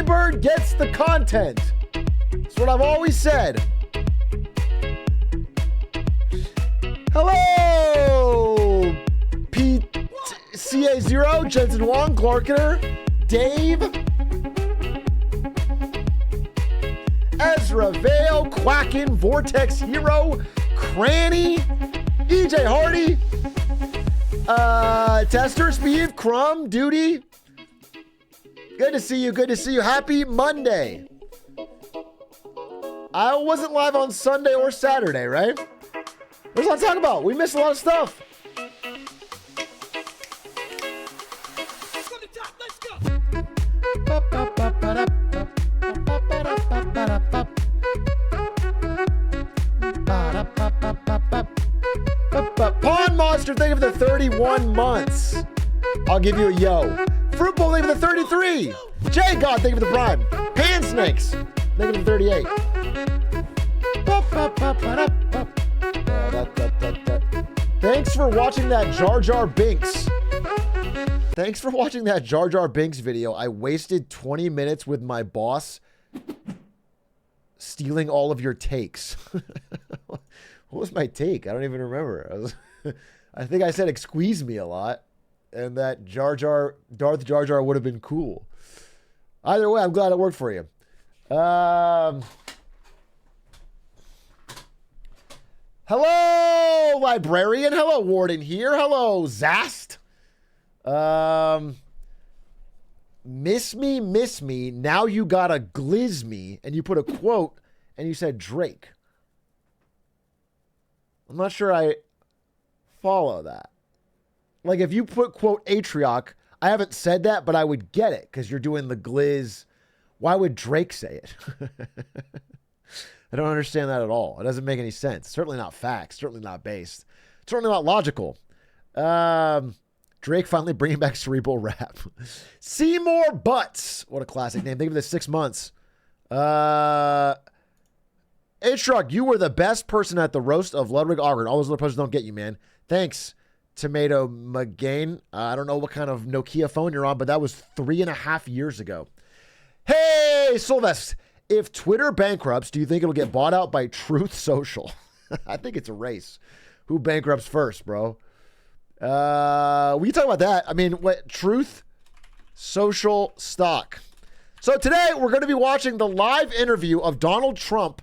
bird gets the content. That's what I've always said. Hello, PCA0, Jensen Wong, Clarkener, Dave, Ezra Vale, Quackin, Vortex Hero, Cranny, EJ Hardy, Tester, Speed, Crumb, Duty. Good to see you. Good to see you. Happy Monday. I wasn't live on Sunday or Saturday, right? There's a lot to talk about. We missed a lot of stuff. Pawn Monster, thank you for the 31 months. I'll give you a yo. Fruit Bowl, thank you for the 33. J God, thank you for the prime. Pan Snakes, thank you for the 38. Thanks for watching that Jar Jar Binks. Thanks for watching that Jar Jar Binks video. I wasted 20 minutes with my boss stealing all of your takes. What was my take? I don't even remember. I think I said "squeeze me" a lot, and that Darth Jar Jar would have been cool. Either way, I'm glad it worked for you. Hello, Librarian. Hello, Warden here. Hello, Zast. Miss me. Now you gotta glizz me. And you put a quote, and you said Drake. I'm not sure I follow that. Like, if you put quote Atrioc, I haven't said that, but I would get it because you're doing the glizz. Why would Drake say it? I don't understand that at all. It doesn't make any sense. Certainly not facts. Certainly not based. Certainly not logical. Drake finally bringing back cerebral rap. Seymour Butts. What a classic name. Think of this 6 months. Atrioc, you were the best person at the roast of Ludwig Ogren. All those other posters don't get you, man. Thanks, Tomato McGain. I don't know what kind of Nokia phone you're on, but that was 3.5 years ago. Hey, Sylvester. If Twitter bankrupts, do you think it'll get bought out by Truth Social? I think it's a race. Who bankrupts first, bro? We can talk about that. I mean, what Truth Social stock. So today we're going to be watching the live interview of Donald Trump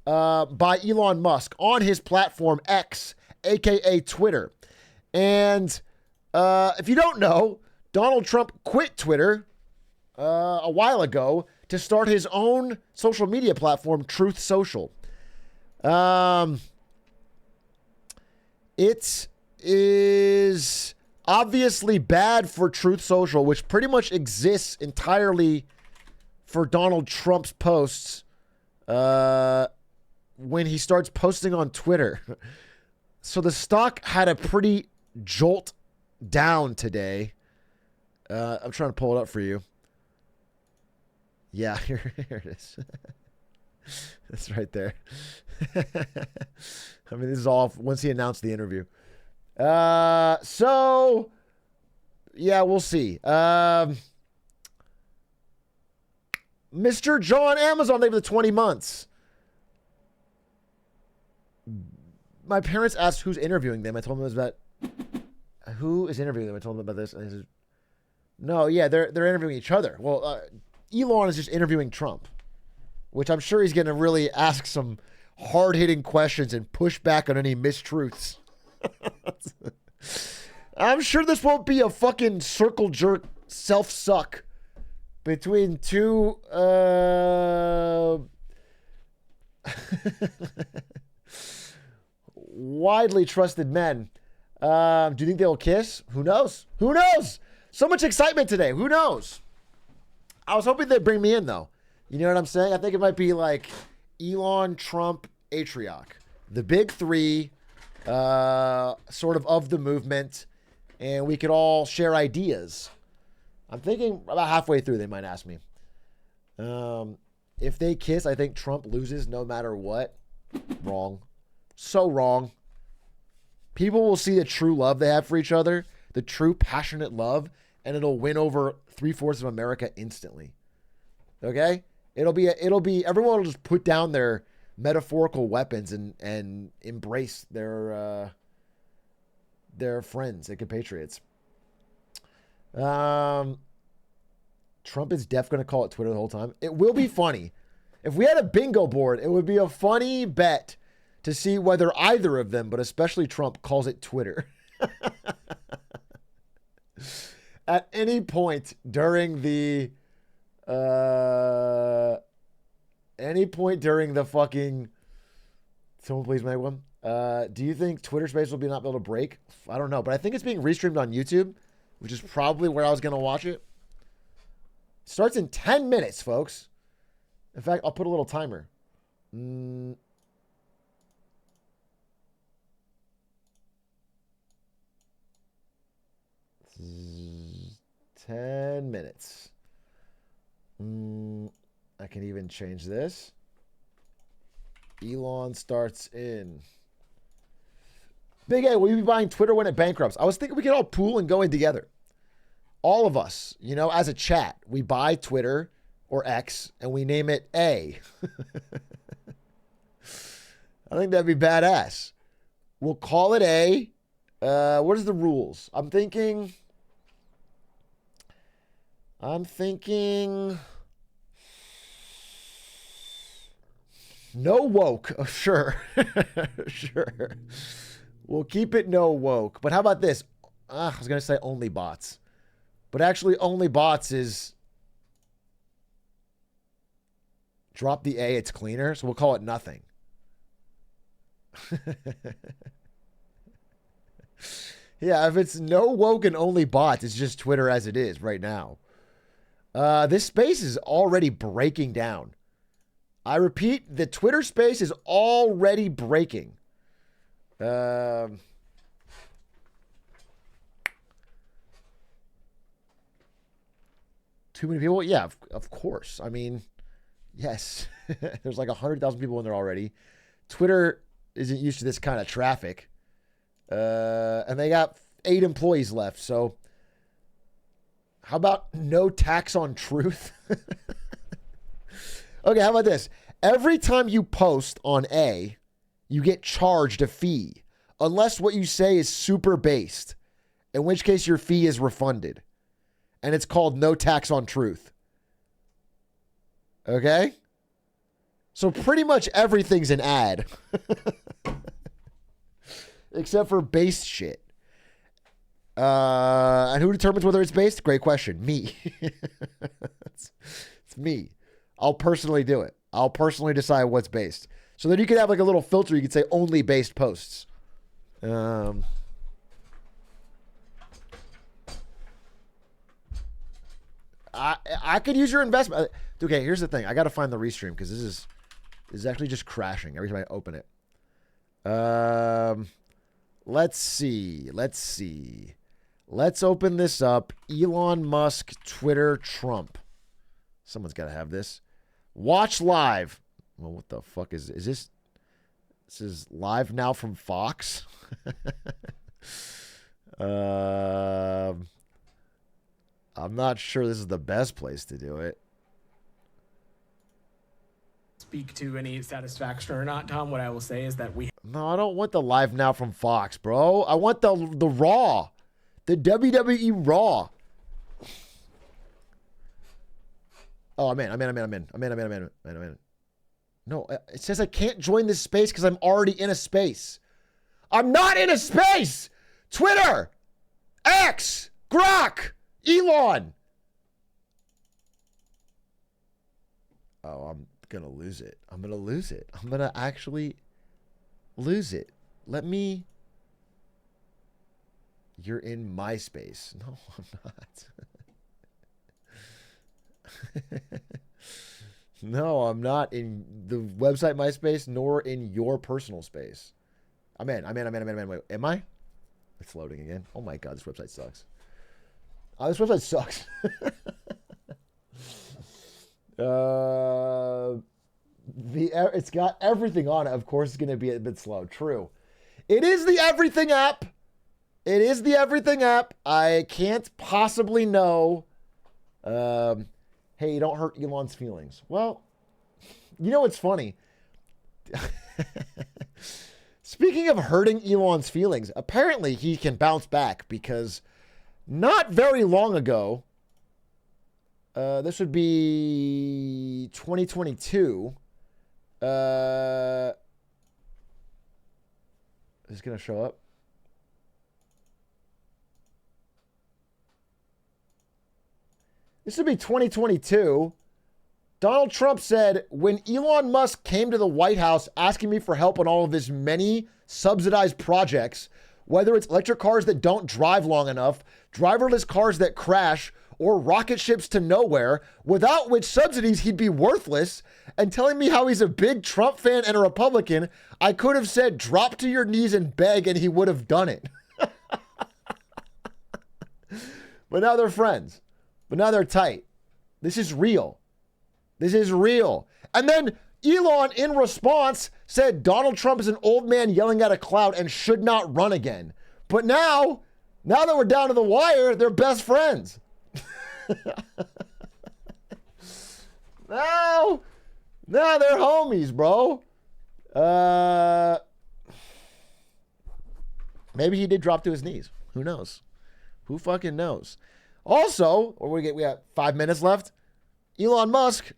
by Elon Musk on his platform X, aka Twitter. And if you don't know, Donald Trump quit Twitter a while ago to start his own social media platform, Truth Social. It is obviously bad for Truth Social, which pretty much exists entirely for Donald Trump's posts when he starts posting on Twitter. So the stock had a pretty jolt down today. I'm trying to pull it up for you. Yeah, here it is. That's right there. I mean, this is all once he announced the interview. So, yeah, we'll see. Mr. John Amazon, they have the 20 months. My parents asked who's interviewing them. I told them it was about who is interviewing them. I told them about this. And they said, no, yeah, they're interviewing each other. Well, Elon is just interviewing Trump, which I'm sure he's going to really ask some hard-hitting questions and push back on any mistruths. I'm sure this won't be a fucking circle jerk self-suck between two widely trusted men. Do you think they'll kiss? Who knows? Who knows? So much excitement today. Who knows? I was hoping they'd bring me in, though. You know what I'm saying? I think it might be like Elon, Trump, Atrioc. The big three, sort of the movement, and we could all share ideas. I'm thinking about halfway through they might ask me. If they kiss, I think Trump loses no matter what. Wrong. So wrong. People will see the true love they have for each other, the true passionate love, and it'll win over 3/4 of America instantly. Okay? Everyone will just put down their metaphorical weapons and embrace their friends and compatriots. Trump is def going to call it Twitter the whole time. It will be funny. If we had a bingo board, it would be a funny bet to see whether either of them, but especially Trump, calls it Twitter. At any point during the fucking, someone please make one. Do you think Twitter Space will not be able to break? I don't know, but I think it's being restreamed on YouTube, which is probably where I was going to watch it. Starts in 10 minutes, folks. In fact, I'll put a little timer. 10 minutes. I can even change this. Elon starts in. Big A, will you be buying Twitter when it bankrupts? I was thinking we could all pool and go in together. All of us, as a chat, we buy Twitter or X and we name it A. I think that'd be badass. We'll call it A. What is the rules? I'm thinking no woke. Oh, sure. Sure. We'll keep it no woke. But how about this? I was going to say only bots. But actually only bots is drop the A, it's cleaner. So we'll call it nothing. Yeah, if it's no woke and only bots, it's just Twitter as it is right now. This space is already breaking down. I repeat, the Twitter space is already breaking. Too many people? Yeah, of course. I mean, yes. There's like 100,000 people in there already. Twitter isn't used to this kind of traffic. And they got 8 employees left. So how about no tax on truth? Okay, how about this? Every time you post on A, you get charged a fee. Unless what you say is super based. In which case your fee is refunded. And it's called no tax on truth. Okay? So pretty much everything's an ad. Except for based shit. And who determines whether it's based? Great question. Me. It's me. I'll personally do it. I'll personally decide what's based. So then you could have like a little filter. You could say only based posts. I could use your investment. Okay, here's the thing. I got to find the restream because this is actually just crashing every time I open it. Let's see. Let's open this up. Elon Musk, Twitter, Trump. Someone's got to have this. Watch live. Well, what the fuck is this? This is live now from Fox. I'm not sure this is the best place to do it. Speak to any satisfaction or not, Tom. What I will say is that No, I don't want the live now from Fox, bro. I want the Raw. The WWE Raw. Oh, I'm in. No, it says I can't join this space because I'm already in a space. I'm not in a space. Twitter, X, Grok, Elon. Oh, I'm going to lose it. I'm going to actually lose it. You're in MySpace. No, I'm not. No, I'm not in the website MySpace, nor in your personal space. I'm in. Wait, am I? It's loading again. Oh my God, this website sucks. Oh, this website sucks. It's got everything on it. Of course, it's going to be a bit slow. True. It is the everything app. I can't possibly know Hey, don't hurt Elon's feelings. Well, you know what's funny? Speaking of hurting Elon's feelings, apparently he can bounce back because not very long ago, this would be 2022. Is this going to show up? This would be 2022. Donald Trump said, when Elon Musk came to the White House asking me for help on all of his many subsidized projects, whether it's electric cars that don't drive long enough, driverless cars that crash, or rocket ships to nowhere, without which subsidies he'd be worthless, and telling me how he's a big Trump fan and a Republican, I could have said, drop to your knees and beg, and he would have done it. But now they're friends. But now they're tight. This is real. This is real. And then Elon, in response, said Donald Trump is an old man yelling at a cloud and should not run again. But now that we're down to the wire, they're best friends. Now they're homies, bro. Maybe he did drop to his knees. Who knows? Who fucking knows? Also, we got 5 minutes left. Elon Musk,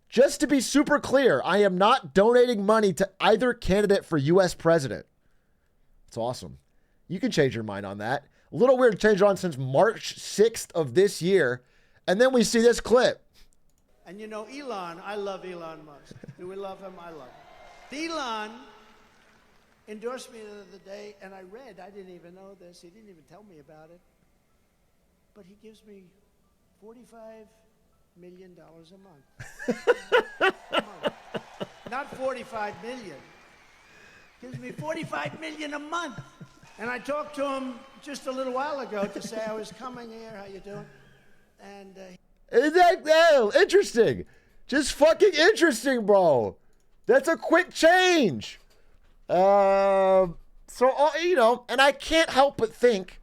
just to be super clear, I am not donating money to either candidate for U.S. president. It's awesome. You can change your mind on that. A little weird to change it on since March 6th of this year. And then we see this clip. And you know, Elon, I love Elon Musk. Do we love him? I love him. Elon endorsed me the other day, and I didn't even know this. He didn't even tell me about it. But he gives me $45 million a month. Not 45 million. Gives me 45 million a month. And I talked to him just a little while ago to say I was coming here. How you doing? And interesting. Just fucking interesting, bro. That's a quick change. And I can't help but think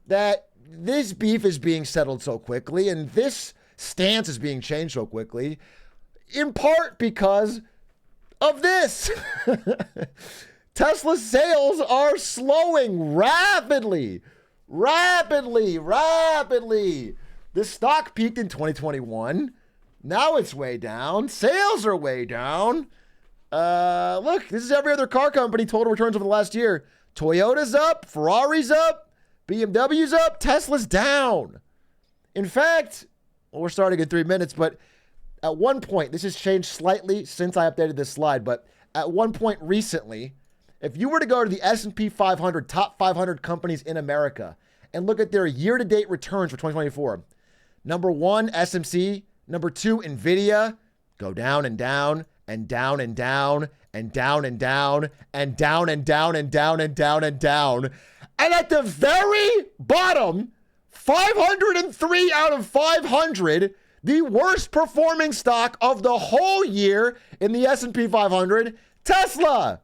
that this beef is being settled so quickly and this stance is being changed so quickly, in part because of this. Tesla sales are slowing rapidly. The stock peaked in 2021. Now it's way down. Sales are way down. Look, this is every other car company total returns over the last year. Toyota's up, Ferrari's up, BMW's up, Tesla's down. In fact, we're starting in 3 minutes, but at one point, this has changed slightly since I updated this slide, but at one point recently, if you were to go to the S&P 500 top 500 companies in America and look at their year-to-date returns for 2024, number one, SMC, number two, NVIDIA, go down and down and down and down and down and down and down and down and down and down and down. And at the very bottom, 503 out of 500, the worst performing stock of the whole year in the S&P 500, Tesla.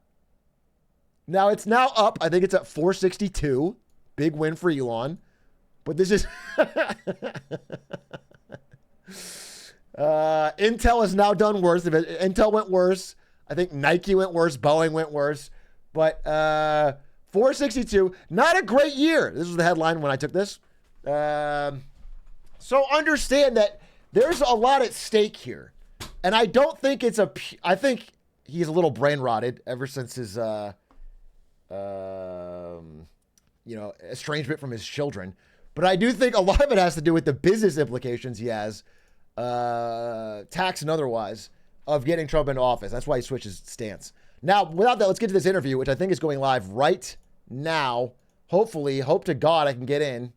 Now it's now up. I think it's at 462. Big win for Elon. But this is Intel has now done worse. Intel went worse. I think Nike went worse. Boeing went worse. But 462, not a great year. This was the headline when I took this. So understand that there's a lot at stake here. And I don't think it's I think he's a little brain rotted ever since his, estrangement from his children. But I do think a lot of it has to do with the business implications he has, tax and otherwise, of getting Trump into office. That's why he switched his stance. Now, without that, let's get to this interview, which I think is going live right now. Hopefully, hope to God I can get in.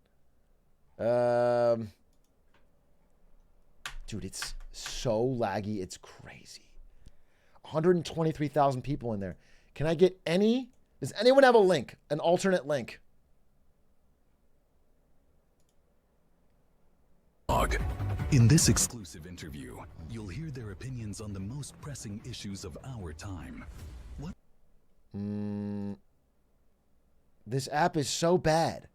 Dude, it's so laggy. It's crazy. 123,000 people in there. Can I get does anyone have a link, an alternate link? In this exclusive interview, you'll hear their opinions on the most pressing issues of our time. This app is so bad.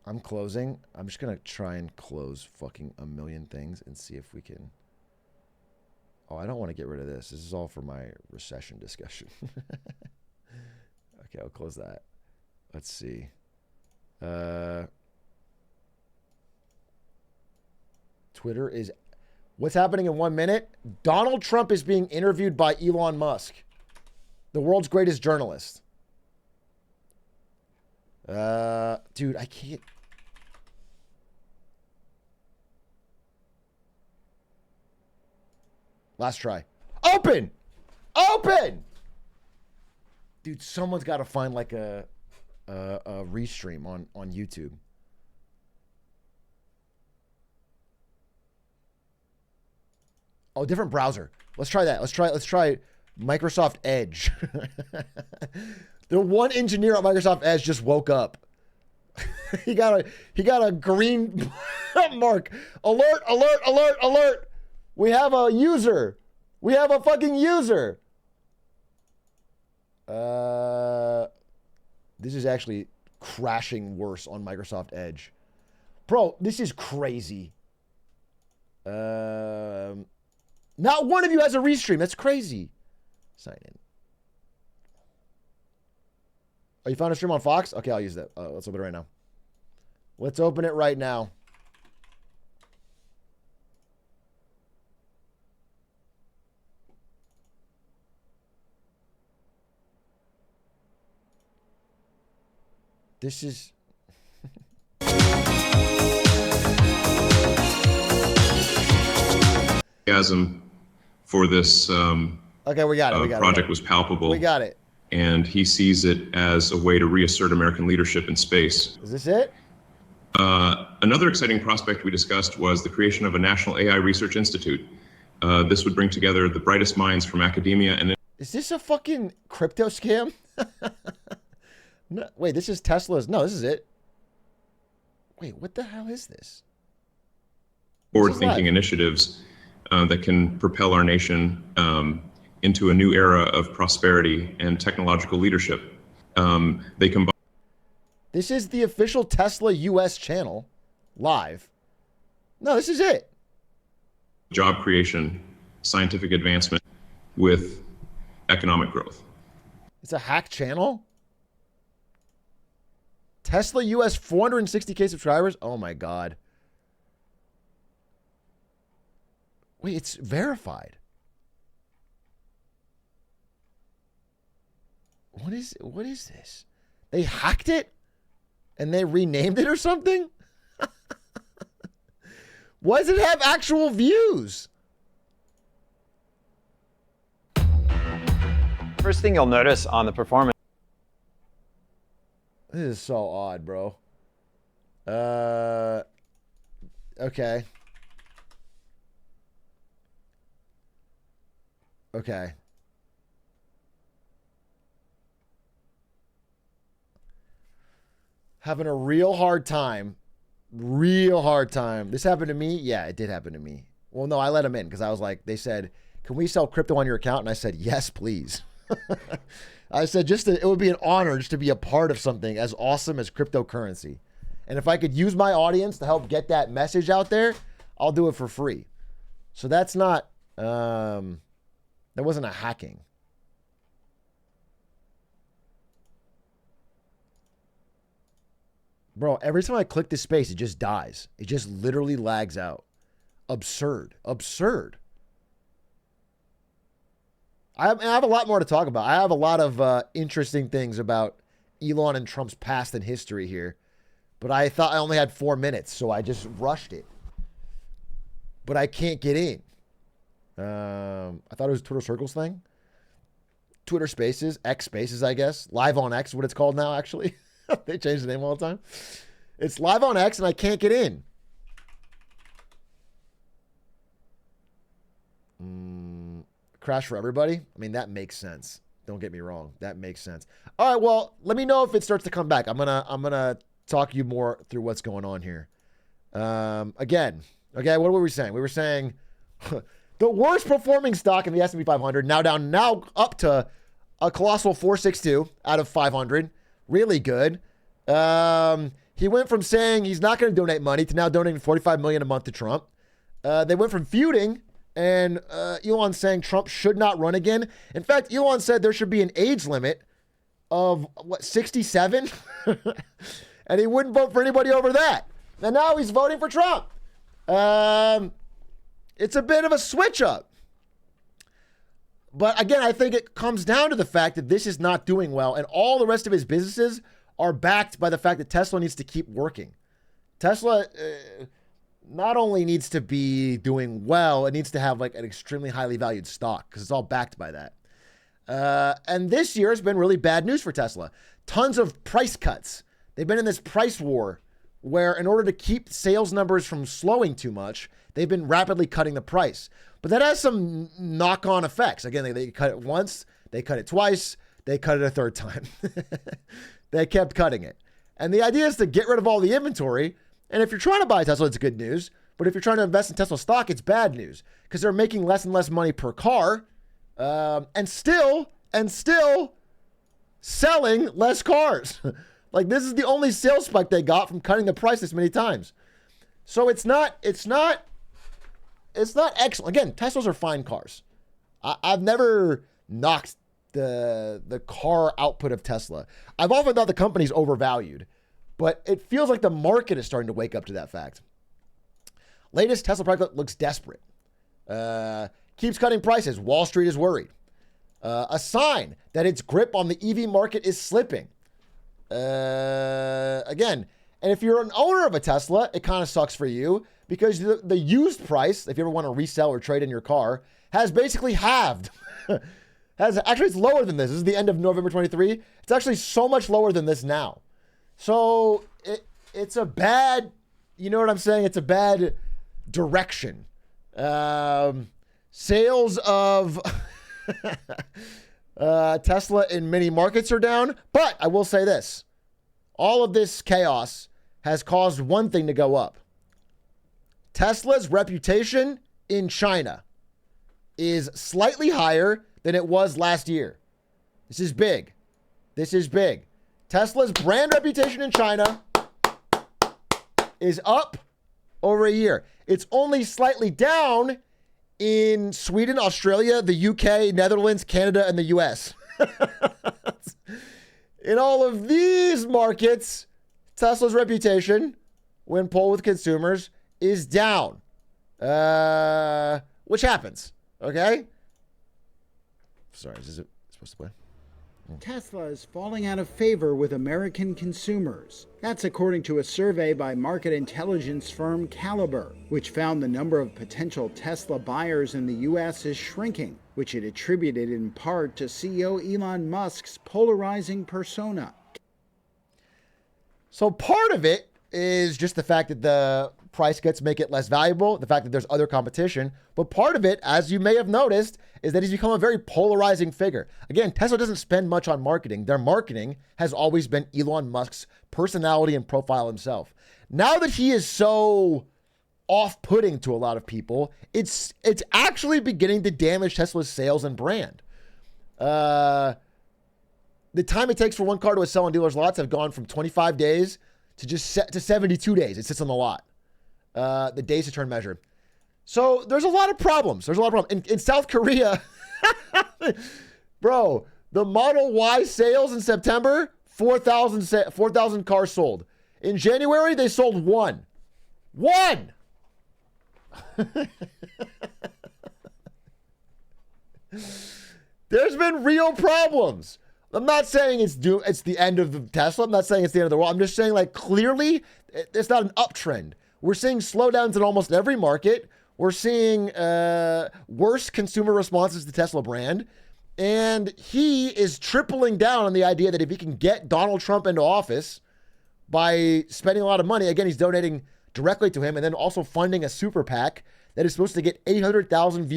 I'm closing. I'm just going to try and close fucking a million things and see if we can. Oh, I don't want to get rid of this. This is all for my recession discussion. Okay, I'll close that. Let's see. Twitter is... What's happening in 1 minute? Donald Trump is being interviewed by Elon Musk, the world's greatest journalist. Dude, I can't... Last try. Open! Open! Dude, someone's got to find like a restream on YouTube. Oh, different browser. Let's try that. Let's try Microsoft Edge. The one engineer at Microsoft Edge just woke up. he got a green mark. Alert, alert, alert, alert. We have a user. We have a fucking user. This is actually crashing worse on Microsoft Edge. Bro, this is crazy. Not one of you has a restream. That's crazy. Sign in. Oh, you found a stream on Fox? Okay, I'll use that. Let's open it right now. Let's open it right now. This is... For this okay, we got it. project was palpable. We got it. And he sees it as a way to reassert American leadership in space. Is this it? Another exciting prospect we discussed was the creation of a national AI research institute. This would bring together the brightest minds from academia and... Is this a fucking crypto scam? No, wait, this is Tesla's. No, this is it. Wait, what the hell is this? Forward-thinking initiatives that can propel our nation into a new era of prosperity and technological leadership. They combine... This is the official Tesla US channel, live. No, this is it. Job creation, scientific advancement with economic growth. It's a hack channel? Tesla US 460K subscribers? Oh my God. Wait, it's verified. What is this? They hacked it and they renamed it or something? Why does it have actual views? First thing you'll notice on the performance. This is so odd, bro. Okay. Okay. Having a real hard time. Real hard time. This happened to me? Yeah, it did happen to me. Well, no, I let them in because I was like, they said, can we sell crypto on your account? And I said, yes, please. I said, it would be an honor just to be a part of something as awesome as cryptocurrency. And if I could use my audience to help get that message out there, I'll do it for free. So that's not, that wasn't a hacking. Bro, every time I click this space, it just dies. It just literally lags out. Absurd. Absurd. I have a lot more to talk about. I have a lot of interesting things about Elon and Trump's past and history here. But I thought I only had 4 minutes, so I just rushed it. But I can't get in. I thought it was Twitter Circles thing. Twitter Spaces, X Spaces, I guess. Live on X, what it's called now, actually. They change the name all the time. It's Live on X, and I can't get in. Crash for everybody? I mean, that makes sense. Don't get me wrong. That makes sense. All right, well, let me know if it starts to come back. I'm gonna talk you more through what's going on here. Again, okay, what were we saying? We were saying the worst performing stock in the S&P 500, now up to a colossal 462 out of 500. Really good. He went from saying he's not going to donate money to now donating $45 million a month to Trump. They went from feuding and Elon saying Trump should not run again. In fact, Elon said there should be an age limit of 67? And he wouldn't vote for anybody over that. And now he's voting for Trump. It's a bit of a switch up. But again, I think it comes down to the fact that this is not doing well, and all the rest of his businesses are backed by the fact that Tesla needs to keep working. Tesla not only needs to be doing well, it needs to have like an extremely highly valued stock because it's all backed by that. And this year has been really bad news for Tesla. Tons of price cuts. They've been in this price war where in order to keep sales numbers from slowing too much, they've been rapidly cutting the price. But that has some knock-on effects. Again, they cut it once, they cut it twice, they cut it a third time. They kept cutting it. And the idea is to get rid of all the inventory. And if you're trying to buy Tesla, it's good news. But if you're trying to invest in Tesla stock, it's bad news because they're making less and less money per car and still selling less cars. Like this is the only sales spike they got from cutting the price this many times. So it's not excellent. Again, Teslas are fine cars. I've never knocked the car output of Tesla. I've often thought the company's overvalued, but it feels like the market is starting to wake up to that fact. Latest Tesla product looks desperate. Keeps cutting prices. Wall Street is worried. A sign that its grip on the EV market is slipping. Again, and if you're an owner of a Tesla, it kind of sucks for you because the used price, if you ever want to resell or trade in your car, has basically halved. Actually, it's lower than this. This is the end of November 23. It's actually so much lower than this now. So it's a bad, you know what I'm saying? It's a bad direction. Sales of Tesla in many markets are down, but I will say this. All of this chaos has caused one thing to go up. Tesla's reputation in China is slightly higher than it was last year. This is big. This is big. Tesla's brand reputation in China is up over a year. It's only slightly down in Sweden, Australia, the UK, Netherlands, Canada, and the US. In all of these markets, Tesla's reputation, when polled with consumers, is down. Which happens, okay? Sorry, is it supposed to play? Tesla is falling out of favor with American consumers. That's according to a survey by market intelligence firm Caliber, which found the number of potential Tesla buyers in the U.S. is shrinking, which it attributed in part to CEO Elon Musk's polarizing persona. So part of it is just the fact that the price cuts make it less valuable, the fact that there's other competition. But part of it, as you may have noticed, is that he's become a very polarizing figure. Again, Tesla doesn't spend much on marketing. Their marketing has always been Elon Musk's personality and profile himself. Now that he is so off-putting to a lot of people, it's actually beginning to damage Tesla's sales and brand. The time it takes for one car to sell on dealers' lots have gone from 25 days to 72 days. It sits on the lot. The days to turn measure. So there's a lot of problems. In South Korea, bro, the Model Y sales in September, 4,000 cars sold. In January, they sold one. One! There's been real problems. I'm not saying it's the end of the Tesla. I'm not saying it's the end of the world. I'm just saying, like, clearly, it's not an uptrend. We're seeing slowdowns in almost every market. We're seeing worse consumer responses to Tesla brand. And he is tripling down on the idea that if he can get Donald Trump into office by spending a lot of money, again, he's donating directly to him and then also funding a super PAC that is supposed to get 800,000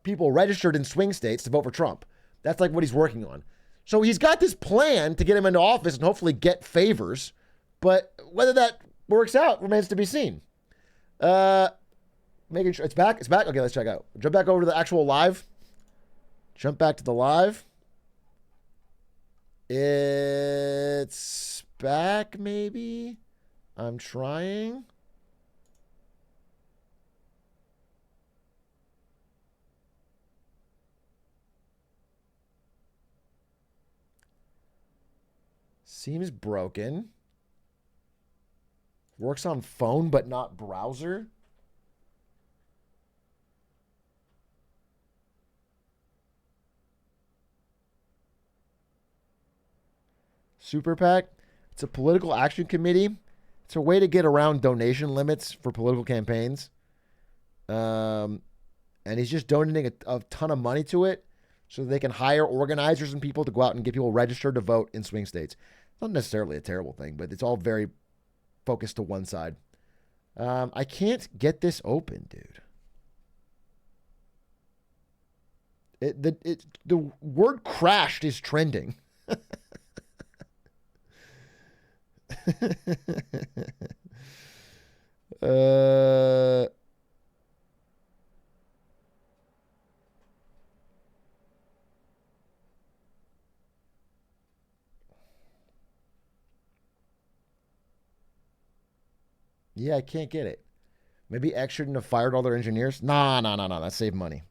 people registered in swing states to vote for Trump. That's like what he's working on. So he's got this plan to get him into office and hopefully get favors. But whether that works out remains to be seen. Making sure it's back. It's back. Okay, let's check out. Jump back over to the actual live. Jump back to the live. It's back, maybe? I'm trying. Seems broken. Works on phone, but not browser. Super PAC. It's a political action committee. It's a way to get around donation limits for political campaigns. And he's just donating a ton of money to it so they can hire organizers and people to go out and get people registered to vote in swing states. Not necessarily a terrible thing, but it's all very focused to one side. I can't get this open, dude. The word crashed is trending. Yeah, I can't get it. Maybe X shouldn't have fired all their engineers. Nah. That saved money.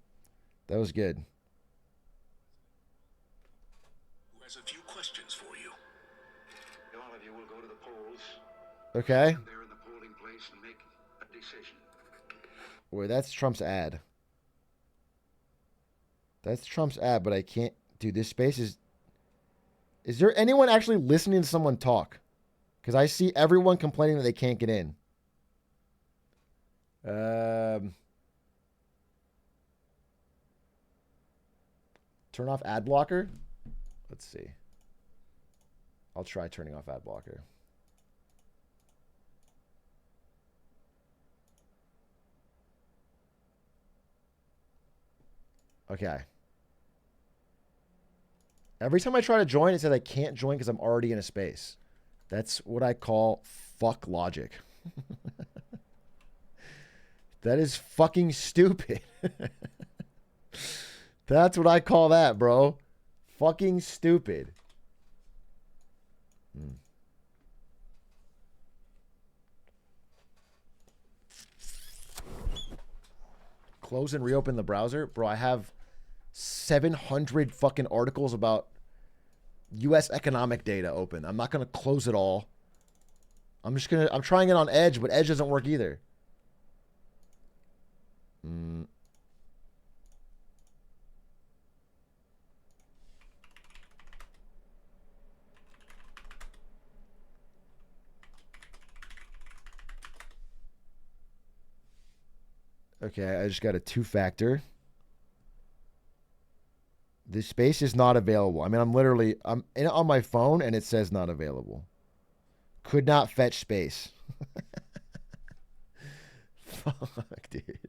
That was good. Who has a few questions for you? All of you will go to the polls. Okay. And they're in the polling place and make a decision. Wait, that's Trump's ad. That's Trump's ad, but I can't. Dude, this space is. Is there anyone actually listening to someone talk? Because I see everyone complaining that they can't get in. Turn off ad blocker. Let's see. I'll try turning off ad blocker. Okay. Every time I try to join, it says I can't join because I'm already in a space. That's what I call fuck logic. That is fucking stupid. That's what I call that, bro. Fucking stupid. Close and reopen the browser. Bro, I have 700 fucking articles about U.S. economic data open. I'm not going to close it all. I'm trying it on Edge, but Edge doesn't work either. Okay, I just got a two-factor. This space is not available. I mean, I'm in it on my phone and it says not available. Could not fetch space. Fuck, dude.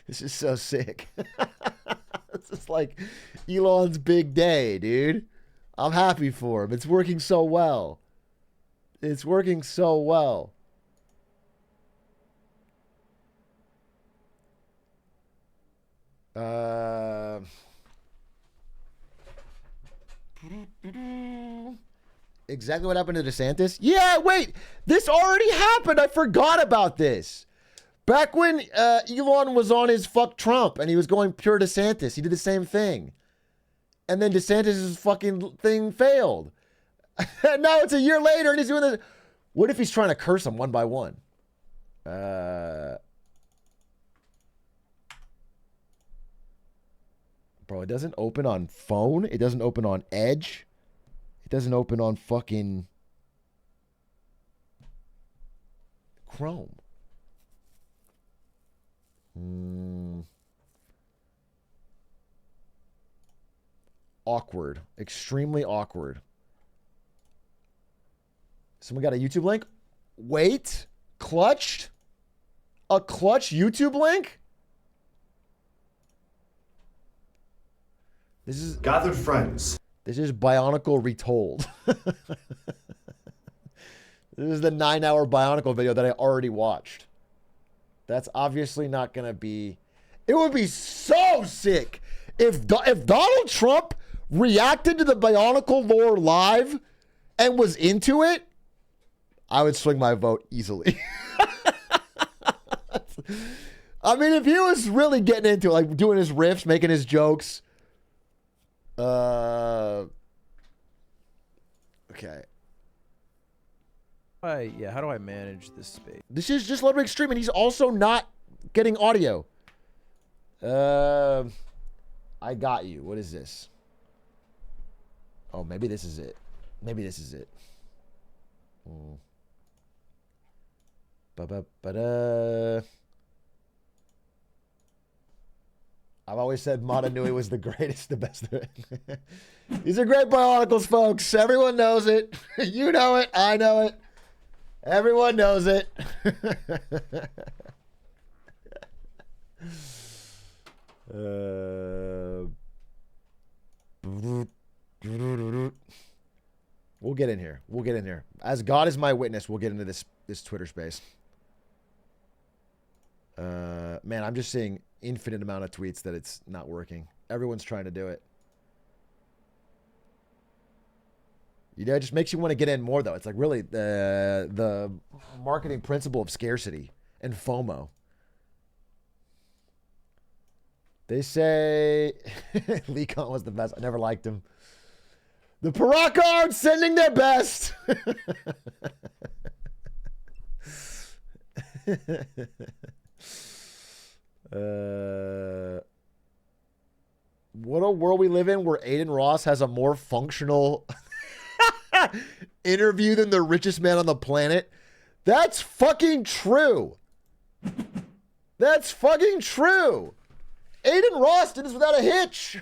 This is so sick. This is like Elon's big day, dude. I'm happy for him. It's working so well. It's working so well. Exactly what happened to DeSantis? Yeah, wait. This already happened. I forgot about this. Back when Elon was on his fuck Trump and he was going pure DeSantis, he did the same thing. And then DeSantis' fucking thing failed. And now it's a year later and he's doing this. What if he's trying to curse them one by one? Bro, it doesn't open on phone. It doesn't open on Edge. It doesn't open on fucking Chrome. Awkward. Extremely awkward. Someone got a YouTube link? Wait. Clutched? A clutch YouTube link? This is gathered friends. This is Bionicle retold. This is the 9-hour Bionicle video that I already watched. That's obviously not going to be... It would be so sick if Donald Trump reacted to the Bionicle lore live and was into it, I would swing my vote easily. I mean, if he was really getting into it, like doing his riffs, making his jokes. Okay. How do I manage this space? This is just Ludwig streaming. He's also not getting audio. I got you. What is this? Oh, maybe this is it. Maybe this is it. Ba-ba-ba-da. I've always said Mata Nui was the greatest, the best. These are great bionicles, folks. Everyone knows it. You know it. I know it. Everyone knows it. We'll get in here. We'll get in here. As God is my witness, we'll get into this Twitter space. Man, I'm just seeing infinite amount of tweets that it's not working. Everyone's trying to do it. You know, it just makes you want to get in more, though. It's like really the marketing principle of scarcity and FOMO. They say Lee Khan was the best. I never liked him. The Paraka aren't sending their best. What a world we live in where Aiden Ross has a more functional interview than the richest man on the planet. That's fucking true. That's fucking true. Aiden Ross did this without a hitch.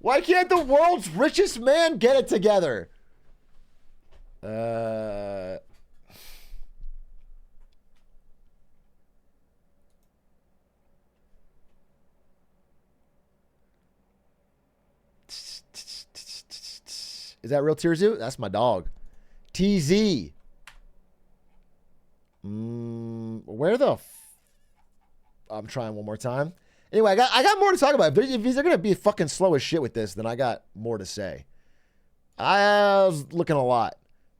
Why can't the world's richest man get it together? Is that real Tirzu? That's my dog. TZ. Where the I'm trying one more time. Anyway, I got more to talk about. If they're going to be fucking slow as shit with this, then I got more to say. I was looking a lot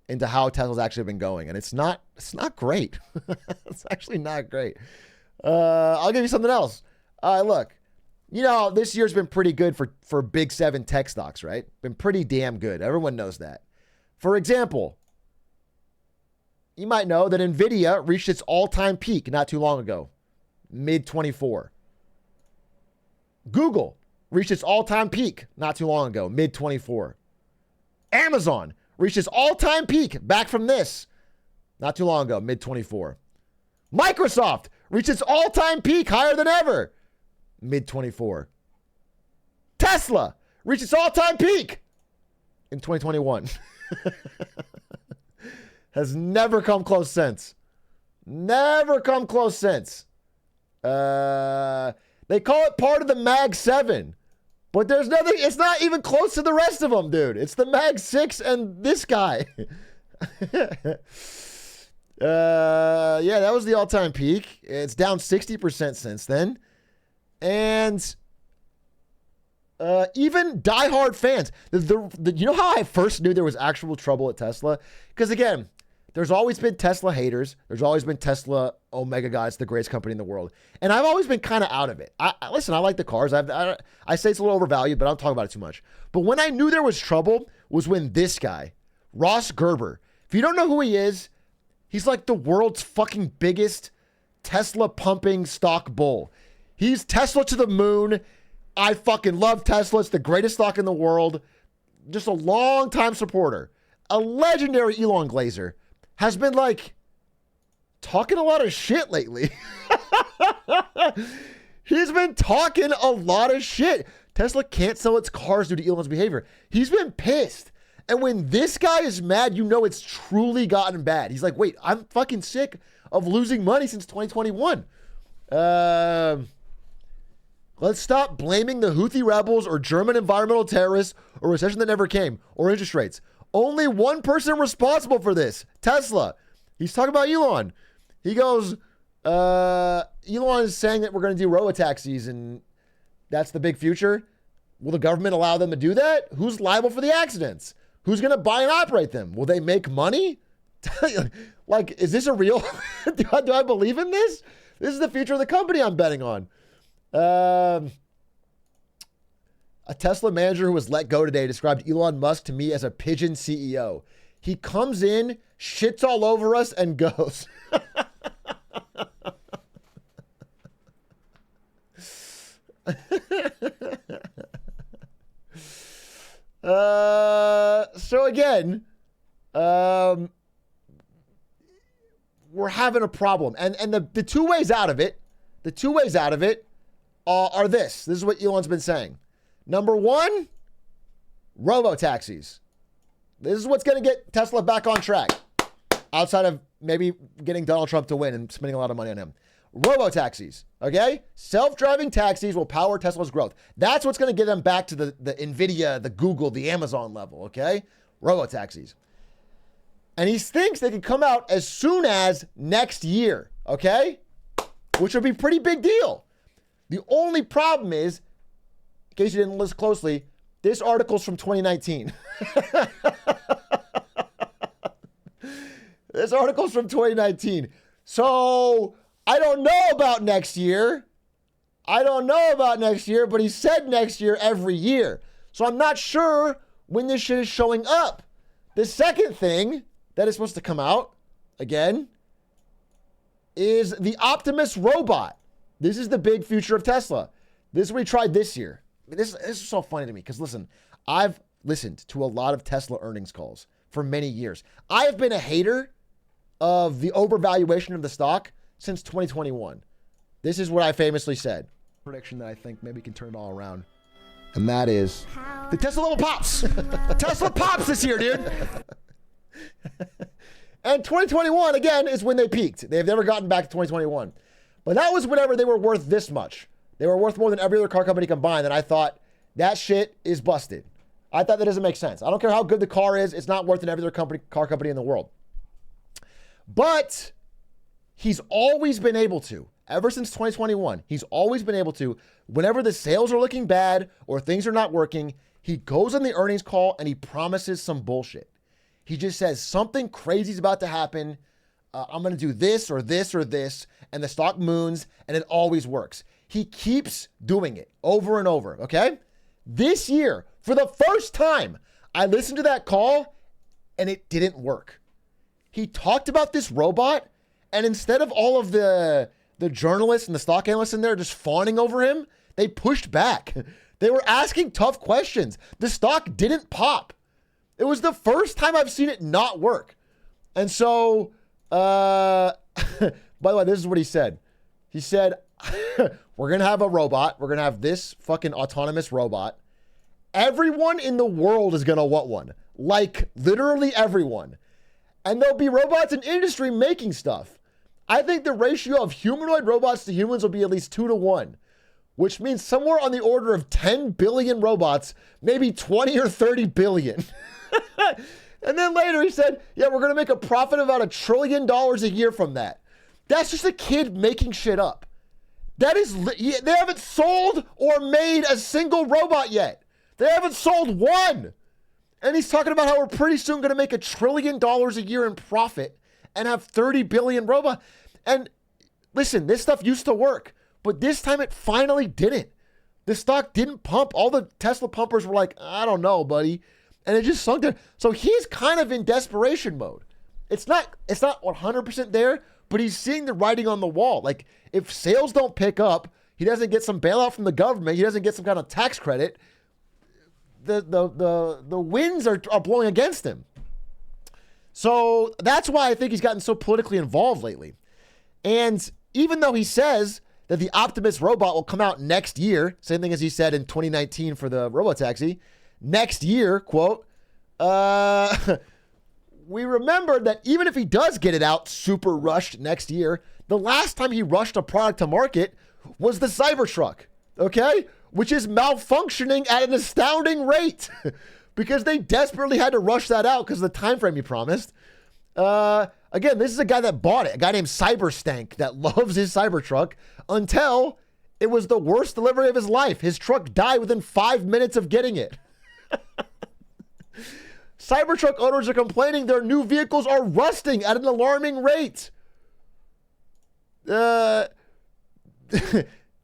into how Tesla's actually been going, and it's not great. It's actually not great. I'll give you something else. Look, you know, this year's been pretty good for big 7 tech stocks, right? Been pretty damn good. Everyone knows that. For example, you might know that NVIDIA reached its all-time peak not too long ago, mid-24. Google reached its all-time peak not too long ago, mid-24. Amazon reached its all-time peak back from this not too long ago, mid-24. Microsoft reached its all-time peak higher than ever, mid-24. Tesla reached its all-time peak in 2021. Has never come close since. Never come close since. They call it part of the Mag 7, but there's nothing. It's not even close to the rest of them, dude. It's the Mag 6 and this guy. Yeah, that was the all-time peak. It's down 60% since then. And even diehard fans, you know how I first knew there was actual trouble at Tesla? Because again, there's always been Tesla haters. There's always been Tesla Omega guys, the greatest company in the world. And I've always been kind of out of it. Listen, I like the cars. I say it's a little overvalued, but I don't talk about it too much. But when I knew there was trouble was when this guy, Ross Gerber, if you don't know who he is, he's like the world's fucking biggest Tesla pumping stock bull. He's Tesla to the moon. I fucking love Tesla. It's the greatest stock in the world. Just a long time supporter. A legendary Elon Glazer. Has been like talking a lot of shit lately. He's been talking a lot of shit. Tesla can't sell its cars due to Elon's behavior. He's been pissed. And when this guy is mad, you know it's truly gotten bad. He's like, wait, I'm fucking sick of losing money since 2021. Let's stop blaming the Houthi rebels or German environmental terrorists or recession that never came or interest rates. Only one person responsible for this, Tesla. He's talking about Elon. He goes, Elon is saying that we're going to do robotaxis and that's the big future. Will the government allow them to do that? Who's liable for the accidents? Who's going to buy and operate them? Will they make money? Like, is this a real? do I believe in this? This is the future of the company I'm betting on. A Tesla manager who was let go today described Elon Musk to me as a pigeon CEO. He comes in, shits all over us, and goes. So again, we're having a problem. And the two ways out of it, are this. This is what Elon's been saying. Number one, robo-taxis. This is what's going to get Tesla back on track. Outside of maybe getting Donald Trump to win and spending a lot of money on him. Robo-taxis, okay? Self-driving taxis will power Tesla's growth. That's what's going to get them back to the NVIDIA, the Google, the Amazon level, okay? Robo-taxis. And he thinks they can come out as soon as next year, okay? Which would be a pretty big deal. The only problem is, in case you didn't listen closely, this article's from 2019. This article's from 2019. So I don't know about next year. But he said next year every year. So I'm not sure when this shit is showing up. The second thing that is supposed to come out, again, is the Optimus robot. This is the big future of Tesla. This is what we tried this year. This is so funny to me because, listen, I've listened to a lot of Tesla earnings calls for many years. I have been a hater of the overvaluation of the stock since 2021. This is what I famously said. Prediction that I think maybe can turn it all around. And that is the Tesla level pops. Tesla pops this year, dude. And 2021, again, is when they peaked. They've never gotten back to 2021. But that was whenever they were worth this much. They were worth more than every other car company combined. And I thought, that shit is busted. I thought that doesn't make sense. I don't care how good the car is. It's not worth than every other car company in the world. But he's always been able to, ever since 2021, he's always been able to, whenever the sales are looking bad or things are not working, he goes on the earnings call and he promises some bullshit. He just says something crazy is about to happen. I'm going to do this or this or this. And the stock moons and it always works. He keeps doing it over and over. Okay. This year, for the first time, I listened to that call and it didn't work. He talked about this robot, and instead of all of the journalists and the stock analysts in there just fawning over him, they pushed back. They were asking tough questions. The stock didn't pop. It was the first time I've seen it not work. And so, by the way, this is what he said. He said, we're going to have a robot. We're going to have this fucking autonomous robot. Everyone in the world is going to want one. Like, literally everyone. And there'll be robots in industry making stuff. I think the ratio of humanoid robots to humans will be at least 2 to 1, which means somewhere on the order of 10 billion robots, maybe 20 or 30 billion. And then later he said, yeah, we're going to make a profit of about $1 trillion a year from that. That's just a kid making shit up. That is, they haven't sold or made a single robot yet. They haven't sold one. And he's talking about how we're pretty soon going to make $1 trillion a year in profit and have 30 billion robots. And listen, this stuff used to work, but this time it finally didn't. The stock didn't pump. All the Tesla pumpers were like, I don't know, buddy. And it just sunk there. So he's kind of in desperation mode. It's not 100% there, but he's seeing the writing on the wall. Like, if sales don't pick up, he doesn't get some bailout from the government, he doesn't get some kind of tax credit, the winds are blowing against him. So that's why I think he's gotten so politically involved lately. And even though he says that the Optimus robot will come out next year, same thing as he said in 2019 for the robotaxi, next year, quote, we remembered that even if he does get it out super rushed next year, the last time he rushed a product to market was the Cybertruck, okay? Which is malfunctioning at an astounding rate because they desperately had to rush that out because of the time frame he promised. Again, this is a guy that bought it, a guy named Cyberstank that loves his Cybertruck until It was the worst delivery of his life. His truck died within 5 minutes of getting it. Cybertruck owners are complaining their new vehicles are rusting at an alarming rate.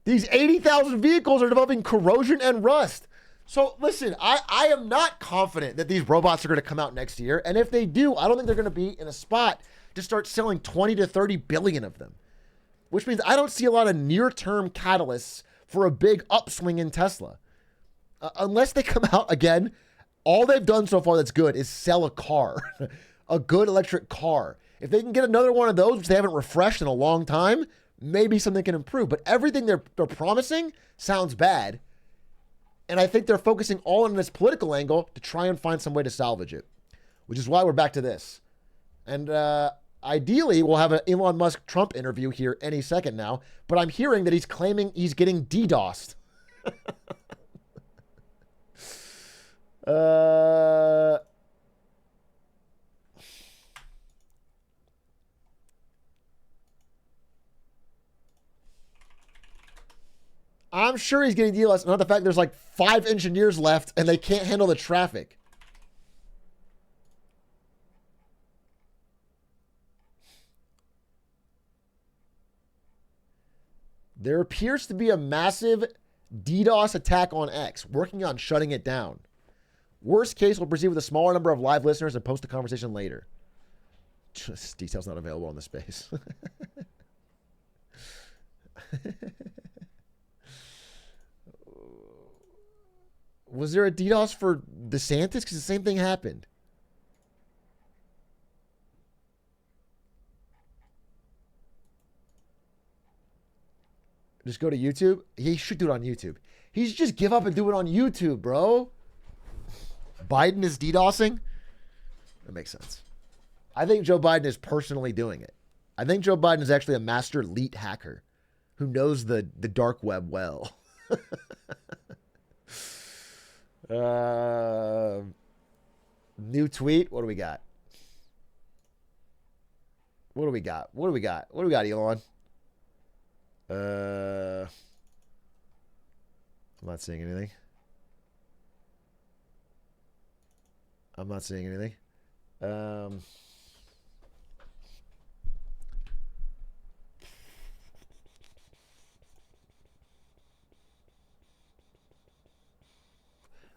These 80,000 vehicles are developing corrosion and rust. So listen, I am not confident that these robots are going to come out next year. And if they do, I don't think they're going to be in a spot to start selling 20 to 30 billion of them. Which means I don't see a lot of near-term catalysts for a big upswing in Tesla. Unless they come out again, all they've done so far that's good is sell a car, a good electric car. If they can get another one of those, which they haven't refreshed in a long time, maybe something can improve. But everything they're promising sounds bad. And I think they're focusing all on this political angle to try and find some way to salvage it, which is why we're back to this. And ideally, we'll have an Elon Musk Trump interview here any second now, but I'm hearing that he's claiming he's getting DDoSed. I'm sure he's getting DDoSed. Not the fact there's like 5 engineers left and they can't handle the traffic. There appears to be a massive DDoS attack on X, working on shutting it down. Worst case, we'll proceed with a smaller number of live listeners and post the conversation later. Just details not available on the space. Was there a DDoS for DeSantis? Because the same thing happened. Just go to YouTube. He should do it on YouTube. He should just give up and do it on YouTube, bro. Biden is DDoSing? That makes sense. I think Joe Biden is personally doing it. I think Joe Biden is actually a master elite hacker who knows the dark web well. New tweet. What do we got? What do we got? What do we got? What do we got, Elon? I'm not seeing anything. I'm not seeing anything. I'll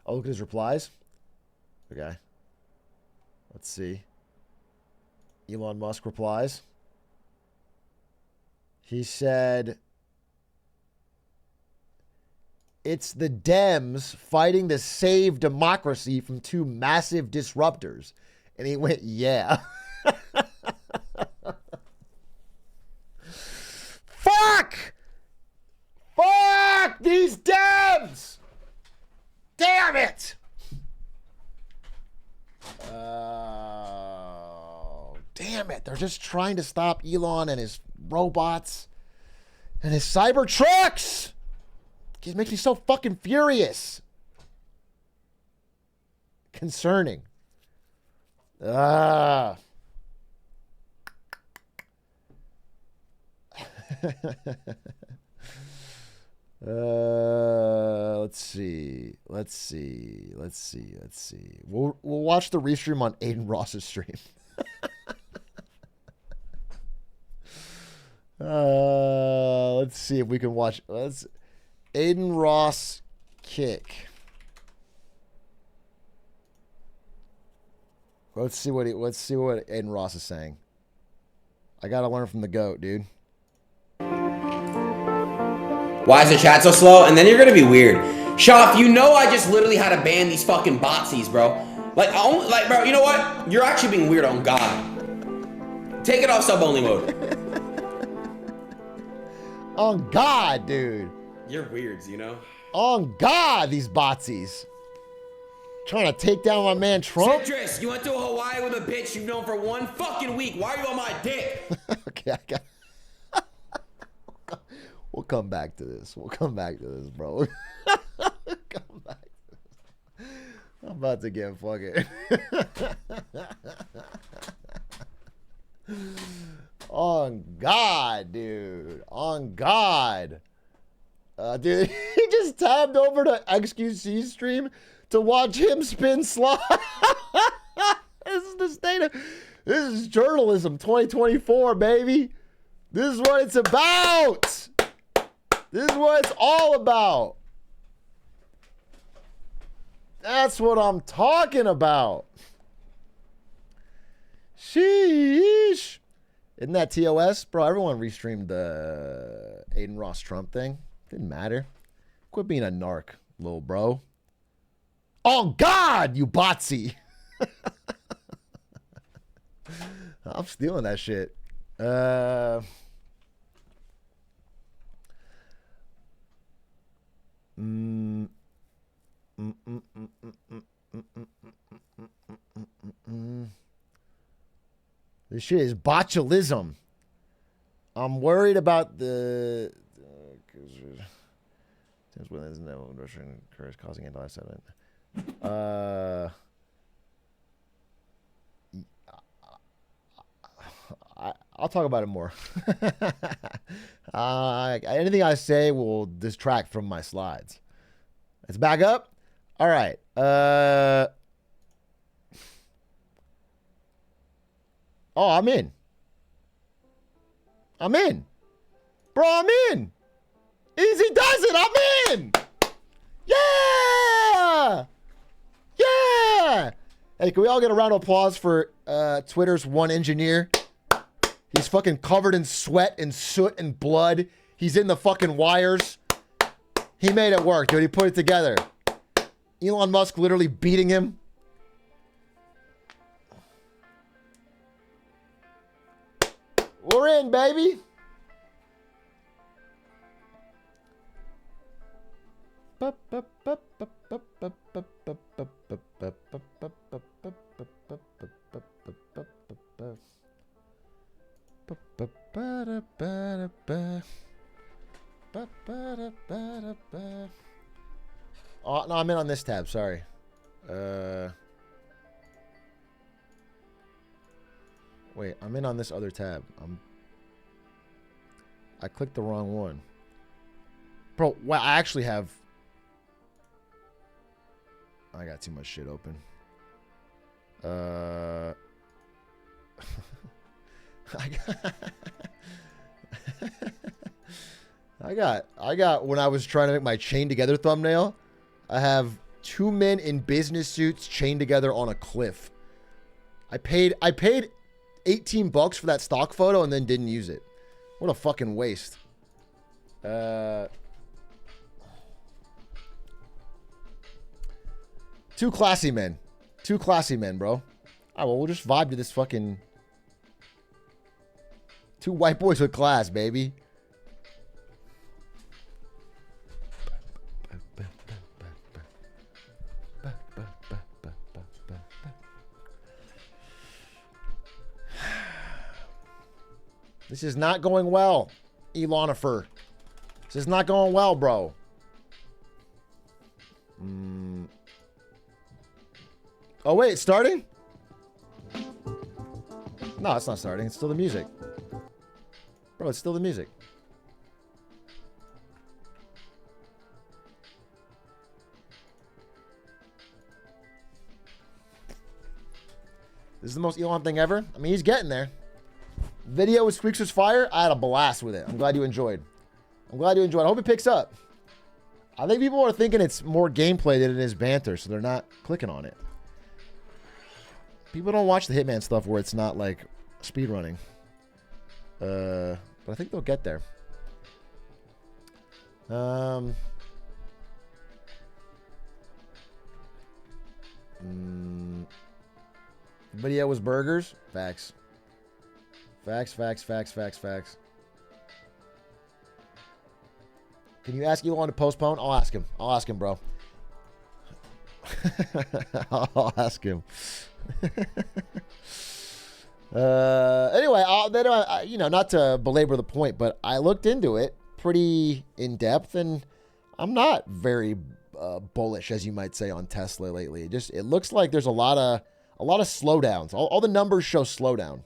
look at his replies. Okay. Let's see. Elon Musk replies. He said, it's the Dems fighting to save democracy from 2 massive disruptors. And he went, yeah. Fuck! Fuck these Dems! Damn it! Damn it. They're just trying to stop Elon and his robots and his cyber trucks. It makes me so fucking furious. Concerning. Let's see. We'll watch the restream on Aiden Ross's stream. Let's see if we can watch. Aiden Ross kick. Let's see what Aiden Ross is saying. I gotta learn from the GOAT, dude. Why is the chat so slow? And then you're gonna be weird. Shoff, you know I just literally had to ban these fucking botsies, bro. Bro, you know what? You're actually being weird on God. Take it off sub-only mode. On God, dude. You're weirds, you know? On God, these botsies. Trying to take down my man Trump. Citrus, you went to Hawaii with a bitch you've known for 1 fucking week. Why are you on my dick? Okay, I got. We'll come back to this. Bro. Come back to this. I'm about to get fucking. On God, dude. On God. Dude, he just tabbed over to XQC stream to watch him spin slot. This is the state of... This is journalism 2024, baby. This is what it's about. This is what it's all about. That's what I'm talking about. Sheesh. Isn't that TOS? Bro, everyone restreamed the Aiden Ross Trump thing. Didn't matter. Quit being a narc, little bro. Oh, God, you botsy. I'm stealing that shit. This shit is botulism. I'm worried about the causing anti-sediment. I'll talk about it more. Anything I say will distract from my slides. Let's back up. All right. Oh, I'm in. I'm in. Bro, I'm in. Easy does it. I'm in. Yeah. Yeah. Hey, can we all get a round of applause for Twitter's one engineer? He's fucking covered in sweat and soot and blood. He's in the fucking wires. He made it work, dude. He put it together. Elon Musk literally beating him. We're in, baby. Oh, no, I'm in on this tab. Sorry. Wait, I'm in on this other tab. I clicked the wrong one. Bro, well, I actually have... I got too much shit open. I got when I was trying to make my chain together thumbnail, I have two men in business suits chained together on a cliff. I paid $18 for that stock photo and then didn't use it. What a fucking waste. Two classy men. Two classy men, bro. All right, well, we'll just vibe to this fucking... Two white boys with class, baby. This is not going well, Elonifer. This is not going well, bro. Oh, wait, it's starting? No, it's not starting. It's still the music. Bro, it's still the music. This is the most Elon thing ever. I mean, he's getting there. Video with Squeaks was fire. I had a blast with it. I'm glad you enjoyed. I hope it picks up. I think people are thinking it's more gameplay than it is banter, so they're not clicking on it. People don't watch the Hitman stuff where it's not like speedrunning. But I think they'll get there. Video was burgers. Facts. Facts. Can you ask Elon to postpone? I'll ask him. Bro. I'll ask him. Anyway, you know, not to belabor the point, but I looked into it pretty in depth, and I'm not very bullish, as you might say, on Tesla lately. It looks like there's a lot of slowdowns. All the numbers show slowdown.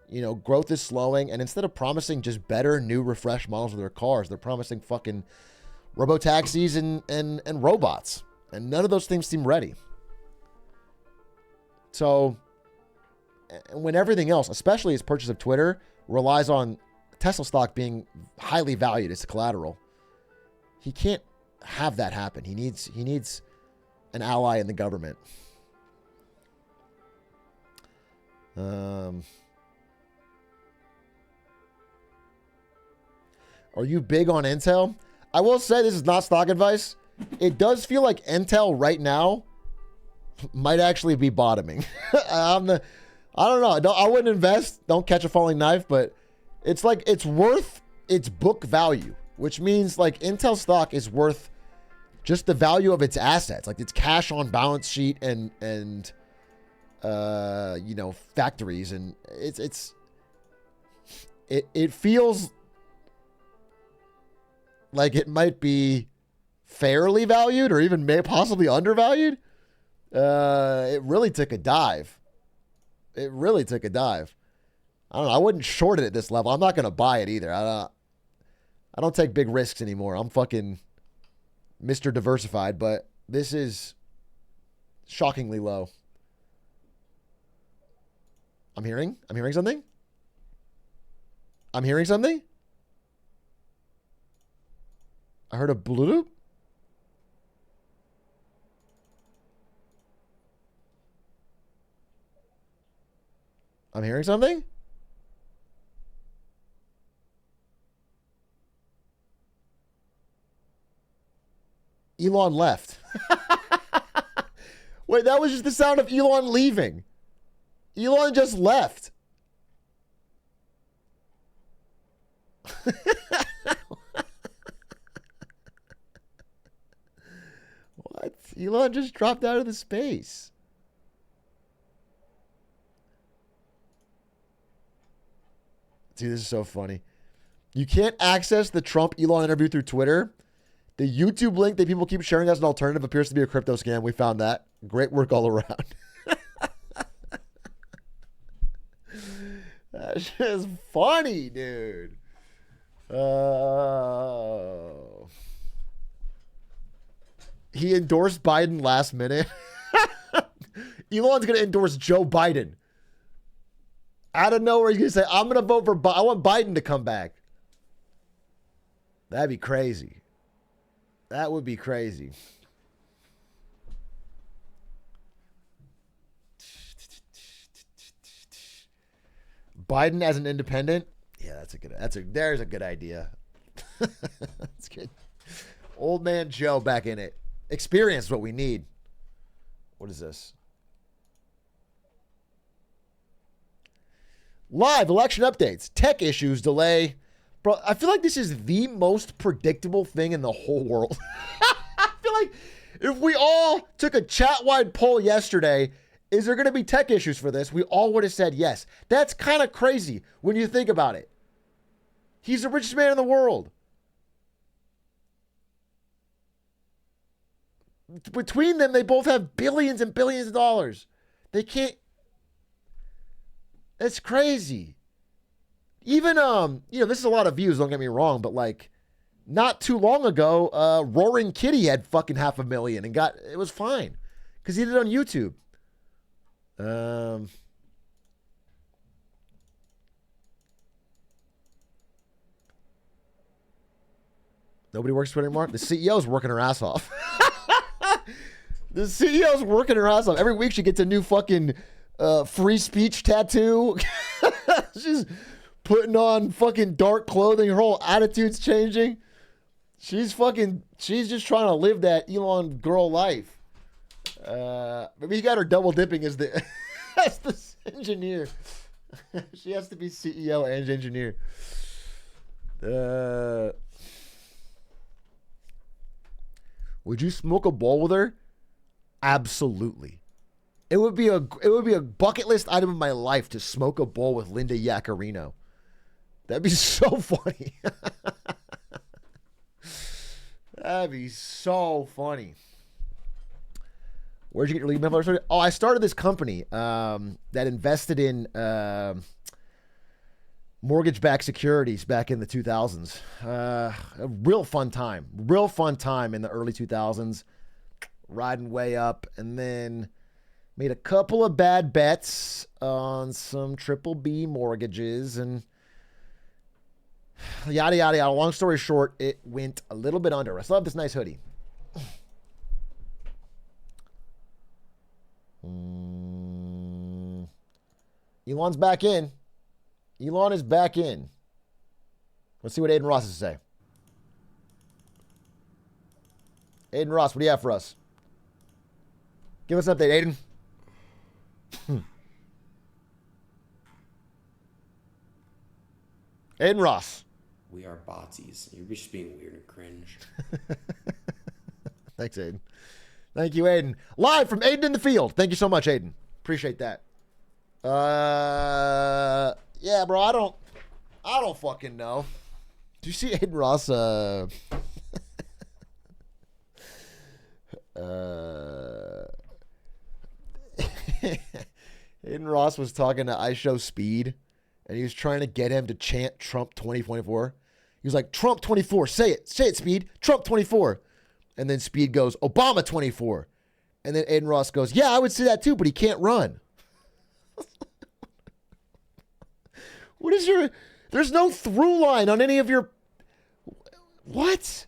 You know, growth is slowing, and instead of promising just better, new, refreshed models of their cars, they're promising fucking robo-taxis and robots. And none of those things seem ready. So when everything else, especially his purchase of Twitter, relies on Tesla stock being highly valued as collateral, he can't have that happen. He needs an ally in the government. Are you big on Intel? I will say this is not stock advice. It does feel like Intel right now might actually be bottoming. I don't know. I wouldn't invest. Don't catch a falling knife, but it's like it's worth its book value, which means like Intel stock is worth just the value of its assets, like its cash on balance sheet and factories, and it feels like it might be fairly valued or even possibly undervalued. It really took a dive. I don't know. I wouldn't short it at this level. I'm not going to buy it either. I don't take big risks anymore. I'm fucking Mr. Diversified, but this is shockingly low. I'm hearing something. I heard a bloop. I'm hearing something. Elon left. Wait, that was just the sound of Elon leaving. Elon just left. What? Elon just dropped out of the space. Dude, this is so funny. You can't access the Trump Elon interview through Twitter. The YouTube link that people keep sharing as an alternative appears to be a crypto scam. We found that. Great work all around. That's just funny, dude. He endorsed Biden last minute. Elon's going to endorse Joe Biden. Out of nowhere, he's going to say, I'm going to vote for Biden. I want Biden to come back. That'd be crazy. That would be crazy. Biden as an independent? Yeah, there's a good idea. That's good. Old man Joe back in it. Experience what we need. What is this? Live election updates. Tech issues delay. Bro, I feel like this is the most predictable thing in the whole world. I feel like if we all took a chat-wide poll yesterday, is there going to be tech issues for this? We all would have said yes. That's kind of crazy when you think about it. He's the richest man in the world. Between them, they both have billions and billions of dollars. They can't. That's crazy. Even, this is a lot of views, don't get me wrong, but like not too long ago, Roaring Kitty had fucking 500,000 and it was fine because he did it on YouTube. Nobody works Twitter anymore. The CEO's working her ass off. The CEO's working her ass off. Every week she gets a new fucking free speech tattoo. She's putting on fucking dark clothing. Her whole attitude's changing. She's just trying to live that Elon girl life. Maybe he got her double dipping as the engineer. She has to be CEO and engineer. Would you smoke a bowl with her? Absolutely. It would be a bucket list item of my life to smoke a bowl with Linda Yaccarino. That'd be so funny. That'd be so funny. Where'd you get your lead member? Oh, I started this company that invested in mortgage-backed securities back in the 2000s. A real fun time. Real fun time in the early 2000s. Riding way up, and then made a couple of bad bets on some triple B mortgages, and yada, yada, yada. Long story short, it went a little bit under. I still have this nice hoodie. Elon's back in. Elon is back in. Let's see what Aiden Ross has to say. Aiden Ross, what do you have for us? Give us an update, Aiden. Aiden Ross. We are botsies. You're just being weird and cringe. Thanks, Aiden. Thank you, Aiden. Live from Aiden in the field. Thank you so much, Aiden. Appreciate that. Yeah, bro, I don't fucking know. Do you see Aiden Ross? Aiden Ross was talking to iShow Speed, and he was trying to get him to chant Trump 2024. He was like, Trump 24, say it, Speed, Trump 24. And then Speed goes, Obama 24. And then Aiden Ross goes, yeah, I would say that too, but he can't run. What is your, there's no through line on any of your, what?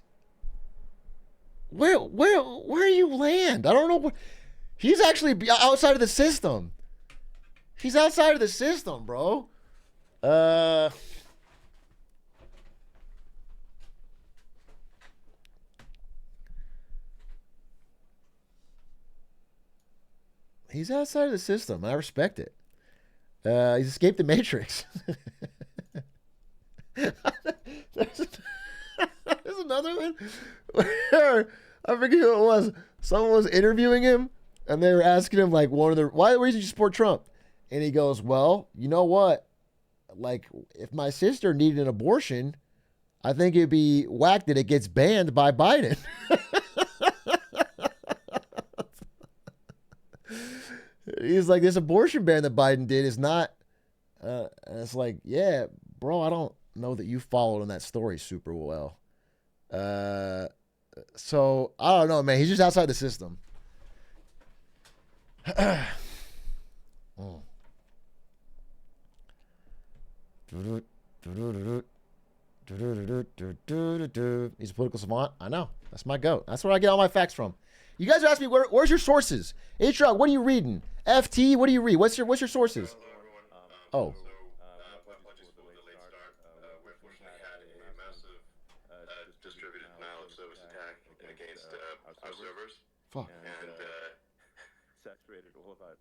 Where you land? I don't know. He's actually outside of the system. He's outside of the system, bro. He's outside of the system. I respect it. He's escaped the Matrix. There's another one where I forget who it was. Someone was interviewing him, and they were asking him like why the reason you support Trump, and he goes, "Well, you know what? Like, if my sister needed an abortion, I think it'd be whack that it gets banned by Biden." He's like, this abortion ban that Biden did is not. And it's like, yeah, bro, I don't know that you followed on that story super well. So I don't know, man. He's just outside the system. He's a political savant. I know. That's my goat. That's where I get all my facts from. You guys are asking me, where's your sources? Atrioc, what are you reading? FT, what do you read? What's your sources? Oh. Distributed denial of service attack against our servers. Fuck. And saturated all of our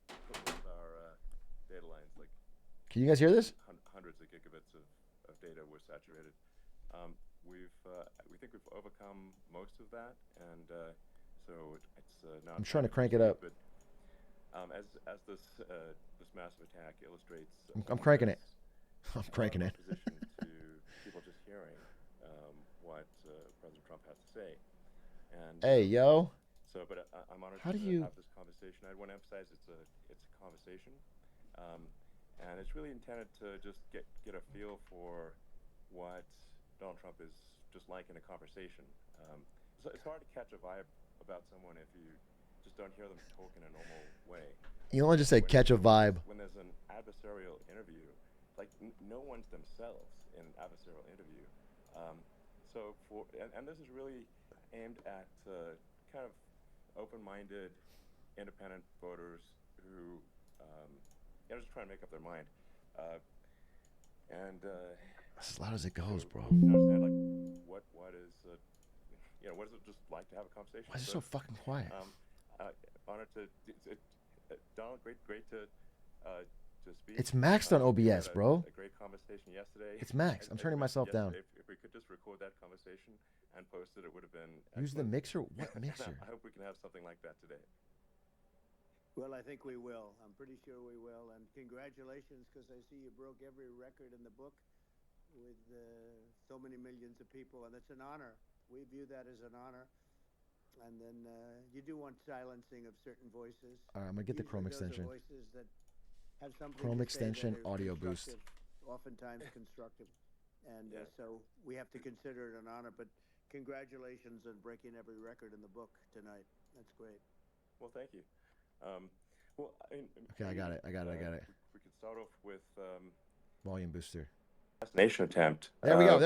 data lines. Like, can you guys hear this? Hundreds of gigabits of data were saturated. We think we've overcome most of that, and so it's not. I'm trying to crank it up. But as this massive attack illustrates, I'm cranking it. I'm cranking it. Opposition to people just hearing what President Trump has to say. And hey, yo. So, but I'm honored to have this conversation. I want to emphasize it's a conversation, and it's really intended to just get a feel for what Donald Trump is just like in a conversation. So it's hard to catch a vibe about someone if you just don't hear them talk in a normal way. You only just say catch a vibe. When there's an adversarial interview, like no one's themselves in an adversarial interview. And this is really aimed at kind of open-minded, independent voters who are just trying to make up their mind. As loud as it goes, bro. Understand, like, what is what is it just like to have a conversation? Why is it so fucking quiet? Honored to Donald, great to speak. It's maxed on OBS, bro. A great conversation yesterday. It's maxed. I'm turning myself down. If we could just record that conversation and post it, it would have been Use the excellent. mixer? What mixer? I hope we can have something like that today. Well, I think we will. I'm pretty sure we will. And congratulations, because I see you broke every record in the book with so many millions of people, and it's an honor. We view that as an honor. And then you do want silencing of certain voices. All right, I'm going to get the Chrome Usually those are extension. voices that have something Chrome to say that extension, are audio boost. oftentimes constructive. And so we have to consider it an honor. But congratulations on breaking every record in the book tonight. That's great. Well, thank you. Okay, I got it. We could start off with Volume booster. assassination attempt. There we go.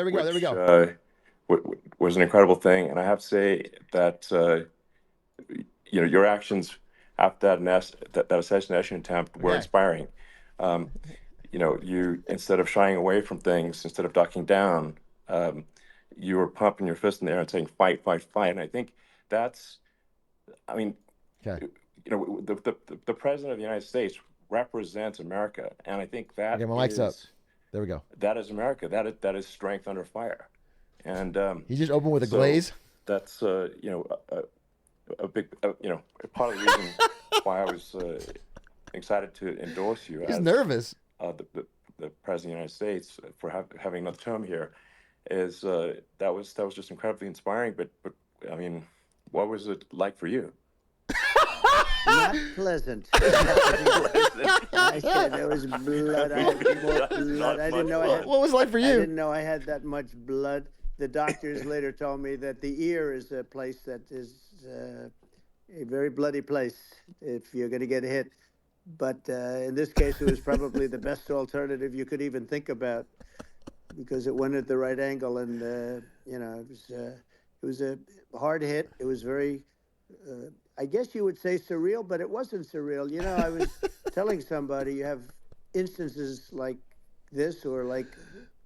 Which was an incredible thing, and I have to say that your actions after that assassination attempt were inspiring. You instead of shying away from things, instead of ducking down, you were pumping your fist in the air and saying fight, fight, fight. And I think that's, the president of the United States represents America, and I think that okay, my mic's up. There we go. That is America. That is strength under fire. And he just opened with a glaze. That's a big part of the reason why I was excited to endorse you. He's nervous. The president of the United States for having another term here is that was just incredibly inspiring. But I mean, what was it like for you? Not pleasant. I said there was blood. I had more blood. I didn't know I had. What was it like for you? I didn't know I had that much blood. The doctors later told me that the ear is a place that is a very bloody place if you're going to get hit. But in this case, it was probably the best alternative you could even think about because it went at the right angle, and it was a hard hit. It was very. I guess you would say surreal, but it wasn't surreal. I was telling somebody you have instances like this or like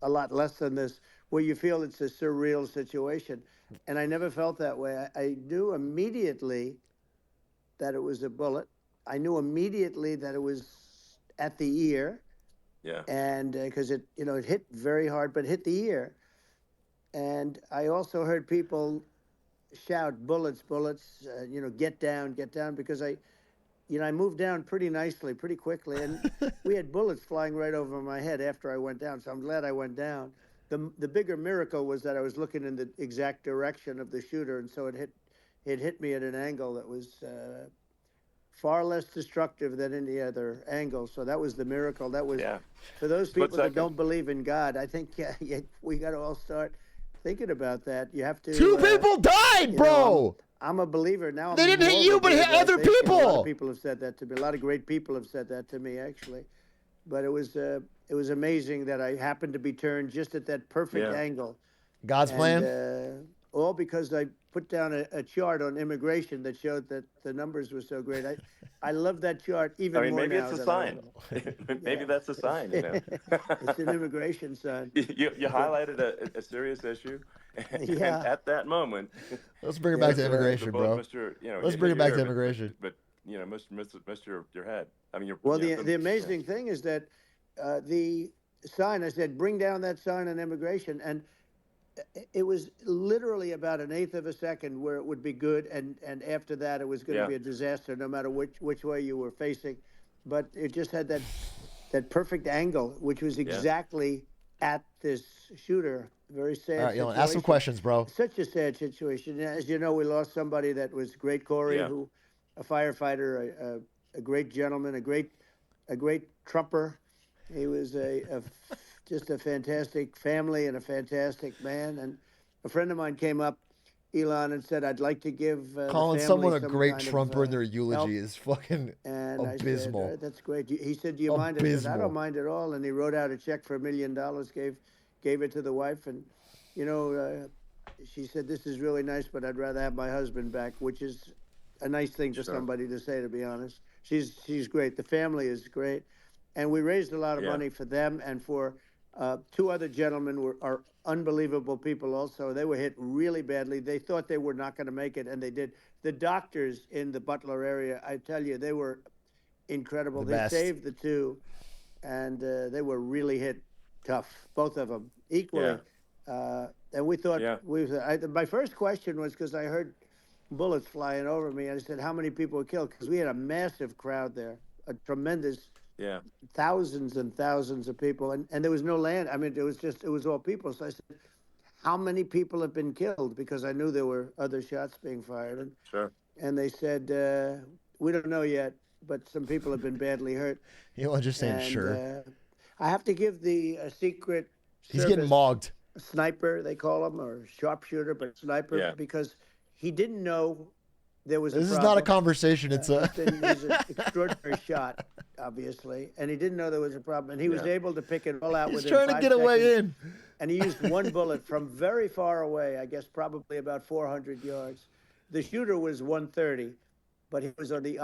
a lot less than this where you feel it's a surreal situation. And I never felt that way. I knew immediately that it was a bullet. I knew immediately that it was at the ear. Yeah. And because it hit very hard, but hit the ear. And I also heard people shout bullets, bullets, get down, because I moved down pretty nicely, pretty quickly, and we had bullets flying right over my head after I went down, so I'm glad I went down. The bigger miracle was that I was looking in the exact direction of the shooter, and so it hit me at an angle that was far less destructive than any other angle, so that was the miracle. That was, for those people that don't believe in God, I think we got to all start thinking about that. You have to. 2 people died, bro. I'm a believer now. They didn't hit you, but hit other people. A lot of people have said that to me. A lot of great people have said that to me, actually. But it was amazing that I happened to be turned just at that perfect angle. God's plan. All because I put down a chart on immigration that showed that the numbers were so great. I love that chart even more maybe now. It's a sign. Maybe that's a sign. It's an immigration sign. You highlighted a serious issue, and at that moment. Let's bring it back to immigration, bro. Let's bring it back to immigration. But missed your head. I mean, the amazing thing is that the sign. I said, bring down that sign on immigration, and it was literally about an eighth of a second where it would be good, and after that it was going to be a disaster, no matter which way you were facing. But it just had that perfect angle, which was exactly at this shooter. Very sad. All right, Elon, ask some questions, bro. Such a sad situation. As you know, we lost somebody that was great, Corey, a firefighter, a great gentleman, a great trumper. He was just a fantastic family and a fantastic man. And a friend of mine came up, Elon, and said, I'd like to give calling the someone a some great kind trumper of, in their eulogy is fucking abysmal. I said, that's great. He said, do you mind? I said, I don't mind at all. And he wrote out a check for $1 million, gave it to the wife. And, she said, this is really nice, but I'd rather have my husband back, which is a nice thing for somebody to say, to be honest. She's great. The family is great. And we raised a lot of money for them and for 2 other gentlemen are unbelievable people also. They were hit really badly. They thought they were not going to make it, and they did. The doctors in the Butler area, I tell you, they were incredible. They saved the 2, and they were really hit tough, both of them, equally. And we thought, my first question was because I heard bullets flying over me, and I said, how many people were killed? Because we had a massive crowd there, a tremendous thousands and thousands of people, and there was no land. I mean, it was all people. So I said, how many people have been killed? Because I knew there were other shots being fired. And they said, we don't know yet, but some people have been badly hurt. Just saying, sure. I have to give the secret He's getting service mogged. sniper, they call him, or sharpshooter, but sniper, because he didn't know there was a This is problem. not a conversation. It's a. He's an extraordinary shot, obviously, and he didn't know there was a problem, and he was able to pick it all out He's within trying to 5 get away seconds. in. And he used one bullet from very far away, I guess probably about 400 yards. The shooter was 130, but he was on the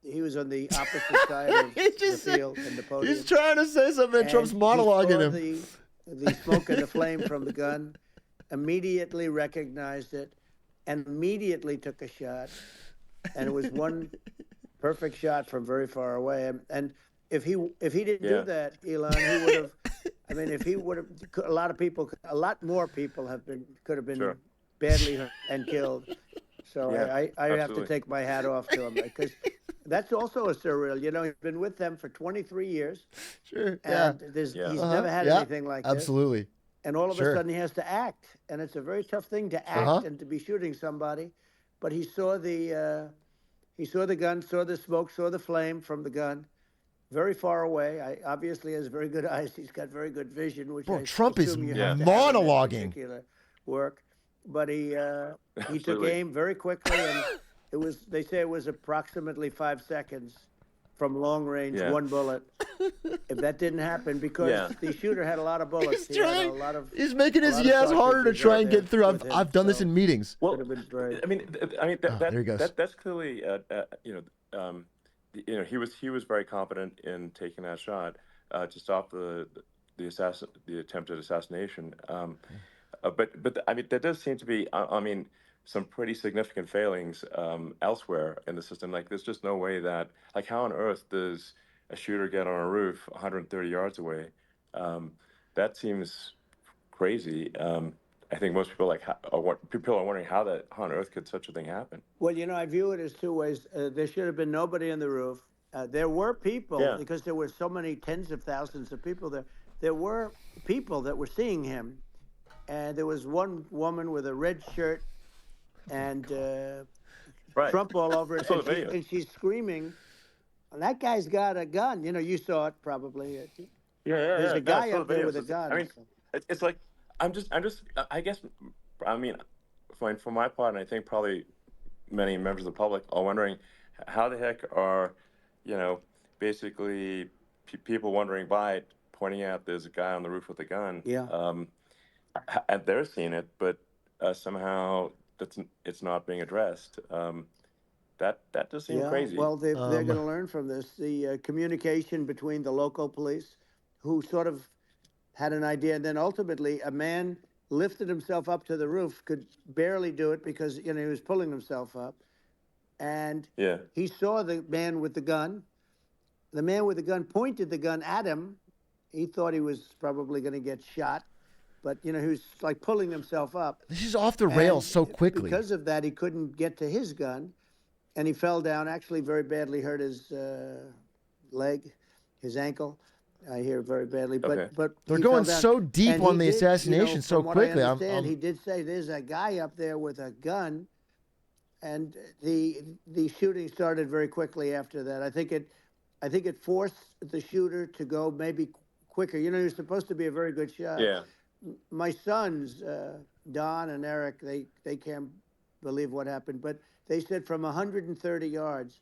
he was on the opposite side of the field and the podium. He's trying to say something. And Trump's monologuing him. The smoke and the flame from the gun, immediately recognized it, and immediately took a shot. And it was one perfect shot from very far away. And if he didn't do that, Elon, he would have. I mean, if he would have, a lot more people could have been badly hurt and killed. So I have to take my hat off to him, because that's also a surreal. You know, he's been with them for 23 years. Sure. And he's never had anything like this. Absolutely. And all of a sudden he has to act, and it's a very tough thing to act and to be shooting somebody. But he saw the gun, saw the smoke, saw the flame from the gun, very far away. Obviously has very good eyes. He's got very good vision, which Trump is monologuing. Work, but he took aim very quickly, and they say it was approximately 5 seconds from long range, one bullet. If that didn't happen, because the shooter had a lot of bullets, he's making his yes harder to try and get through. I've done this in meetings. Well, I mean, there he goes. That's clearly, he was very confident in taking that shot to stop the attempted assassination. But I mean, there does seem to be, some pretty significant failings elsewhere in the system. Like, there's just no way that, like, how on earth does a shooter get on a roof 130 yards away? That seems crazy. I think most people people are wondering how on earth could such a thing happen. Well, I view it as two ways. There should have been nobody on the roof. There were people, because there were so many tens of thousands of people there. There were people that were seeing him, and there was one woman with a red shirt and Trump all over it, and she's screaming. And that guy's got a gun. You saw it probably. There's a guy up there with a gun. I mean, it's like I guess, for my part, and I think probably many members of the public are wondering, how the heck are, basically people wondering by pointing out there's a guy on the roof with a gun. And they're seeing it, but somehow it's not being addressed. That does seem crazy. Well, they're going to learn from this. The communication between the local police, who sort of had an idea, and then ultimately a man lifted himself up to the roof, could barely do it because he was pulling himself up, and he saw the man with the gun. The man with the gun pointed the gun at him. He thought he was probably going to get shot, but he was like pulling himself up. This is off the rails so quickly. Because of that, he couldn't get to his gun, and he fell down. Actually, very badly hurt his leg, his ankle. I hear very badly, but they're going so deep on the assassination so quickly. He did say there's a guy up there with a gun, and the shooting started very quickly after that. I think it forced the shooter to go maybe quicker. He was supposed to be a very good shot. Yeah. My sons, Don and Eric, they can't believe what happened, but they said from 130 yards,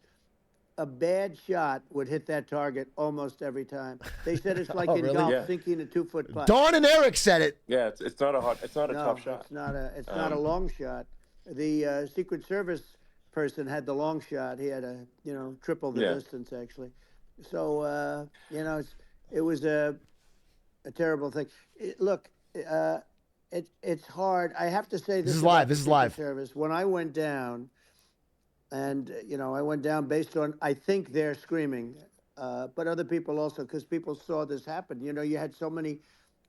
a bad shot would hit that target almost every time. They said it's like in golf, sinking a 2-foot putt. Don and Eric said it. Yeah, it's not a tough shot. It's not a long shot. The Secret Service person had the long shot. He had triple the distance actually. So it was a terrible thing. It's hard. I have to say this is live. This is live. Service. When I went down. And, I went down based on, I think they're screaming, but other people also, because people saw this happen. You had so many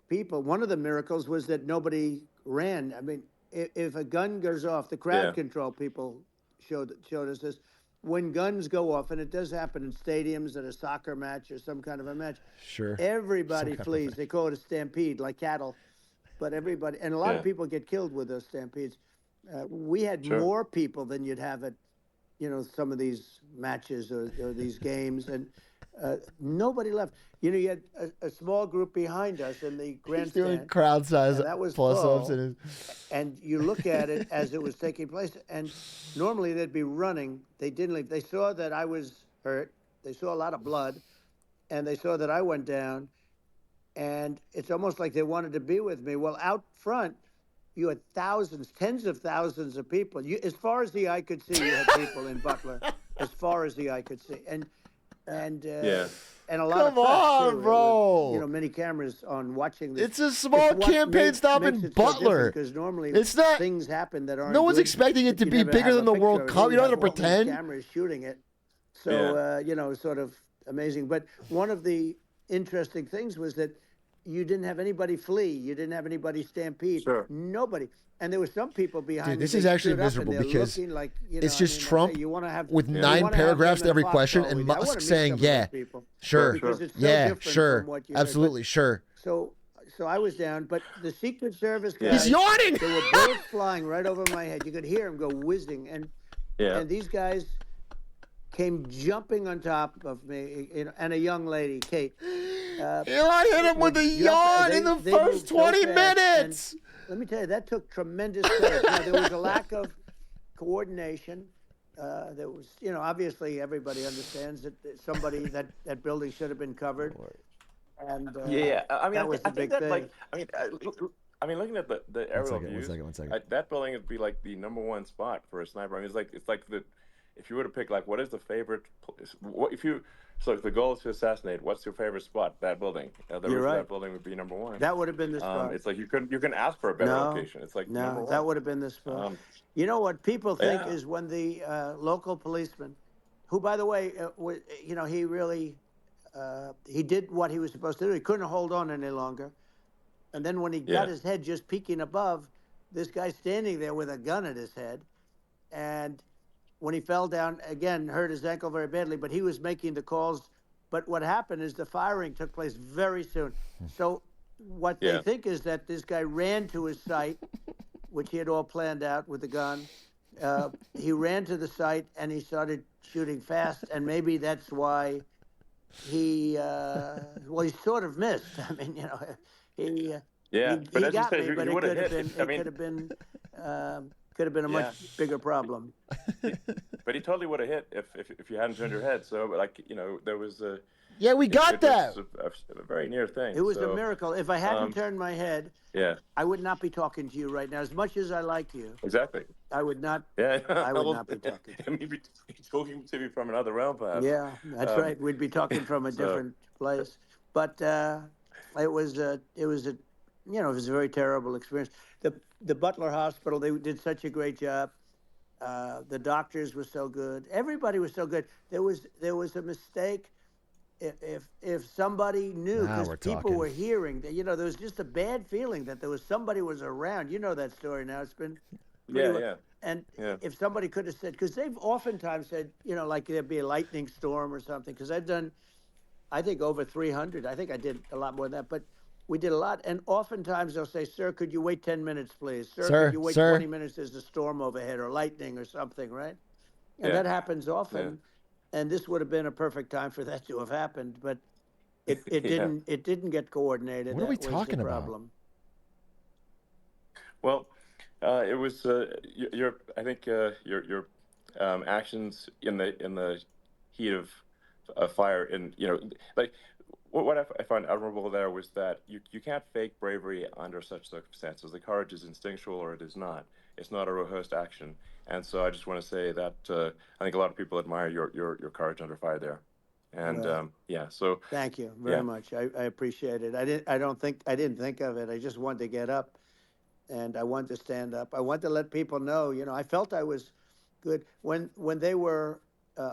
people. One of the miracles was that nobody ran. I mean, if a gun goes off, the crowd control people showed us this. When guns go off, and it does happen in stadiums at a soccer match or some kind of a match, everybody flees. They call it a stampede, like cattle. But everybody, and a lot of people get killed with those stampedes. We had more people than you'd have at some of these matches or these games, and nobody left. You had a small group behind us in the He's doing grandstand, crowd size and that was plus-ups full. and And you look at it as it was taking place, and normally they'd be running. They didn't leave. They saw that I was hurt. They saw a lot of blood, and they saw that I went down. And it's almost like they wanted to be with me. Well, out front, you had thousands, tens of thousands of people. As far as the eye could see, you had people in Butler, as far as the eye could see, and a lot Come of press on, too. bro. Many cameras on watching this. It's a small campaign stop in Butler. Because normally it's not things happen that aren't. No one's good, expecting it to be bigger than the World Cup. You don't have to pretend. Cameras shooting it, so sort of amazing. But one of the interesting things was that you didn't have anybody flee. You didn't have anybody stampede. Sure. Nobody. And there were some people behind. Dude, this me, is they actually stood up miserable and they're because looking like, it's just Trump you want to have, with 9 paragraphs to every question and Musk saying, yeah, sure, because it's so yeah, different sure, from what you absolutely, sure. So I was down, but the Secret Service guys, he's yawning. There were bullets flying right over my head. You could hear them go whizzing, and these guys came jumping on top of me, and a young lady, Kate. Elon hit him with a yawn in the first 20 minutes. Let me tell you, that took tremendous courage. Now, there was a lack of coordination. There was, obviously everybody understands that that building should have been covered. And I mean, that was the big thing. I mean, looking at the aerial views, one second. That building would be like the #1 spot for a sniper. I mean, it's like if you were to pick like what is the favorite, so if the goal is to assassinate, what's your favorite spot? That building. The roof of that building would be #1. That would have been the spot. It's like you can ask for a better location. It's like no, that would have been the spot. You know what people think is when the local policeman, who by the way, he really, he did what he was supposed to do. He couldn't hold on any longer, and then when he got his head just peeking above, this guy standing there with a gun at his head, and when he fell down, again, hurt his ankle very badly, but he was making the calls. But what happened is the firing took place very soon. So what they think is that this guy ran to his site, which he had all planned out with the gun. He ran to the site and he started shooting fast, and maybe that's why he sort of missed. I mean, he got me, but it could have been a much bigger problem. But he totally would have hit if you hadn't turned your head. So, there was a... Yeah, we got that. A very near thing. It was a miracle. If I hadn't turned my head, yeah, I would not be talking to you right now. As much as I like you, exactly, I would not. Yeah, I would not be talking. You'd be talking to me from another realm, perhaps. Yeah, that's right. We'd be talking from a different place. But it was a very terrible experience. The Butler Hospital, they did such a great job. The doctors were so good. Everybody was so good. There was a mistake. If somebody knew, because people were hearing that, there was just a bad feeling that somebody was around. You know that story now. It's been And if somebody could have said, because they've oftentimes said, like there'd be a lightning storm or something. Because I've done, I think over 300. I think I did a lot more than that, but we did a lot. And oftentimes they'll say, "Sir, could you wait 10 minutes, please? Sir, could you wait 20 minutes? There's a storm overhead or lightning or something," right? And that happens often. Yeah. And this would have been a perfect time for that to have happened, but it didn't. It didn't get coordinated. What are we talking about? Well, it was your actions in the heat of fire, and what I find admirable there was that you can't fake bravery under such circumstances. The courage is instinctual or it is not. It's not a rehearsed action. And so I just want to say that I think a lot of people admire your courage under fire there. And so thank you very much. I appreciate it. I didn't think of it. I just wanted to get up, and I wanted to stand up. I wanted to let people know. I felt I was good when they were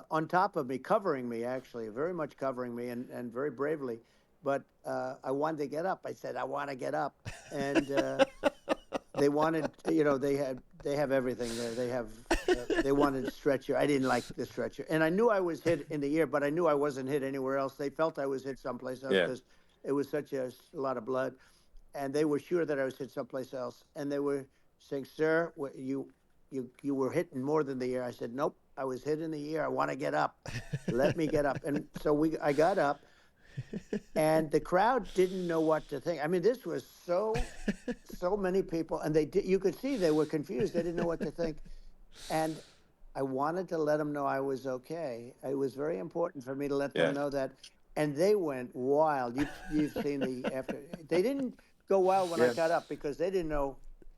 on top of me, covering me, actually, very much covering me, and very bravely. But I wanted to get up. I said, I want to get up, and they wanted. They have everything there. They wanted a stretcher. I didn't like the stretcher, and I knew I was hit in the ear, but I knew I wasn't hit anywhere else. They felt I was hit someplace else because it was such a lot of blood, and they were sure that I was hit someplace else. And they were saying, "Sir, you were hit in more than the ear." I said, "Nope, I was hit in the ear. I want to get up. Let me get up. And so I got up, and the crowd didn't know what to think. I mean, this was so many people, and you could see they were confused. They didn't know what to think. And I wanted to let them know I was okay. It was very important for me to let them know that. And they went wild. You've seen the after. They didn't go wild when I got up because they didn't know,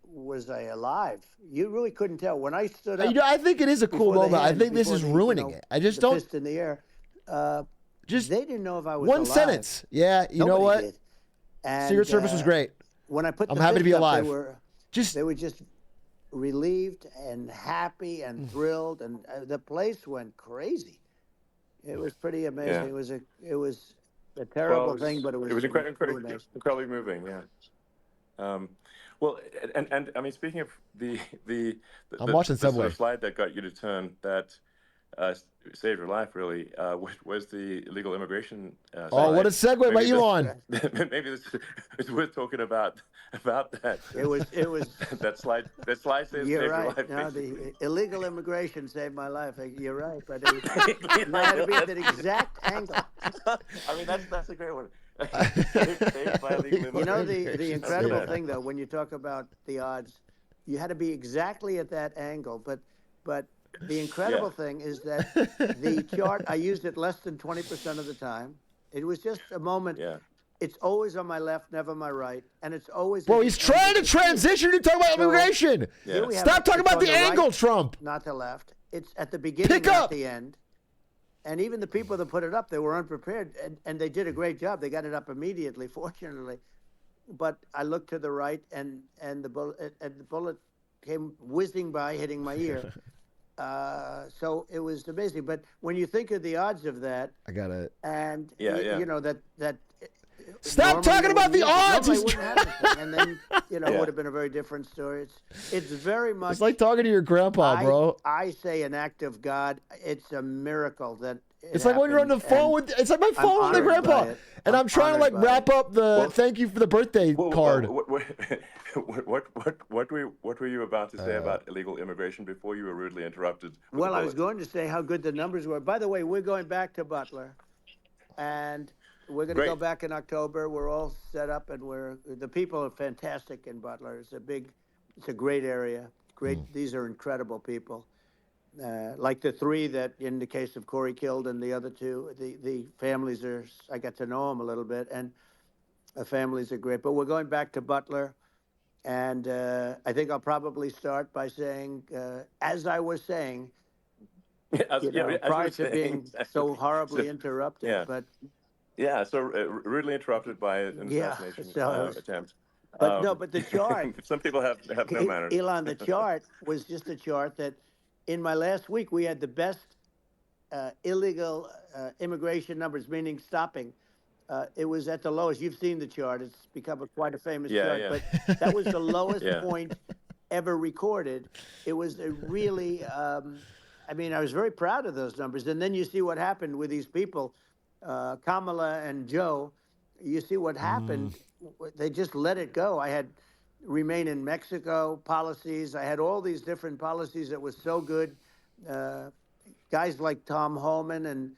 was I alive? You really couldn't tell. When I stood up, I think it is a cool moment. I think this is ruining it. I just don't. Fist in the air. Just they didn't know if I was one alive. Sentence. Yeah, you know what? Did. And, Secret Service was great. When I put, I'm happy to be up, alive. They were just relieved and happy and thrilled, and the place went crazy. It was pretty amazing. Yeah. It was a terrible thing, but it was incredibly moving. Yeah. Well, and I mean, speaking of the I'm watching sort Subway. of slide that got you to turn that saved your life really was the illegal immigration. Oh, what a segue by Elon! Maybe it's worth talking about that. It was that slide saved your life. No, the illegal immigration saved my life. You're right, but it had to be at that exact angle. I mean, that's a great one. You know, the incredible thing though, when you talk about the odds, you had to be exactly at that angle. But the incredible thing is that the chart, I used it less than 20% of the time. It was just a moment. Yeah. It's always on my left, never my right, and it's always. Bro, he's trying to transition to talk about immigration. Stop talking about the angle, Trump. Not the left. It's at the beginning, not the end. And even the people that put it up, they were unprepared, and they did a great job. They got it up immediately, fortunately. But I looked to the right, and the bullet came whizzing by, hitting my ear. So it was amazing. But when you think of the odds of that, I got it. And you know that. Stop talking about the odds. And then it would have been a very different story. It's very much. It's like talking to your grandpa, bro. I say an act of God. It's a miracle that. It's like when you're on the phone with. It's like my phone with my grandpa, and I'm trying to like wrap up the thank you for the birthday card. What were you about to say about illegal immigration before you were rudely interrupted? Well, I was going to say how good the numbers were. By the way, we're going back to Butler, and we're going to go back in October. We're all set up, and the people are fantastic in Butler. It's a great area. These are incredible people. Like the three that, in the case of Corey killed, and the other two, the families I got to know them a little bit, and the families are great. But we're going back to Butler, and I think I'll probably start by saying, as I was saying, prior to being so horribly interrupted, but. Yeah, so rudely interrupted by an assassination attempt. But the chart. Some people have no manners. Elon, the chart was just a chart that, in my last week, we had the best illegal immigration numbers, meaning stopping. It was at the lowest. You've seen the chart. It's become quite a famous chart. Yeah. But that was the lowest point ever recorded. It was a really, I was very proud of those numbers. And then you see what happened with these people. Kamala and Joe, you see what happened. They just let it go. I had remain in Mexico policies. I had all these different policies that was so good. Guys like Tom Homan and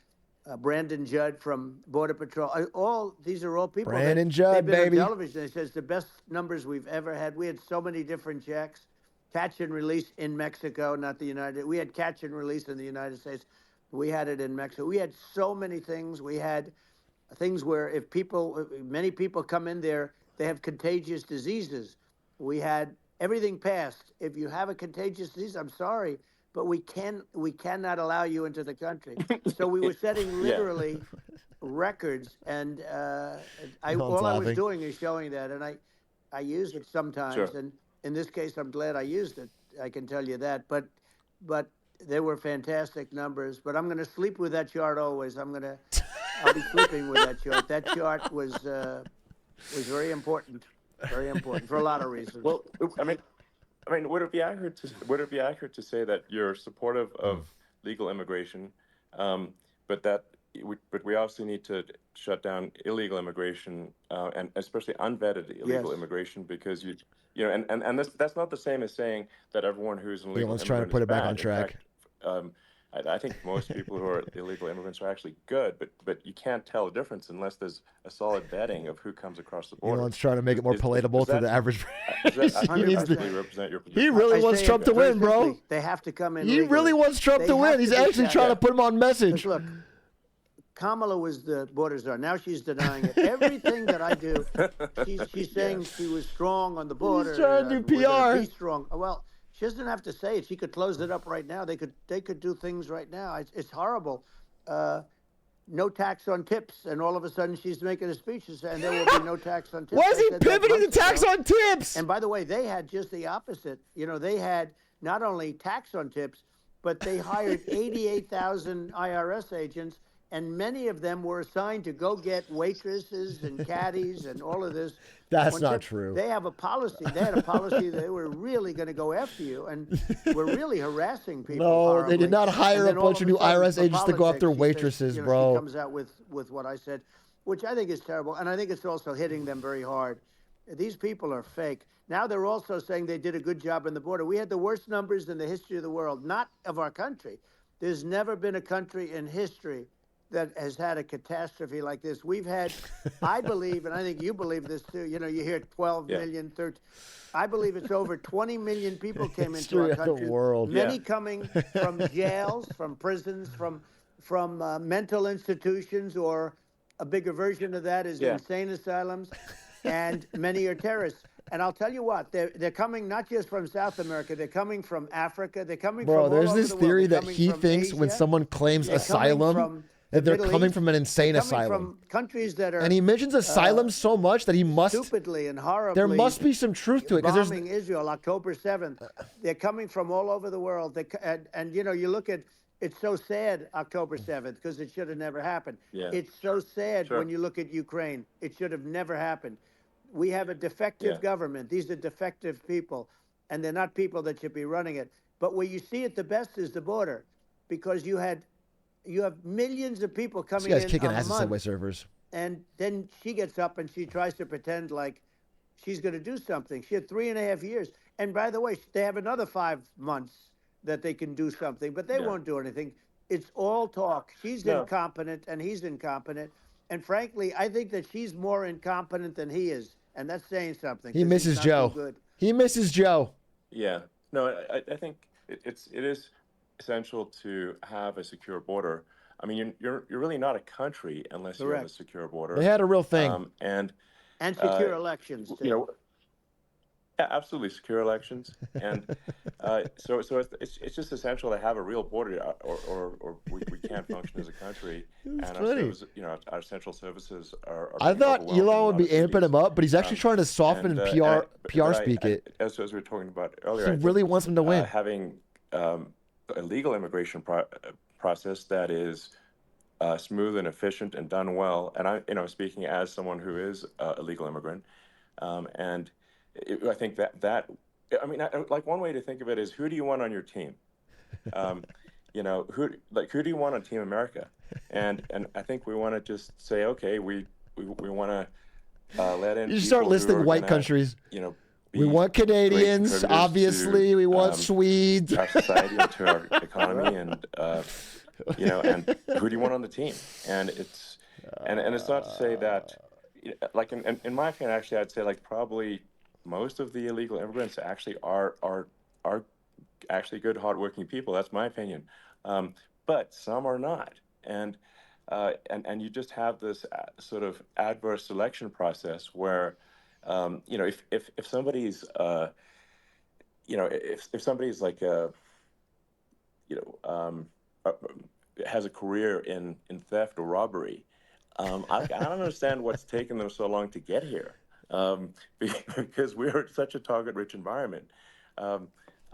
Brandon Judd from Border Patrol. These are all people. Brandon Judd, baby. On television. They says the best numbers we've ever had. We had so many different checks. Catch and release in Mexico, not the United. We had catch and release in the United States. We had it in Mexico. We had so many things. We had things where many people come in there, they have contagious diseases. We had everything passed. If you have a contagious disease, I'm sorry, but we cannot allow you into the country. So we were setting literally records, and all I was doing is showing that, and I use it sometimes. Sure. And in this case, I'm glad I used it. I can tell you that, but. They were fantastic numbers, but I'm going to sleep with that chart always. I'll be sleeping with that chart. That chart was very important for a lot of reasons. Well, I mean, would it be accurate to say that you're supportive of legal immigration, but we also need to shut down illegal immigration and especially unvetted illegal immigration, because and that's not the same as saying that everyone who's an illegal immigrant trying to put it back on track. In fact, I think most people who are illegal immigrants are actually good, but you can't tell the difference unless there's a solid vetting of who comes across the border. Elon's trying to make it more palatable to the average. Does that He needs to- actually represent your position? He really I wants say Trump it to very win, bro. simply. They have to come in He legally. really wants Trump They to win. have He's be actually checked. trying to put him on message. Look, Kamala was the border czar. Now she's denying it. Everything that I do, she's saying she was strong on the border. trying to do we're gonna PR. Be strong. Well, she doesn't have to say it. She could close it up right now. They could do things right now. It's horrible. No tax on tips, and all of a sudden she's making a speech and there will be no tax on tips. Why is I he said that pivoting to months tax ago. on tips? And by the way, they had just the opposite. You know, they had not only tax on tips, but they hired 88,000 IRS agents, and many of them were assigned to go get waitresses and caddies and all of this. That's on not tips. true. They have a policy. They had a policy. They were really going to go after you, and were really harassing people. No, horribly. they did not hire And a then all bunch of a new sudden, IRS for agents to go after politics, waitresses, she bro. comes out with what I said, which I think is terrible, and I think it's also hitting them very hard. These people are fake. Now they're also saying they did a good job on the border. We had the worst numbers in the history of the world, not of our country. There's never been a country in history that has had a catastrophe like this. We've had, I believe, and I think you believe this too, you know, you hear 12 million, 13. I believe it's over 20 million people came into our History of the country. world. Many coming from jails, from prisons, from mental institutions, or a bigger version of that is insane asylums, and many are terrorists. And I'll tell you what, they're coming not just from South America, they're coming from Africa, they're coming from all there's over this the theory world. They're that coming he from thinks when Asia. someone claims They're coming asylum, from that they're the Middle coming East. from an insane They're coming asylum. from countries that are And he mentions asylum so much that he must. stupidly and horribly. There must be some truth to it because there's. Bombing Israel, October 7th. They're coming from all over the world. And you know, you look at, it's so sad, October 7th, because it should have never happened. Yeah. It's so sad when you look at Ukraine. It should have never happened. We have a defective government. These are defective people, and they're not people that should be running it. But where you see it the best is the border, because you have millions of people This coming guy's in kicking a ass at month. Subway servers. And then she gets up and she tries to pretend like she's going to do something. She had 3.5 years. And by the way, they have another 5 months that they can do something, but they won't do anything. It's all talk. She's incompetent and he's incompetent. And frankly, I think that she's more incompetent than he is. And that's saying something. He 'cause misses he's not Joe. too good. He misses Joe. Yeah. No, I think it is essential to have a secure border. I mean, you're really not a country unless you have a Correct. secure border. They had a real thing. And secure elections, too. You know, yeah, absolutely secure elections, and so it's just essential to have a real border, or we can't function as a country. And our central services are. I being thought overwhelmed in a Elon would lot be of amping cities. him up, but he's actually trying to soften and PR speak it. As we were talking about earlier, He really wants him to win. Having a legal immigration process that is smooth and efficient and done well, and I, speaking as someone who is a legal immigrant, and I think that I mean, like one way to think of it is, who do you want on your team? Who do you want on Team America? And I think we want to just say, okay, we want to let in. You start listing white countries. We want Canadians, obviously. We want Swedes. To our society and to our economy, and and who do you want on the team? And it's not to say that, like in my opinion, actually, I'd say like probably most of the illegal immigrants actually are actually good, hardworking people. That's my opinion. But some are not, and you just have this sort of adverse selection process where, if somebody's if somebody's like has a career in theft or robbery, I don't understand what's taken them so long to get here. Because we're such a target-rich environment. I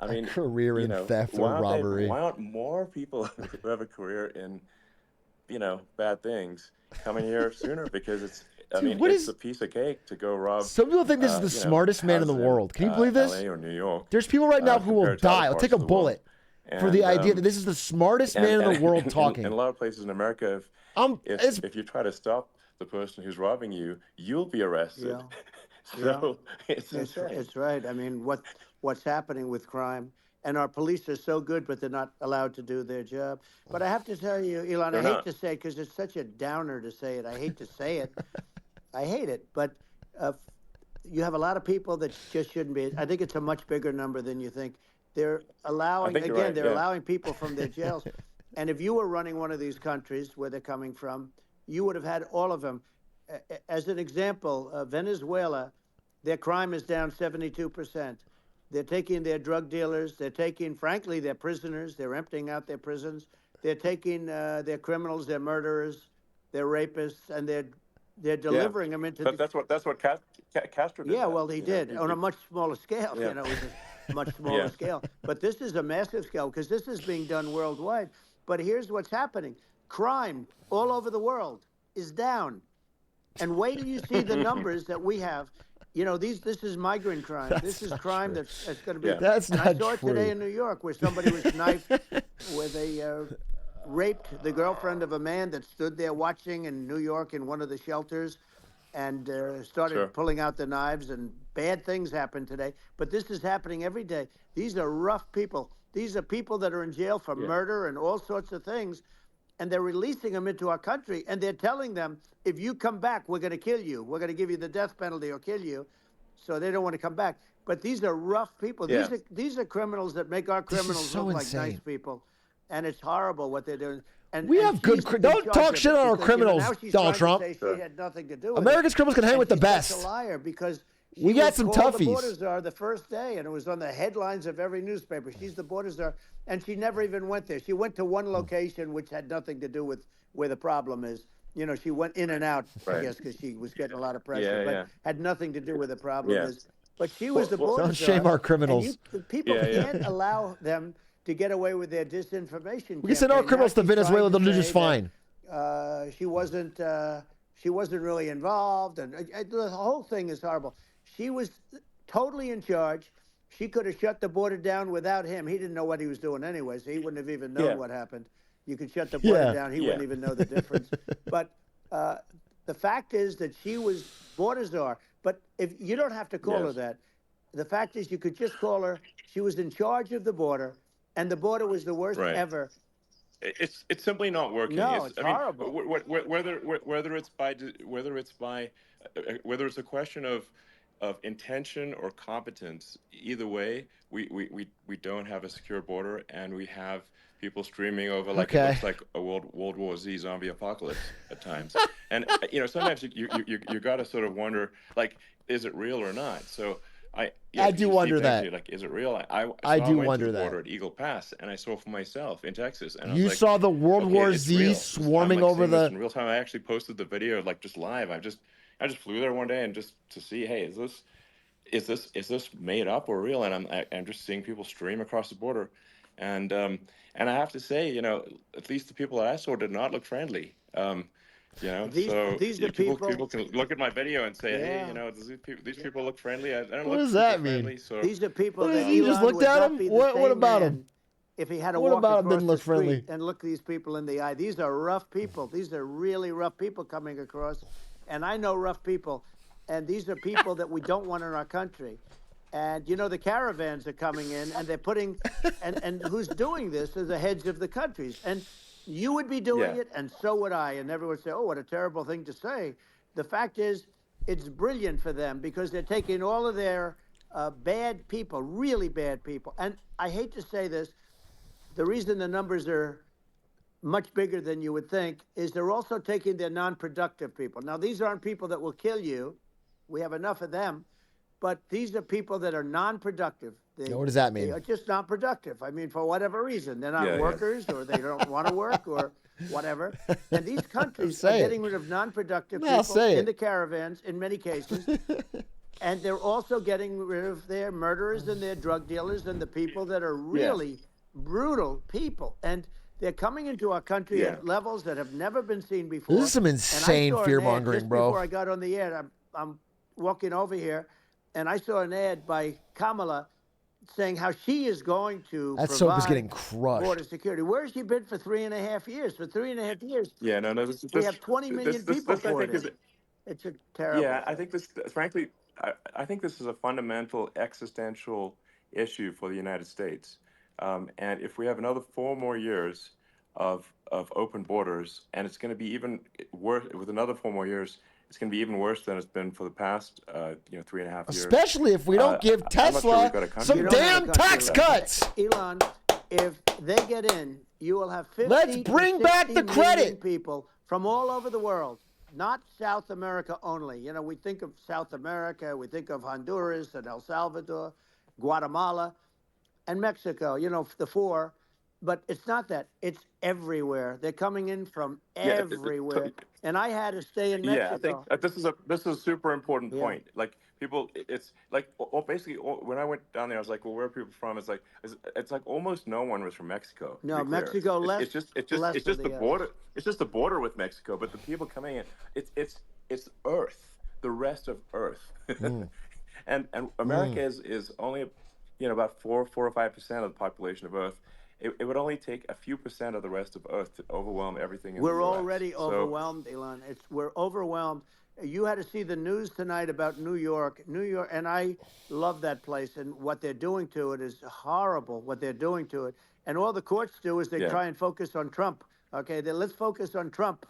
mean, career in theft or robbery. Why aren't more people who have a career in, bad things coming here sooner? Because it's a piece of cake to go rob. Some people think this is the smartest man in the world. Can you believe this? LA or New York. There's people right now who will die. I'll take a bullet for the idea that this is the smartest man in the world talking. In a lot of places in America, if you try to stop the person who's robbing you, you'll be arrested. Yeah. So it's right. I mean, what's happening with crime and our police are so good, but they're not allowed to do their job. But I have to tell you, Elon, They're I hate not. to say it because it's such a downer to say it. I hate to say it. I hate it. But you have a lot of people that just shouldn't be. I think it's a much bigger number than you think. They're allowing, think you're again, right, they're yeah. allowing people from their jails. And if you were running one of these countries where they're coming from, you would have had all of them. As an example, Venezuela, their crime is down 72%. They're taking their drug dealers. They're taking, frankly, their prisoners. They're emptying out their prisons. They're taking their criminals, their murderers, their rapists, and they're delivering them into. That's what Castro did. Yeah, that, well, he you know, did on a much smaller scale. Yeah. You know, it was a much smaller Yeah. scale. But this is a massive scale because this is being done worldwide. But here's what's happening: crime all over the world is down. And wait till you see the numbers that we have. You know, this is migrant crime. This is crime that's going to be. Yeah. That's and not I saw it true. today in New York where somebody was knifed, where they raped the girlfriend of a man that stood there watching in New York in one of the shelters, and started Sure. pulling out the knives. And bad things happen today. But this is happening every day. These are rough people. These are people that are in jail for murder and all sorts of things. And they're releasing them into our country, and they're telling them, if you come back, we're going to kill you. We're going to give you the death penalty or kill you. So they don't want to come back. But these are rough people. Yeah. These are criminals that make our This is criminals so look insane. like nice people. And it's horrible what they're doing. And We and have good. she's in Don't charge talk of shit it on our because, you know, criminals, now she's Donald trying Trump. to say she had nothing to do with America's it. criminals can hang And with the she's best. such a liar because We she got was some called the toughies. border czar the first day, and it was on the headlines of every newspaper. She's the border czar, and she never even went there. She went to one location which had nothing to do with where the problem is. You know, she went in and out, I Right. guess, because she was getting a lot of pressure, Yeah, but yeah. had nothing to do with the problem Yeah. is. But she was the border Don't czar. shame our and criminals. people Yeah, yeah. can't allow them to get away with their disinformation. We can send our campaign. criminals Now to she's Venezuela. trying They'll do say just fine. that, she wasn't really involved, and the whole thing is horrible. She was totally in charge. She could have shut the border down without him. He didn't know what he was doing anyway, so he wouldn't have even known Yeah. what happened. You could shut the border Yeah. down. He Yeah. wouldn't even know the difference. But the fact is that she was border czar. But if you don't have to call her Yes. that, the fact is you could just call her. She was in charge of the border, and the border was the worst Right. ever. It's simply not working. No, it's horrible. Whether it's a question of intention or competence, either way, we don't have a secure border, and we have people streaming over like Okay. it looks like a World War Z zombie apocalypse at times. And you know, sometimes you got to sort of wonder, like, is it real or not? So I do wonder that. Like, is it real? I do went wonder to the that. border at Eagle Pass, and I saw for myself in Texas. And I You was like, saw the World okay, War it's Z real. swarming I'm, like, over seeing this the. in real time. I actually posted the video like just live. I just flew there one day and just to see, hey, is this made up or real? And I'm just seeing people stream across the border, and I have to say, you know, at least the people that I saw did not look friendly. You know, These are people can look at my video and say, hey, Yeah. you know, these people look friendly. I don't What look does that super mean? friendly, so These are people What that is he, just Elon looked would at not him? be the What same about man him? if he had to What walk about him across didn't the look friendly? street and look these people in the eye. These are rough people. These are really rough people coming across, and I know rough people, and these are people that we don't want in our country. And you know, the caravans are coming in, and they're putting, and who's doing this are the heads of the countries. And you would be doing Yeah. it, and so would I. And everyone would say, oh, what a terrible thing to say. The fact is, it's brilliant for them because they're taking all of their bad people, really bad people. And I hate to say this, the reason the numbers are much bigger than you would think is they're also taking their non-productive people. Now, these aren't people that will kill you. We have enough of them. But these are people that are non-productive. Yeah, what does that mean? They are just non-productive. I mean, for whatever reason. They're not Yeah, yeah. workers or they don't want to work or whatever. And these countries are Say it. getting rid of non-productive No, people say in it. the caravans in many cases. And they're also getting rid of their murderers and their drug dealers and the people that are really brutal people. And they're coming into our country Yeah. at levels that have never been seen before. This is some And I insane saw an ad fear-mongering, just bro. Before I got on the air, I'm walking over here, and I saw an ad by Kamala saying how she is going to That soap is provide getting crushed. border security. Where has she been for 3.5 years? For 3.5 years, Yeah, no, we have 20 million people I poured think in. is It's a terrible. Yeah, I think this, frankly, I think this is a fundamental existential issue for the United States. And if we have another 4 more years of open borders, and it's going to be even worse with another 4 more years, it's going to be even worse than it's been for the past 3.5 years. Especially if we don't give I'm not sure Tesla we've got a country. some damn tax cuts. Elon, if they get in, you will have 50 Let's bring to back 60 the credit. million people from all over the world, not South America only. You know, we think of South America, we think of Honduras and El Salvador, Guatemala, and Mexico, you know, the 4. But it's not that. It's everywhere. They're coming in from everywhere. And I had to stay in Mexico. Yeah, I think this is a super important point. Like people, it's like basically when I went down there, I was like, well, where are people from? It's like almost no one was from Mexico. No, Mexico less. It's just the border. It's just the border with Mexico. But the people coming in, it's Earth, the rest of Earth, and America is only about 4 or 5% of the population of Earth. It would only take a few percent of the rest of Earth to overwhelm everything in the US. We're already overwhelmed, Elon. We're overwhelmed. You had to see the news tonight about New York, and I love that place. And what they're doing to it is horrible. What they're doing to it, and all the courts do is they try and focus on Trump. Okay, let's focus on Trump,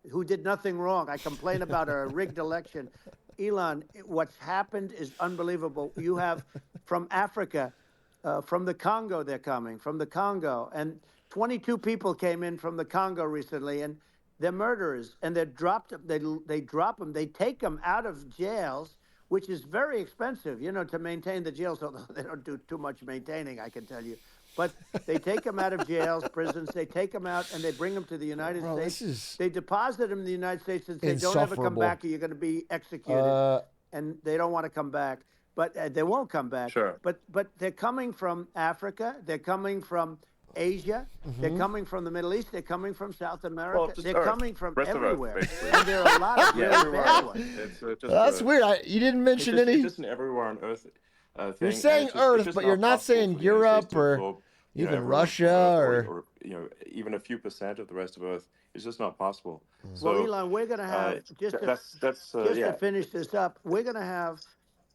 who did nothing wrong. I complain about a rigged election. Elon, what's happened is unbelievable. You have from Africa. From the Congo, they're coming, from the Congo. And 22 people came in from the Congo recently, and they're murderers. And they drop them. They take them out of jails, which is very expensive, to maintain the jails. Although they don't do too much maintaining, I can tell you. But they take them out of jails, prisons. They take them out, and they bring them to the United States. They deposit them in the United States and say, don't ever come back or you're going to be executed. And they don't want to come back. But they won't come back. Sure. But they're coming from Africa. They're coming from Asia. They're coming from the Middle East. They're coming from South America. Well, they're coming from everywhere. Earth, and there are a lot of really bad ones. That's weird. You didn't mention any. It's just an everywhere on Earth thing. You're saying Earth, but you're not saying Europe or even Russia or even a few percent of the rest of Earth. It's just not possible. Well, Elon, we're going to have to finish this up. We're going to have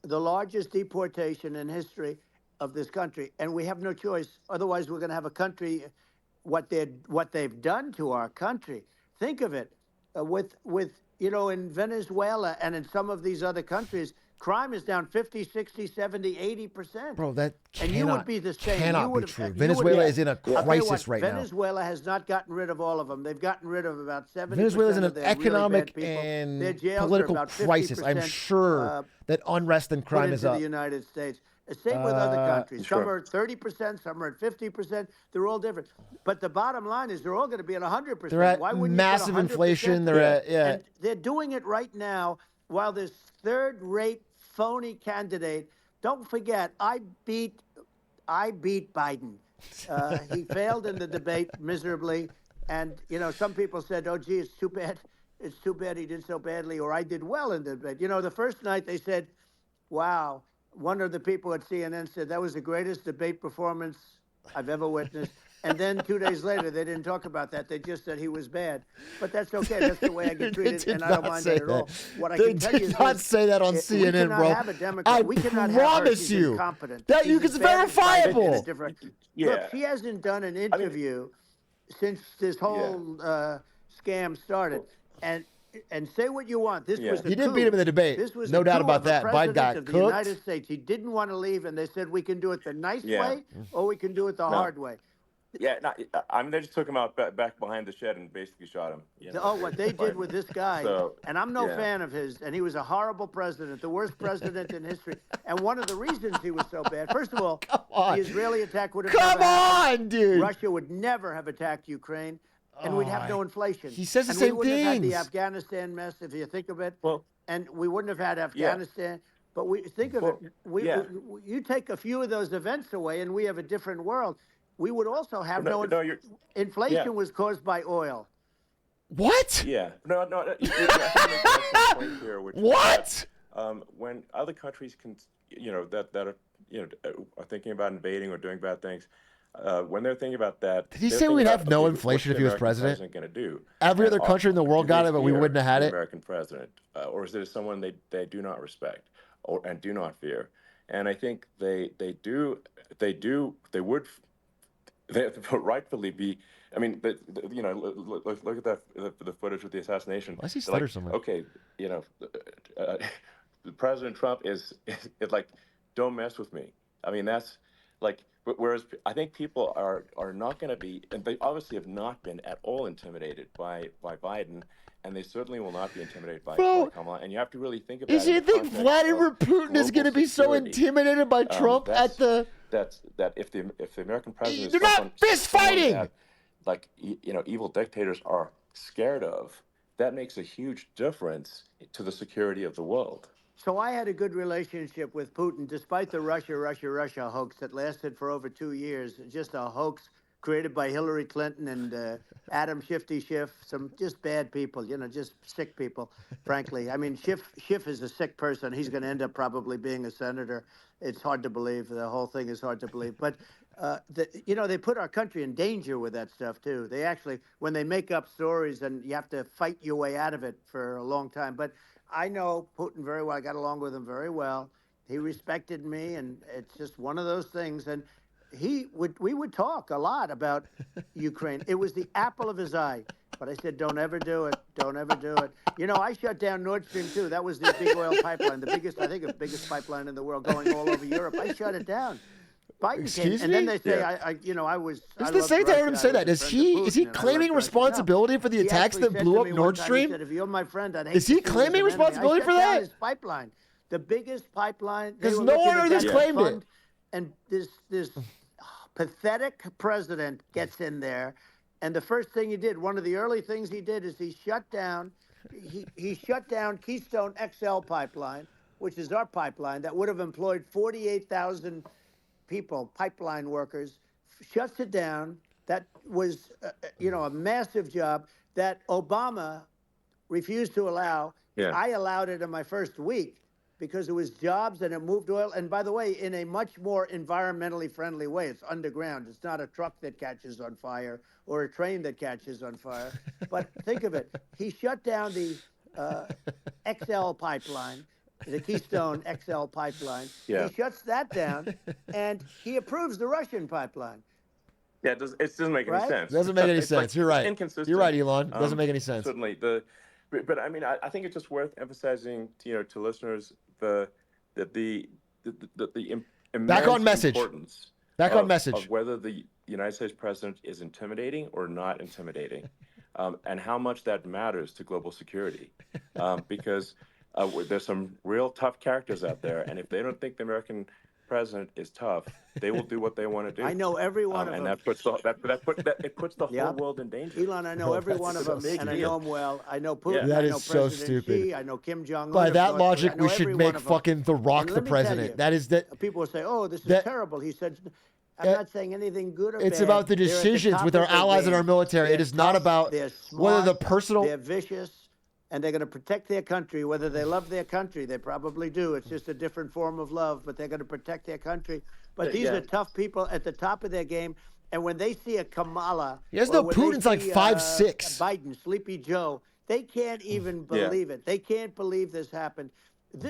the largest deportation in history of this country, and we have no choice. Otherwise, we're going to have a country. What they've done to our country. Think of it, with in Venezuela and in some of these other countries, crime is down 50, 60, 70, 80%. Bro, that and you would be the same. Cannot be true. Venezuela is in a crisis right now. Venezuela has not gotten rid of all of them. They've gotten rid of about 70%. Venezuela is in an of economic really and political crisis. I'm sure that unrest and crime is up. The United States. Same with other countries. Some are at 30%, some are at 50%. They're all different. But the bottom line is they're all going to be at 100%. They're at massive inflation. They're at, And they're doing it right now while this third-rate phony candidate. Don't forget, I beat Biden. He failed in the debate miserably. And, some people said, oh, gee, it's too bad. It's too bad he did so badly, or I did well in the debate. The first night they said, wow. One of the people at CNN said that was the greatest debate performance I've ever witnessed. And then 2 days later, they didn't talk about that. They just said he was bad. But that's okay. That's the way I get treated, and I don't mind that at all. What I can tell you is, they did not say that on CNN, bro. I promise you that it's verifiable. Look, she hasn't done an interview since this whole scam started, and say what you want. This was he did beat him in the debate. This was no doubt about that. Biden got of cooked. The United States. He didn't want to leave, and they said we can do it the nice way, or we can do it the hard way. Yeah, they just took him out back behind the shed and basically shot him. Oh, what they did with this guy, and I'm no fan of his, and he was a horrible president, the worst president in history. And one of the reasons he was so bad, first of all, the Israeli attack would have never happened. Dude. Russia would never have attacked Ukraine. And we'd have no inflation. He says the we same wouldn't things. have had the Afghanistan mess, if you think of it. Well, and we wouldn't have had Afghanistan. But we think of it. You take a few of those events away, and we have a different world. We would also have inflation was caused by oil. What? Yeah. No. What? When other countries can, that are thinking about invading or doing bad things. When they're thinking about that, did he say we'd have no inflation if he was president? Going to do? Every other country in the world got it, but we wouldn't have had it. American president, or is it someone they do not respect and do not fear? And I think they would they rightfully be. I mean, you know, look at that the footage with the assassination. Why is he They're like, stutter so much? okay, you know, President Trump is like, don't mess with me. I mean, that's like, but whereas I think people are not going to be, and they obviously have not been at all intimidated by Biden, and they certainly will not be intimidated by Kamala. And you have to really think about Is it. you think Vladimir Putin is going to be so intimidated by Trump at the? That if the American president They're is not fist fighting. that, like, you know, evil dictators are scared of, that makes a huge difference to the security of the world. So I had a good relationship with Putin, despite the Russia hoax that lasted for over 2 years. Just a hoax created by Hillary Clinton and Adam Shifty Schiff, some just bad people, you know, just sick people, frankly. I mean, Schiff is a sick person. He's going to end up probably being a senator. It's hard to believe. The whole thing is hard to believe. But, you know, they put our country in danger with that stuff, too. They actually, when they make up stories, and you have to fight your way out of it for a long time. But I know Putin very well. I got along with him very well. He respected me, and it's just one of those things. And we would talk a lot about Ukraine. It was the apple of his eye. But I said, don't ever do it. Don't ever do it. You know, I shut down Nord Stream 2. That was the big oil pipeline, the biggest, I think, the biggest pipeline in the world going all over Europe. I shut it down. Biden came, and then they say, I was. This is the second time I heard him say that. Is he claiming responsibility for the attacks that blew up Nord Stream? He said, if you're my friend, I'd hate is he claiming responsibility for that? His pipeline, the biggest pipeline. Because no one on this claimed it. And this pathetic president gets in there, and the first thing he did, one of the early things he did, is he shut down Keystone XL pipeline, which is our pipeline that would have employed 48,000 people, pipeline workers, shuts it down. That was, a massive job that Obama refused to allow. Yeah. I allowed it in my first week because it was jobs and it moved oil. And by the way, in a much more environmentally friendly way. It's underground. It's not a truck that catches on fire or a train that catches on fire. But think of it. He shut down the XL pipeline, the Keystone XL pipeline. Yeah. He shuts that down, and he approves the Russian pipeline. Yeah, it doesn't make any sense. Doesn't make any It's sense. You're right. Inconsistent. You're right, Elon. Doesn't make any sense. Certainly. But I mean, I think it's just worth emphasizing, to listeners the Back on message. importance. Back on message. Of whether the United States president is intimidating or not intimidating, and how much that matters to global security, because there's some real tough characters out there, and if they don't think the American president is tough, they will do what they want to do. I know every one of them. And that puts the whole world in danger. Elon, I know every one of them, and I know them well. I know Putin. That I is know so President stupid. Xi, I know Kim Jong-un. By that of North logic, Korea. I we know should every make one of them. fucking The Rock And the let me tell president. you, That is that. People will say, "Oh, this is terrible." He said, "I'm not saying anything good or bad." It's about the They're at decisions top with our of their allies and our game. military. They're It is not tough, about they're whether the smart, personal. They're vicious, and they're going to protect their country. Whether they love their country, they probably do. It's just a different form of love, but they're going to protect their country. But these are tough people at the top of their game. And when they see a Kamala, You guys know or when they Putin's like see, 5'6". Biden, Sleepy Joe, they can't even believe it. They can't believe this happened.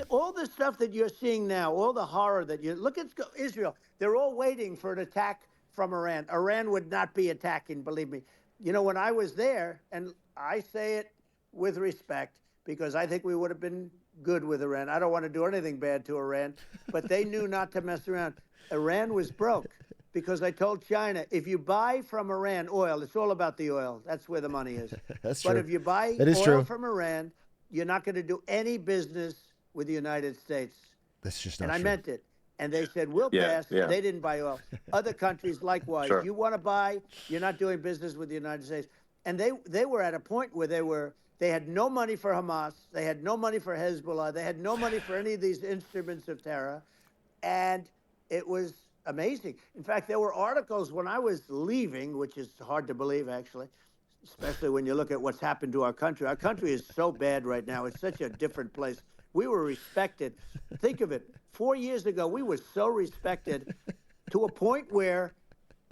All the stuff that you're seeing now, all the horror that you look at Israel, they're all waiting for an attack from Iran. Iran would not be attacking, believe me. You know, when I was there, and I say it with respect because I think we would have been good with Iran. I don't want to do anything bad to Iran, but they knew not to mess around. Iran was broke because I told China, if you buy from Iran oil, it's all about the oil. That's where the money is. That's But true. if you buy That is oil true. from Iran, you're not going to do any business with the United States. That's just not And I true. meant it. And they said, we'll pass. They didn't buy oil. Other countries likewise. Sure. You want to buy, you're not doing business with the United States. And they were at a point where they had no money for Hamas. They had no money for Hezbollah. They had no money for any of these instruments of terror. And it was amazing. In fact, there were articles when I was leaving, which is hard to believe, actually, especially when you look at what's happened to our country. Our country is so bad right now. It's such a different place. We were respected. Think of it. 4 years ago, we were so respected to a point where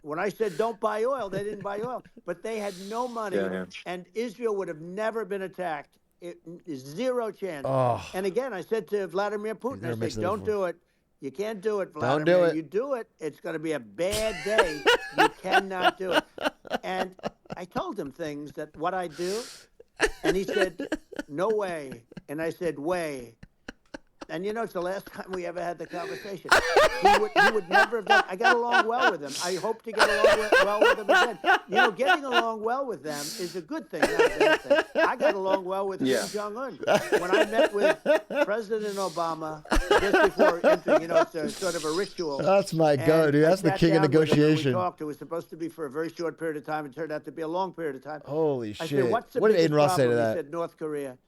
when I said don't buy oil, they didn't buy oil. But they had no money, and Israel would have never been attacked. Zero chance. Oh. And again, I said to Vladimir Putin, I said, don't do it. You can't do it, Don't Vladimir. do it. You do it, it's going to be a bad day. You cannot do it. And I told him things that what I do, and he said, no way. And I said, way. And you know, it's the last time we ever had the conversation. He would never have done. I got along well with him. I hope to get along well with him again. You know, getting along well with them is a good thing, not a bad thing. I got along well with Kim Jong-un. When I met with President Obama just before entering, you know, it's a sort of a ritual. That's my go, dude. That's the king of negotiation. We talked. It was supposed to be for a very short period of time. It turned out to be a long period of time. Holy I shit. said, what's the What did biggest Aiden Ross say to problem? that? He said, North Korea.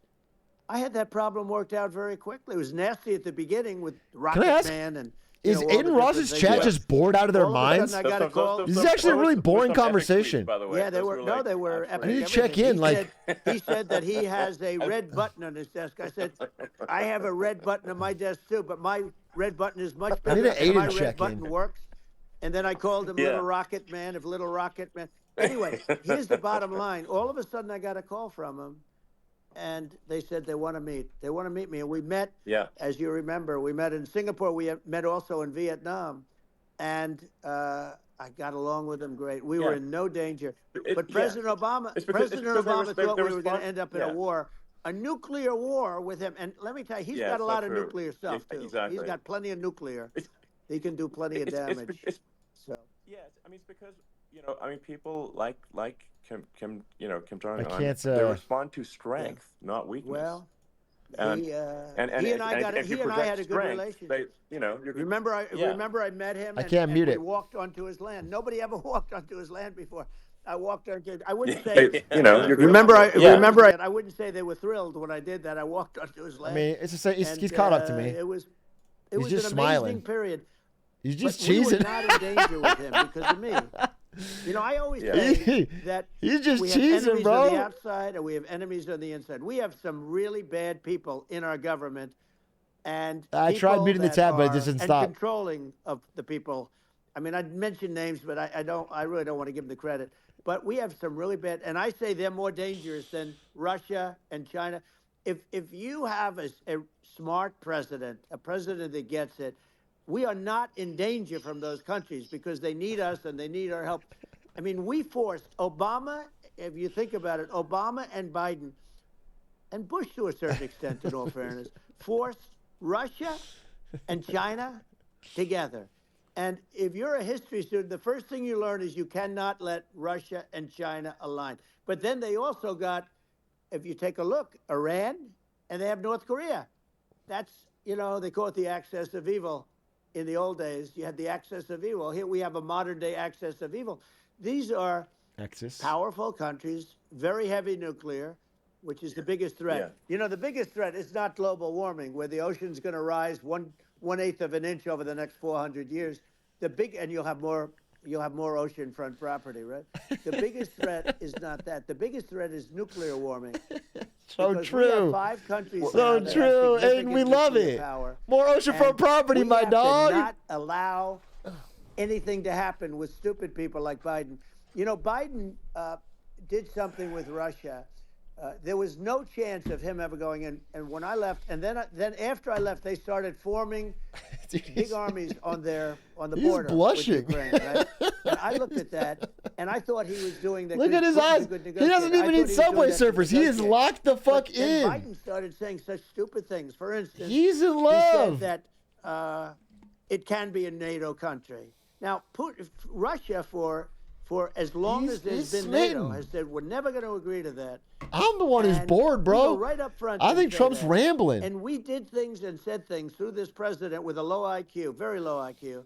I had that problem worked out very quickly. It was nasty at the beginning with Rocket Man and. Is Aiden Ross's chat just bored out of their minds? I got a call. This is actually a really boring conversation. By the way. Yeah, they were. No, they were. I need to check in. He said that he has a red button on his desk. I said, I have a red button on my desk too, but my red button is much better. I need an Aiden my red check-in. button works. And then I called him Little Rocket Man. If Little Rocket Man. Anyway, here's the bottom line. All of a sudden, I got a call from him. And they said they want to meet. They want to meet me. And we met, as you remember, we met in Singapore. We met also in Vietnam. And I got along with them great. We were in no danger. But President Obama thought we were going to end up in a war, a nuclear war with him. And let me tell you, he's got a lot of nuclear stuff, too. Exactly. He's got plenty of nuclear. He can do plenty of damage. So. Yes, I mean, it's because, you know, I mean, people like Kim Jong-un, I can't, they respond to strength, not weakness. Well, and he and I had a good relationship. You know, remember I met him. I can't mute we it. walked onto his land. Nobody ever walked onto his land before. I walked onto. I wouldn't say. You know, I wouldn't say they were thrilled when I did that. I walked onto his land. I mean, it's just he's caught up to me. It was just an smiling. amazing period. He's just but we were cheesing. not in danger with him because of me. You know, I always say that he's just we have cheesing, enemies bro. on the outside and we have enemies on the inside. We have some really bad people in our government, and I tried muting the tab, but it just didn't stop. Controlling of the people. I mean, I'd mention names, but I really don't want to give them the credit. But we have some really bad, and I say they're more dangerous than Russia and China. If you have a smart president, a president that gets it, we are not in danger from those countries because they need us and they need our help. I mean, we forced Obama, if you think about it, Obama and Biden, and Bush to a certain extent, in all fairness, forced Russia and China together. And if you're a history student, the first thing you learn is you cannot let Russia and China align. But then they also got, if you take a look, Iran, and they have North Korea. That's, you know, they call it the axis of evil. In the old days, you had the axis of evil. Here we have a modern-day axis of evil. These are powerful countries, very heavy nuclear, which is the biggest threat. Yeah. You know, the biggest threat is not global warming, where the ocean's going to rise 1/8 of an inch over the next 400 years. And you'll have more oceanfront property, right? The biggest threat is not that. The biggest threat is nuclear warming. So because true. We have 5 countries. So true, and we love it. More oceanfront property, my dog. We have to not allow anything to happen with stupid people like Biden. You know, Biden did something with Russia. There was no chance of him ever going in. And when I left, and then after I left, they started forming big armies on the border. He's blushing. With Ukraine, right? And I looked at that, and I thought he was doing that. Look at his eyes. He doesn't even need Subway Surfers. He is locked the fuck in. Biden started saying such stupid things. For instance, he's in love. He said that it can be a NATO country. Now, Russia for as long as there's been NATO has said we're never going to agree to that. I'm the one who's bored, bro. Right up front. I think Trump's rambling. And we did things and said things through this president with a low IQ, very low IQ.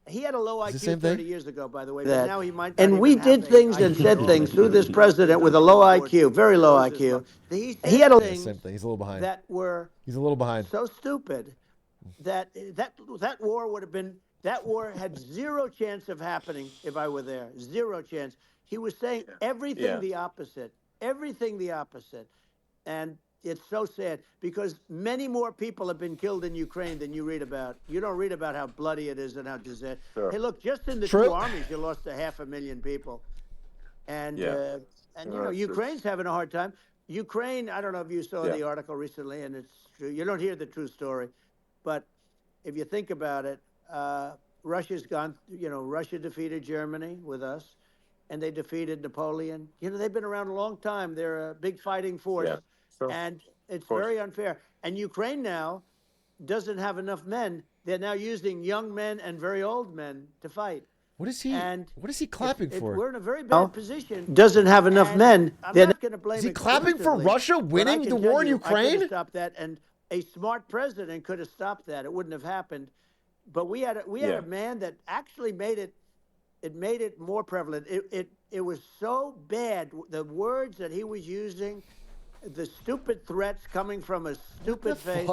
He had a low IQ 30 years ago, by the way, but now he might. And we did things and said things through this president with a low IQ, very low IQ. He had a things same thing. He's a little behind. That were he's a little behind. So stupid that war would have been. That war had zero chance of happening if I were there. Zero chance. He was saying everything the opposite. Everything the opposite. And it's so sad because many more people have been killed in Ukraine than you read about. You don't read about how bloody it is and how disastrous. Hey, look, just in the two armies, you lost 500,000 people. And, you know, Ukraine's having a hard time. Ukraine, I don't know if you saw the article recently, and it's true. You don't hear the true story. But if you think about it, Russia's gone. Russia defeated Germany with us, and they defeated Napoleon. They've been around a long time. They're a big fighting force, and it's very unfair. And Ukraine now doesn't have enough men. They're now using young men and very old men to fight. What is he clapping for? We're in a very bad position. Doesn't have enough men. I'm not going to blame. Is he clapping for Russia winning the war in Ukraine? I could have stopped that, and a smart president could have stopped that. It wouldn't have happened. But we had a man that actually made it. It made it more prevalent. It was so bad. The words that he was using, the stupid threats coming from a stupid face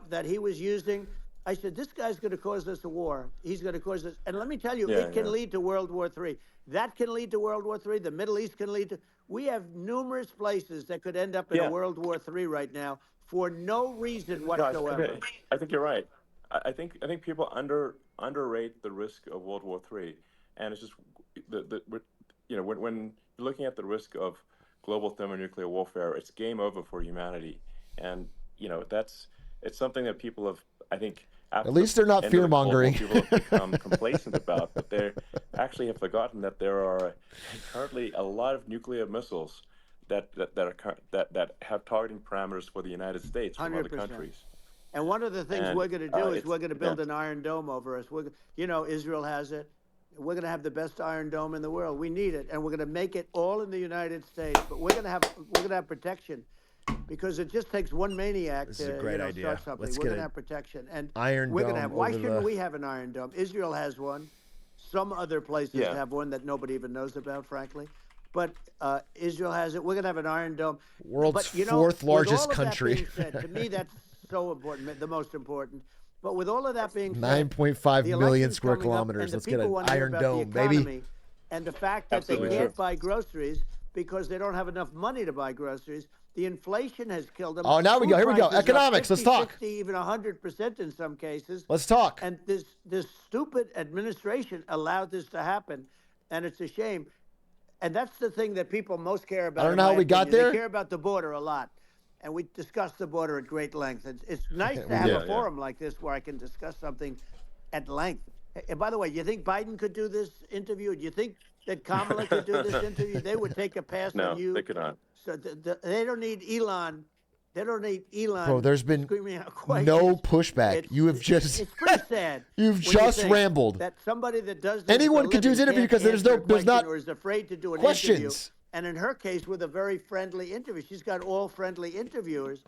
that he was using. I said, this guy's going to cause us a war. He's going to cause us. And let me tell you, it can lead to World War III. That can lead to World War III. The Middle East can lead to. We have numerous places that could end up in a World War III right now for no reason whatsoever. No, I think you're right. I think people underrate the risk of World War III, and it's just when you're looking at the risk of global thermonuclear warfare, it's game over for humanity, and it's something that people have, I think. At least they're not fear-mongering. People have become complacent about, but they actually have forgotten that there are currently a lot of nuclear missiles that have targeting parameters for the United States from 100%. other countries. And one of the things we're going to do is we're going to build an Iron Dome over us. Israel has it. We're going to have the best Iron Dome in the world. We need it, and we're going to make it all in the United States. But we're going to have protection. Because it just takes one maniac to start something. Let's we're get going to have protection. And Iron we're Dome going to have. Why shouldn't we have an Iron Dome? Israel has one. Some other places have one that nobody even knows about, frankly. But Israel has it. We're going to have an Iron Dome. World's fourth largest country. To me, that's so important, the most important. But with all of that being said, 9.5 million square kilometers. Let's get an Iron Dome, baby. And the fact that they can't buy groceries because they don't have enough money to buy groceries. The inflation has killed them. Oh, now we go. Here we go. Economics. 50, let's talk. 60, even 100% in some cases. Let's talk. And this stupid administration allowed this to happen, and it's a shame. And that's the thing that people most care about. I don't know how we got there. They care about the border a lot, and we discussed the border at great length. It's nice to have a forum like this where I can discuss something at length. And by the way, you think Biden could do this interview? Do you think that Kamala could do this interview? They would take a pass on you. No, they could not. So they don't need Elon. They don't need Elon. Bro, there's been no pushback. It's pretty sad. You've just rambled. That somebody that does this anyone could do his interview because there's not or is afraid to do an questions. Interview. And in her case, with a very friendly interview, she's got all friendly interviewers.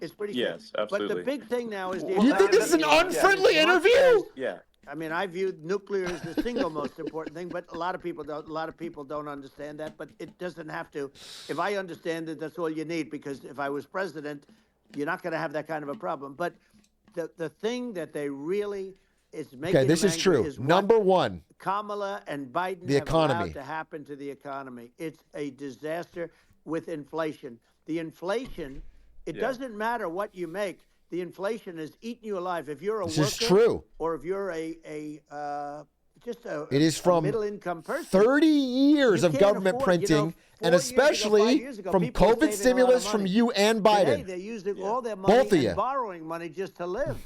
It's pretty sad. Yes, absolutely. But the big thing now is you think this is an unfriendly interview? Yeah. I mean, I view nuclear as the single most important thing, but a lot of people don't. A lot of people don't understand that. But it doesn't have to. If I understand it, that's all you need. Because if I was president, you're not going to have that kind of a problem. But the thing that they really is making. Okay, this is true. Is Number one, Kamala and Biden the economy. Allowed to happen to the economy. It's a disaster with inflation. The inflation. It doesn't matter what you make. The inflation has eaten you alive. If you're a this worker, is true. or if you're it is from middle-income person, 30 years of government printing, and especially from COVID stimulus from you and Biden. Today, they're using all their money Both of you. and borrowing money just to live.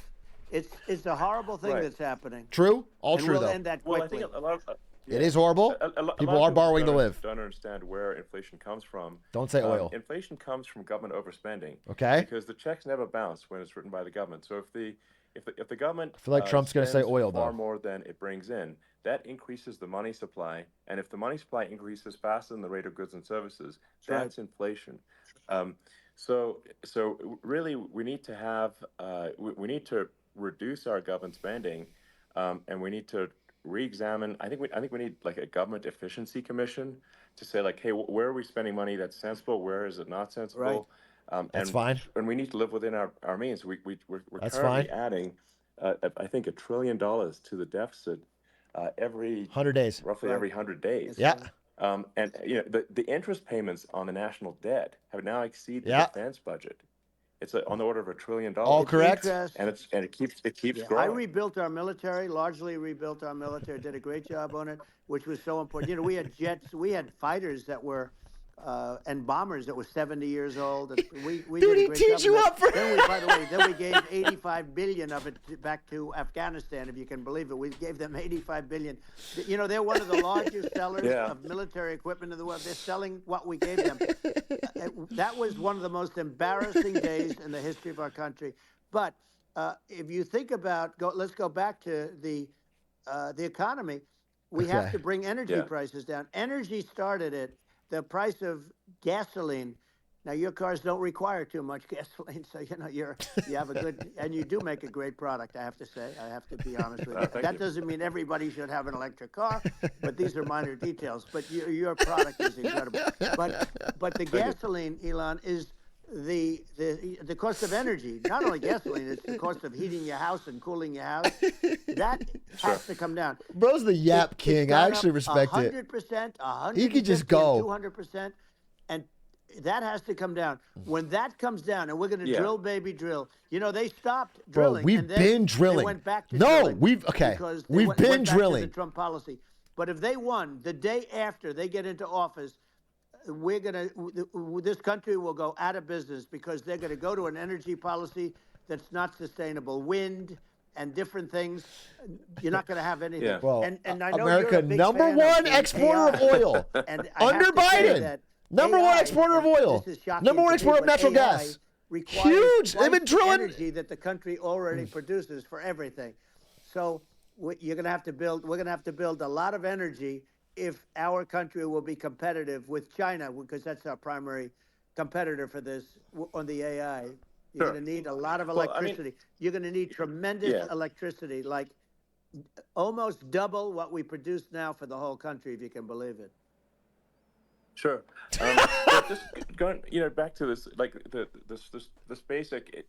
It's a horrible thing that's happening. True? All and true, we'll though. End that quickly. Well, I think a lot of, it is horrible. People are borrowing to live. Don't understand where inflation comes from. Don't say oil. Inflation comes from government overspending. Okay. Because the checks never bounce when it's written by the government. So if the government I feel like Trump's going to say oil, far though. more than it brings in, that increases the money supply. And if the money supply increases faster than the rate of goods and services, that's inflation. So really, we need to have we need to reduce our government spending, and we need to re-examine. I think we need like a government efficiency commission to say like, hey, where are we spending money that's sensible? Where is it not sensible? Right. That's fine. And we need to live within our means. We're that's currently fine. adding, I think, $1 trillion to the deficit every 100 days, roughly every 100 days. Yeah. And the interest payments on the national debt have now exceeded the defense budget. It's on the order of $1 trillion. All correct. And it keeps growing. I rebuilt our military, largely rebuilt our military, did a great job on it, which was so important. We had jets, we had fighters that were and bombers that were 70 years old. We Dude, did a he great teed job you of up that. for- Then we, by the way, then we gave 85 billion of it back to Afghanistan, if you can believe it. We gave them 85 billion. You know, they're one of the largest sellers of military equipment in the world. They're selling what we gave them. That was one of the most embarrassing days in the history of our country. But if you think about, let's go back to the economy. We have to bring energy prices down. Energy started it. The price of gasoline. Now your cars don't require too much gasoline, so you know you have a good, and you do make a great product. I have to say, I have to be honest with you. That doesn't mean everybody should have an electric car, but these are minor details. But your product is incredible. But the gasoline, Elon, is the cost of energy. Not only gasoline, it's the cost of heating your house and cooling your house. That has to come down. Bro's the yap king. I actually respect it. 100%, 100%. He could just go 200%, and that has to come down. When that comes down, and we're going to drill, baby, drill. You know, they stopped drilling. Bro, we've and then been drilling. They went back to drilling we've because they we've went been back drilling. to the Trump policy. But if they won the day after they get into office, this country will go out of business because they're going to go to an energy policy that's not sustainable. Wind and different things. You're not going to have anything. Well, and I know America, you're a big number fan one of exporter of AI. oil. And I Under have to say Biden. that Number one AI, exporter of oil. this is shocking Number one to me, exporter of but natural AI gas. requires Huge. They've been twice the drilling. energy that the country already produces for everything. So you're going to have to build. We're going to have to build a lot of energy if our country will be competitive with China, because that's our primary competitor for this on the AI. You're going to need a lot of electricity. You're going to need tremendous electricity, like almost double what we produce now for the whole country, if you can believe it. Sure. But just going, back to this, like this basic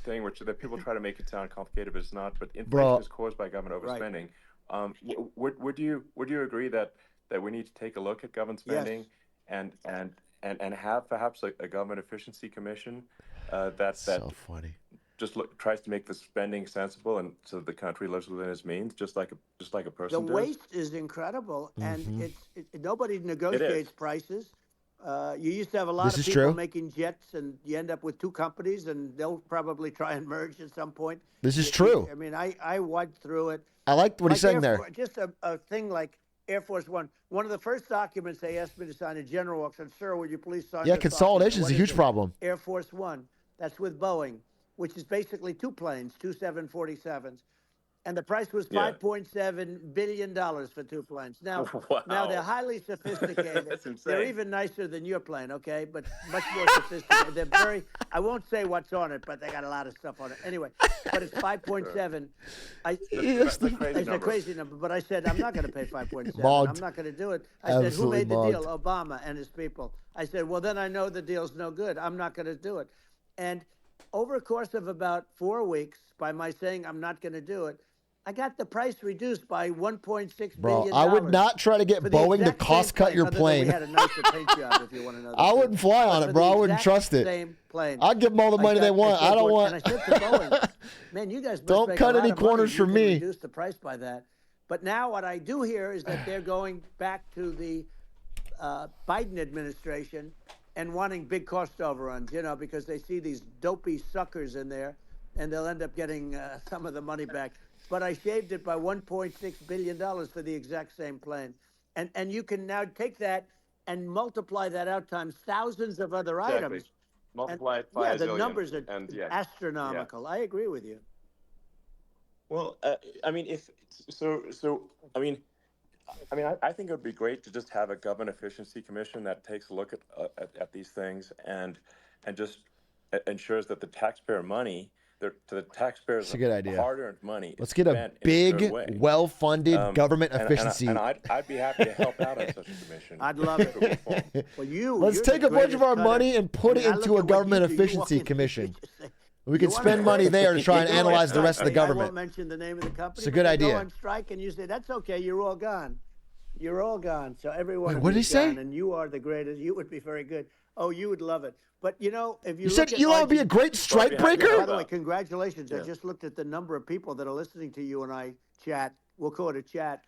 thing, which that people try to make it sound complicated, but it's not. But inflation is caused by government overspending. Right. Would you agree that we need to take a look at government spending and have perhaps a government efficiency commission that so funny. Just tries to make the spending sensible and so the country lives within its means, just like a person does. The waste is incredible, and nobody negotiates prices. You used to have a lot of people making jets, and you end up with two companies, and they'll probably try and merge at some point. This is true. I mean, I went through it. I like what he's saying there. Just a thing like Air Force One. One of the first documents they asked me to sign, a general walks in, sir, would you please sign? Yeah, consolidation is a huge problem. Air Force One. That's with Boeing, which is basically two planes, two 747s. And the price was $5.7 billion for two planes. Now, now they're highly sophisticated. That's insane. They're even nicer than your plane, okay? But much more sophisticated. They're very, I won't say what's on it, but they got a lot of stuff on it. Anyway, but it's 5.7. It's a crazy number. But I said, I'm not going to pay 5.7. I'm not going to do it. I said, who made the deal? Obama and his people. I said, well, then I know the deal's no good. I'm not going to do it. And over a course of about 4 weeks, by my saying I'm not going to do it, I got the price reduced by $1.6 billion. I would not try to get Boeing to cost cut your plane. We had a nicer paint job, if you want to know. I wouldn't fly on it, bro. I wouldn't trust it. Same plane. I'll give them all the money they want. I don't want. And I said to Boeing, man, you guys don't cut any corners for me. Reduce the price by that. But now what I do hear is that they're going back to the Biden administration and wanting big cost overruns, because they see these dopey suckers in there, and they'll end up getting some of the money back. But I shaved it by $1.6 billion for the exact same plane. And you can now take that and multiply that out times thousands of other items. Multiply it by a the zillion, numbers are astronomical. Yeah. I agree with you. Well, I mean, I think it would be great to just have a government efficiency commission that takes a look at these things and just ensures that the taxpayer money, to the taxpayers, a good idea. Hard-earned money. Let's get a big, well-funded government efficiency. And I'd be happy to help out on such a commission. I'd love it. Well, let's take a bunch of our money and put it into a government efficiency commission. We could spend money there to try and analyze the rest of the government. I won't mention the name of the company. It's a good idea. Go on strike, and you say, that's okay, you're all gone. You're all gone. So everyone. Wait, what did he say? And you are the greatest. You would be very good. Oh, you would love it. But if you said Elon would be a great strike breaker. By the way, congratulations! Yeah. I just looked at the number of people that are listening to you and I chat. We'll call it a chat.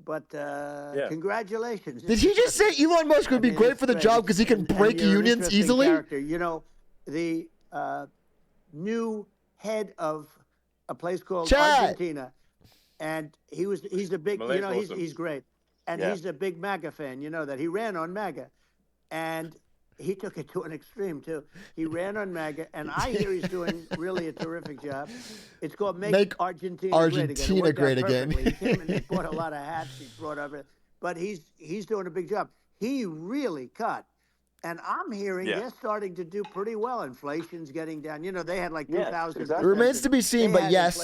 But Yeah. congratulations. Did he just say Elon Musk would be great for the job because he can break you're an unions interesting easily? Character. You know, the new head of a place called Chad. Argentina, and he's a big, you Malay's know, awesome. he's great, and Yeah. he's a big MAGA fan. You know that he ran on MAGA, and he took it to an extreme too. He ran on MAGA, and I hear he's doing really a terrific job. It's called Make Argentina Great Again. It worked out perfectly. He came and he bought a lot of hats. He brought over, but he's doing a big job. He really cut. And I'm hearing they're starting to do pretty well. Inflation's getting down. You know, they had like 2,000. It remains to be seen, but yes,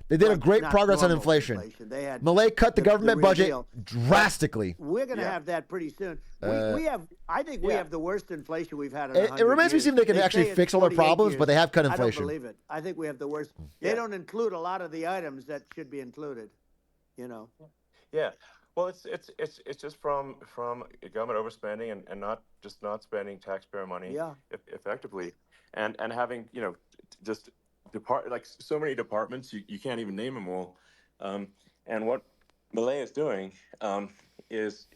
they did a great progress on inflation. They had Malay cut the government budget deal. drastically. We're going to have that pretty soon. We have, I think we have the worst inflation we've had in 100 It remains to be seen if they can actually fix all their problems, but they have cut inflation. I don't believe it. I think we have the worst. They don't include a lot of the items that should be included, you know. Yeah. Well, it's just from government overspending and not spending taxpayer money effectively, and having just like so many departments you can't even name them all, and what Malay is doing is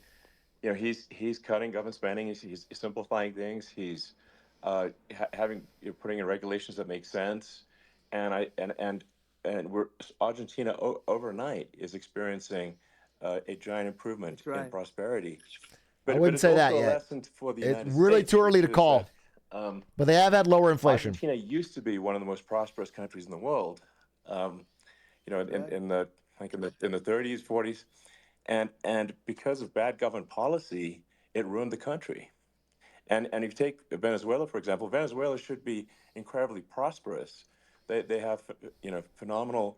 he's cutting government spending, he's simplifying things, he's putting in regulations that make sense, and Argentina overnight is experiencing a giant improvement in prosperity. But, I wouldn't say that yet. It's really too early to call. But they have had lower inflation. Argentina used to be one of the most prosperous countries in the world. In the 30s, 40s, and because of bad government policy, it ruined the country. And if you take Venezuela, for example, Venezuela should be incredibly prosperous. They have phenomenal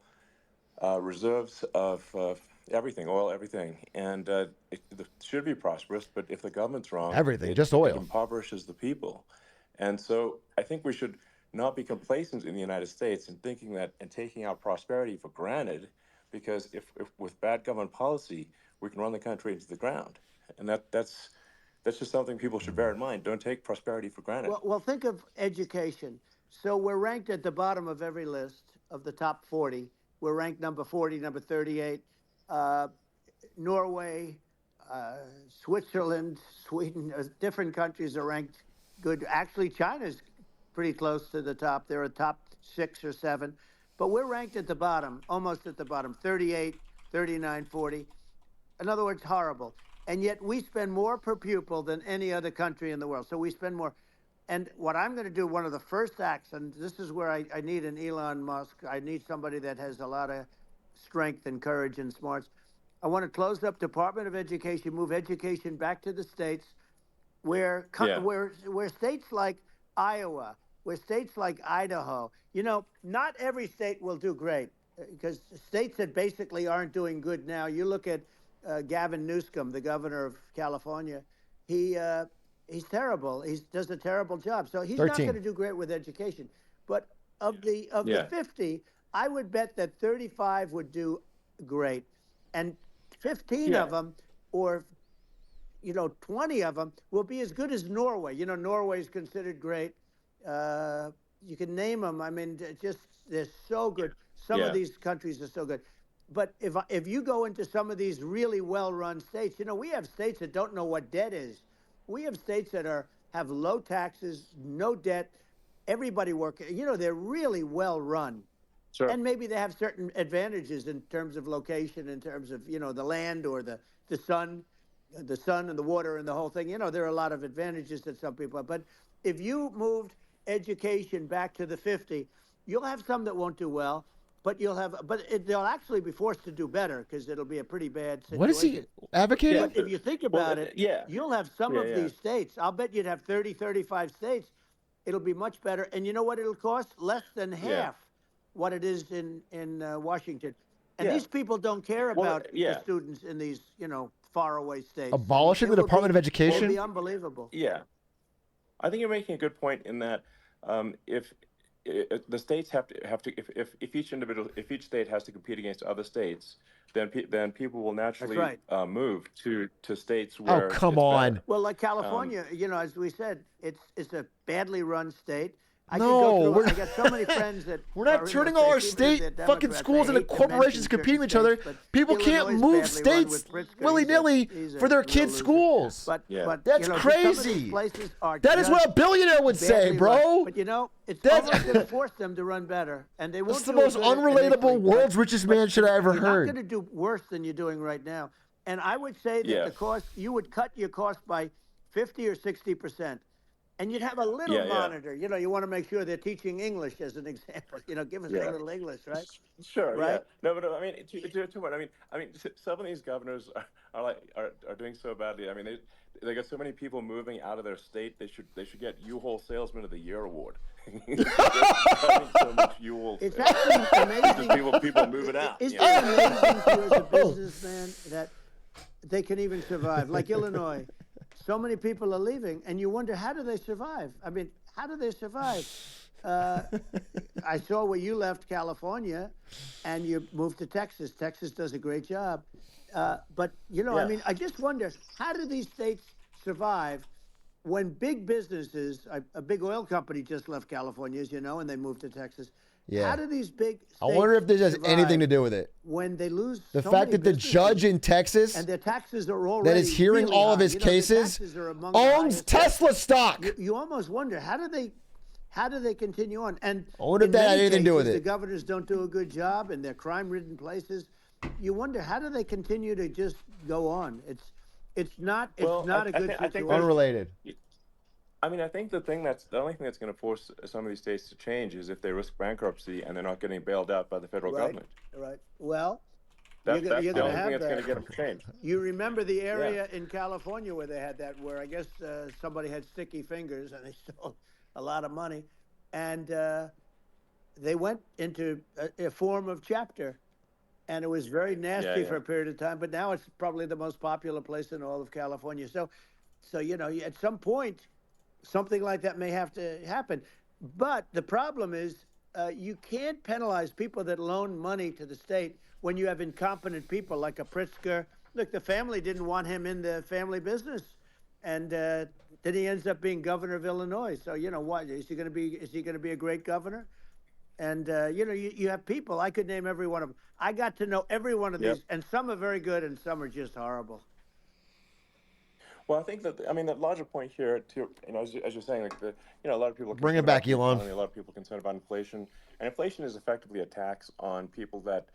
reserves of everything, oil, everything, and it should be prosperous. But if the government's wrong, just oil, it impoverishes the people. And so I think we should not be complacent in the United States in thinking that and taking our prosperity for granted, because if with bad government policy we can run the country into the ground, and that's just something people should bear in mind. Don't take prosperity for granted. Well, think of education. So we're ranked at the bottom of every list of the top 40. We're ranked number 40, number 38. Norway, Switzerland, Sweden, different countries are ranked good. Actually, China's pretty close to the top. They're a top 6 or 7. But we're ranked at the bottom, almost at the bottom, 38, 39, 40. In other words, horrible. And yet we spend more per pupil than any other country in the world. So we spend more. And what I'm going to do, one of the first acts, and this is where I need an Elon Musk. I need somebody that has a lot of strength and courage and smarts. I want to close up Department of Education, move education back to the states, where states like Iowa, where states like Idaho, not every state will do great, because states that basically aren't doing good now. You look at Gavin Newsom, the governor of California. He's terrible. He does a terrible job. So he's 13. not going to do great with education. But of the 50, I would bet that 35 would do great, and 15 of them, or 20 of them, will be as good as Norway. Norway is considered great. You can name them. I mean, they're so good. Some of these countries are so good. But if you go into some of these really well-run states, we have states that don't know what debt is. We have states that have low taxes, no debt, everybody working. They're really well-run. Sure. And maybe they have certain advantages in terms of location, in terms of, the land or the sun and the water and the whole thing. There are a lot of advantages that some people have. But if you moved education back to the 50, you'll have some that won't do well. But they'll actually be forced to do better, because it'll be a pretty bad situation. What is he advocating? But if you think about it, you'll have some of these states. I'll bet you'd have 30, 35 states. It'll be much better. And you know what it'll cost? Less than half what it is in Washington. And these people don't care about the students in these, faraway states. Abolishing the Department of Education? It would be unbelievable. Yeah. I think you're making a good point in that if the states have to if each state has to compete against other states, then people will naturally move to states where. Oh, come on! Better. Well, like California, as we said, it's a badly run state. I No, I got so many friends that we're not turning all our state fucking schools into corporations competing with each other. People can't move states willy-nilly for their kids' schools. That's crazy. That is what a billionaire would say, bro. But it's almost going to force them to run better, and they won't. That's the most unrelatable world's richest man shit I ever heard. You're not going to do worse than you're doing right now. And I would say that the cost, you would cut your cost by 50 or 60%. And you'd have a little monitor. You want to make sure they're teaching English as an example. Give us a little English, right? Sure. Right. Yeah. No, but I mean, too much. I mean, some of these governors are doing so badly. I mean, they got so many people moving out of their state. They should get U-Haul Salesman of the Year award. So much U-Haul. It's actually amazing. People moving out. It's amazing to you as a businessman that they can even survive. Like Illinois. So many people are leaving, and you wonder, how do they survive? I mean, how do they survive? I saw where you left California, and you moved to Texas. Texas does a great job. But, I mean, I just wonder, how do these states survive when big businesses, a big oil company just left California, as you know, and they moved to Texas. Yeah. How do these big states I wonder if this has anything to do with it. When they lose the fact that the judge in Texas and their taxes are already that is hearing really all of high. his cases owns Tesla stock. You almost wonder, how do they continue on? And I wonder if that had anything to do with it. The governors don't do a good job in their crime-ridden places. You wonder, how do they continue to just go on? It's not a good situation. Unrelated. I mean, I think the only thing that's going to force some of these states to change is if they risk bankruptcy and they're not getting bailed out by the federal government. Right. Well, that's you're the going only to have thing that's that. going to get them to change. You remember the area in California where they had that, where I guess somebody had sticky fingers and they stole a lot of money, and they went into a form of chapter, and it was very nasty for a period of time. But now it's probably the most popular place in all of California. So at some point, something like that may have to happen. But the problem is you can't penalize people that loan money to the state when you have incompetent people like a Pritzker. Look, the family didn't want him in the family business. And then he ends up being governor of Illinois. So, what? Is he going to be a great governor? And, you have people. I could name every one of them. I got to know every one of these. And some are very good and some are just horrible. Well, I think that the larger point here, too, as you're saying, like a lot of people bring it back, Elon. A lot of people concerned about inflation, and inflation is effectively a tax on people that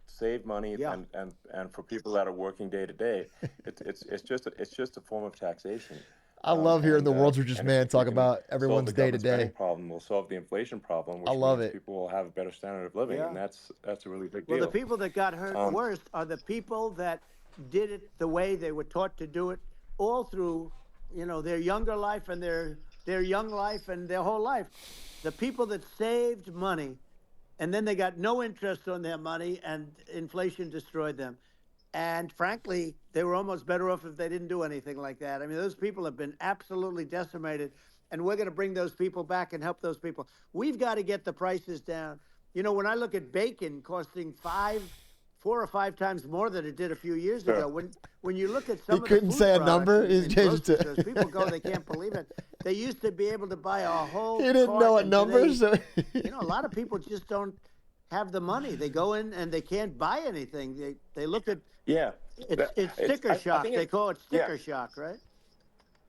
save money and for people that are working day to day. It's just a form of taxation. I love hearing the world's richest man talk about everyone's day to day. Problem will solve the inflation problem, which I love means it. people will have a better standard of living, and that's a really big deal. Well, the people that got hurt worst are the people that did it the way they were taught to do it all through, their younger life and their young life and their whole life. The people that saved money and then they got no interest on their money and inflation destroyed them. And frankly, they were almost better off if they didn't do anything like that. I mean, those people have been absolutely decimated, and we're going to bring those people back and help those people. We've got to get the prices down. When I look at bacon costing 4 or 5 times more than it did a few years ago. When you look at some of the couldn't say a number. He's changed it. People go, they can't believe it. They used to be able to buy a whole. He didn't know a number. So a lot of people just don't have the money. They go in and they can't buy anything. They look at it's sticker shock. They call it sticker shock, right?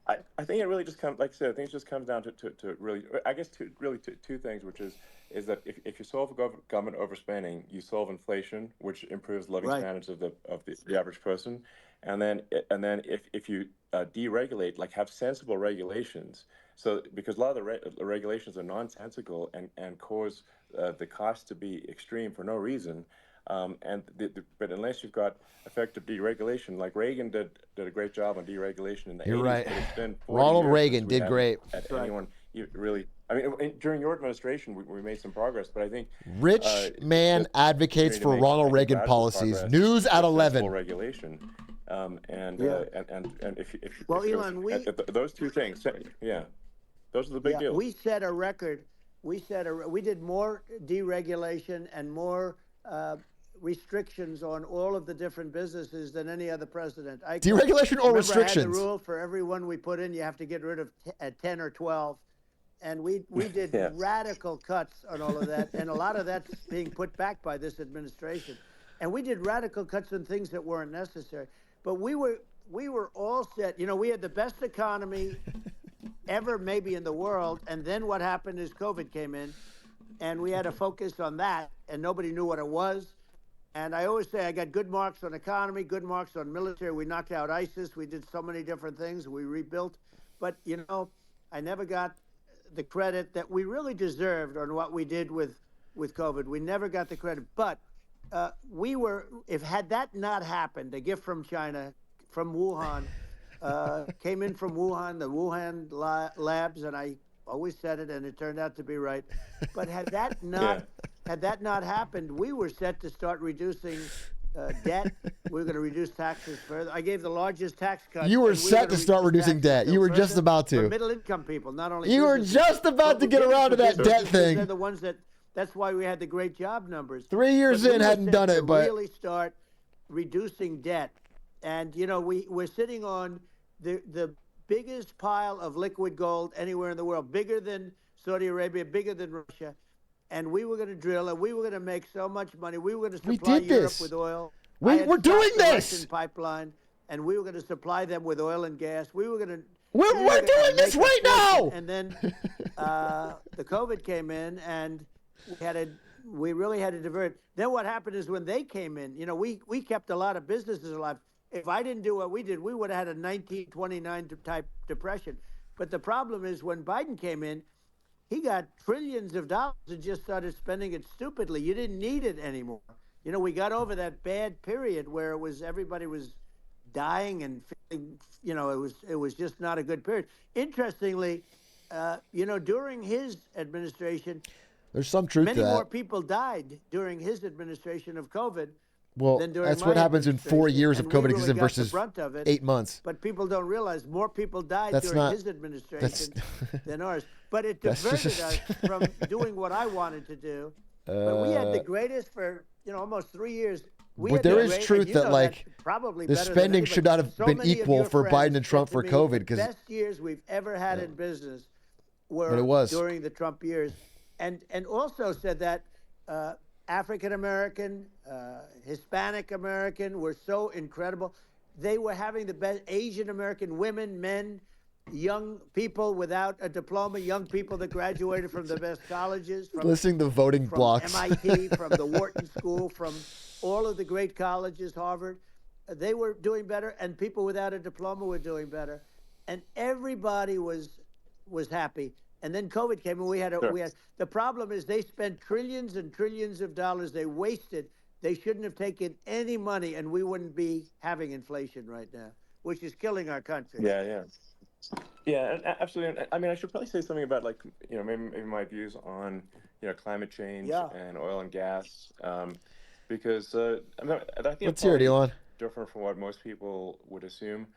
I think it really just comes, like I said, I think it just comes down to really, I guess, two things, which is that if you solve government overspending, you solve inflation, which improves living standards of the average person, and then if you deregulate, like have sensible regulations, so because a lot of the regulations are nonsensical and cause the cost to be extreme for no reason. But unless you've got effective deregulation, like Reagan did a great job on deregulation in the 80s. You're right. But it's been 40 Ronald years Reagan since we did great. Anyone really? I mean, during your administration, we made some progress, but I think rich man advocates for Ronald Reagan policies. News at 11. Regulation, and if Elon, those two things, those are the big deals. We set a record. We did more deregulation and more restrictions on all of the different businesses than any other president. Deregulation or restrictions? I had the rule for every one we put in, you have to get rid of 10 or 12. and we did radical cuts on all of that, and a lot of that's being put back by this administration. And we did radical cuts on things that weren't necessary. But we were all set. You know, we had the best economy ever, maybe in the world. And then what happened is COVID came in, and we had to focus on that, and nobody knew what it was. And I always say I got good marks on economy, good marks on military. We knocked out ISIS. We did so many different things. We rebuilt. But, you know, I never got the credit that we really deserved on what we did with COVID. We never got the credit. But had that not happened, a gift from China, from Wuhan, came in from Wuhan, the Wuhan labs, and I always said it, and it turned out to be right. But had that not happened, we were set to start reducing debt. We were going to reduce taxes further. I gave the largest tax cut. You were set to start reducing debt. You were just about to. For middle income people, not only you were just about to get around to that debt thing. They're the ones that. That's why we had the great job numbers. 3 years in, hadn't done it, but really start reducing debt. And you know, we're sitting on the biggest pile of liquid gold anywhere in the world, bigger than Saudi Arabia, bigger than Russia. And we were going to drill, and we were going to make so much money. We were going to supply Europe with oil. We're doing this. Russian pipeline, and we were going to supply them with oil and gas. We're doing this right now. And then the COVID came in, and we really had to divert. Then what happened is when they came in, you know, we kept a lot of businesses alive. If I didn't do what we did, we would have had a 1929 type depression. But the problem is when Biden came in, he got trillions of dollars and just started spending it stupidly. You didn't need it anymore. You know, we got over that bad period where everybody was dying and feeling, you know, it was just not a good period. Interestingly, you know, during his administration, there's some truth to that. Many more people died during his administration of COVID. Well, that's what happens in 4 years of COVID really versus 8 months. But people don't realize more people died during his administration than ours. But it diverted us from doing what I wanted to do. But we had the greatest for, you know, almost 3 years. But there is truth that, like, the spending should not have been equal for Biden and Trump for COVID. The best years we've ever had in business were during the Trump years. And also said that African American, Hispanic American were so incredible. They were having the best. Asian American women, men, young people without a diploma, young people that graduated from the best colleges. Listening to voting blocks. From MIT, from the Wharton School, from all of the great colleges, Harvard. They were doing better, and people without a diploma were doing better. And everybody was happy. And then COVID came, and we had the problem is they spent trillions and trillions of dollars. They wasted. They shouldn't have taken any money, and we wouldn't be having inflation right now, which is killing our country. Yeah, absolutely. I mean, I should probably say something about, like, you know, maybe my views on, you know, climate change and oil and gas, because I think let's hear it, Elon. Different from what most people would assume.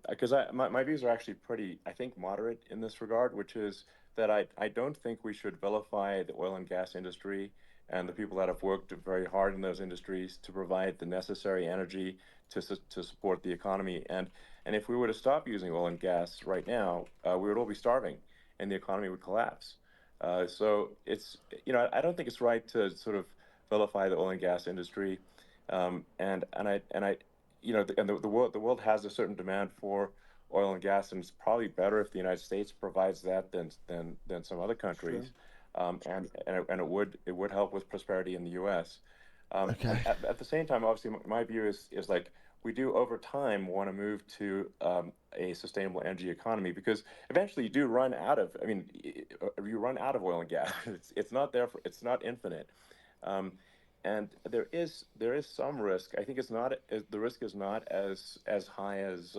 Because my views are actually pretty, I think, moderate in this regard, which is that I don't think we should vilify the oil and gas industry and the people that have worked very hard in those industries to provide the necessary energy to support the economy. And if we were to stop using oil and gas right now, we would all be starving and the economy would collapse. So it's, you know, I don't think it's right to sort of vilify the oil and gas industry. You know, the world has a certain demand for oil and gas, and it's probably better if the United States provides that than some other countries, and it would help with prosperity in the U.S. At the same time, obviously, my view is like we do over time want to move to a sustainable energy economy, because eventually you do run out of. I mean, you run out of oil and gas. It's not there. It's not infinite. And there is some risk. I think the risk is not as high as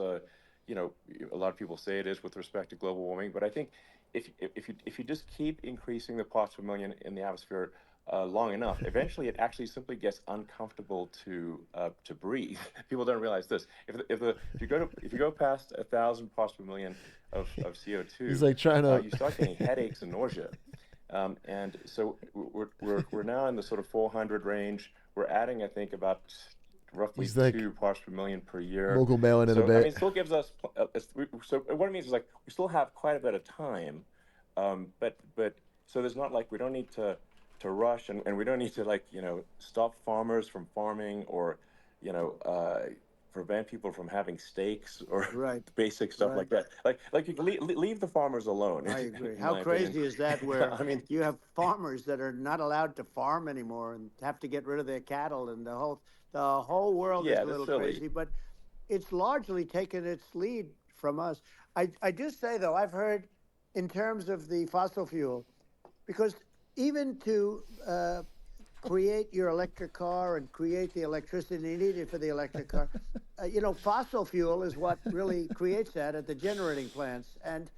you know, a lot of people say it is with respect to global warming. But I think if you just keep increasing the parts per million in the atmosphere long enough, eventually it actually simply gets uncomfortable to breathe. People don't realize this. If you go past 1,000 parts per million of CO2, he's like trying to you start getting headaches and nausea. And so we're now in the sort of 400 range. We're adding, I think, about roughly 2 parts per million per year. Local mail-in in a bit. I mean, it still gives us. So what it means is, like, we still have quite a bit of time But so there's not like we don't need to rush, and we don't need to like stop farmers from farming, or you know prevent people from having steaks or Right. basic stuff like that. Like you can leave the farmers alone. I agree. in How my crazy opinion. is that? Where I mean, you have farmers that are not allowed to farm anymore and have to get rid of their cattle, and the whole world is yeah, a that's little silly. crazy. But it's largely taken its lead from us. I do say though, I've heard in terms of the fossil fuel, because even to create your electric car and create the electricity needed for the electric car, fossil fuel is what really creates that at the generating plants. And,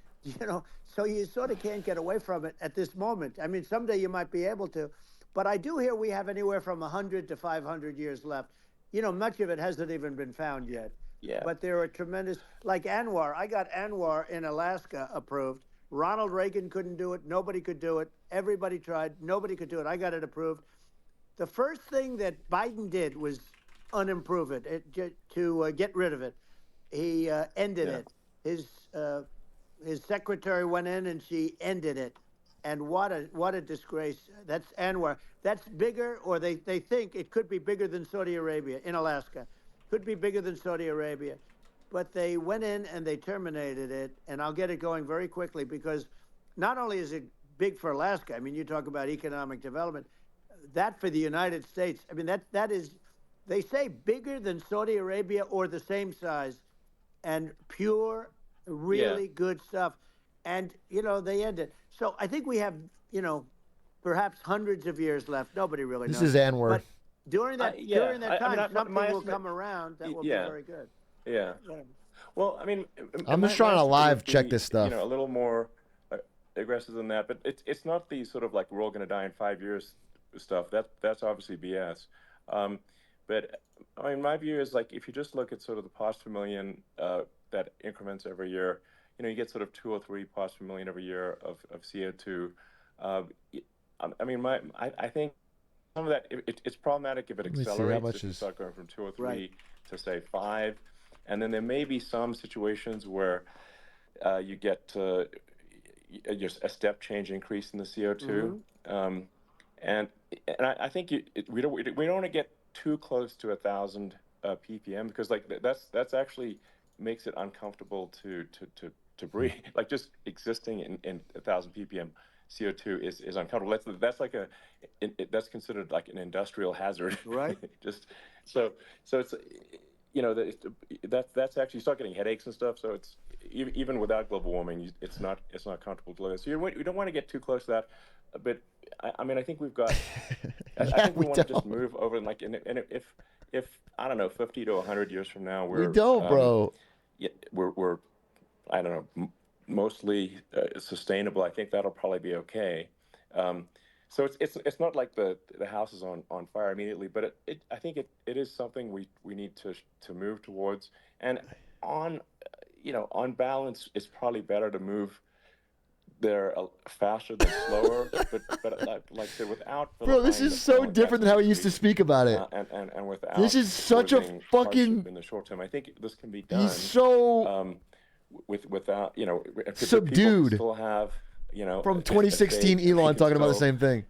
so you sort of can't get away from it at this moment. I mean, someday you might be able to, but I do hear we have anywhere from 100 to 500 years left. Much of it hasn't even been found yet. Yeah. But there are tremendous, like Anwar. I got Anwar in Alaska approved. Ronald Reagan couldn't do it. Nobody could do it. Everybody tried. Nobody could do it. I got it approved. The first thing that Biden did was unimprove it, to get rid of it. He ended it. His secretary went in and she ended it. And what a disgrace. That's Anwar. That's bigger, or they think it could be bigger than Saudi Arabia in Alaska. Could be bigger than Saudi Arabia. But they went in and they terminated it. And I'll get it going very quickly, because not only is it big for Alaska, I mean, you talk about economic development, that for the United States, I mean, that is, they say bigger than Saudi Arabia or the same size, and pure, really good stuff. And, they end it. So I think we have, perhaps hundreds of years left. Nobody really knows. This is Anwar. But during that time, something will estimate, come around that will be very good. Yeah. Well, I mean, I'm just trying to live check this stuff. A little more aggressive than that, but it's not the sort of like we're all going to die in 5 years stuff. That's obviously BS. But I mean, my view is like if you just look at sort of the parts per million that increments every year, you get sort of 2 or 3 parts per million every year of CO2. I mean, I think some of that it's problematic if it accelerates. If you start going from 2 or 3 to say 5, and then there may be some situations where you get just a step change increase in the CO2. And I think we don't want to get too close to 1,000 ppm, because like that's actually makes it uncomfortable to breathe. Like just existing in 1,000 ppm CO2 is uncomfortable. That's like that's considered like an industrial hazard. Right. Just so it's that's actually, you start getting headaches and stuff. So it's even without global warming, it's not comfortable to live. So you don't want to get too close to that. But I mean, I think we've got. I think we want to just move over and like, and if I don't know, 50 to 100 years from now, we don't, bro. Yeah, we're I don't know, mostly sustainable. I think that'll probably be okay. So it's not like the house is on fire immediately, but I think it is something we need to move towards. And on balance, it's probably better to move there faster than slower, but like I said, without. Bro, this is so different than how we used to speak about it. And without. This is such a fucking. In the short term, I think this can be done. He's so. Without subdued. Still have from 2016 Elon talking about the same thing.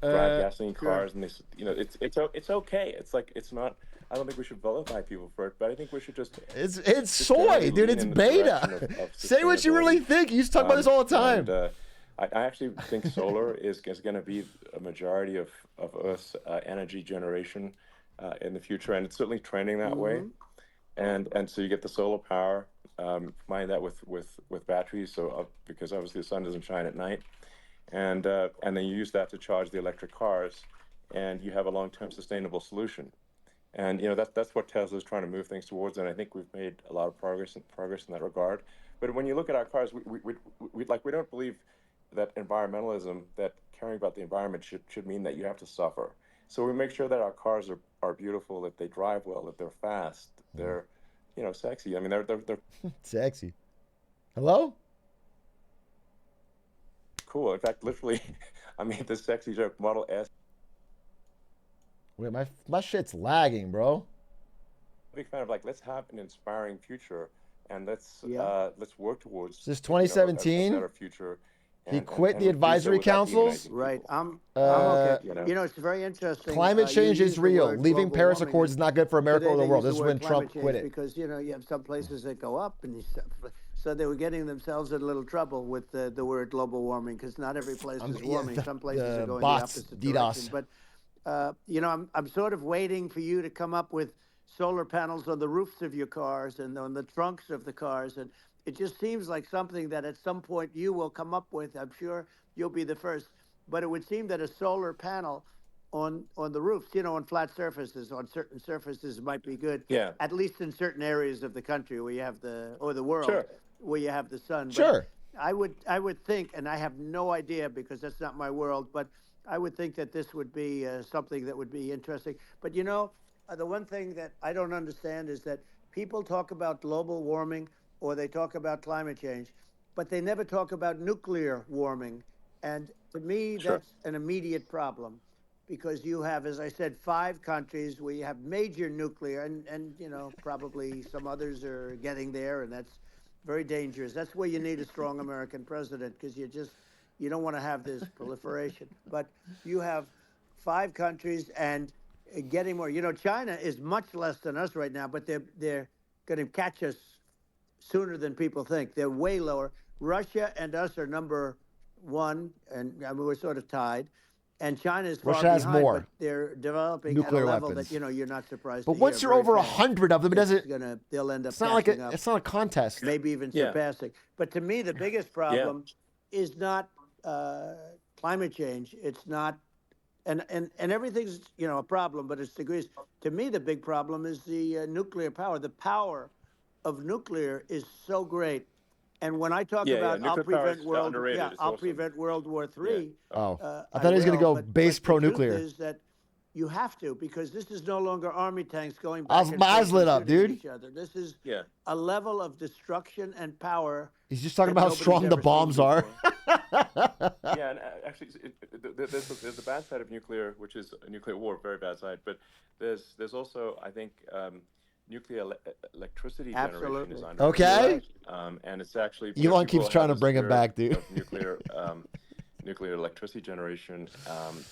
Drive gasoline cars, and it's okay. It's like it's not. I don't think we should vilify people for it, but I think we should just. It's soy, dude. It's beta. Say what you really think. You used to talk about this all the time. And, I actually think solar is going to be a majority of Earth's energy generation in the future, and it's certainly trending that way. And so you get the solar power, combine that with batteries, so because obviously the sun doesn't shine at night, and then you use that to charge the electric cars, and you have a long-term sustainable solution. And that's what Tesla's trying to move things towards, and I think we've made a lot of progress in that regard. But when you look at our cars, we don't believe that environmentalism, that caring about the environment should mean that you have to suffer. So we make sure that our cars are beautiful, that they drive well, that they're fast, they're sexy. I mean, they're sexy. Hello? Cool. In fact, literally, I made this sexy joke, Model S. Wait, my shit's lagging, bro. Big fan of like, let's have an inspiring future, and let's work towards. Is this 2017? A better future, He quit the advisory councils. Right. I'm Uh, okay. You know, it's very interesting. Climate you change use is the real. word Leaving global Paris warming, Accords is and not good for America today or the they world. use This the is word when Trump climate change quit it. because you know you have some places that go up, and so they were getting themselves in a little trouble with the word global warming because not every place is warming. Some places are going the bots, opposite DDoS. direction. But you know, I'm sort of waiting for you to come up with solar panels on the roofs of your cars and on the trunks of the cars, and it just seems like something that at some point you will come up with. I'm sure you'll be the first. But it would seem that a solar panel on the roofs, you know, on flat surfaces, on certain surfaces might be good. Yeah. At least in certain areas of the country where you have the world Sure. where you have the sun. Sure. But I would think, and I have no idea because that's not my world, but I would think that this would be something that would be interesting. But you know, the one thing that I don't understand is that people talk about global warming or they talk about climate change, but they never talk about nuclear warming. And to me, Sure. that's an immediate problem because you have, as I said, 5 countries where you have major nuclear and you know, probably some others are getting there, and that's very dangerous. That's where you need a strong American president because you don't want to have this proliferation. But you have 5 countries and getting more. You know, China is much less than us right now, but they're going to catch us sooner than people think. They're way lower. Russia and us are number 1, and I mean, we're sort of tied. And China is far Russia has behind, more but they're developing nuclear at a level weapons. that you know you're not surprised. But to once hear you're very over fast. 100 of them, it doesn't. They'll end up. It's not like catching up, it's not a contest. maybe even Yeah. surpassing. But to me, the biggest problem is not climate change. It's not, and everything's you know a problem, but it's degrees. To me, the big problem is the nuclear power. The power of nuclear is so great. And when I talk about I'll prevent World War III. Oh, I thought he was going to go base pro-nuclear. The truth is that you have to, because this is no longer army tanks going back My eyes lit up, dude. each other. This is a level of destruction and power. He's just talking about how strong the bombs are. Yeah, and actually, there's the bad side of nuclear, which is a nuclear war, very bad side. But there's also, I think, nuclear electricity generation is under. Okay. And it's actually Elon keeps trying to bring him back, dude. Nuclear electricity generation,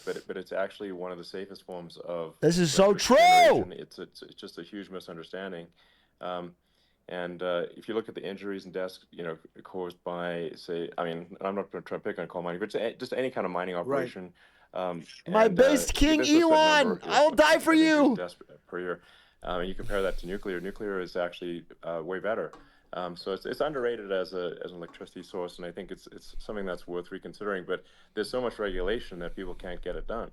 but it's actually one of the safest forms of. This is so true. It's just a huge misunderstanding. And if you look at the injuries and deaths, you know, caused by, say, I mean, I'm not going to try to pick on coal mining, but just any kind of mining operation. My based king Elon, I'll die for you. Deaths per year. And you compare that to nuclear. Nuclear is actually way better. So it's underrated as an electricity source, and I think it's something that's worth reconsidering. But there's so much regulation that people can't get it done.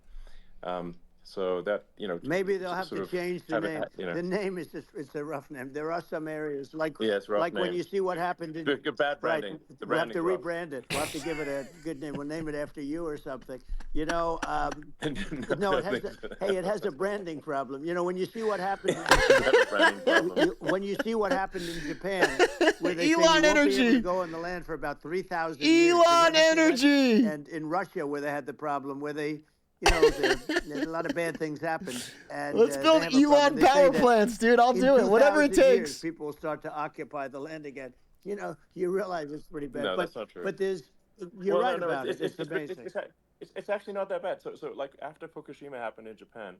So that, you know, maybe they'll have to change the name. The name is just, it's a rough name. There are some areas like when you see what happened in bad branding. Right, we'll have to rebrand it. We'll have to give it a good name. We'll name it after you or something. You know, no, it has a branding problem. You know, when you see what happened, when you see what happened in Japan, where they Elon Energy go on the land for about 3,000 years. Elon Energy. And in Russia, where they had the problem, where they. You know, there's a lot of bad things happen. And, let's build Elon power plants, dude. I'll do it. Whatever it takes. Years, people will start to occupy the land again. You know, you realize it's pretty bad. No, that's not true. But you're right about it. It's amazing. It's actually not that bad. So like after Fukushima happened in Japan,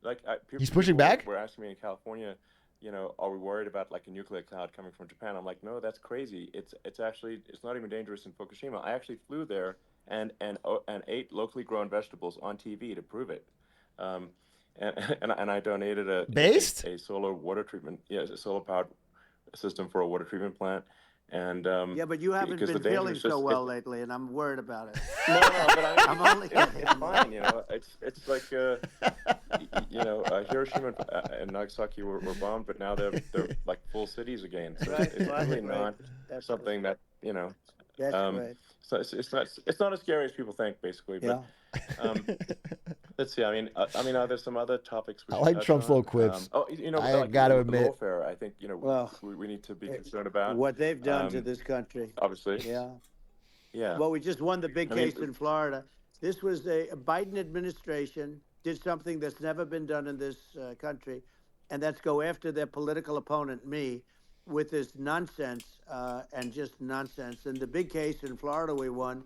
like he's pushing back. Were asking me in California, you know, are we worried about like a nuclear cloud coming from Japan? I'm like, no, that's crazy. It's not even dangerous in Fukushima. I actually flew there and ate locally grown vegetables on TV to prove it. And I donated a solar water treatment, a solar powered system for a water treatment plant. And yeah, but you haven't been feeling so well lately, and I'm worried about it. No, but I'm only it's fine, you know. It's like you know, Hiroshima and Nagasaki were bombed, but now they're like full cities again. So it's really not something that, you know. That's right. So it's not as scary as people think, basically. But let's see. I mean, are there some other topics? I like Trump's little quips. You know, I gotta admit, lawfare. I think, you know, we need to be concerned about what they've done to this country. Obviously. Yeah. Well, we just won the big case in Florida. This was a Biden administration did something that's never been done in this country, and that's go after their political opponent, me, with this nonsense and just nonsense. In the big case in Florida, we won,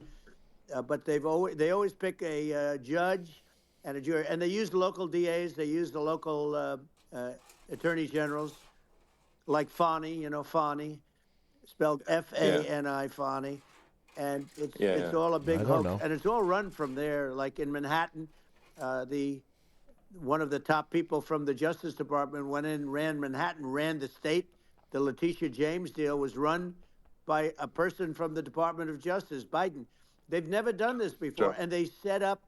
but they always pick a judge and a jury, and they use the local DAs, they use the local attorney generals, like Fani, Fani, spelled Fani, Fani, and it's all a big hoax, and it's all run from there. Like in Manhattan, one of the top people from the Justice Department went in, ran Manhattan, ran the state. The Letitia James deal was run by a person from the Department of Justice, Biden. They've never done this before, and they set up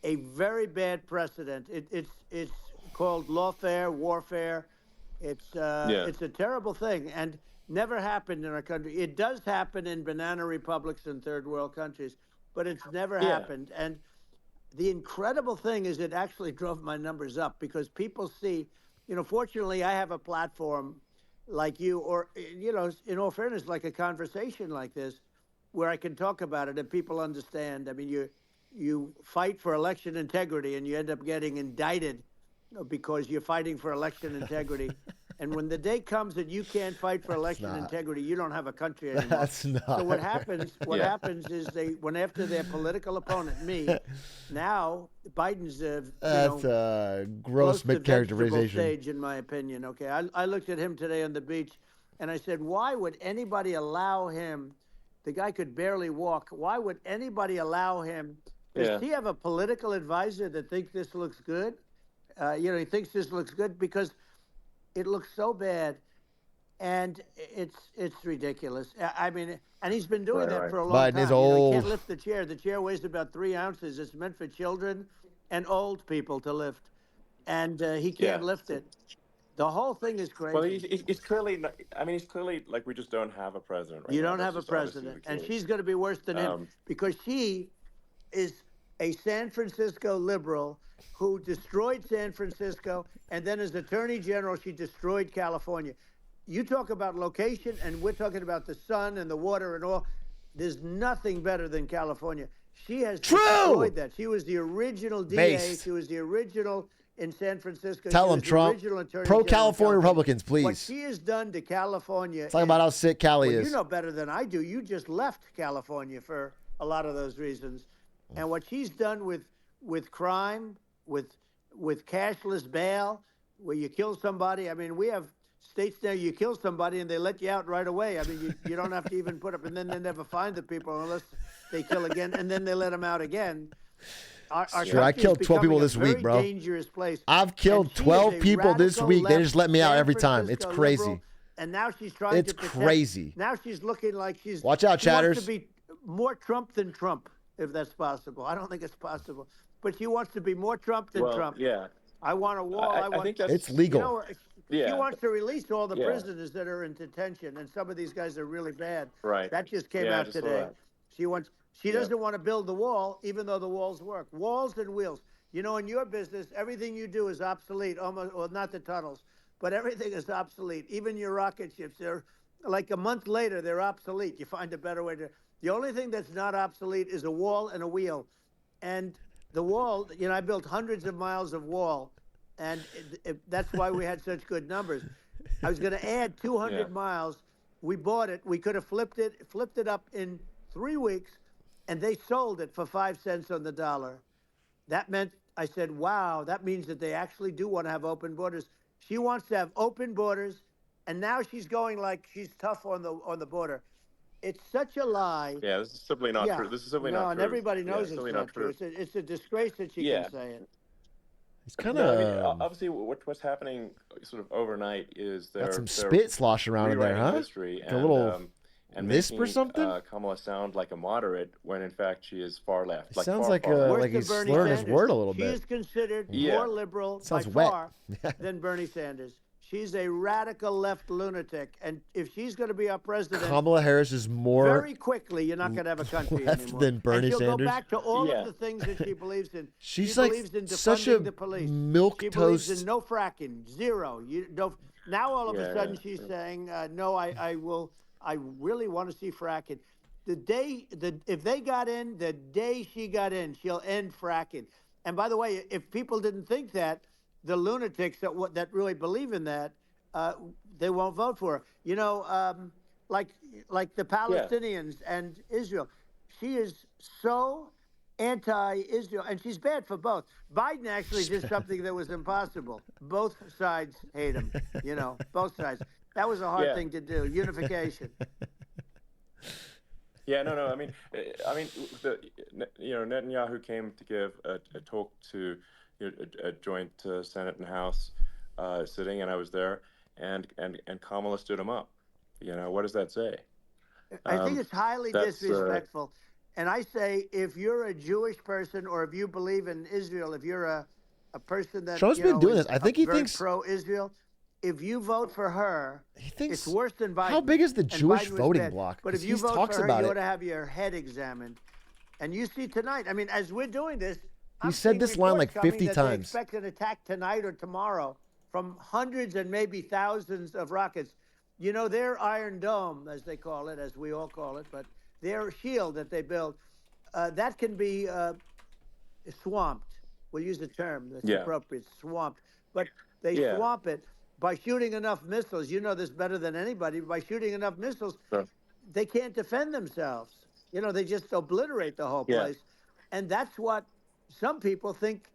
a very bad precedent. It's called lawfare, warfare. It's a terrible thing, and never happened in our country. It does happen in banana republics and third world countries, but it's never happened. And the incredible thing is it actually drove my numbers up because people see, fortunately I have a platform like you, or, in all fairness, like a conversation like this where I can talk about it and people understand. I mean, you fight for election integrity and you end up getting indicted because you're fighting for election integrity. And when the day comes that you can't fight for election integrity, you don't have a country anymore. That's not. So what happens is they went after their political opponent, me. Now Biden's that's a gross mischaracterization. Stage, in my opinion. Okay, I looked at him today on the beach, and I said, why would anybody allow him? The guy could barely walk. Why would anybody allow him? Does he have a political advisor that thinks this looks good? He thinks this looks good because it looks so bad, and it's ridiculous. I mean, and he's been doing that for a long time. Biden is old. He can't lift the chair. The chair weighs about 3 ounces. It's meant for children and old people to lift, and he can't lift it. The whole thing is crazy. Well, he's clearly. He's clearly like we just don't have a president. Right you now. don't have a president, and she's going to be worse than him because she is a San Francisco liberal who destroyed San Francisco, and then as Attorney General, she destroyed California. You talk about location, and we're talking about the sun and the water and all. There's nothing better than California. She has destroyed that. She was the original DA. She was the original in San Francisco. Tell them, Trump. Pro-California Republicans, please. What she has done to California. Talk about how sick Cali is. You know better than I do. You just left California for a lot of those reasons. And what she's done with crime, with cashless bail, where you kill somebody. I mean, we have states there you kill somebody and they let you out right away. I mean, you don't have to even put up, and then they never find the people unless they kill again, and then they let them out again. Sure, I killed 12 people this week, bro. Dangerous place. I've killed 12 people this week. They just let me out every time. It's crazy. Liberal, and now she's trying to protect. Crazy. Now she's looking like she's. Watch out, chatters. She wants to be more Trump than Trump, if that's possible. I don't think it's possible, but she wants to be more Trump than Trump. Yeah. I want a wall. I think that's, it's legal. She wants to release all the prisoners that are in detention, and some of these guys are really bad. Right. That just came out today. She doesn't want to build the wall, even though the walls work. Walls and wheels. In your business, everything you do is obsolete. Almost, well, not the tunnels, but everything is obsolete. Even your rocket ships, they're like a month later, they're obsolete. You find a better way to. The only thing that's not obsolete is a wall and a wheel, and the wall. I built hundreds of miles of wall. And that's why we had such good numbers. I was going to add 200 miles. We bought it. We could have flipped it up in 3 weeks, and they sold it for 5 cents on the dollar. That meant, I said, wow, that means that they actually do want to have open borders. She wants to have open borders, and now she's going like she's tough on the border. It's such a lie. Yeah, this is simply not true. This is simply not true. And everybody knows it's not true. It's a disgrace that she can say it. It's kind of obviously what's happening sort of overnight is got some spit sloshing around in there, huh? History a little lisp or something. Kamala sound like a moderate when in fact she is far left. It sounds like he's slurring his word a little bit. She is considered more liberal by far than Bernie Sanders. She's a radical left lunatic, and if she's going to be our president, Kamala Harris is more very quickly. You're not going to have a country anymore. Than Bernie Now Sanders. Go back to all of the things that she believes in. She believes in such a defunding the police. milk she toast. believes in no fracking, zero. Now all of a sudden she's saying, no, I will. I really want to see fracking. If they got in, the day she got in, she'll end fracking. And by the way, if people didn't think that, the lunatics that really believe in that they won't vote for her. You know, like the Palestinians and Israel. She is so anti-Israel, and she's bad for both. Biden actually did something that was impossible. Both sides hate him. You know, both sides. That was a hard thing to do. Unification. Yeah, no. I mean, Netanyahu came to give a talk to a joint Senate and House sitting, and I was there, and Kamala stood him up. You know, what does that say? I think it's highly disrespectful. And I say, if you're a Jewish person or if you believe in Israel, if you're a person that Trump's been doing this. I think he thinks pro-Israel. If you vote for her, it's worse than Biden. How big is the Jewish voting bloc? But if you vote for her, you ought to have your head examined. And you see tonight, I mean, as we're doing this, he said this line like 50 times. They expect an attack tonight or tomorrow from hundreds and maybe thousands of rockets. You know, their Iron Dome, as they call it, as we all call it, but their shield that they build, that can be swamped. We'll use the term that's appropriate, swamped. But they swamp it by shooting enough missiles. You know this better than anybody. By shooting enough missiles, they can't defend themselves. You know, they just obliterate the whole place. And that's what some people think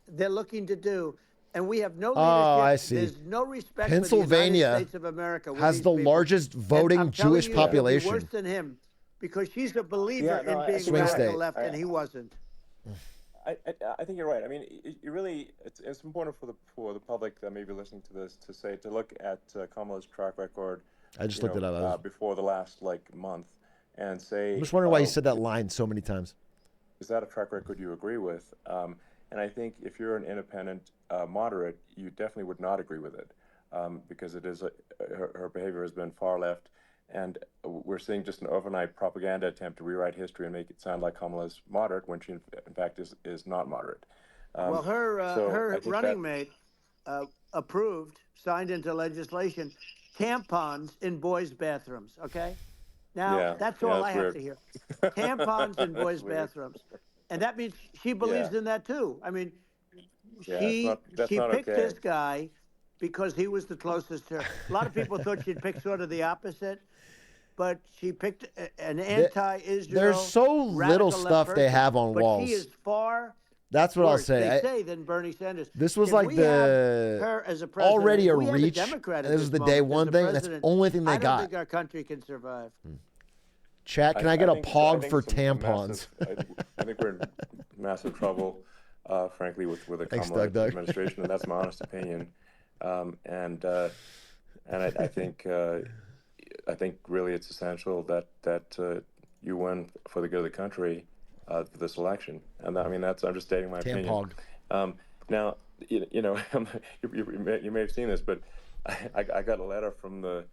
they're looking to do. And we have no leadership. Oh, I see. There's no respect Pennsylvania for the United States of America. has the largest voting Jewish population. Worse than him, because she's a believer in being radical left, and he wasn't. I think you're right. I mean, it's important for the public that may be listening to this to look at Kamala's track record. I just looked it up before the last month, and say. I'm just wondering why you said that line so many times. Is that a track record you agree with? And I think if you're an independent moderate, you definitely would not agree with it, because it is her behavior has been far left, and we're seeing just an overnight propaganda attempt to rewrite history and make it sound like Kamala's moderate when she in fact is not moderate. Well, her running mate approved, signed into legislation, tampons in boys' bathrooms. Okay, now that's all I have to hear. Tampons in boys' bathrooms. And that means she believes in that too. I mean, she picked this guy because he was the closest to her. A lot of people thought she'd pick sort of the opposite, but she picked an anti-Israel. There's so little stuff they have on walls. But she is far. That's what I'll say. They say than Bernie Sanders. This was like her as a president, already a reach. This was the day one thing. That's the only thing they got. I don't think our country can survive. Chat, can I get a pog for tampons? I think we're in massive trouble, frankly, with the Kamala administration, and that's my honest opinion. And I think really it's essential that you win for the good of the country for this election. And I'm just stating my opinion. Now, you may have seen this, but I got a letter from the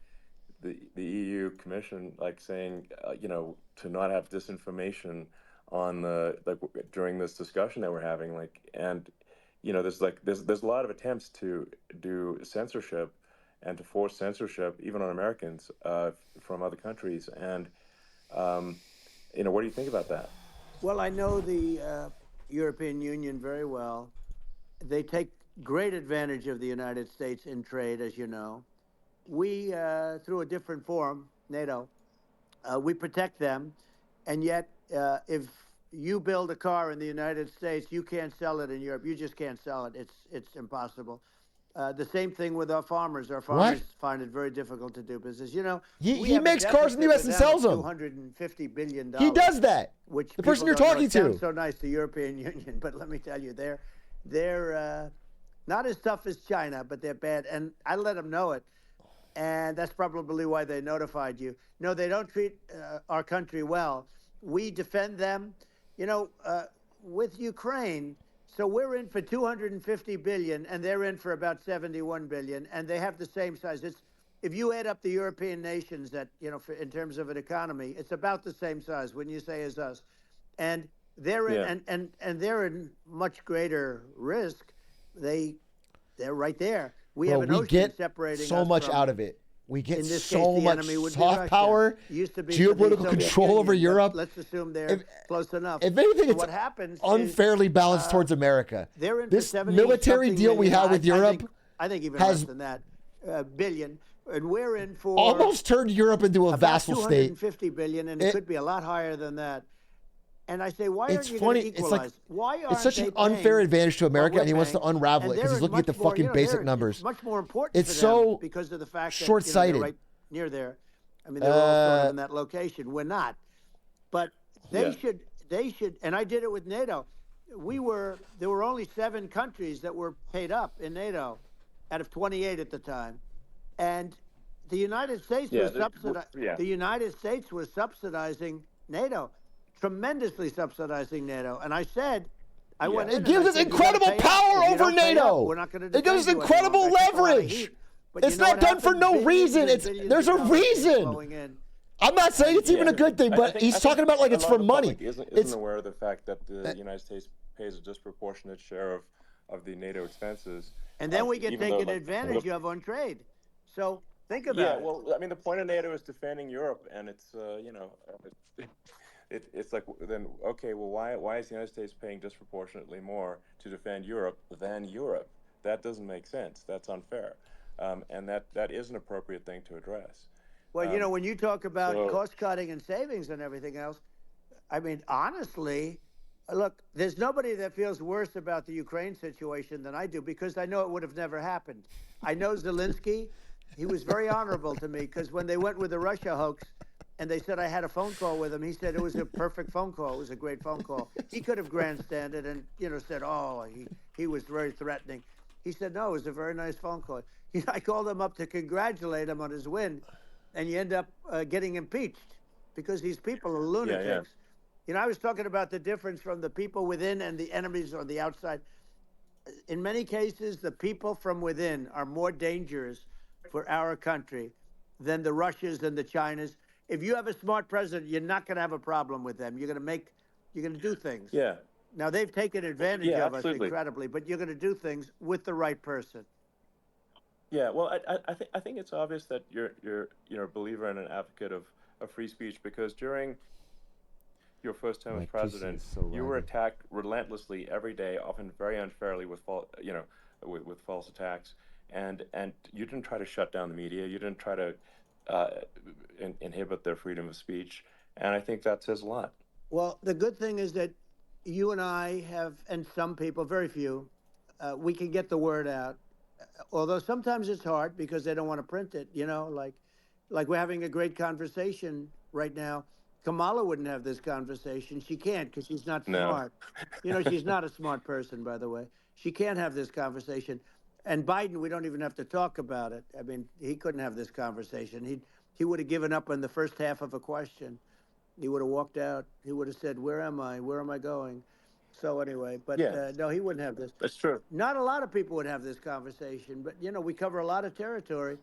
EU Commission, saying, to not have disinformation on during this discussion that we're having, and there's a lot of attempts to do censorship and to force censorship even on Americans from other countries, and what do you think about that? Well, I know the European Union very well. They take great advantage of the United States in trade, as you know. We, through a different forum, NATO, we protect them, and yet if you build a car in the United States, you can't sell it in Europe. You just can't sell it. It's impossible. The same thing with our farmers. Our farmers find it very difficult to do business. He makes cars in the U.S. and sells them. $250 billion. He does that. Which the person you're talking to. Sounds so nice, the European Union, but let me tell you, they're not as tough as China, but they're bad, and I let them know it. And that's probably why they notified you. No, they don't treat our country well. We defend them, with Ukraine. So we're in for $250 billion, and they're in for about $71 billion, and they have the same size. If you add up the European nations that, in terms of an economy, it's about the same size, wouldn't you say, as us? And they're in, and they're in much greater risk. They're right there. We have an ocean separating us so much from, out of it. We get in this so case, much soft power, geopolitical control over Europe. Let's assume they're close enough. If anything, it's what happens unfairly balanced towards America. They're in this military deal we have with Europe I think even has less than that. billion, and we're in for Almost turned Europe into a about vassal state. 250 billion, and it could be a lot higher than that. And I say, why It's aren't you funny. going to It's equalize? like Why aren't it's such they an unfair paying advantage to what America, we're and he wants to paying? unravel it And because he's they're looking at the much more, fucking you know, basic they're numbers. much more important It's for them so because of the fact that short-sighted. they're right near there. I mean, they're all sort of in that location. We're not, but they should. They should. And I did it with NATO. There were only 7 countries that were paid up in NATO, out of 28 at the time, and the United States was The United States was subsidizing NATO, tremendously subsidizing NATO. And I said, I went in. It gives us incredible power over NATO. We're not going to. It gives us incredible leverage. It's not done for no reason. There's a reason. I'm not saying it's even a good thing, but he's talking about like it's for money. Isn't aware of the fact that the United States pays a disproportionate share of the NATO expenses. And then we get taken advantage of on trade. So think about it. Yeah, well, I mean, the point of NATO is defending Europe, and it's it's like, then okay, well, why is the United States paying disproportionately more to defend Europe than Europe? That doesn't make sense. That's unfair, and that is an appropriate thing to address. Well, you know, when you talk about cost cutting and savings and everything else, I mean, honestly, look, there's nobody that feels worse about the Ukraine situation than I do, because I know it would have never happened. I know Zelensky. He was very honorable to me, because when they went with the Russia hoax and they said I had a phone call with him, he said it was a perfect phone call. It was a great phone call. He could have grandstanded and, you know, said, oh, he was very threatening. He said, no, it was a very nice phone call. I called him up to congratulate him on his win, and you end up getting impeached because these people are lunatics. Yeah. You know, I was talking about the difference from the people within and the enemies on the outside. In many cases, the people from within are more dangerous for our country than the Russias and the Chinas. If you have a smart president, you're not going to have a problem with them. You're going to do things. Yeah. Now, they've taken advantage of absolutely. us incredibly, but you're going to do things with the right person. Yeah, well, I think it's obvious that you're a believer and an advocate of free speech, because during your first term as president, you were attacked relentlessly every day, often very unfairly with false attacks, and you didn't try to shut down the media. You didn't try to inhibit their freedom of speech, and I think that says a lot. Well, the good thing is that you and I have, and some people, very few, we can get the word out. Although sometimes it's hard because they don't want to print it, you know, like we're having a great conversation right now. Kamala wouldn't have this conversation. She can't, because she's not smart. You know, she's not a smart person, by the way. She can't have this conversation. And Biden, we don't even have to talk about it. I mean, he couldn't have this conversation. He would have given up on the first half of a question. He would have walked out. He would have said, where am I? Where am I going? So anyway, but no, he wouldn't have this. That's true. Not a lot of people would have this conversation, but, you know, we cover a lot of territory.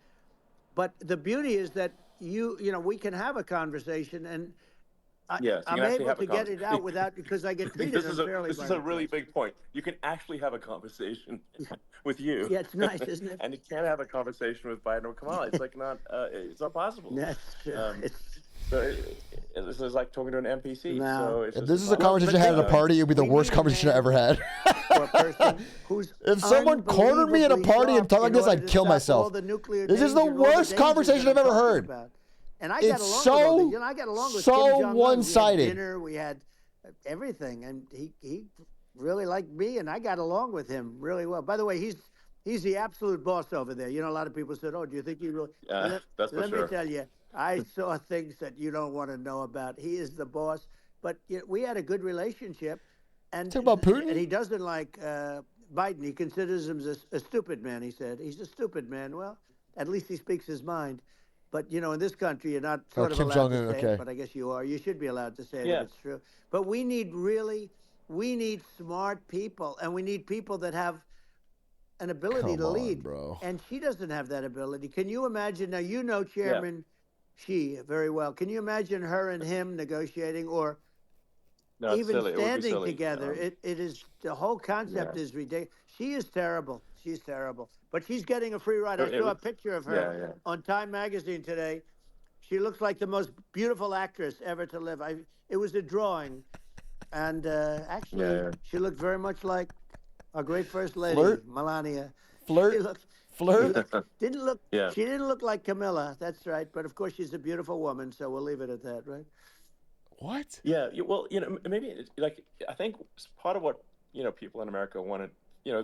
But the beauty is that you know, we can have a conversation, and I'm able to get it out without, because I get treated unfairly. This is a really big point. You can actually have a conversation with you. Yeah, it's nice, isn't it? And you can't have a conversation with Biden or Kamala. It's like it's not possible. That's true. This is like talking to an NPC. No. So it's If this is a conversation I had at a party, it would be the worst conversation I ever had. If someone cornered me at a party and talked like this, I'd kill myself. This is the worst conversation I've ever heard. And I got along with him. I got along with Kim Jong-un. one-sided. We had dinner, we had everything, and he really liked me, and I got along with him really well. By the way, he's the absolute boss over there. You know, a lot of people said, "Oh, do you think he really?" That's for sure. Let me tell you, I saw things that you don't want to know about. He is the boss. But you know, we had a good relationship. And talk about Putin. And he doesn't like Biden. He considers him a stupid man. He said he's a stupid man. Well, at least he speaks his mind. But you know, in this country, you're not sort of allowed to say it. But I guess you are. You should be allowed to say it if it's true. But we need smart people, and we need people that have an ability to lead. Bro. And she doesn't have that ability. Can you imagine? Now, you know Chairman Xi very well. Can you imagine her and him negotiating, or even standing together? It is, the whole concept is ridiculous. She is terrible. She's terrible. But she's getting a free ride. I saw a picture of her on Time Magazine today. She looks like the most beautiful actress ever to live. It was a drawing. And actually, she looked very much like our great First Lady, Melania. Flirt? Didn't look. Yeah. She didn't look like Camilla. That's right. But of course, she's a beautiful woman, so we'll leave it at that, right? What? Yeah, well, maybe like I think part of what people in America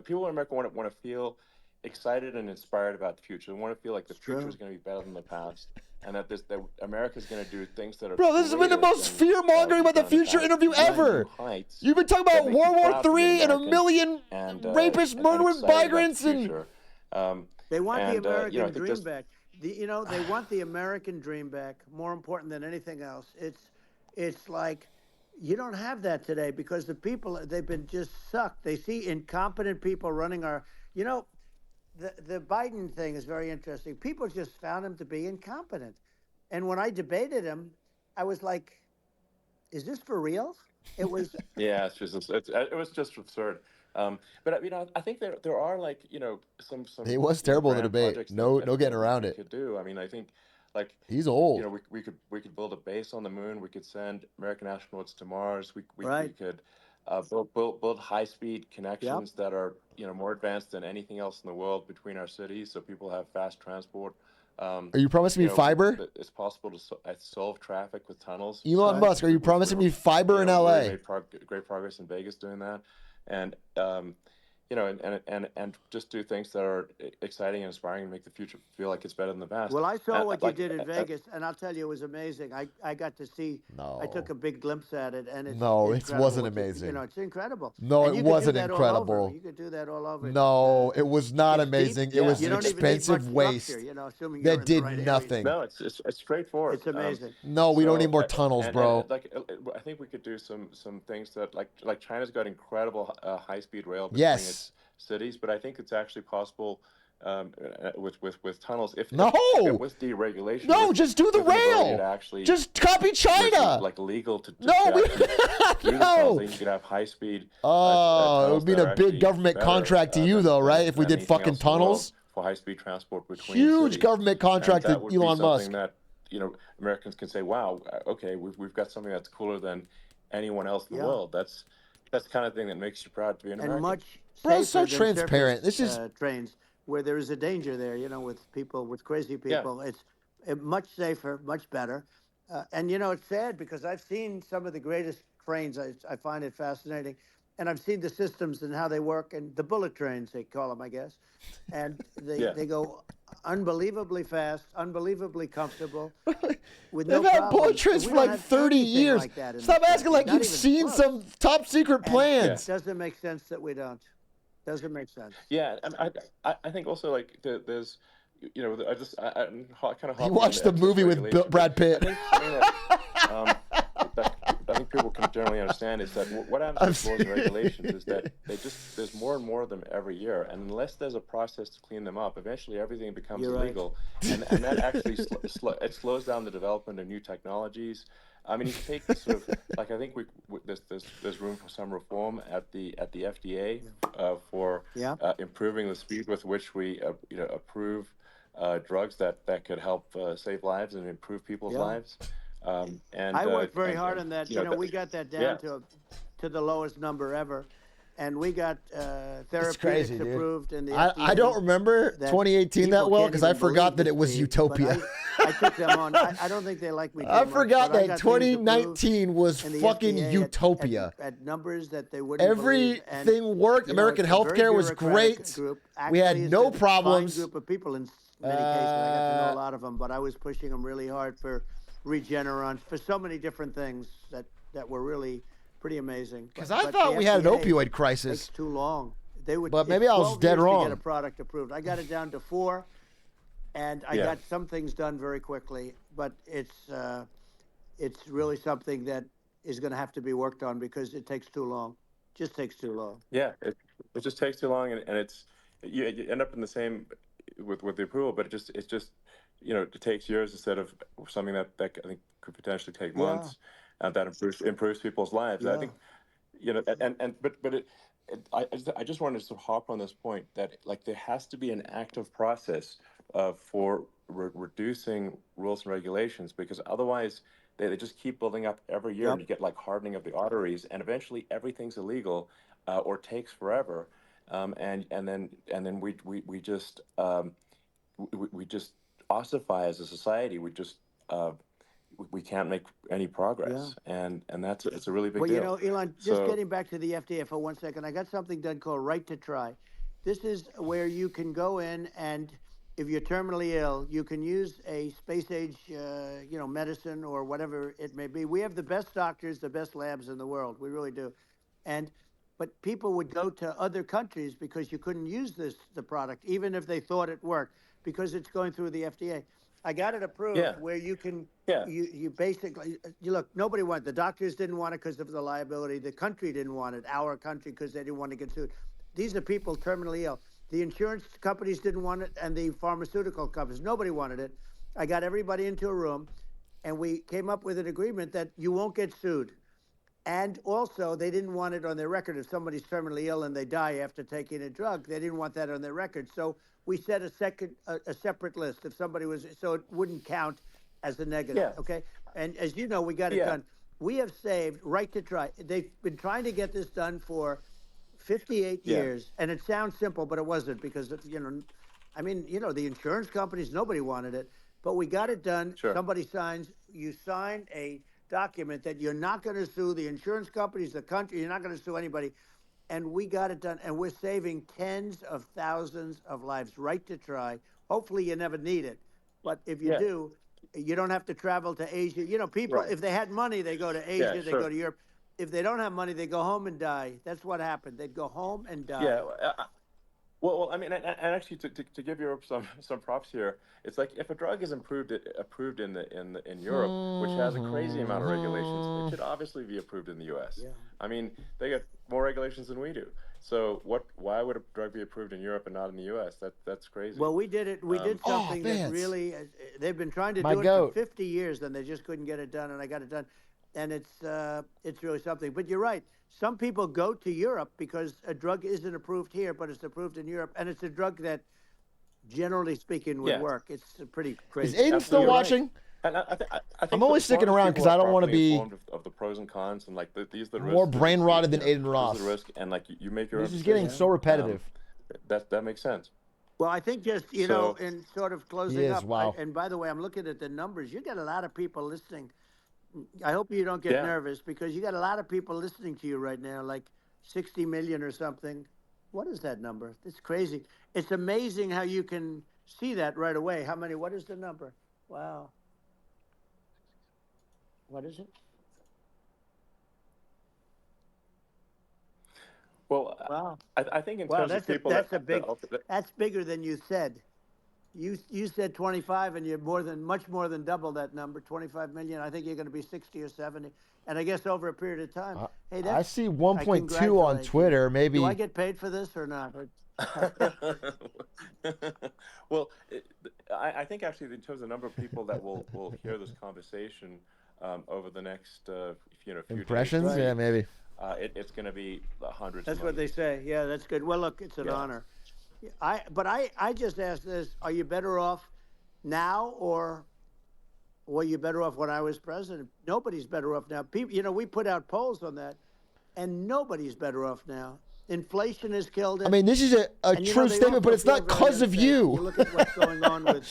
people in America want to feel excited and inspired about the future. They want to feel like the future is going to be better than the past, and that America's going to do things that are. Bro, this has been the most fear mongering about the future interview ever. You've been talking about World War III and a million rapists murdering migrants and. They want the American dream back. They want the American dream back. More important than anything else, it's like you don't have that today because the people they've been just sucked. They see incompetent people running our. The Biden thing is very interesting. People just found him to be incompetent, and when I debated him, I was like, "Is this for real?" It was. Yeah, it was just absurd. But I think there are like some. It was terrible in the debate. No getting around it. Could do. I mean, I think like he's old. We could build a base on the moon. We could send American astronauts to Mars. We could build high-speed connections that are more advanced than anything else in the world between our cities, so people have fast transport. Are you promising me fiber? It's possible to solve traffic with tunnels. Elon Musk, are you promising me fiber in LA? Made great progress in Vegas doing that, and and just do things that are exciting and inspiring and make the future feel like it's better than the past. Well, I saw what you did in Vegas, and I'll tell you, it was amazing. I got to see. No. I took a big glimpse at it, and it's it wasn't amazing. It's incredible. No, it wasn't incredible. You could do that all over. No, it was not amazing. It was an expensive waste that did nothing. No, it's straightforward. It's amazing. No, we don't need more tunnels, bro. I think we could do some things that like China's got incredible high-speed rail between its cities, but I think it's actually possible with tunnels if with deregulation. No, just do the rail. Just copy China. Like legal to no. You could have high speed. It would mean a big government contract to you though, right? If we did fucking tunnels for high speed transport between huge cities. Government contract to Elon Musk. That Americans can say, wow, okay, we've got something that's cooler than anyone else in the world. That's the kind of thing that makes you proud to be an American. And much Bro, it's so safer than transparent. surface, This is trains where there is a danger there, with people, with crazy people. It's much safer, much better. And it's sad because I've seen some of the greatest trains. I find it fascinating. And I've seen the systems and how they work, and the bullet trains, they call them, I guess. And they go unbelievably fast, unbelievably comfortable. With They've had bullet trains for like 30 years. Like Stop asking like you've seen some top secret plans. It doesn't make sense that we don't. Doesn't make sense. Yeah, and I think also like there's, I kind of. You watched the movie with Brad Pitt. I think people can generally understand is that what happens with laws and regulations is that there's more and more of them every year, and unless there's a process to clean them up, eventually everything becomes illegal, and that actually it slows down the development of new technologies. I mean, you take sort of like I think there's room for some reform at the FDA for improving the speed with which we approve drugs that could help save lives and improve people's lives. And I worked very hard on that. We got that down to the lowest number ever, and we got therapeutics approved. And I don't remember 2018 that well because I forgot that it was utopia. I took them on. I don't think they like me. I forgot that 2019 was fucking utopia. At numbers that they wouldn't believe. Everything worked. American healthcare was great. We had no problems. Fine group of people in many cases. I got to know a lot of them, but I was pushing them really hard for Regeneron, for so many different things that were really pretty amazing. Because I thought we had an opioid crisis. Takes too long. But maybe I was dead wrong. To get a product approved. I got it down to 4, and I got some things done very quickly. But it's really something that is going to have to be worked on because it takes too long. Just takes too long. Yeah, it just takes too long, and it's you end up in the same with the approval, but it just it takes years instead of something that I think could potentially take months, and that improves people's lives. I think, I just wanted to sort of hop on this point that like there has to be an active process for reducing rules and regulations, because otherwise they just keep building up every year, and you get like hardening of the arteries, and eventually everything's illegal or takes forever. and then we just we just ossify as a society. We can't make any progress, and that's it's a really big Well, deal. you know, Elon, just getting back to the FDA for 1 second, I got something done called Right to Try. This is where you can go in and if you're terminally ill, you can use a space age, medicine or whatever it may be. We have the best doctors, the best labs in the world. We really do. But people would go to other countries because you couldn't use the product, even if they thought it worked, because it's going through the FDA. I got it approved where you can, you basically, you look, nobody wanted, the doctors didn't want it because of the liability. The country didn't want it, our country, because they didn't want to get sued. These are people terminally ill. The insurance companies didn't want it and the pharmaceutical companies, nobody wanted it. I got everybody into a room and we came up with an agreement that you won't get sued. And also, they didn't want it on their record. If somebody's terminally ill and they die after taking a drug, they didn't want that on their record. So we set a separate list if somebody was, so it wouldn't count as a negative. Okay. And as you know, we got it done. We have saved Right to Try. They've been trying to get this done for 58 years, and it sounds simple, but it wasn't because the insurance companies, nobody wanted it, but we got it done. Somebody signs. You sign a document that you're not going to sue the insurance companies, the country. You're not going to sue anybody. And we got it done. And we're saving tens of thousands of lives. Right to Try. Hopefully you never need it. But if you do, you don't have to travel to Asia. You know, people, if they had money, they go to Asia, they go to Europe. If they don't have money, they go home and die. That's what happened. They'd go home and die. Yeah. Well, I mean, and actually, to give Europe some props here, it's like if a drug is approved in Europe, which has a crazy amount of regulations, it should obviously be approved in the U.S. Yeah. I mean, they get more regulations than we do. So why would a drug be approved in Europe and not in the U.S.? That's crazy. Well, we did it. We did something that really they've been trying to do it for 50 years, and they just couldn't get it done, and I got it done. And it's really something. But you're right. Some people go to Europe because a drug isn't approved here, but it's approved in Europe, and it's a drug that, generally speaking, would work. It's pretty crazy. Is Aiden still watching? And I think I'm only sticking around because I don't want to be informed of the pros and cons, and like these are the more risks, brain rotted than Aiden Ross. This is the risk, and like you make your. This own is getting decision. so repetitive. That makes sense. Well, I think just, in sort of closing up, wow. And by the way, I'm looking at the numbers. You got a lot of people listening. I hope you don't get nervous because you got a lot of people listening to you right now, like 60 million or something. What is that number? It's crazy. It's amazing how you can see that right away. How many? What is the number? Wow. What is it? Well, wow. I think in terms of people, that's bigger than you said. You said 25, and you're much more than double that number, 25 million. I think you're going to be 60 or 70, and I guess over a period of time. Hey, I see 1.2 on Twitter. Maybe. Do I get paid for this or not? Well, I think actually in terms of the number of people that will hear this conversation over the next few impressions, days, yeah, maybe. It's going to be hundreds. That's what they say. Yeah, that's good. Well, look, it's an honor. I just asked this: are you better off now, or were you better off when I was president? Nobody's better off now. People, we put out polls on that, and nobody's better off now. Inflation has killed it. I mean, this is a true statement, but it's not because of you. You look at what's going on with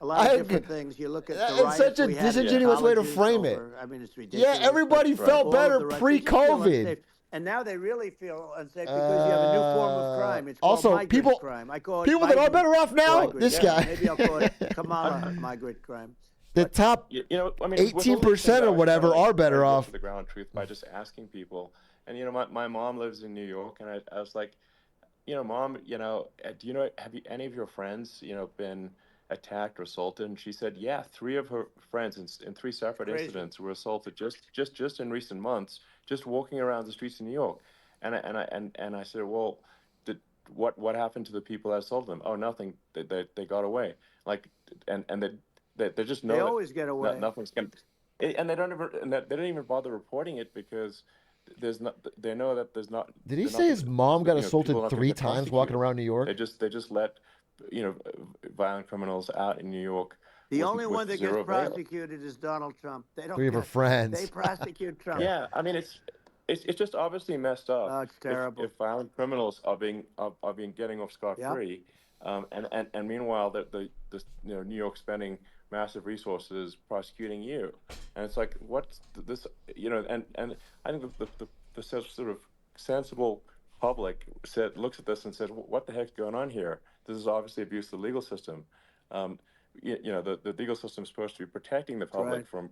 a lot of different things. You look at the riots. It's such a disingenuous way to frame it. I mean, it's ridiculous. Yeah, everybody felt better pre-COVID. And now they really feel unsafe because you have a new form of crime. It's called also, migrant crime. I call it people that are better off now. Migrant. This guy. Maybe I'll call it Kamala migrant crime. The top 18% or whatever are better off. The ground truth by just asking people. And my mom lives in New York, and I was like, Mom, have any of your friends, been attacked or assaulted? And she said, yeah, 3 of her friends in 3 separate incidents were assaulted just in recent months, just walking around the streets of New York. And I said, well, what happened to the people that assaulted them? Oh, nothing. They got away. Like, and they just know they always get away. Nothing's gonna, and they don't even bother reporting it because they know that there's not. Did he say his mom got assaulted 3 times walking around New York? They just let violent criminals out in New York. The only one that gets prosecuted is Donald Trump. They don't. 3 of her friends. They prosecute Trump. Yeah, I mean it's just obviously messed up. Oh, it's terrible. If violent criminals are being getting off scot-free, and meanwhile the New York spending massive resources prosecuting you, and it's like what's this and I think the sort of sensible public looks at this and says, what the heck's going on here? This is obviously abuse of the legal system. The legal system is supposed to be protecting the public from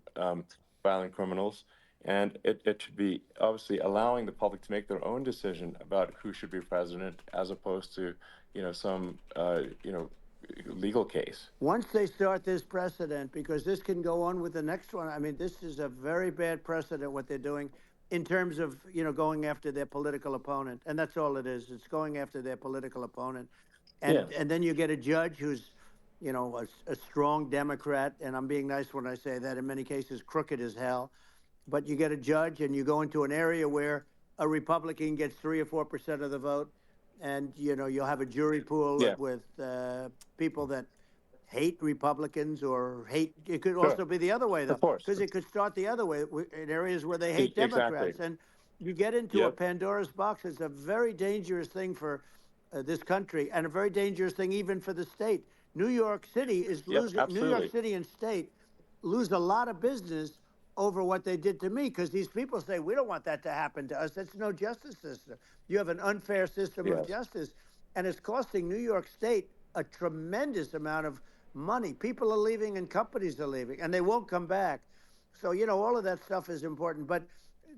violent criminals, and it should be obviously allowing the public to make their own decision about who should be president, as opposed to some legal case. Once they start this precedent, because this can go on with the next one. I mean, this is a very bad precedent what they're doing in terms of going after their political opponent, and that's all it is. It's going after their political opponent, and then you get a judge who's a strong Democrat, and I'm being nice when I say that. In many cases, crooked as hell. But you get a judge, and you go into an area where a Republican gets 3 or 4% of the vote, and you'll have a jury pool with people that hate Republicans or hate. It could also be the other way, though, because it could start the other way in areas where they hate Democrats, and you get into a Pandora's box. It's a very dangerous thing for this country, and a very dangerous thing even for the state. New York City is losing. New York City and state lose a lot of business over what they did to me, because these people say, we don't want that to happen to us. That's no justice system. You have an unfair system of justice, and it's costing New York State a tremendous amount of money. People are leaving and companies are leaving, and they won't come back. So, all of that stuff is important. But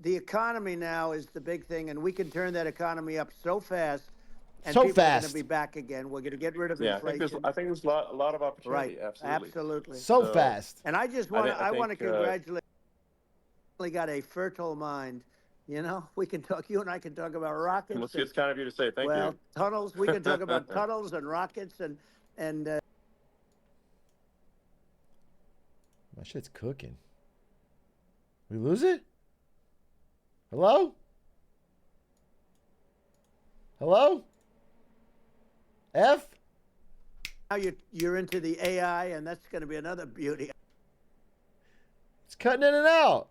the economy now is the big thing, and we can turn that economy up so fast. And people are going to be back again. We're going to get rid of inflation. I think there's a lot of opportunity. Right, absolutely. So fast. And I just want to congratulate. Got a fertile mind. We can talk. You and I can talk about rockets. Well, it's kind of you to say. Thank you. Tunnels. We can talk about tunnels and rockets and. My shit's cooking. We lose it? Hello? Hello? F? Now you're into the AI, and that's going to be another beauty. It's cutting in and out.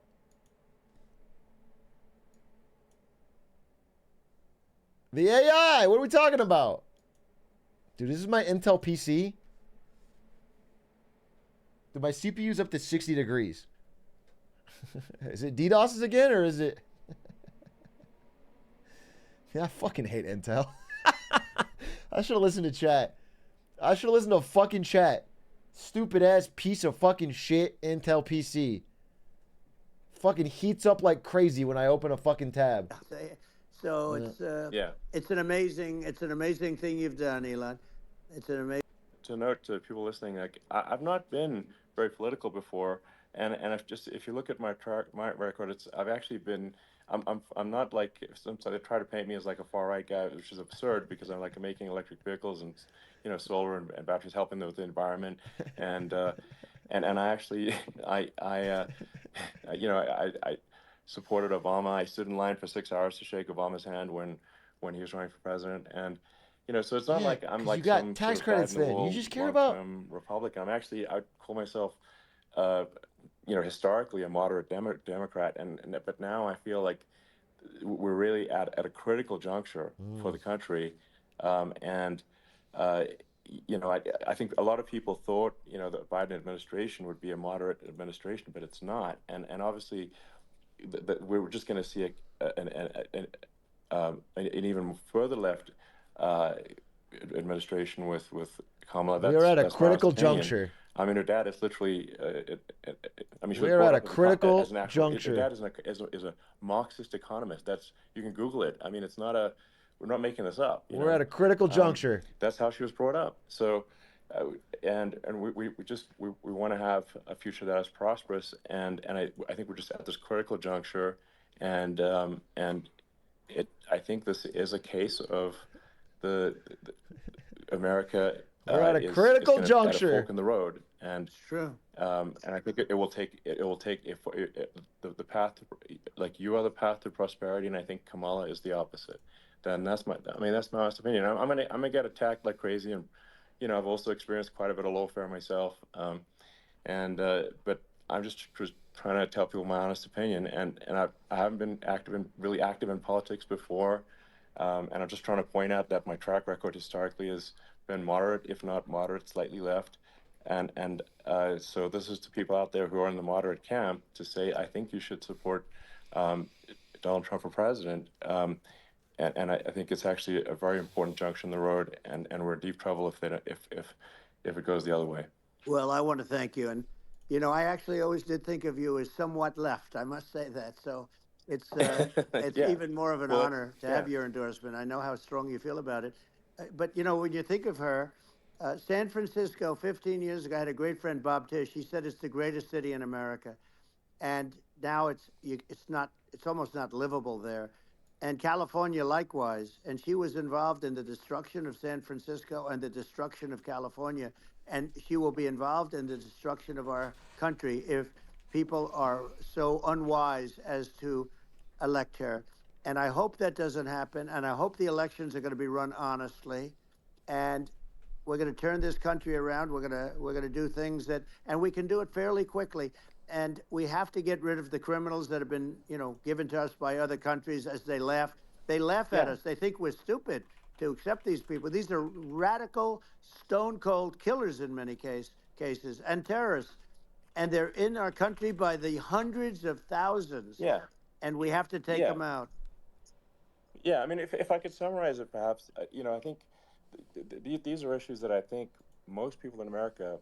The AI. What are we talking about? Dude, this is my Intel PC. Dude, my CPU's up to 60 degrees. Is it DDoSes again, or is it... Yeah, I fucking hate Intel. I should have listened to chat. I should have listened to fucking chat. Stupid ass piece of fucking shit Intel PC. Fucking heats up like crazy when I open a fucking tab. So it's an amazing thing you've done, Elon. It's an amazing. To note to people listening, like I've not been very political before, and if you look at my record, I've actually been. I'm not like they try to paint me as like a far right guy, which is absurd because I'm like making electric vehicles and solar and batteries, helping them with the environment, and I actually I supported Obama. I stood in line for 6 hours to shake Obama's hand when he was running for president, and so it's not like I'm like you got some tax sort of credits then. You just care about Republican. I'd call myself historically a moderate Democrat, but now I feel like we're really at a critical juncture for the country, and I think a lot of people thought the Biden administration would be a moderate administration, but it's not, and obviously we're just going to see an even further left administration with Kamala. We're at a critical juncture. I mean, her dad is literally. We're at a critical juncture. Her dad is a Marxist economist. You can Google it. I mean, it's not a. We're not making this up. We're at a critical juncture. That's how she was brought up. So, and we want to have a future that is prosperous. And I think we're just at this critical juncture, and I think this is a case of the America. We're at a critical juncture. At a fork in the road, and true. And I think it will take the path like you are the path to prosperity, and I think Kamala is the opposite. Then that's my honest opinion. I'm gonna get attacked like crazy, and I've also experienced quite a bit of lawfare myself. But I'm just trying to tell people my honest opinion, and I haven't been really active in politics before, and I'm just trying to point out that my track record historically has been moderate, if not moderate, slightly left, and so this is to people out there who are in the moderate camp to say I think you should support Donald Trump for president. And I think it's actually a very important junction in the road, and we're in deep trouble if it goes the other way. Well, I want to thank you. And, you know, I actually always did think of you as somewhat left. I must say that. So it's Yeah. even more of an Well, honor to have your endorsement. I know how strong you feel about it. But, you know, when you think of her, San Francisco, 15 years ago, I had a great friend, Bob Tish. He said it's the greatest city in America. And now it's almost not livable there. And California likewise. And she was involved in the destruction of San Francisco and the destruction of California. And she will be involved in the destruction of our country if people are so unwise as to elect her. And I hope that doesn't happen. And I hope the elections are going to be run honestly. And we're going to turn this country around. We're going to do things and we can do it fairly quickly. And we have to get rid of the criminals that have been, you know, given to us by other countries as they laugh. They laugh at us. They think we're stupid to accept these people. These are radical, stone-cold killers in many cases, and terrorists. And they're in our country by the hundreds of thousands. Yeah. And we have to take them out. Yeah, I mean, if I could summarize it, perhaps, you know, I think these are issues that I think most people in America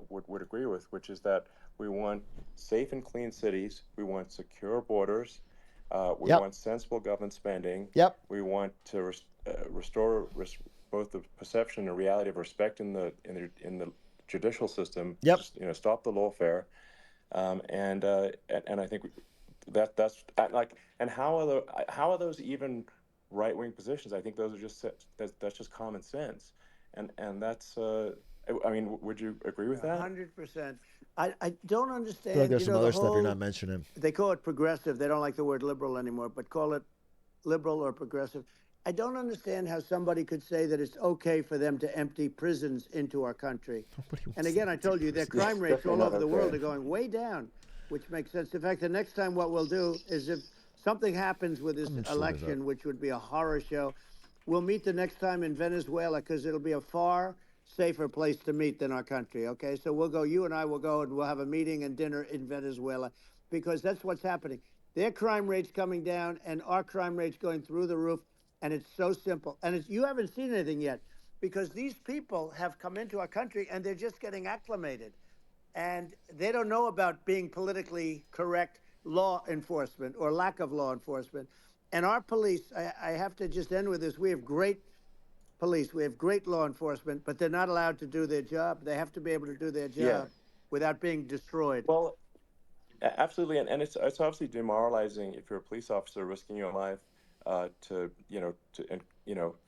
would agree with, which is that we want safe and clean cities, we want secure borders, we want sensible government spending, we want to restore both the perception and reality of respect in the judicial system. Just, you know, stop the lawfare, and I think that's like, and how are those even right-wing positions? I think those are just that's just common sense, and that's I mean, would you agree with that? 100%. I don't understand. I feel like there's you some know, other the stuff you're whole- not mentioning. They call it progressive. They don't like the word liberal anymore, but call it liberal or progressive. I don't understand how somebody could say that it's okay for them to empty prisons into our country. And again, I told you, their crime rates all over the world are going way down, which makes sense. In fact, the next time what we'll do is if something happens with this election, which would be a horror show, we'll meet the next time in Venezuela because it'll be a far safer place to meet than our country, okay? So we'll go, you and I will go and we'll have a meeting and dinner in Venezuela because that's what's happening. Their crime rate's coming down and our crime rate's going through the roof, and it's so simple. And you haven't seen anything yet because these people have come into our country and they're just getting acclimated. And they don't know about being politically correct law enforcement or lack of law enforcement. And our police, I have to just end with this, we have great police, we have great law enforcement, but they're not allowed to do their job. They have to be able to do their job without being destroyed. Well, absolutely, and it's obviously demoralizing if you're a police officer risking your life to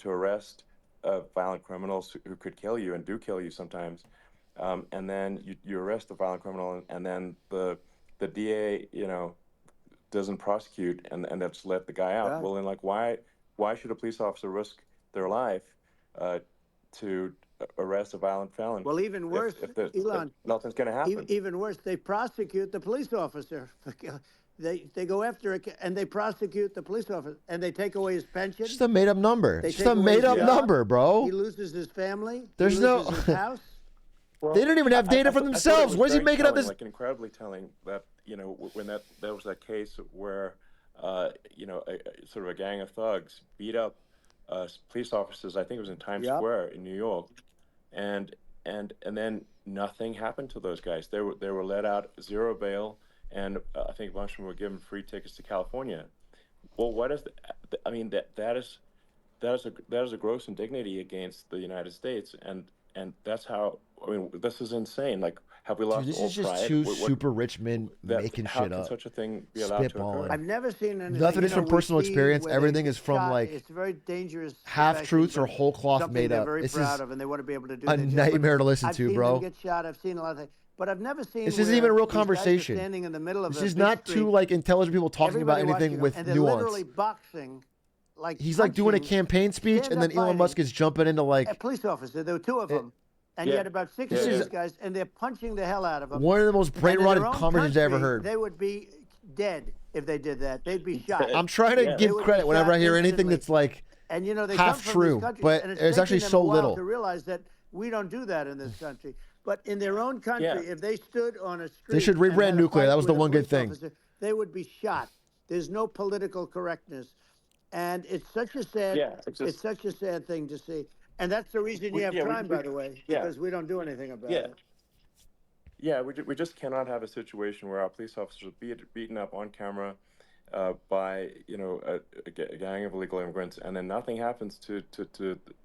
arrest violent criminals who could kill you and do kill you sometimes, and then you arrest the violent criminal and then the DA doesn't prosecute and that's let the guy out. Yeah. Well, then like why should a police officer risk their life to arrest a violent felon? Well, even worse, Elon, if nothing's going to happen. Even worse, they prosecute the police officer. They go after it and they prosecute the police officer and they take away his pension. Just a made up number. They Just take a away made his up job. number, bro. He loses his family. There's he loses his house. Well, they don't even have data for I thought it themselves. was What is he very making up telling, this? Like incredibly telling that when there was that case where sort of a gang of thugs beat up police officers. I think it was in Times Square in New York, and then nothing happened to those guys. They were let out, zero bail, and I think a bunch of them were given free tickets to California. Well, what is I mean that is a gross indignity against the United States, and that's how. I mean, this is insane. Like, have we lost Dude, this all is just pride? two super rich men making how shit can up. such a thing be allowed to Spitballing. occur? I've never seen anything. Nothing is from personal experience. Everything is from like It's very dangerous. half truths or whole cloth something made they're up. very This proud is of, and they want to be able to do a their job. nightmare to listen I've to, seen bro. them get shot. I've seen a lot of things, but I've never seen. This isn't where even a real these guys are conversation. standing in the middle of This a is big not street, two like intelligent people talking about everybody anything watching with them, and they're nuance. literally boxing, like He's like doing a punching, campaign speech, and then stand-up Elon Musk fighting. is jumping into like A police officer. There were two of them. And Yeah. yet about six Yeah, of yeah. these guys, and they're punching the hell out of them. One of the most And in their brain-rotted own conversations I ever country, heard. They would be dead if they did that. They'd be shot. I'm trying to Yeah. They give would be credit whenever shot I hear anything instantly. that's like And you know they half come from true, these countries, but and it's there's taking actually them so a while little. to realize that we don't do that in this country. But in their own country, Yeah. if they stood on a street, They should and rebrand had a nuclear. fight That was the with a one good police thing. officer, they would be shot. There's no political correctness, and it's such a sad. Yeah, it's just- It's such a sad thing to see, and that's the reason you have crime, by the way, yeah. because we don't do anything about Yeah. it. Yeah, we just cannot have a situation where our police officers are beaten up on camera by a gang of illegal immigrants, and then nothing happens to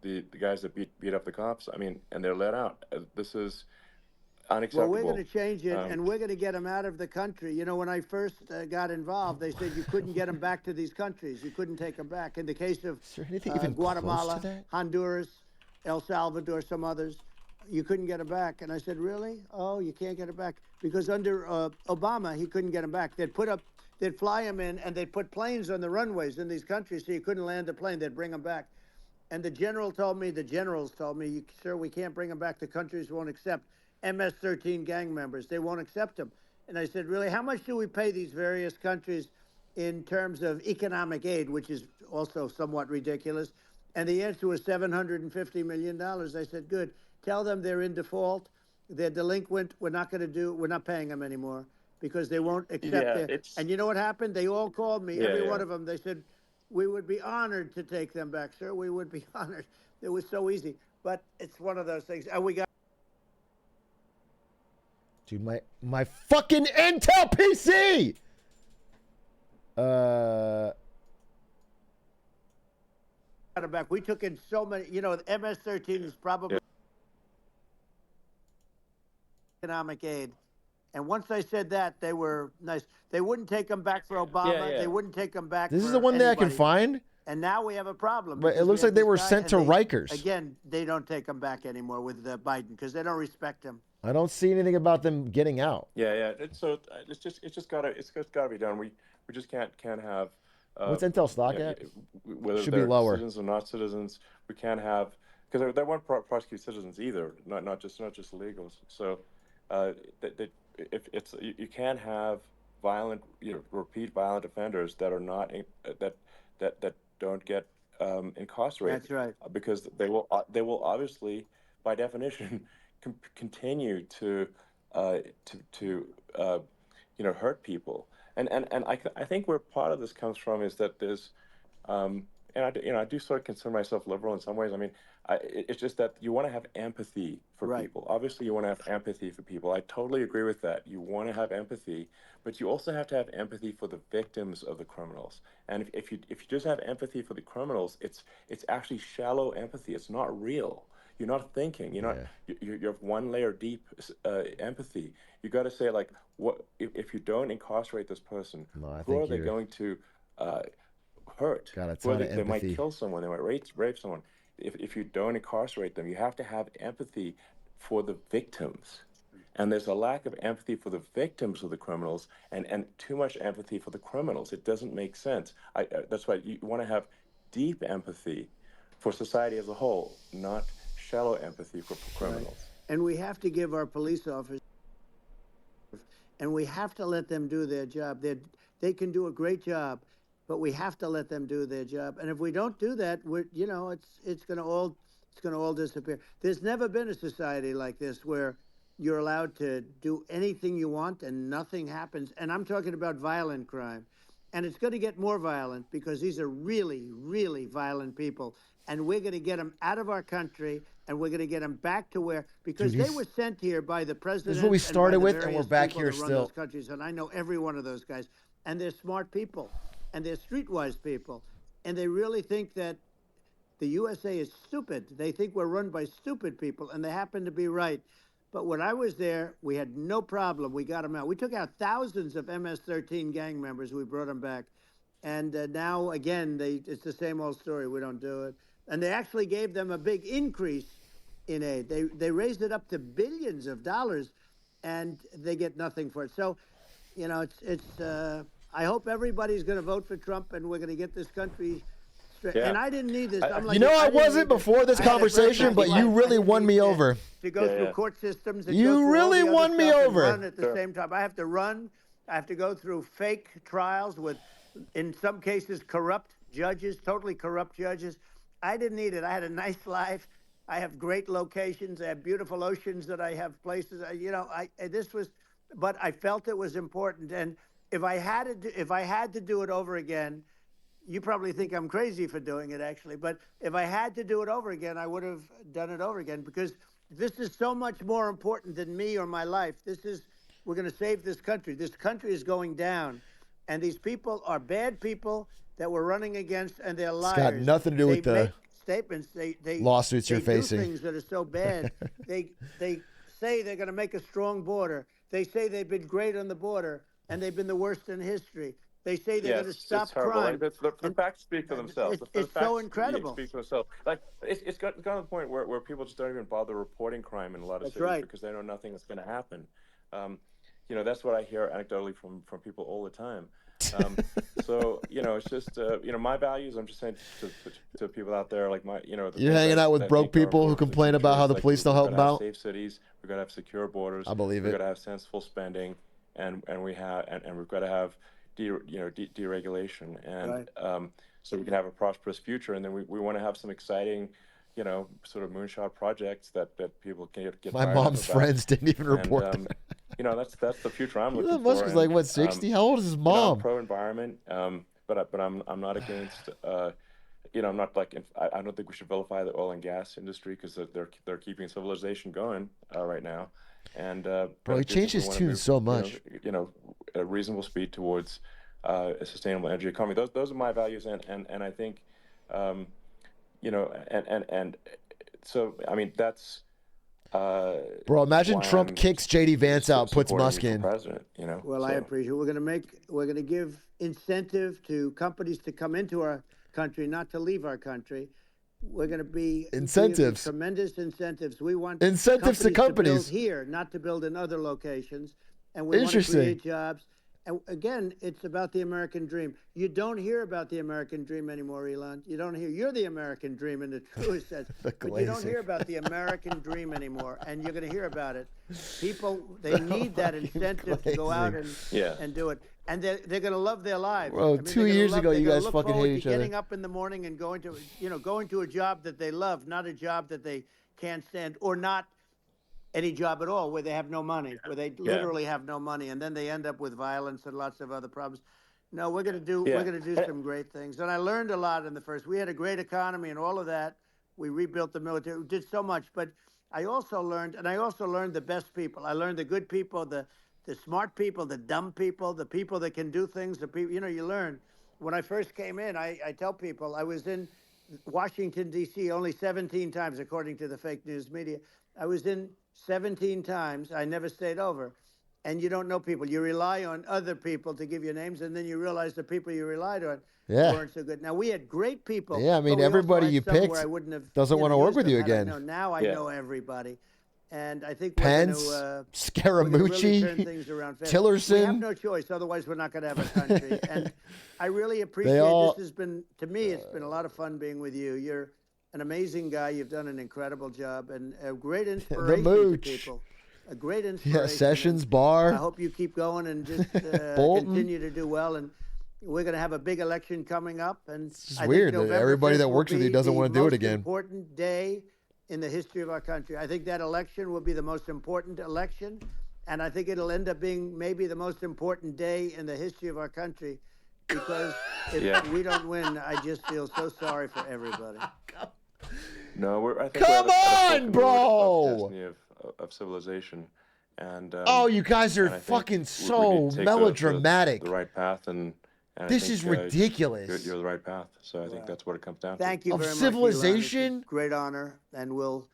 the guys that beat up the cops. I mean, and they're let out. This is unacceptable. Well, we're going to change it, and we're going to get them out of the country. You know, when I first got involved, they said you couldn't get them back to these countries. You couldn't take them back. In the case of Is there anything even close to Guatemala, that? Honduras, El Salvador, some others, you couldn't get them back. And I said, really? Oh, you can't get them back? Because under Obama, he couldn't get them back. They'd fly them in, and they'd put planes on the runways in these countries so you couldn't land a plane. They'd bring them back. And the generals told me, sir, we can't bring them back. The countries won't accept MS-13 gang members. They won't accept them. And I said, really, how much do we pay these various countries in terms of economic aid, which is also somewhat ridiculous? And the answer was $750 million. I said, good. Tell them they're in default. They're delinquent. We're not paying them anymore because they won't accept it. And you know what happened? They all called me, every one of them. They said, we would be honored to take them back, sir. We would be honored. It was so easy. But it's one of those things. And we got. Dude, my fucking Intel PC. Back. We took in so many. You know, the MS-13 is probably economic aid. And once I said that, they were nice. They wouldn't take them back for Obama. They wouldn't take them back. This is for the one that I can anybody. find. And now we have a problem. But it because looks we like have they this were guy, sent and to Rikers. Again, they don't take them back anymore with Biden because they don't respect him. I don't see anything about them getting out. Yeah. It's just gotta be done. We just can't have. What's Intel stock at? Whether Should they're be lower. citizens or not citizens, we can't have because they won't prosecute citizens either. Not just illegals. So, if it's you can't have violent, repeat violent offenders that are not that don't get incarcerated. That's right. Because they will obviously, by definition, continue to hurt people. And I think where part of this comes from is that there's, and I do sort of consider myself liberal in some ways. I mean, it's just that you want to have empathy for people. Obviously, you want to have empathy for people. I totally agree with that. You want to have empathy, but you also have to have empathy for the victims of the criminals. And if you just have empathy for the criminals, it's actually shallow empathy. It's not real. You're not thinking. You're not. You have one layer deep empathy. You got to say like, what if you don't incarcerate this person? Who are they going to hurt? Got a ton of They might empathy. kill someone. They might rape someone. If you don't incarcerate them, you have to have empathy for the victims. And there's a lack of empathy for the victims of the criminals, and too much empathy for the criminals. It doesn't make sense. That's why you want to have deep empathy for society as a whole, not shallow empathy for criminals. And we have to give our police officers, and we have to let them do their job. They can do a great job, but we have to let them do their job. And if we don't do that, it's going to all disappear. There's never been a society like this where you're allowed to do anything you want and nothing happens. And I'm talking about violent crime. And it's going to get more violent because these are really, really violent people. And we're going to get them out of our country, and we're going to get them back to where, because Dude, they were sent here by the president. This is what we started and by the with, and we're various back people here that run still. those countries. And I know every one of those guys. And they're smart people, and they're streetwise people. And they really think that the USA is stupid. They think we're run by stupid people, and they happen to be right. But when I was there, we had no problem. We got them out. We took out thousands of MS-13 gang members. We brought them back. And now, again, it's the same old story. We don't do it. And they actually gave them a big increase in aid. They raised it up to billions of dollars, and they get nothing for it. So, I hope everybody's going to vote for Trump, and we're going to get this country And I didn't need this. I'm like, You know, I didn't wasn't need this. before this I had a very conversation, nice but life. you I really didn't won need me to- over. To go through court systems. And You go through all really the other won me stuff and over. Run at the same time. I have to run. I have to go through fake trials with, in some cases, corrupt judges, totally corrupt judges. I didn't need it. I had a nice life. I have great locations. I have beautiful oceans that I have places. But I felt it was important. And if I had to do it over again, you probably think I'm crazy for doing it, actually. But if I had to do it over again, I would have done it over again, because this is so much more important than me or my life. We're going to save this country. This country is going down. And these people are bad people that we're running against, and they're liars. It's got nothing to do with the make statements. They lawsuits you're do facing. Things that are so bad. they say they're going to make a strong border. They say they've been great on the border, and they've been the worst in history. They say they're going to stop crime. Like, the facts speak for themselves. It's so incredible. Speak for themselves. Like it's gotten to the point where people just don't even bother reporting crime in a lot of cities because they know nothing is going to happen. That's what I hear anecdotally from people all the time. So it's just my values. I'm just saying to people out there, like you're hanging out with broke people who complain about how the police don't help them out. Safe cities. We've got to have secure borders. I believe it. We've got to have sensible spending, and we've got to have deregulation, and so we can have a prosperous future. And then we want to have some exciting, sort of moonshot projects that people can get. My mom's friends didn't even report that. That's the future I'm looking Elon for. Musk is like, what, 60? How old is his mom? I'm pro-environment, but I'm not against. I'm not like I don't think we should vilify the oil and gas industry, because they're keeping civilization going right now. And bro, he changed his tune so much. A reasonable speed towards a sustainable energy economy. Those are my values, and I think, and so I mean that's. Bro, imagine Trump kicks JD Vance out, puts Musk in. President, Well, I appreciate it. We're going to give incentive to companies to come into our country, not to leave our country. We're going to be incentives, tremendous incentives. We want incentives to companies to build here, not to build in other locations. And we want to create jobs. And again, it's about the American dream. You don't hear about the American dream anymore, Elon. You don't hear. You're the American dream in the truest sense. But you don't hear about the American dream anymore, and you're going to hear about it. People, they need that incentive to go out and do it. And they're going to love their lives. Well, 2 years ago, you guys fucking hate each other. Getting up in the morning and going to a job that they love, not a job that they can't stand, or not any job at all, where they have no money, where they literally have no money, and then they end up with violence and lots of other problems. No, we're going to do some great things. And I learned a lot in the first. We had a great economy and all of that. We rebuilt the military. We did so much. But I also learned the best people. I learned the good people, the smart people, the dumb people, the people that can do things. The people, you learn. When I first came in, I tell people I was in Washington, D.C. only 17 times, according to the fake news media. I was in 17 times. I never stayed over. And you don't know people. You rely on other people to give you names, and then you realize the people you relied on weren't so good. Now, we had great people. Yeah, I mean, everybody you picked doesn't want to work with you again. Now I know everybody. And I think Pence, we're going Scaramucci, really turn things around fast. Tillerson. We have no choice, otherwise we're not going to have a country. And I really appreciate this. Has been, to me, it's been a lot of fun being with you. You're an amazing guy. You've done an incredible job and a great inspiration to people. A great inspiration. Yeah, Sessions Bar. I hope you keep going and just continue to do well. And we're going to have a big election coming up. And it's weird that everybody that works with you doesn't want to do it again. Important day in the history of our country. I think that election will be the most important election. And I think it'll end up being maybe the most important day in the history of our country. Because if we don't win, I just feel so sorry for everybody. No, I think come on, bro. Of civilization, and you guys are fucking so melodramatic. The right path, and this is ridiculous. You're the right path, so I think that's what it comes down to. Thank you very much. Civilization, great honor, and we'll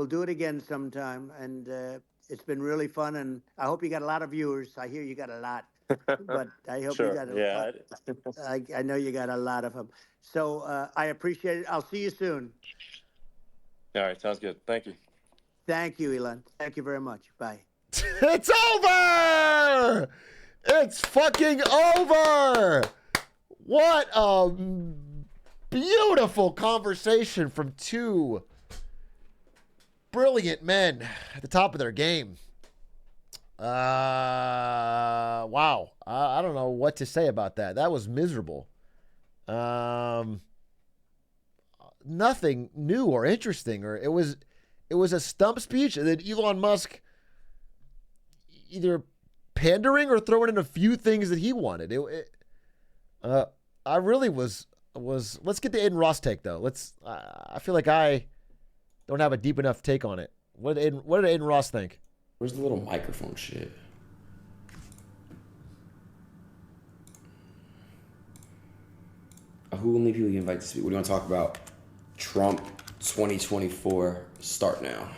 do it again sometime. And it's been really fun, and I hope you got a lot of viewers. I hear you got a lot, but I hope you got a lot. I know you got a lot of them. So I appreciate it. I'll see you soon. All right, sounds good. Thank you. Thank you, Elon. Thank you very much. Bye. It's over! It's fucking over! What a beautiful conversation from two brilliant men at the top of their game. Wow. I don't know what to say about that. That was miserable. Nothing new or interesting, or it was a stump speech, and then Elon Musk either pandering or throwing in a few things that he wanted. I really was. Let's get the Aiden Ross take though. I feel like I don't have a deep enough take on it. What did Aiden Ross think? Where's the little microphone shit? Who will people you invite to speak? What do you want to talk about? Trump 2024. Start now.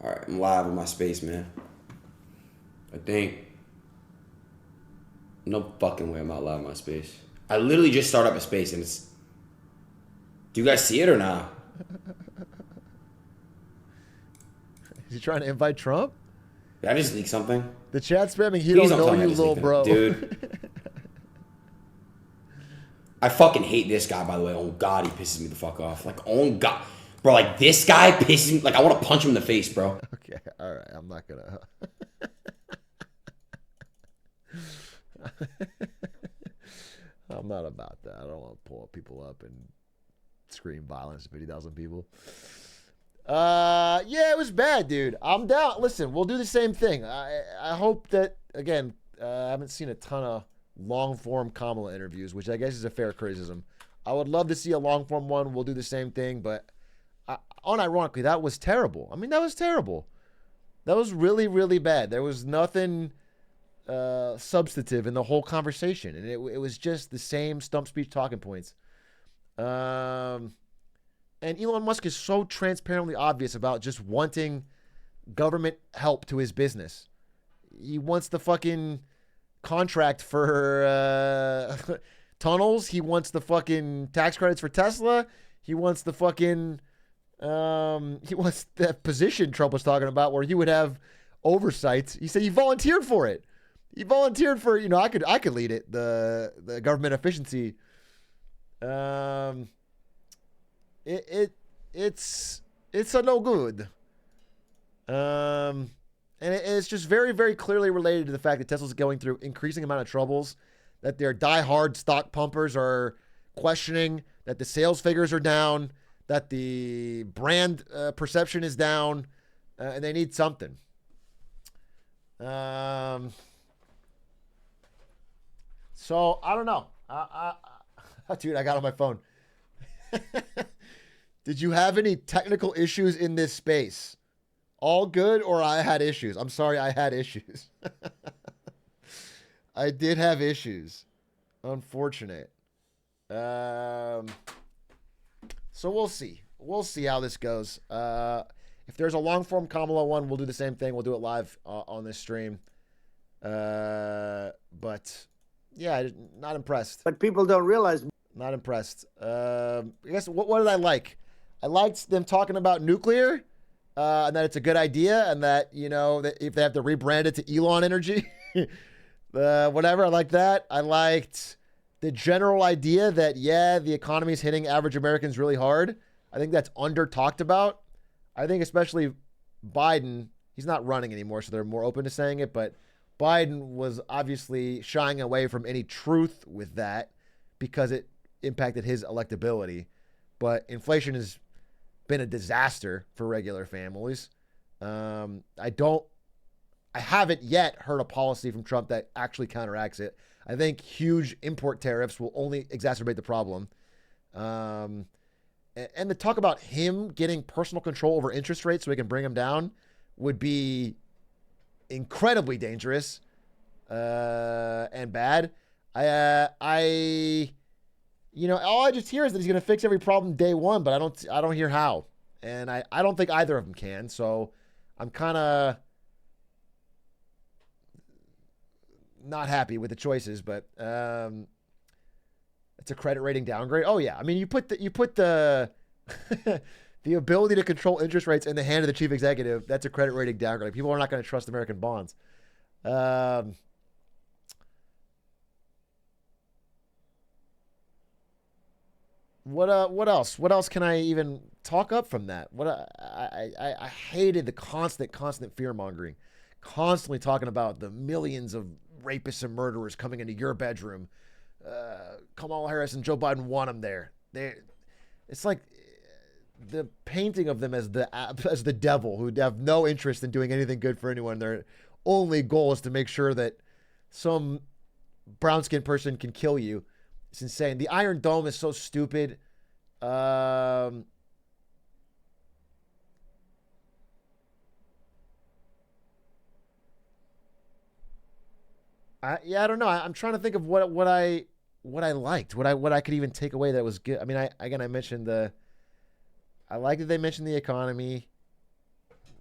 All right, I'm live on my space, man. I think. No fucking way I'm not live on my space. I literally just started up a space and it's. Do you guys see it or not? Is he trying to invite Trump? Did I just leak something? The chat spamming, he Please don't tell know me I you, just little leaked bro. it. Dude. I fucking hate this guy, by the way. Oh, God, he pisses me the fuck off. Like, oh, God. Bro, like, this guy pisses me. Like, I want to punch him in the face, bro. Okay, all right. I'm not going to. I'm not about that. I don't want to pull people up and scream violence to 50,000 people. Yeah, it was bad, dude. I'm down. Listen, we'll do the same thing. I hope that, again, I haven't seen a ton of long-form Kamala interviews, which I guess is a fair criticism. I would love to see a long-form one. We'll do the same thing, but unironically, that was terrible. I mean, that was terrible. That was really, really bad. There was nothing substantive in the whole conversation, and it was just the same stump speech talking points. And Elon Musk is so transparently obvious about just wanting government help to his business. He wants the fucking contract for tunnels. He wants the fucking tax credits for Tesla. He wants the fucking he wants that position Trump was talking about where he would have oversight. He said he volunteered for it. He volunteered for, I could lead it, the government efficiency. It's a no good. And it's just very, very clearly related to the fact that Tesla's going through increasing amount of troubles, that their diehard stock pumpers are questioning, that the sales figures are down, that the brand perception is down, and they need something. So I don't know. Dude, I got on my phone. Did you have any technical issues in this space? All good, or I had issues? I'm sorry, I had issues. I did have issues. Unfortunate. So we'll see. We'll see how this goes. If there's a long-form Kamala one, we'll do the same thing. We'll do it live on this stream. But yeah, not impressed. But people don't realize. Not impressed. I guess what did I like? I liked them talking about nuclear, and that it's a good idea, and that that if they have to rebrand it to Elon Energy, whatever. I like that. I liked the general idea that the economy is hitting average Americans really hard. I think that's under talked about. I think especially Biden. He's not running anymore, so they're more open to saying it. But Biden was obviously shying away from any truth with that because it impacted his electability. But inflation has been a disaster for regular families. I haven't yet heard a policy from Trump that actually counteracts it. I think huge import tariffs will only exacerbate the problem. And the talk about him getting personal control over interest rates so he can bring them down would be incredibly dangerous and bad. All I just hear is that he's going to fix every problem day one, but I don't hear how. And I don't think either of them can. So I'm kind of not happy with the choices, but it's a credit rating downgrade. Oh yeah. I mean, you put the the ability to control interest rates in the hand of the chief executive. That's a credit rating downgrade. People are not going to trust American bonds. What else? What else can I even talk up from that? I hated the constant fear mongering, constantly talking about the millions of rapists and murderers coming into your bedroom. Kamala Harris and Joe Biden want them there. It's like the painting of them as the devil who have no interest in doing anything good for anyone. Their only goal is to make sure that some brown-skinned person can kill you. It's insane. The Iron Dome is so stupid. I don't know. I'm trying to think of what I liked, what I could even take away that was good. I mean, I mentioned I like that they mentioned the economy,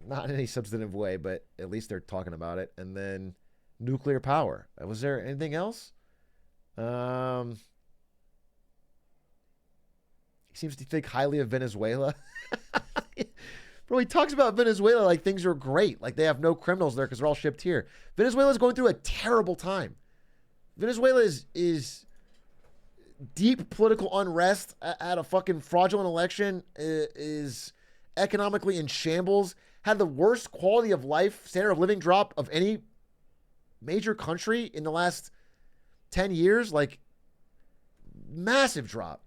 not in any substantive way, but at least they're talking about it. And then nuclear power. Was there anything else? He seems to think highly of Venezuela. Bro, he talks about Venezuela like things are great. Like they have no criminals there because they're all shipped here. Venezuela is going through a terrible time. Venezuela is deep political unrest at a fucking fraudulent election, is economically in shambles, had the worst quality of life, standard of living drop of any major country in the last 10 years. Like, massive drop.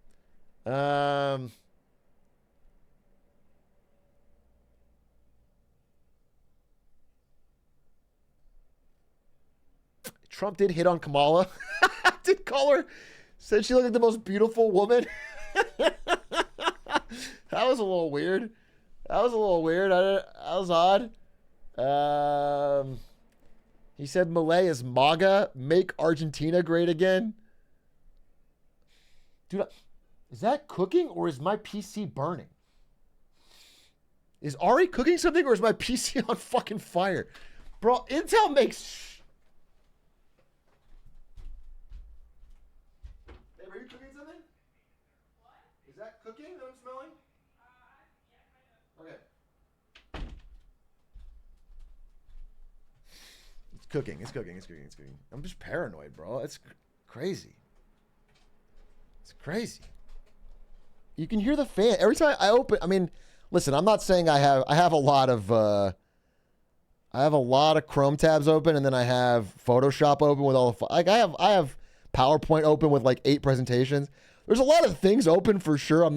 Trump did hit on Kamala. Did call her, said she looked like the most beautiful woman. That was a little weird. That was odd. He said Malay is MAGA, make Argentina great again. Dude, is that cooking or is my PC burning? Is Ari cooking something or is my PC on fucking fire? Bro, Intel makes... Hey, are you cooking something? What? Is that cooking that I'm smelling? Yeah, kind of. Okay. It's cooking. I'm just paranoid, bro. It's crazy. It's crazy. You can hear the fan every time I open. I mean, listen, I'm not saying I have a lot of Chrome tabs open, and then I have Photoshop open with all the I have PowerPoint open with like 8 presentations. There's a lot of things open for sure.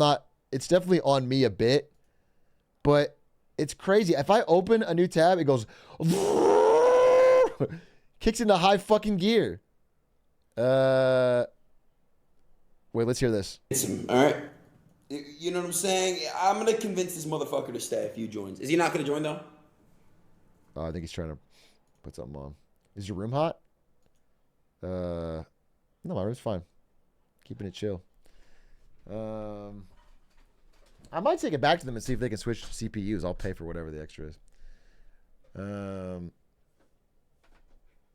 It's definitely on me a bit, but it's crazy. If I open a new tab, it goes kicks into high fucking gear. Wait, let's hear this. All right. You know what I'm saying? I'm going to convince this motherfucker to stay if you joins. Is he not going to join, though? Oh, I think he's trying to put something on. Is your room hot? No, my room's fine. Keeping it chill. I might take it back to them and see if they can switch CPUs. I'll pay for whatever the extra is.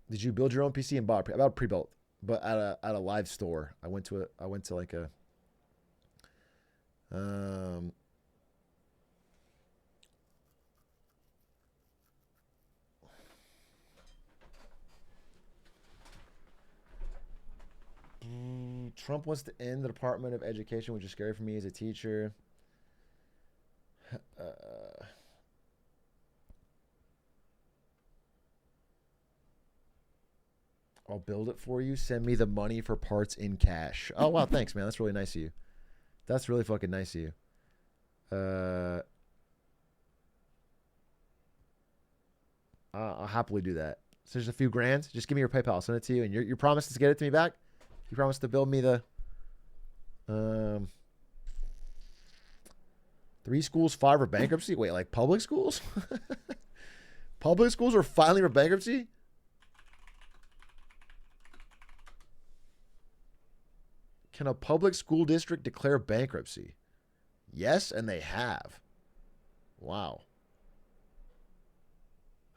Did you build your own PC and bought about pre-built, but at a live store? I went to like a Trump wants to end the Department of Education, which is scary for me as a teacher. I'll build it for you. Send me the money for parts in cash. Oh, wow. Thanks, man. That's really nice of you. That's really fucking nice of you. I'll happily do that. So there's a few grand. Just give me your PayPal. I'll send it to you. And your promise to get it to me back? You promised to build me the 3 schools, 5 are bankruptcy? Wait, like public schools? Public schools are filing for bankruptcy? Can a public school district declare bankruptcy? Yes, and they have. Wow.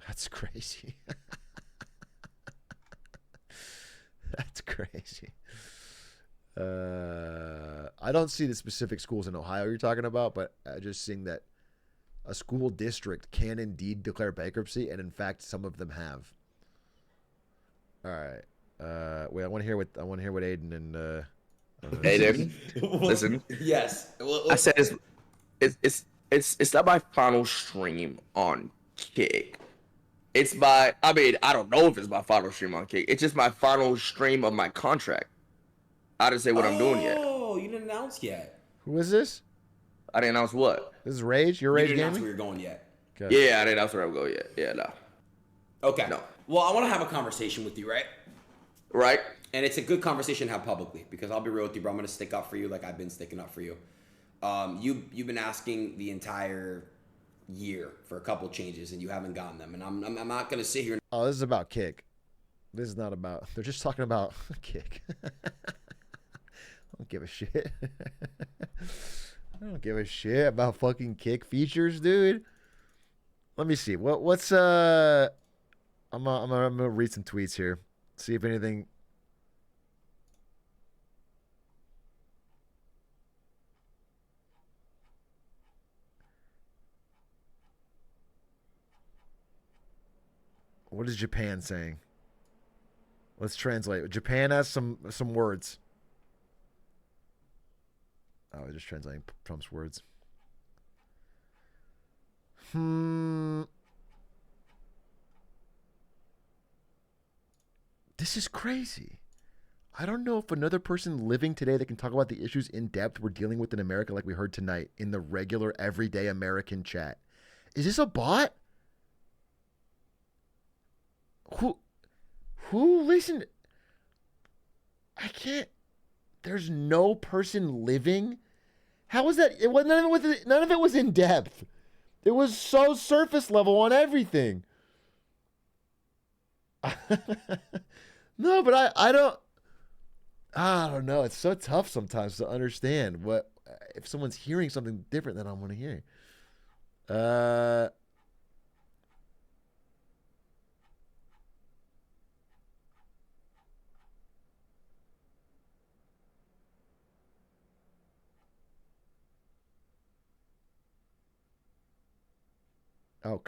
That's crazy. That's crazy. I don't see the specific schools in Ohio you're talking about, but just seeing that a school district can indeed declare bankruptcy, and in fact, some of them have. All right. Wait, I want to hear what Aiden and Hey, dude. Listen. Yes. I said it's not my final stream on Kick. It's my. I mean, I don't know if it's my final stream on Kick. It's just my final stream of my contract. I didn't say what I'm doing yet. Oh, you didn't announce yet. Who is this? I didn't announce what. This is Rage. You're You Rage didn't announce Gaming. where you're going yet. Okay. Yeah, I didn't announce where I'm going yet. Yeah, no. Okay. No. Well, I want to have a conversation with you, right? Right. And it's a good conversation to have publicly because I'll be real with you, bro. I'm gonna stick up for you like I've been sticking up for you. You've been asking the entire year for a couple changes and you haven't gotten them, and I'm not gonna sit here. Oh, this is about Kick. This is not about. They're just talking about Kick. I don't give a shit. I don't give a shit about fucking Kick features, dude. Let me see. What's I'm gonna read some tweets here. See if anything. What is Japan saying? Let's translate. Japan has some words. Oh, I'm just translating Trump's words. This is crazy. I don't know if another person living today that can talk about the issues in depth we're dealing with in America like we heard tonight in the regular everyday American chat. Is this a bot? Who listened? I can't. There's no person living. How was that? None of it was in depth. It was so surface level on everything. No, but I don't know. It's so tough sometimes to understand what if someone's hearing something different than I want to hear. Oh.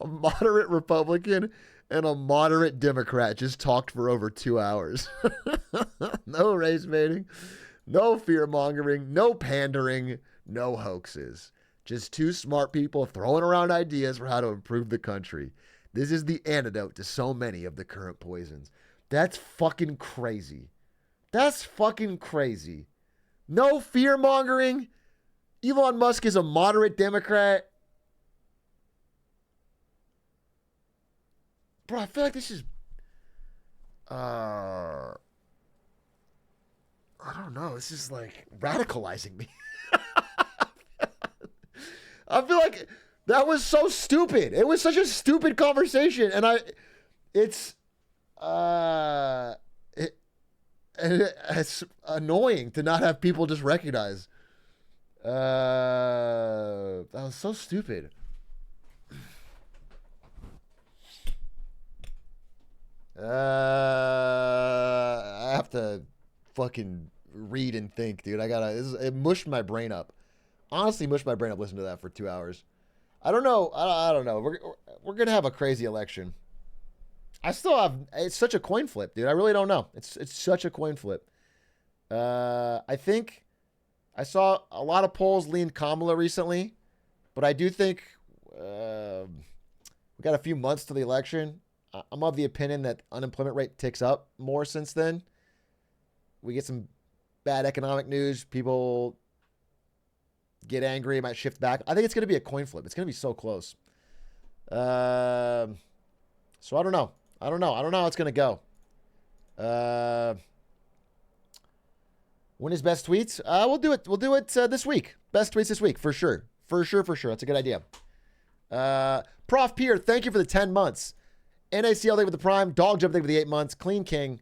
A moderate Republican and a moderate Democrat just talked for over 2 hours. No race baiting, no fear mongering, no pandering, no hoaxes. Just two smart people throwing around ideas for how to improve the country. This is the antidote to so many of the current poisons. That's fucking crazy. That's fucking crazy. No fear mongering. Elon Musk is a moderate Democrat. Bro, I feel like this is I don't know. This is like radicalizing me. I feel like that was so stupid. It was such a stupid conversation, and it's annoying to not have people just recognize. That was so stupid. I have to fucking read and think, dude. It mushed my brain up. Honestly, mushed my brain up listening to that for 2 hours. I don't know. I don't know. We're gonna have a crazy election. It's such a coin flip, dude. I really don't know. It's such a coin flip. I think I saw a lot of polls lean Kamala recently, but I do think we got a few months to the election. I'm of the opinion that unemployment rate ticks up more since then. We get some bad economic news. People get angry. It might shift back. I think it's going to be a coin flip. It's going to be so close. So I don't know. I don't know how it's going to go. When is best tweets? We'll do it. We'll do it this week. Best tweets this week for sure. For sure. That's a good idea. Prof Pierre, thank you for the 10 months. NACL thing with the Prime. Dog Jump thing with the 8 months. Clean King.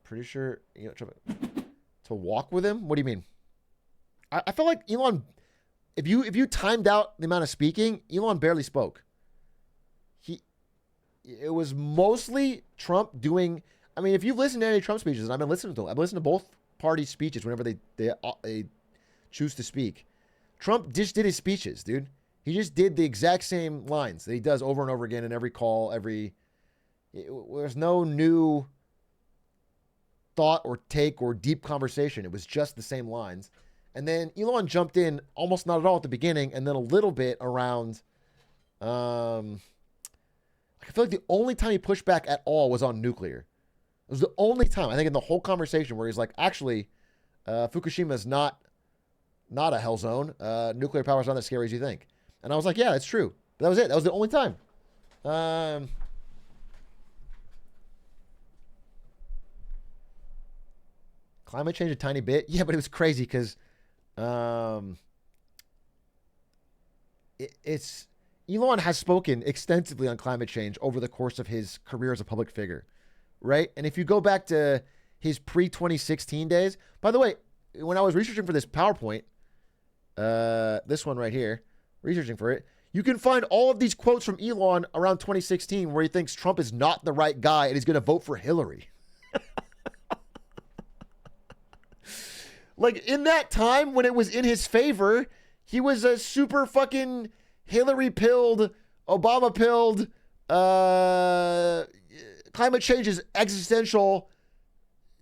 Pretty sure to walk with him. What do you mean? I feel like Elon. If you timed out the amount of speaking, Elon barely spoke. It was mostly Trump doing. I mean, if you've listened to any Trump speeches, and I've been listening to them, I've listened to both parties' speeches whenever they choose to speak. Trump just did his speeches, dude. He just did the exact same lines that he does over and over again in every call, there's no new thought or take or deep conversation. It was just the same lines. And then Elon jumped in almost not at all at the beginning, and then a little bit around. I feel like the only time he pushed back at all was on nuclear. It was the only time, I think, in the whole conversation where he's like, actually, Fukushima is not a hell zone. Nuclear power is not as scary as you think. And I was like, yeah, that's true. But that was it. That was the only time. Climate change a tiny bit. Yeah, but it was crazy because Elon has spoken extensively on climate change over the course of his career as a public figure, right? And if you go back to his pre-2016 days, by the way, when I was researching for this PowerPoint, this one right here, researching for it, you can find all of these quotes from Elon around 2016 where he thinks Trump is not the right guy and he's going to vote for Hillary. Like, in that time when it was in his favor, he was a super fucking Hillary-pilled, Obama-pilled, climate change is existential,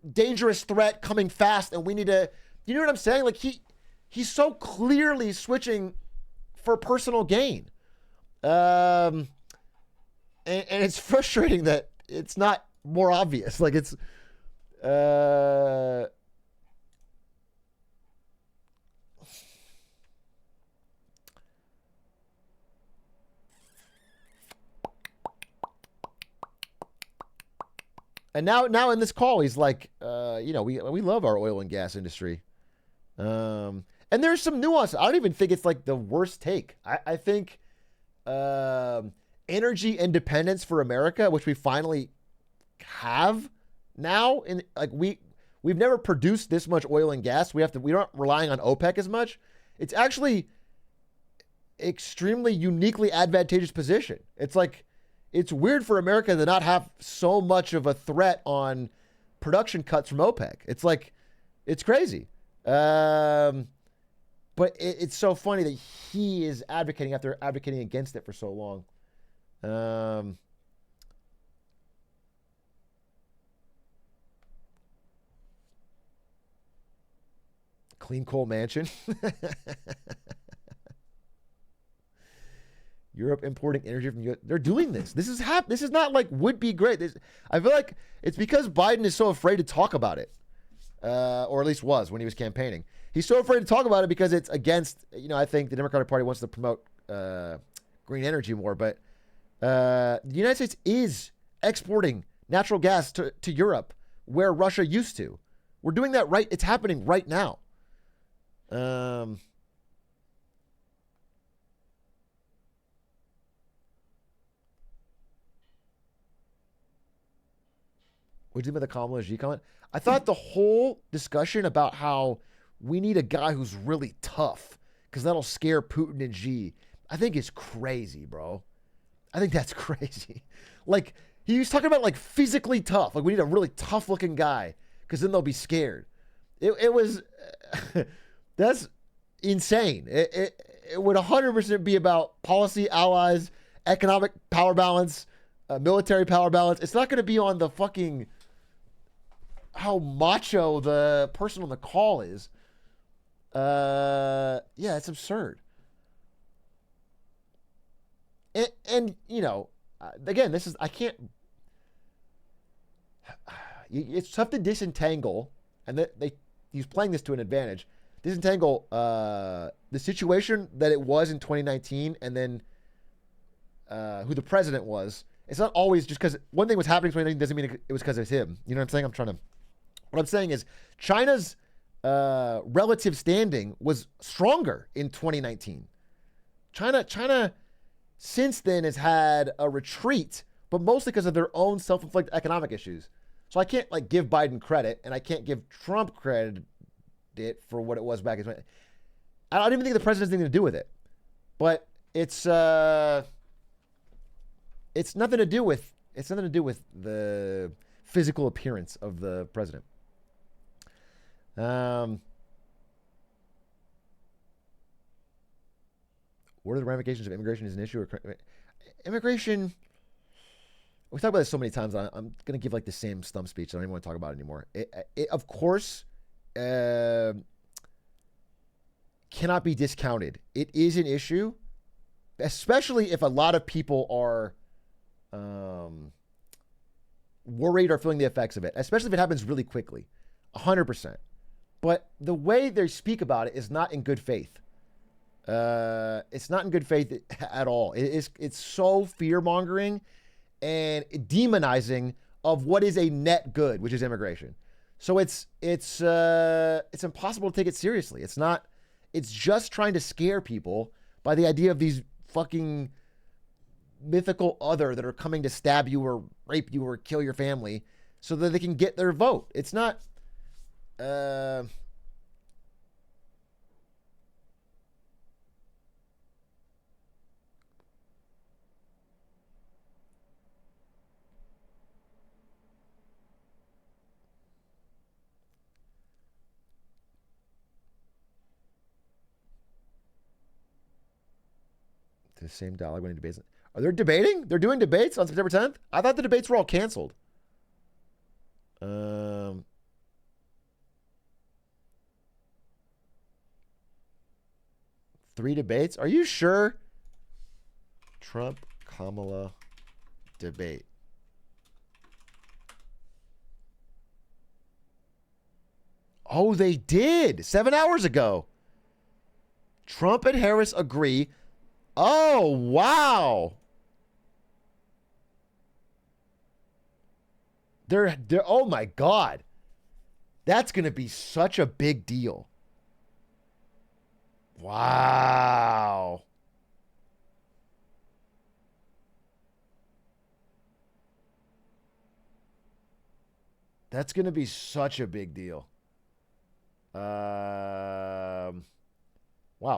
dangerous threat coming fast, and we need to, you know what I'm saying? Like, he's so clearly switching for personal gain. And it's frustrating that it's not more obvious. Like, it's, and now in this call, he's like, we love our oil and gas industry. And there's some nuance. I don't even think it's like the worst take. I think energy independence for America, which we finally have now, in like we've never produced this much oil and gas. We're not relying on OPEC as much. It's actually extremely uniquely advantageous position. It's like, it's weird for America to not have so much of a threat on production cuts from OPEC. It's like, it's crazy. But it's so funny that he is advocating after advocating against it for so long. Clean coal mansion. Europe importing energy from US. They're doing this. This is not like would be great. I feel like it's because Biden is so afraid to talk about it, or at least was when he was campaigning. He's so afraid to talk about it because it's against. I think the Democratic Party wants to promote green energy more, but the United States is exporting natural gas to Europe, where Russia used to. We're doing that right. It's happening right now. What do you think about the Kamala G comment? I thought the whole discussion about how we need a guy who's really tough because that'll scare Putin and Xi, I think is crazy, bro. I think that's crazy. Like, he was talking about like physically tough. Like, we need a really tough looking guy because then they'll be scared. It was, that's insane. It would 100% be about policy, allies, economic power balance, military power balance. It's not going to be on the fucking how macho the person on the call is. Yeah, it's absurd. And again, it's tough to disentangle, and he's playing this to an advantage. Disentangle the situation that it was in 2019 and then who the president was. It's not always just because one thing was happening in 2019 doesn't mean it was because of him. You know what I'm saying? What I'm saying is China's relative standing was stronger in 2019. China since then has had a retreat, but mostly because of their own self-inflicted economic issues. So I can't give Biden credit, and I can't give Trump credit for what it was back in 20. I don't even think the president has anything to do with it, but it's nothing to do with the physical appearance of the president. What are the ramifications of immigration as an issue? Immigration, we talk about this so many times. I'm going to give like the same stump speech. I don't even want to talk about it anymore. It of course, cannot be discounted. It is an issue, especially if a lot of people are worried or feeling the effects of it, especially if it happens really quickly. 100%. But the way they speak about it is not in good faith. It's not in good faith at all. It's so fear-mongering and demonizing of what is a net good, which is immigration. So it's impossible to take it seriously. It's just trying to scare people by the idea of these fucking mythical other that are coming to stab you or rape you or kill your family so that they can get their vote. It's not the same dialogue winning debates. Are they debating? They're doing debates on September 10th? I thought the debates were all canceled. 3 debates? Are you sure? Trump, Kamala debate. Oh, they did 7 hours ago. Trump and Harris agree. Oh, wow. They're oh my God. That's going to be such a big deal. Wow. That's going to be such a big deal. Wow,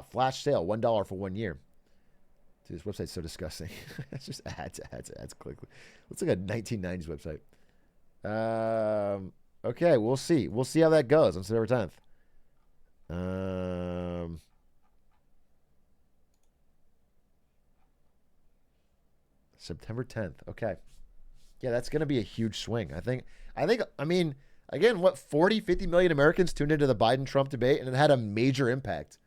flash sale, $1 for 1 year. Dude, this website's so disgusting. It's just ads. Click. Looks like a 1990s website. Okay, we'll see. We'll see how that goes on September 10th. September 10th. Okay. Yeah, that's going to be a huge swing. I mean, again, what, 40, 50 million Americans tuned into the Biden-Trump debate, and it had a major impact.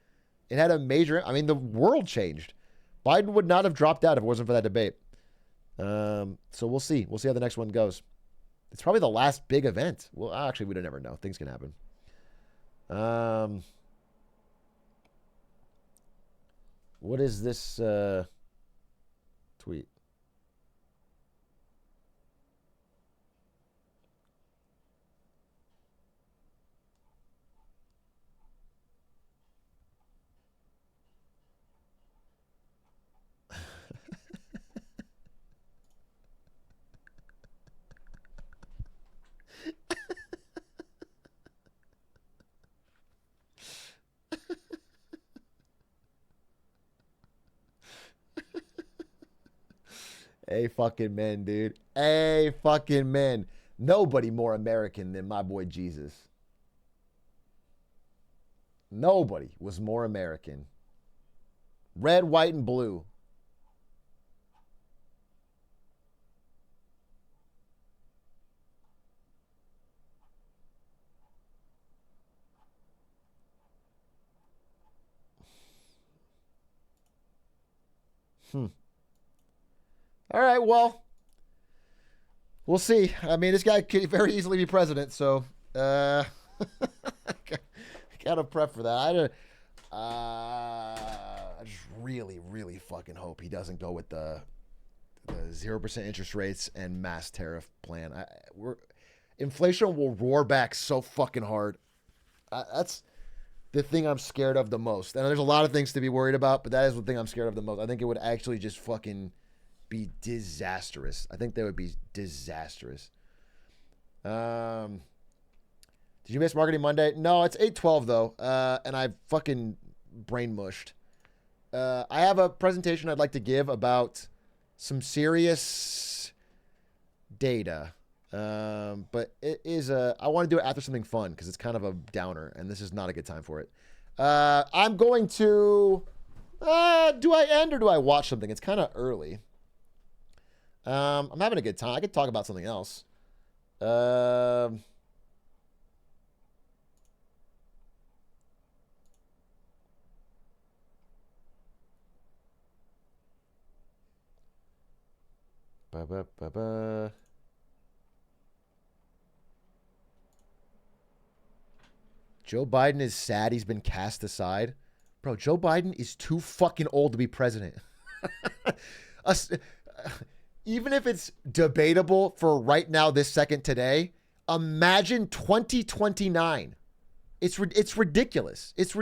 I mean, the world changed. Biden would not have dropped out if it wasn't for that debate. So we'll see. We'll see how the next one goes. It's probably the last big event. Well, actually, we don't ever know. Things can happen. What is this tweet? A fucking men, dude. A fucking men. Nobody more American than my boy Jesus. Nobody was more American. Red, white, and blue. All right, well, we'll see. I mean, this guy could very easily be president, so gotta prep for that. I just really, really fucking hope he doesn't go with the 0% interest rates and mass tariff plan. Inflation will roar back so fucking hard. That's the thing I'm scared of the most. And there's a lot of things to be worried about, but that is the thing I'm scared of the most. I think it would actually just fucking be disastrous. I think that would be disastrous. Did you miss Marketing Monday? No, it's 8:12 though, and I fucking brain mushed. I have a presentation I'd like to give about some serious data, but it is I want to do it after something fun because it's kind of a downer, and this is not a good time for it. I'm going to Do I end or do I watch something? It's kind of early. I'm having a good time. I could talk about something else. Joe Biden is sad he's been cast aside. Bro, Joe Biden is too fucking old to be president. Even if it's debatable for right now, this second today, imagine 2029. It's ridiculous. It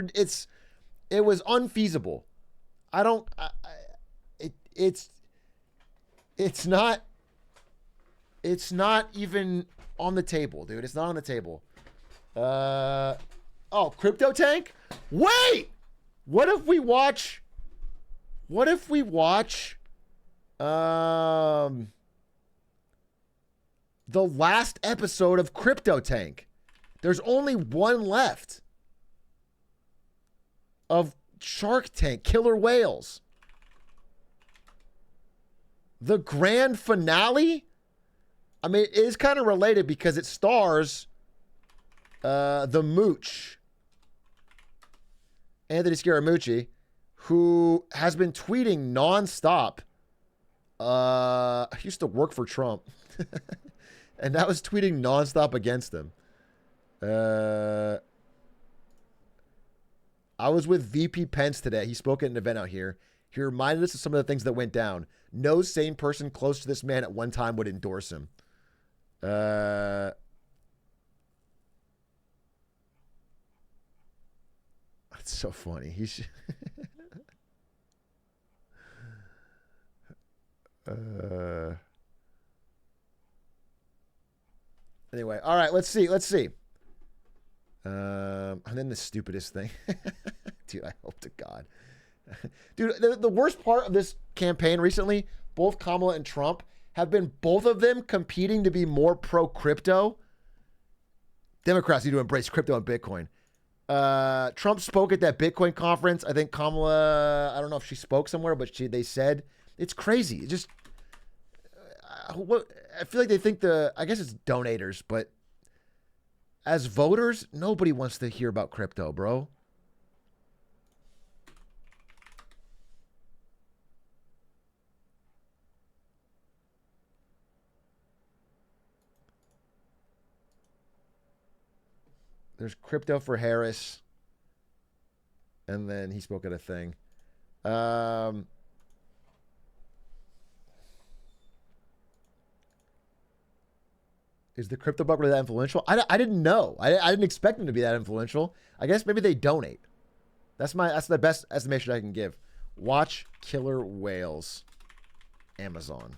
was unfeasible. It's not even on the table, dude. It's not on the table. Crypto Tank? Wait! What if we watch the last episode of Crypto Tank? There's only one left of Shark Tank, Killer Whales. The grand finale? I mean, it is kind of related because it stars the Mooch, Anthony Scaramucci, who has been tweeting nonstop. He used to work for Trump. And that was tweeting nonstop against him. I was with VP Pence today. He spoke at an event out here. He reminded us of some of the things that went down. No sane person close to this man at one time would endorse him. That's so funny. He's anyway, all right, let's see. And then the stupidest thing. Dude, I hope to God. Dude, the worst part of this campaign recently, both Kamala and Trump have been both of them competing to be more pro-crypto. Democrats need to embrace crypto and Bitcoin. Trump spoke at that Bitcoin conference. I think Kamala, I don't know if she spoke somewhere, but they said it's crazy. It just, I feel like they think I guess it's donators, but as voters, nobody wants to hear about crypto, bro. There's crypto for Harris. And then he spoke at a thing. Is the crypto bug really that influential? I didn't know. I didn't expect them to be that influential. I guess maybe they donate. That's the best estimation I can give. Watch Killer Whales. Amazon.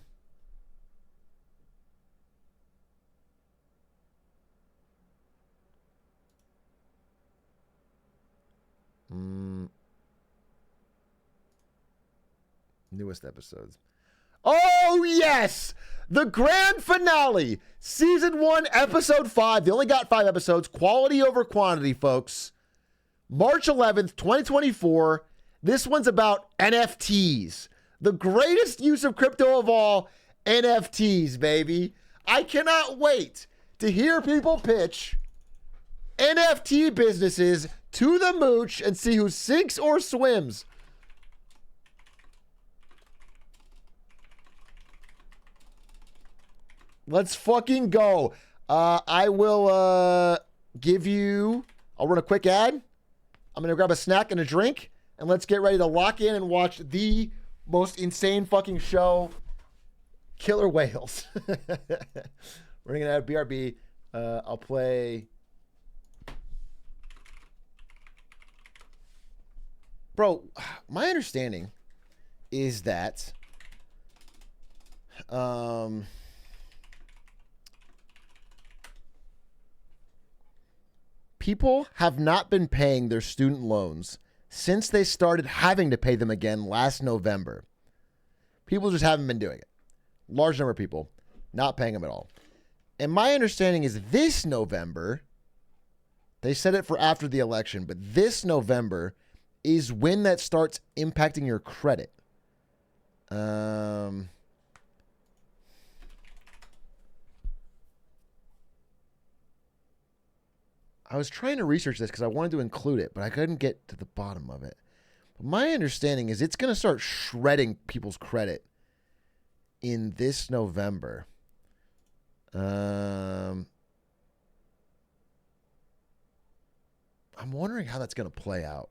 Newest episodes. Oh, yes! The grand finale. Season 1, episode 5. They only got 5 episodes. Quality over quantity, folks. March 11th, 2024. This one's about NFTs. The greatest use of crypto of all, NFTs, baby. I cannot wait to hear people pitch NFT businesses to the mooch and see who sinks or swims. Let's fucking go. I will I'll run a quick ad. I'm going to grab a snack and a drink, and let's get ready to lock in and watch the most insane fucking show, Killer Whales. Running an ad, BRB. I'll play. Bro, my understanding is that people have not been paying their student loans since they started having to pay them again last November. People just haven't been doing it. Large number of people not paying them at all. And my understanding is this November, they said it for after the election, but this November is when that starts impacting your credit. I was trying to research this because I wanted to include it, but I couldn't get to the bottom of it. But my understanding is it's going to start shredding people's credit in this November. I'm wondering how that's going to play out.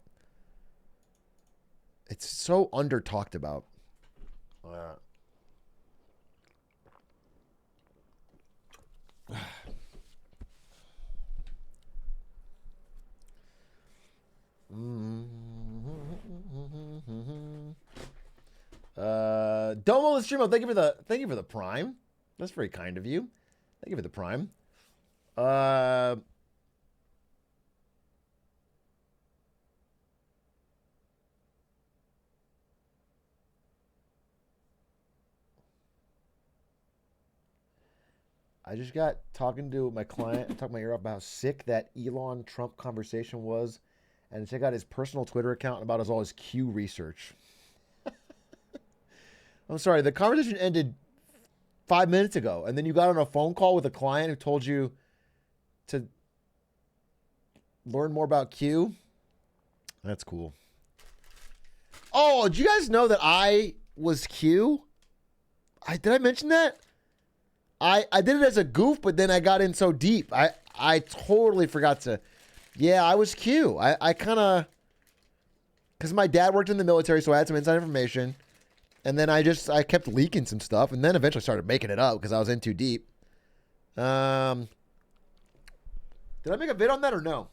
It's so under talked about. Domo the streamo, thank you for the prime. That's very kind of you. Thank you for the prime. I just got talking to my client, talking my ear up about how sick that Elon Trump conversation was, and check out his personal Twitter account about all his Q research. I'm sorry, the conversation ended 5 minutes ago, and then you got on a phone call with a client who told you to learn more about Q. That's cool. Oh, did you guys know that I was Q? Did I mention that? I did it as a goof, but then I got in so deep. I totally forgot to. Yeah, I was Q. I kind of, because my dad worked in the military, so I had some inside information. And then I kept leaking some stuff, and then eventually started making it up because I was in too deep. Did I make a vid on that or no?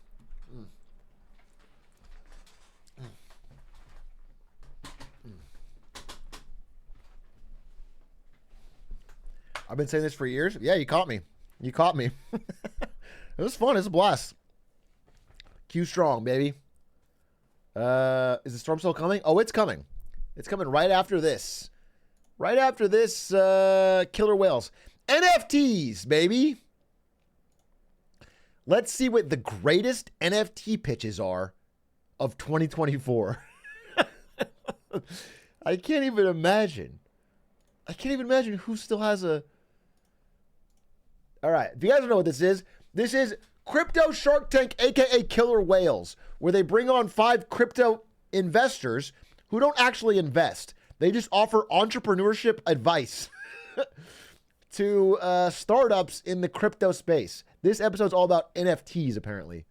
I've been saying this for years. Yeah, you caught me. You caught me. It was fun. It was a blast. Q strong, baby. Is the storm still coming? Oh, it's coming. It's coming right after this. Right after this, killer whales. NFTs, baby. Let's see what the greatest NFT pitches are of 2024. I can't even imagine. I can't even imagine who still has a... All right. If you guys don't know what this is Crypto Shark Tank, a.k.a. Killer Whales, where they bring on 5 crypto investors who don't actually invest. They just offer entrepreneurship advice to startups in the crypto space. This episode's all about NFTs, apparently.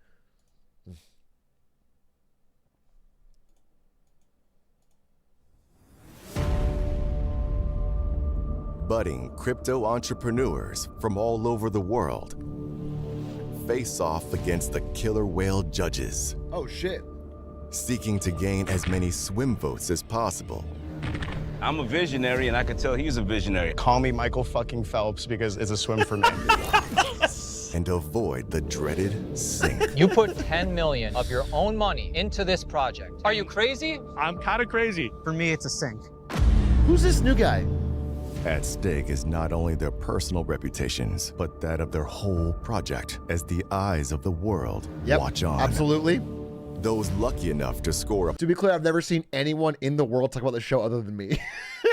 Budding crypto entrepreneurs from all over the world face off against the killer whale judges. Oh, shit. Seeking to gain as many swim votes as possible. I'm a visionary, and I can tell he's a visionary. Call me Michael fucking Phelps because it's a swim for me. And avoid the dreaded sink. You put 10 million of your own money into this project. Are you crazy? I'm kind of crazy. For me, it's a sink. Who's this new guy? At stake is not only their personal reputations, but that of their whole project as the eyes of the world watch on. Absolutely. Those lucky enough to score To be clear, I've never seen anyone in the world talk about the show other than me.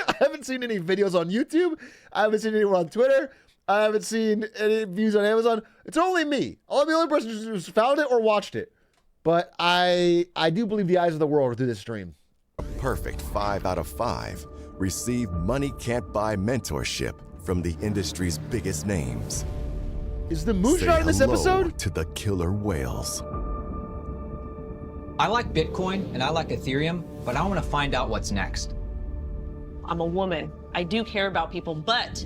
I haven't seen any videos on YouTube. I haven't seen anyone on Twitter. I haven't seen any views on Amazon. It's only me. I'm the only person who's found it or watched it. But I do believe the eyes of the world are through this stream. a perfect 5 out of 5 receive money can't buy mentorship from the industry's biggest names. Is the moonshot in this episode? To the killer whales. I like Bitcoin and I like Ethereum, but I want to find out what's next. I'm a woman. I do care about people, but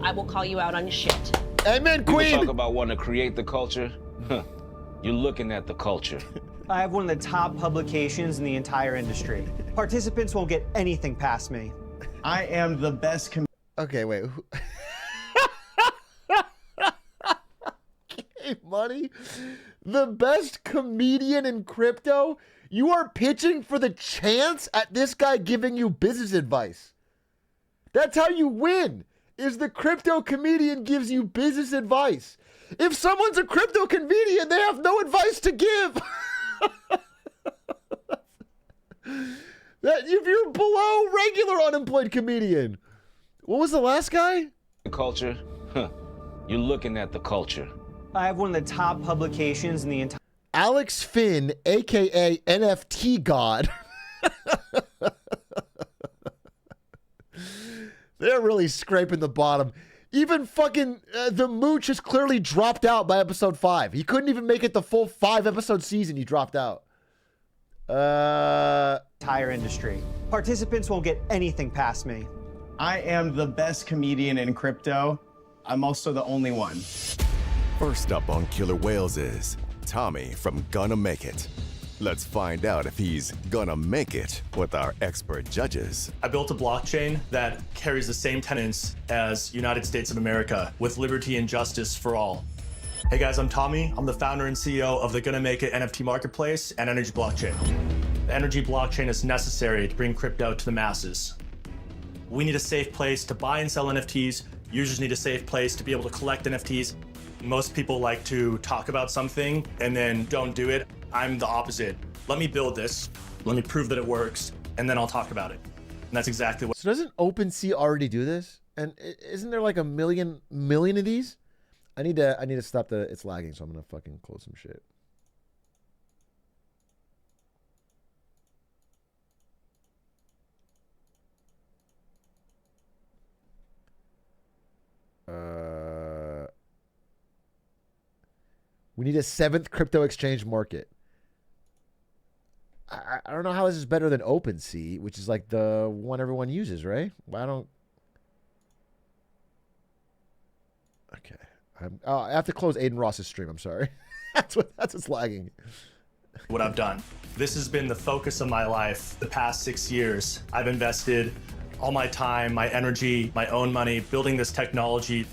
I will call you out on your shit. Amen, queen. People talk about wanting to create the culture. You're looking at the culture. I have one of the top publications in the entire industry. Participants won't get anything past me. I am the best Okay, wait. Okay, money. The best comedian in crypto? You are pitching for the chance at this guy giving you business advice. That's how you win, is the crypto comedian gives you business advice. If someone's a crypto comedian, they have no advice to give. That if you're below regular unemployed comedian. What was the last guy? The culture? Huh. You're looking at the culture. I have one of the top publications in the entire. Alex Finn, aka NFT God. They're really scraping the bottom. Even fucking the Mooch has clearly dropped out by episode 5. He couldn't even make it the full 5-episode season. He dropped out. Entire industry. Participants won't get anything past me. I am the best comedian in crypto. I'm also the only one. First up on Killer Whales is Tommy from Gonna Make It. Let's find out if he's gonna make it with our expert judges. I built a blockchain that carries the same tenets as United States of America, with liberty and justice for all. Hey guys, I'm Tommy. I'm the founder and CEO of the Gonna Make It NFT marketplace and Energy Blockchain. The Energy Blockchain is necessary to bring crypto to the masses. We need a safe place to buy and sell NFTs. Users need a safe place to be able to collect NFTs. Most people like to talk about something and then don't do it. I'm the opposite. Let me build this. Let me prove that it works, and then I'll talk about it. And that's exactly what. So doesn't OpenSea already do this? And isn't there like a million of these? I need to stop it's lagging, so I'm gonna fucking close some shit. We need a 7th crypto exchange market. I don't know how this is better than OpenSea, which is like the one everyone uses, right? I don't. Okay, I have to close Aiden Ross's stream. I'm sorry. that's what's lagging. What I've done. This has been the focus of my life the past 6 years. I've invested all my time, my energy, my own money, building this technology.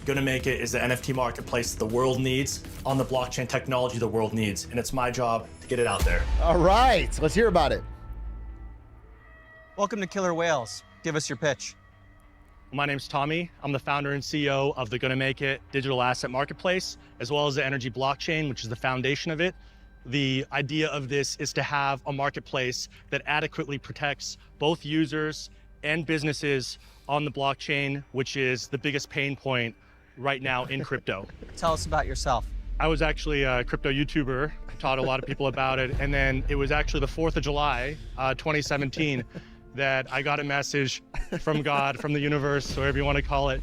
Gonna Make It is the NFT marketplace the world needs on the blockchain technology the world needs, and it's my job to get it out there. All right, let's hear about it. Welcome to Killer Whales. Give us your pitch. My name's Tommy. I'm the founder and CEO of the Gonna Make It digital asset marketplace, as well as the Energy Blockchain, which is the foundation of it. The idea of this is to have a marketplace that adequately protects both users and businesses on the blockchain, which is the biggest pain point right now in crypto. Tell us about yourself. I was actually a crypto YouTuber, taught a lot of people about it, and then it was actually the 4th of July, 2017, that I got a message from God, from the universe, whatever you want to call it.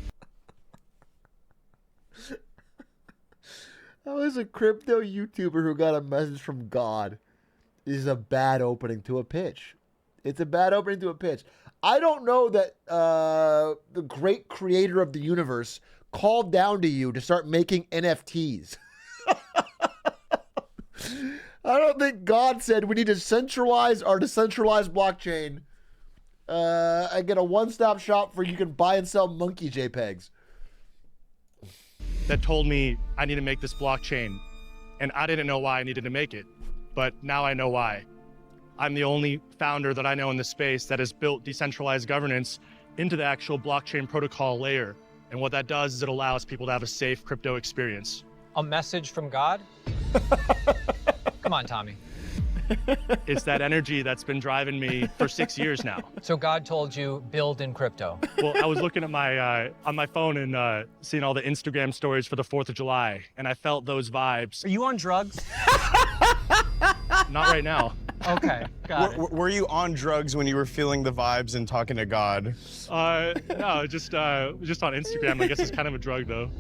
How is a crypto YouTuber who got a message from God is a bad opening to a pitch? It's a bad opening to a pitch. I don't know that the great creator of the universe called down to you to start making NFTs. I don't think God said we need to centralize our decentralized blockchain and get a one-stop shop for you can buy and sell monkey JPEGs. That told me I need to make this blockchain, and I didn't know why I needed to make it, but now I know why. I'm the only founder that I know in the space that has built decentralized governance into the actual blockchain protocol layer. And what that does is it allows people to have a safe crypto experience. A message from God? Come on, Tommy. It's that energy that's been driving me for 6 years now. So God told you build in crypto. Well, I was looking at my on my phone and seeing all the Instagram stories for the 4th of July, and I felt those vibes. Are you on drugs? Not right now. Okay, got it. Were you on drugs when you were feeling the vibes and talking to God? No, just on Instagram. I guess it's kind of a drug, though.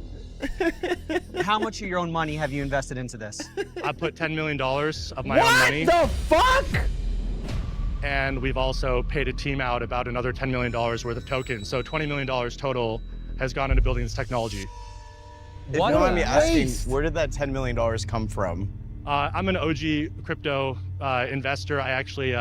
How much of your own money have you invested into this? I put $10 million of my own money. What the fuck? And we've also paid a team out about another $10 million worth of tokens. So $20 million total has gone into building this technology. If you don't mind me asking, where did that $10 million come from? I'm an OG crypto investor. I actually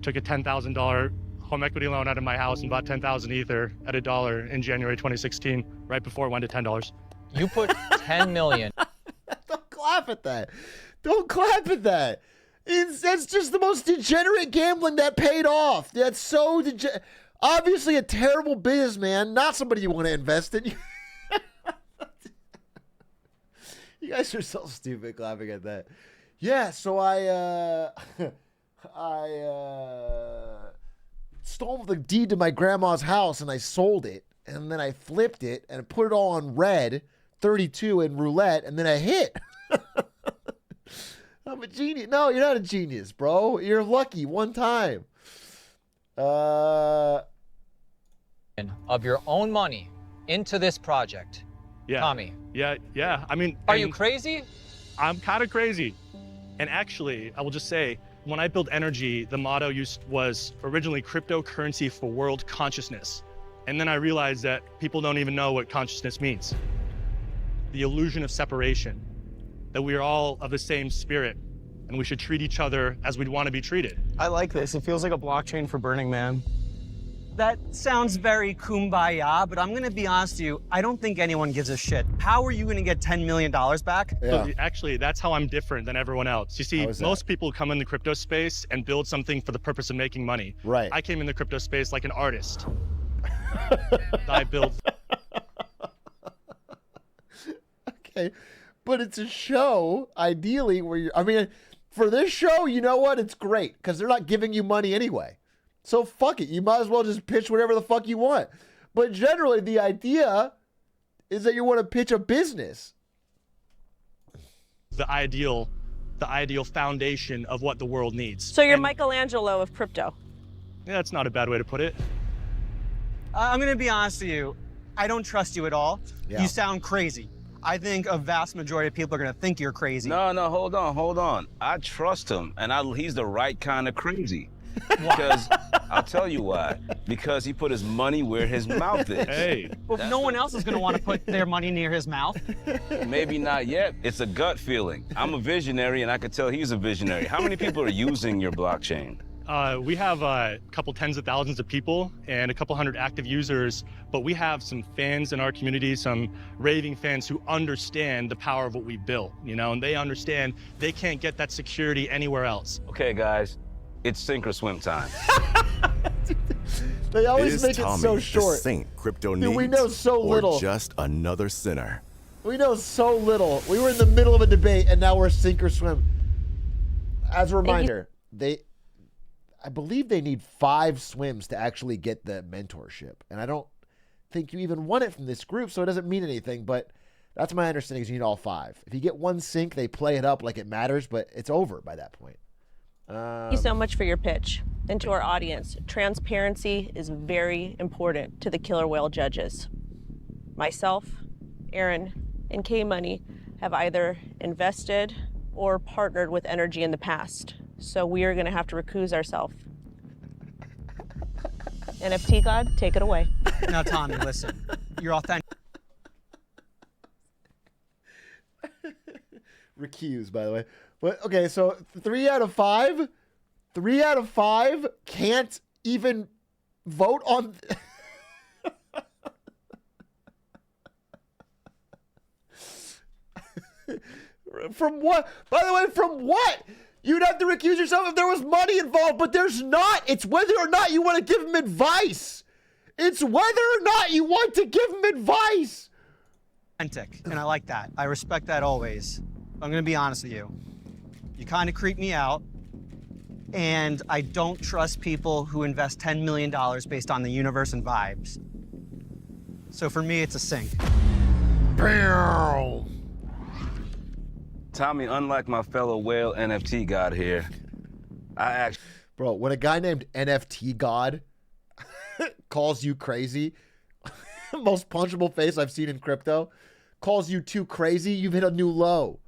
took a $10,000 home equity loan out of my house and bought 10,000 Ether at $1 in January 2016, right before it went to $10. You put 10 million. Don't clap at that. Don't clap at that. That's just the most degenerate gambling that paid off. That's so obviously a terrible businessman, not somebody you want to invest in. You guys are so stupid clapping at that. Yeah, so I I stole the deed to my grandma's house and I sold it. And then I flipped it and put it all on red, 32 in roulette, and then I hit. I'm a genius. No, you're not a genius, bro. You're lucky one time. Of your own money into this project. Yeah. Tommy. Yeah. I mean, Are you crazy? I'm kind of crazy. And actually, I will just say, when I built Energy, the motto was originally cryptocurrency for world consciousness. And then I realized that people don't even know what consciousness means. The illusion of separation, that we are all of the same spirit, and we should treat each other as we'd want to be treated. I like this. It feels like a blockchain for Burning Man. That sounds very kumbaya, but I'm gonna be honest with you, I don't think anyone gives a shit. How are you gonna get $10 million back? Yeah. So actually, that's how I'm different than everyone else. You see, most people come in the crypto space and build something for the purpose of making money. Right. I came in the crypto space like an artist. I built. Okay. But it's a show, ideally, where you're, I mean, for this show, you know what? It's great because they're not giving you money anyway. So fuck it. You might as well just pitch whatever the fuck you want. But generally, the idea is that you want to pitch a business. The ideal foundation of what the world needs. So you're Michelangelo of crypto. Yeah, that's not a bad way to put it. I'm gonna be honest with you, I don't trust you at all. Yeah. You sound crazy. I think a vast majority of people are gonna think you're crazy. No, hold on. I trust him, and he's the right kind of crazy. Because I'll tell you why. Because he put his money where his mouth is. Hey. Well, no one else is gonna want to put their money near his mouth. Maybe not yet. It's a gut feeling. I'm a visionary, and I could tell he's a visionary. How many people are using your blockchain? We have a couple tens of thousands of people and a couple hundred active users, but we have some fans in our community, some raving fans who understand the power of what we built, and they understand they can't get that security anywhere else. Okay, guys, it's sink or swim time. They always make Tommy, it so the short. saint crypto Dude, needs, we know so or little. just another sinner. We know so little. We were in the middle of a debate, and now we're sink or swim. As a reminder, I believe they need 5 swims to actually get the mentorship. And I don't think you even want it from this group, so it doesn't mean anything. But that's my understanding is you need all 5. If you get 1 sink, they play it up like it matters, but it's over by that point. Thank you so much for your pitch. And to our audience, transparency is very important to the killer whale judges. Myself, Aaron, and K-Money have either invested or partnered with Energy in the past. So we are gonna have to recuse ourselves. NFT God, take it away. Now, Tommy, listen, you're authentic. Recuse, by the way. But okay, so 3 out of 5 can't even vote on. From what? By the way, from what? You'd have to recuse yourself if there was money involved, but there's not. It's whether or not you want to give him advice. It's whether or not you want to give him advice. Authentic, and I like that. I respect that always. I'm gonna be honest with you. You kind of creep me out, and I don't trust people who invest $10 million based on the universe and vibes. So for me, it's a sink. Tommy, unlike my fellow whale NFT god here, I actually... Bro, when a guy named NFT God calls you crazy, most punchable face I've seen in crypto, calls you too crazy, you've hit a new low.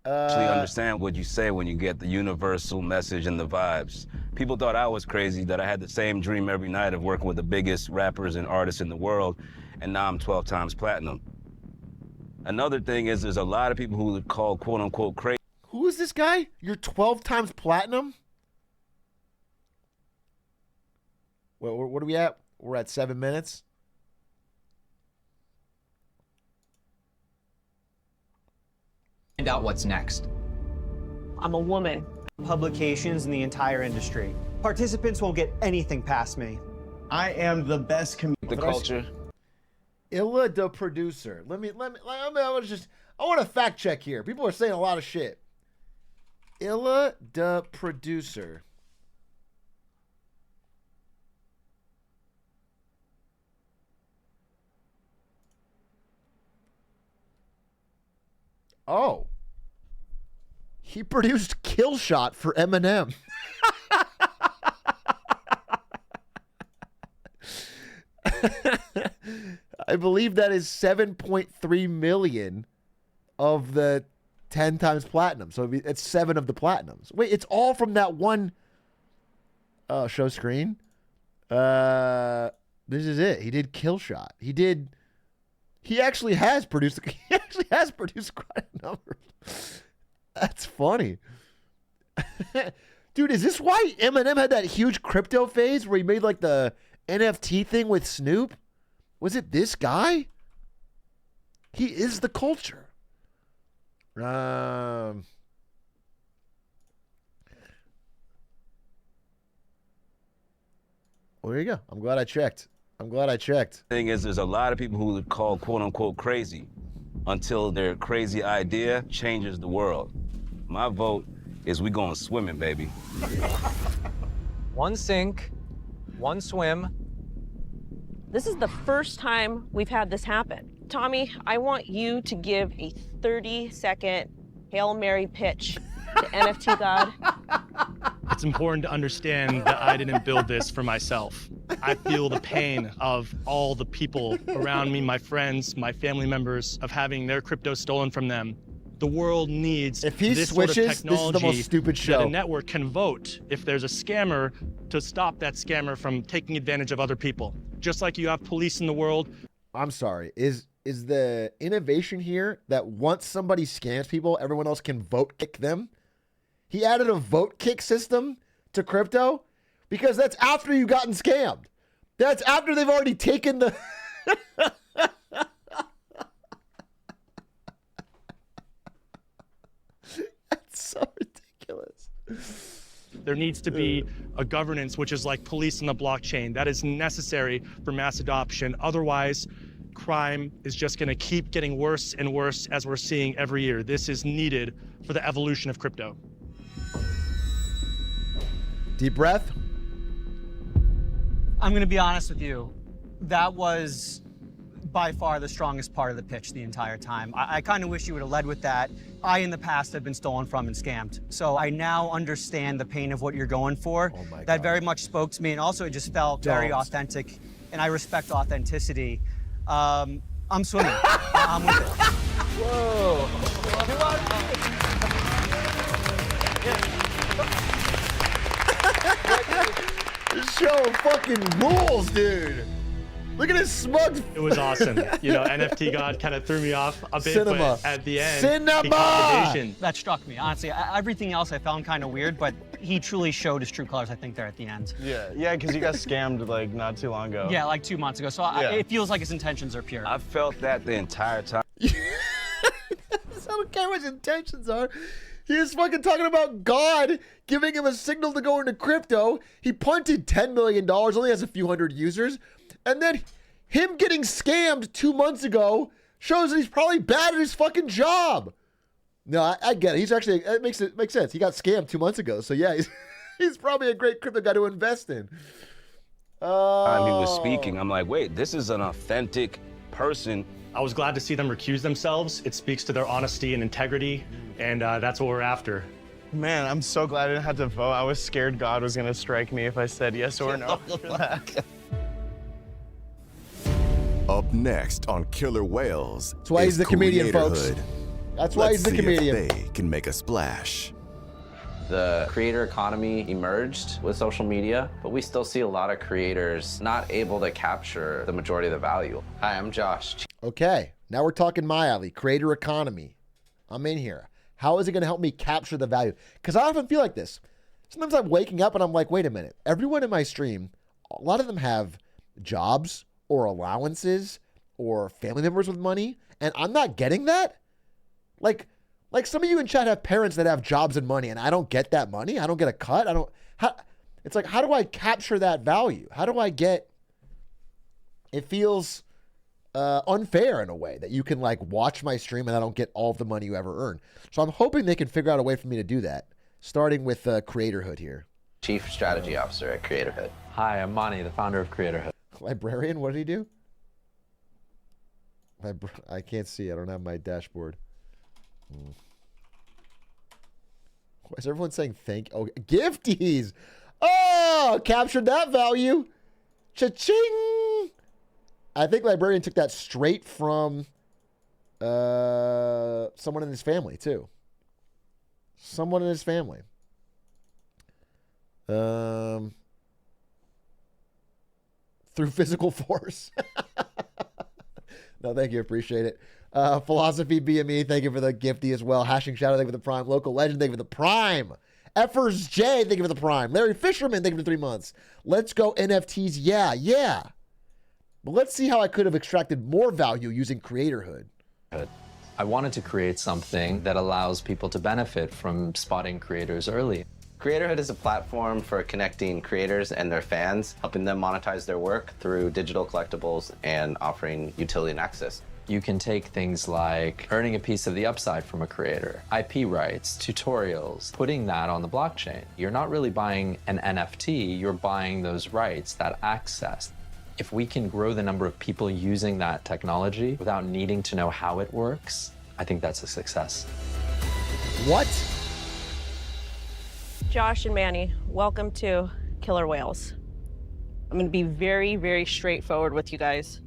actually understand what you say when you get the universal message and the vibes. People thought I was crazy, that I had the same dream every night of working with the biggest rappers and artists in the world, and now I'm 12 times platinum. Another thing is there's a lot of people who would call quote unquote crazy. Who is this guy? You're 12 times platinum? What are we at? We're at 7 minutes. Find out what's next. I'm a woman. Publications in the entire industry. Participants won't get anything past me. I am the best The culture. Illa the producer. I want to fact check here. People are saying a lot of shit. Illa the producer. Oh. He produced Kill Shot for Eminem. I believe that is 7.3 million of the 10 times platinum. So it's 7 of the platinums. Wait, it's all from that one show screen. This is it. He did Kill Shot. He actually has produced quite a number. That's funny. Dude, is this why Eminem had that huge crypto phase where he made like the NFT thing with Snoop? Was it this guy? He is the culture. Well, there you go. I'm glad I checked. Thing is, there's a lot of people who would call quote unquote crazy until their crazy idea changes the world. My vote is we going swimming, baby. One sink, one swim. This is the first time we've had this happen. Tommy, I want you to give a 30-second Hail Mary pitch to NFT God. It's important to understand that I didn't build this for myself. I feel the pain of all the people around me, my friends, my family members, of having their crypto stolen from them. The world needs if he this switches, sort of technology this is the most stupid show. That a network can vote if there's a scammer to stop that scammer from taking advantage of other people. Just like you have police in the world. I'm sorry. Is the innovation here that once somebody scams people, everyone else can vote kick them? He added a vote kick system to crypto because that's after you've gotten scammed. That's after they've already taken the... That's so ridiculous. There needs to be a governance which is like police in the blockchain. That is necessary for mass adoption. Otherwise, crime is just going to keep getting worse and worse as we're seeing every year. This is needed for the evolution of crypto. Deep breath. I'm going to be honest with you. That was by far the strongest part of the pitch the entire time. I kind of wish you would have led with that. I, in the past, have been stolen from and scammed. So I now understand the pain of what you're going for. Oh my that God. very much spoke to me, and also it just felt very authentic, and I respect authenticity. I'm swimming. I'm with it. Whoa. This show fucking rules, dude. Look at his smug. It was awesome. You know, NFT God kind of threw me off a bit, Cinema. but at the end, Cinema. he caught the vision. That struck me, honestly. Everything else I found kind of weird, but he truly showed his true colors, I think, there at the end. Yeah, because you got scammed like not too long ago. Yeah, like 2 months ago. So it feels like his intentions are pure. I felt that the entire time. I don't care what his intentions are. He was fucking talking about God giving him a signal to go into crypto. He punted $10 million, only has a few hundred users. And then him getting scammed 2 months ago shows that he's probably bad at his fucking job. No, I get it. He's actually, it makes sense. He got scammed 2 months ago. So yeah, he's probably a great crypto guy to invest in. Time he was speaking, I'm like, wait, this is an authentic person. I was glad to see them recuse themselves. It speaks to their honesty and integrity, and that's what we're after. Man, I'm so glad I didn't have to vote. I was scared God was gonna strike me if I said yes or no. Up next on Killer Whales. That's why he's the comedian, folks. Creatorhood. That's why he's the comedian. Let's see if they can make a splash. The creator economy emerged with social media, but we still see a lot of creators not able to capture the majority of the value. Hi, I'm Josh. Okay, now we're talking my alley, creator economy. I'm in here. How is it going to help me capture the value? Because I often feel like this. Sometimes I'm waking up and I'm like, wait a minute. Everyone in my stream, a lot of them have jobs or allowances or family members with money, and I'm not getting that? Like some of you in chat have parents that have jobs and money, and I don't get that money. I don't get a cut. It's like, how do I capture that value? How do I get, it feels unfair in a way that you can like watch my stream and I don't get all of the money you ever earn. So I'm hoping they can figure out a way for me to do that, starting with Creatorhood here. Chief Strategy Officer at Creatorhood. Hi, I'm Monty, the founder of Creatorhood. Librarian, what did he do? I can't see. I don't have my dashboard. Why is everyone saying thank? Oh, gifties. Oh, captured that value. Cha-ching. I think Librarian took that straight from someone in his family, too. Someone in his family. Through physical force. No, thank you. Appreciate it. Philosophy BME, thank you for the gifty as well. Hashing Shadow, thank you for the prime. Local Legend, thank you for the prime. Effers J, thank you for the prime. Larry Fisherman, thank you for 3 months. Let's go NFTs. Yeah. But let's see how I could have extracted more value using Creatorhood. I wanted to create something that allows people to benefit from spotting creators early. Creatorhood is a platform for connecting creators and their fans, helping them monetize their work through digital collectibles and offering utility and access. You can take things like earning a piece of the upside from a creator, IP rights, tutorials, putting that on the blockchain. You're not really buying an NFT, you're buying those rights, that access. If we can grow the number of people using that technology without needing to know how it works, I think that's a success. What? Josh and Manny, welcome to Killer Whales. I'm gonna be very, very straightforward with you guys.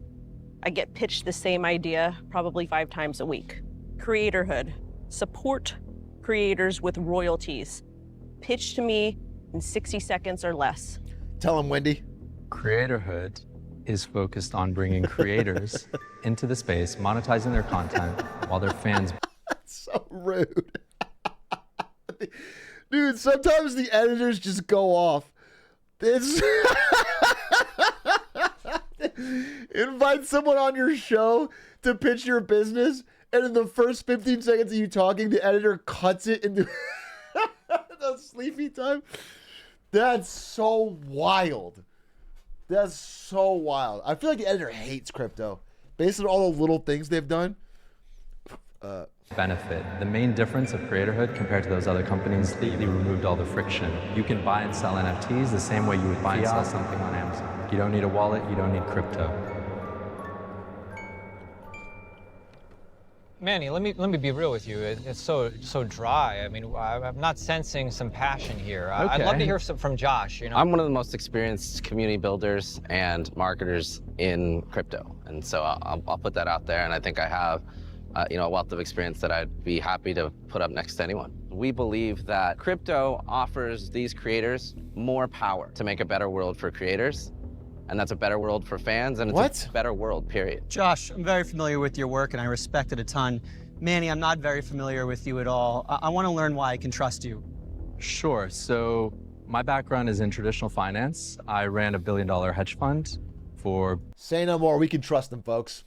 I get pitched the same idea probably 5 times a week. Creatorhood, support creators with royalties. Pitch to me in 60 seconds or less. Tell them, Wendy. Creatorhood is focused on bringing creators into the space, monetizing their content while their fans... That's so rude. Dude, sometimes the editors just go off. It's... Invite someone on your show to pitch your business, and in the first 15 seconds of you talking, the editor cuts it into the sleepy time. That's so wild. That's so wild. I feel like the editor hates crypto based on all the little things they've done. benefit. The main difference of Creatorhood compared to those other companies, they removed all the friction. You can buy and sell NFTs the same way you would buy and sell something on Amazon. You don't need a wallet, you don't need crypto. Manny, let me be real with you. It's so dry. I mean, I'm not sensing some passion here. Okay. I'd love to hear some from Josh. You know, I'm one of the most experienced community builders and marketers in crypto, and so I'll put that out there. And I think I have, a wealth of experience that I'd be happy to put up next to anyone. We believe that crypto offers these creators more power to make a better world for creators. And that's a better world for fans, and it's a better world, period. Josh, I'm very familiar with your work, and I respect it a ton. Manny, I'm not very familiar with you at all. I want to learn why I can trust you. Sure. So my background is in traditional finance. I ran a $1 billion hedge fund for... Say no more. We can trust them, folks.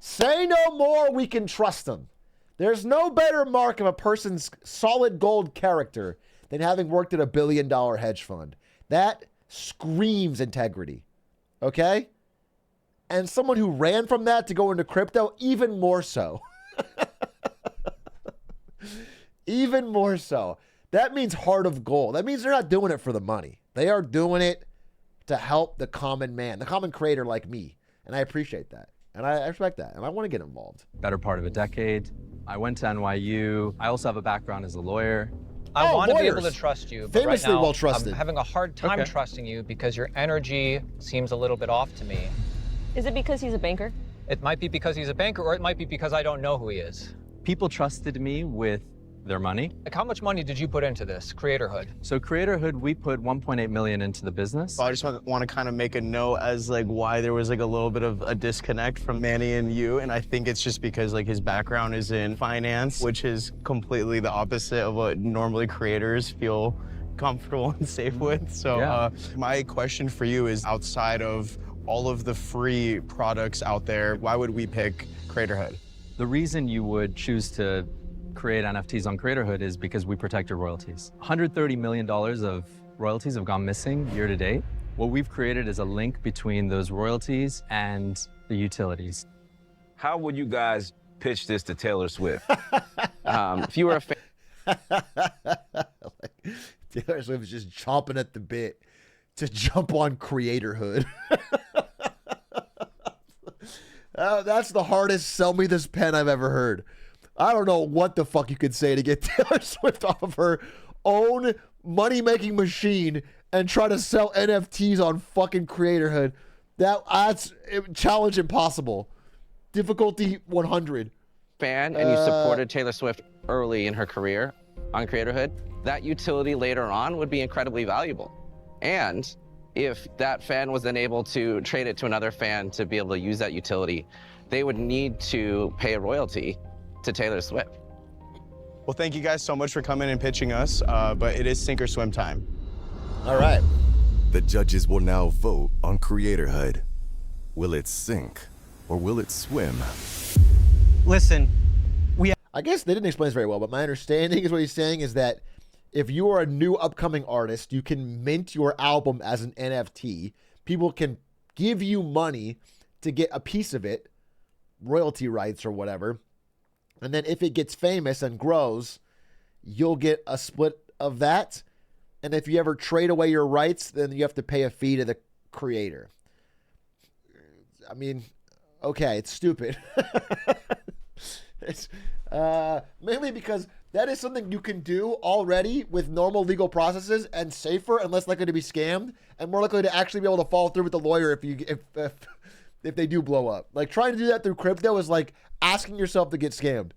Say no more. We can trust them. There's no better mark of a person's solid gold character than having worked at a $1 billion hedge fund. That screams integrity. Okay? And someone who ran from that to go into crypto, even more so. Even more so. That means heart of gold. That means they're not doing it for the money. They are doing it to help the common man, the common creator like me. And I appreciate that. And I respect that. And I want to get involved. Better part of a decade. I went to NYU. I also have a background as a lawyer. I want to be able to trust you, but Famously right now, well trusted. I'm having a hard time trusting you because your energy seems a little bit off to me. Is it because he's a banker? It might be because he's a banker, or it might be because I don't know who he is. People trusted me with their money. Like, how much money did you put into this, Creatorhood? So Creatorhood, we put 1.8 million into the business. I just want to kind of make a note as like why there was like a little bit of a disconnect from Manny and you, and I think it's just because like his background is in finance, which is completely the opposite of what normally creators feel comfortable and safe with. So my question for you is, outside of all of the free products out there, why would we pick Creatorhood? The reason you would choose to create NFTs on Creatorhood is because we protect your royalties. $130 million of royalties have gone missing year to date. What we've created is a link between those royalties and the utilities. How would you guys pitch this to Taylor Swift? If you were a fan... Taylor Swift is just chomping at the bit to jump on Creatorhood. That's the hardest sell me this pen I've ever heard. I don't know what the fuck you could say to get Taylor Swift off of her own money-making machine and try to sell NFTs on fucking Creatorhood. That's challenge impossible. Difficulty 100. Fan and you supported Taylor Swift early in her career on Creatorhood, that utility later on would be incredibly valuable. And if that fan was then able to trade it to another fan to be able to use that utility, they would need to pay a royalty to Taylor Swift. Well, thank you guys so much for coming and pitching us, but it is sink or swim time. All right. The judges will now vote on Creatorhood. Will it sink or will it swim? Listen, I guess they didn't explain this very well, but my understanding is what he's saying is that if you are a new upcoming artist, you can mint your album as an NFT. People can give you money to get a piece of it, royalty rights or whatever. And then if it gets famous and grows, you'll get a split of that. And if you ever trade away your rights, then you have to pay a fee to the creator. I mean, okay, it's stupid. It's mainly because that is something you can do already with normal legal processes and safer and less likely to be scammed and more likely to actually be able to follow through with the lawyer if they do blow up. Like trying to do that through crypto is like asking yourself to get scammed.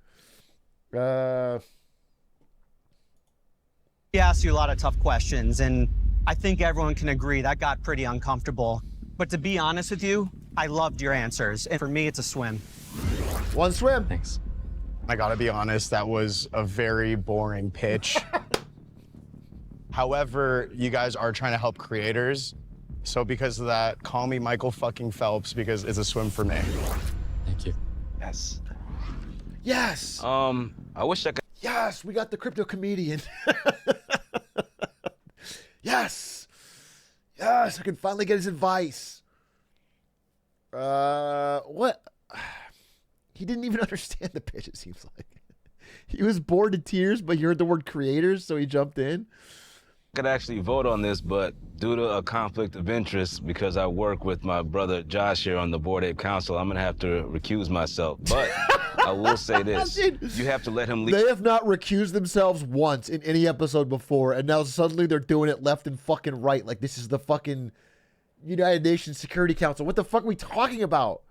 He asked you a lot of tough questions, and I think everyone can agree that got pretty uncomfortable. But to be honest with you, I loved your answers, and for me, it's a swim. One swim. Thanks. I gotta be honest, that was a very boring pitch. However, you guys are trying to help creators, so because of that, call me Michael fucking Phelps because it's a swim for me. Thank you. Yes. Yes. I wish I could. Yes, we got the crypto comedian. Yes. Yes, I can finally get his advice. What? He didn't even understand the pitch, it seems like. He was bored to tears, but he heard the word creators, so he jumped in. I could actually vote on this, but due to a conflict of interest, because I work with my brother Josh here on the Bored Ape Council, I'm gonna have to recuse myself. But I will say this: you have to let him leave. They have not recused themselves once in any episode before, and now suddenly they're doing it left and fucking right. Like this is the fucking United Nations Security Council. What the fuck are we talking about?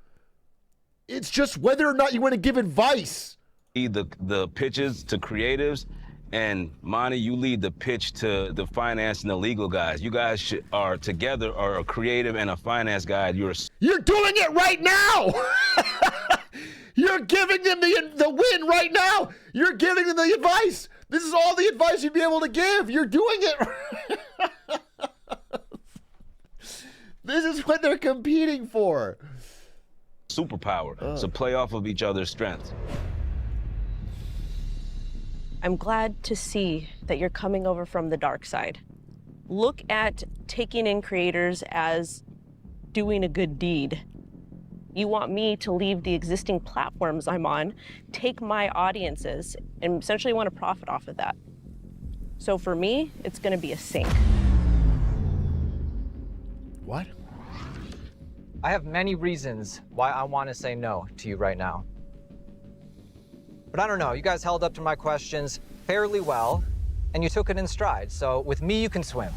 It's just whether or not you want to give advice. The pitches to creatives, and Monty, you lead the pitch to the finance and the legal guys. You guys are together, are a creative and a finance guy. You're doing it right now. You're giving them the win right now. You're giving them the advice. This is all the advice you'd be able to give. You're doing it. This is what they're competing for. superpower. So play off of each other's strengths. I'm glad to see that you're coming over from the dark side. Look at taking in creators as doing a good deed. You want me to leave the existing platforms I'm on, take my audiences, and essentially want to profit off of that. So for me, it's going to be a sink. What? I have many reasons why I want to say no to you right now. But I don't know, you guys held up to my questions fairly well, and you took it in stride. So with me, you can swim.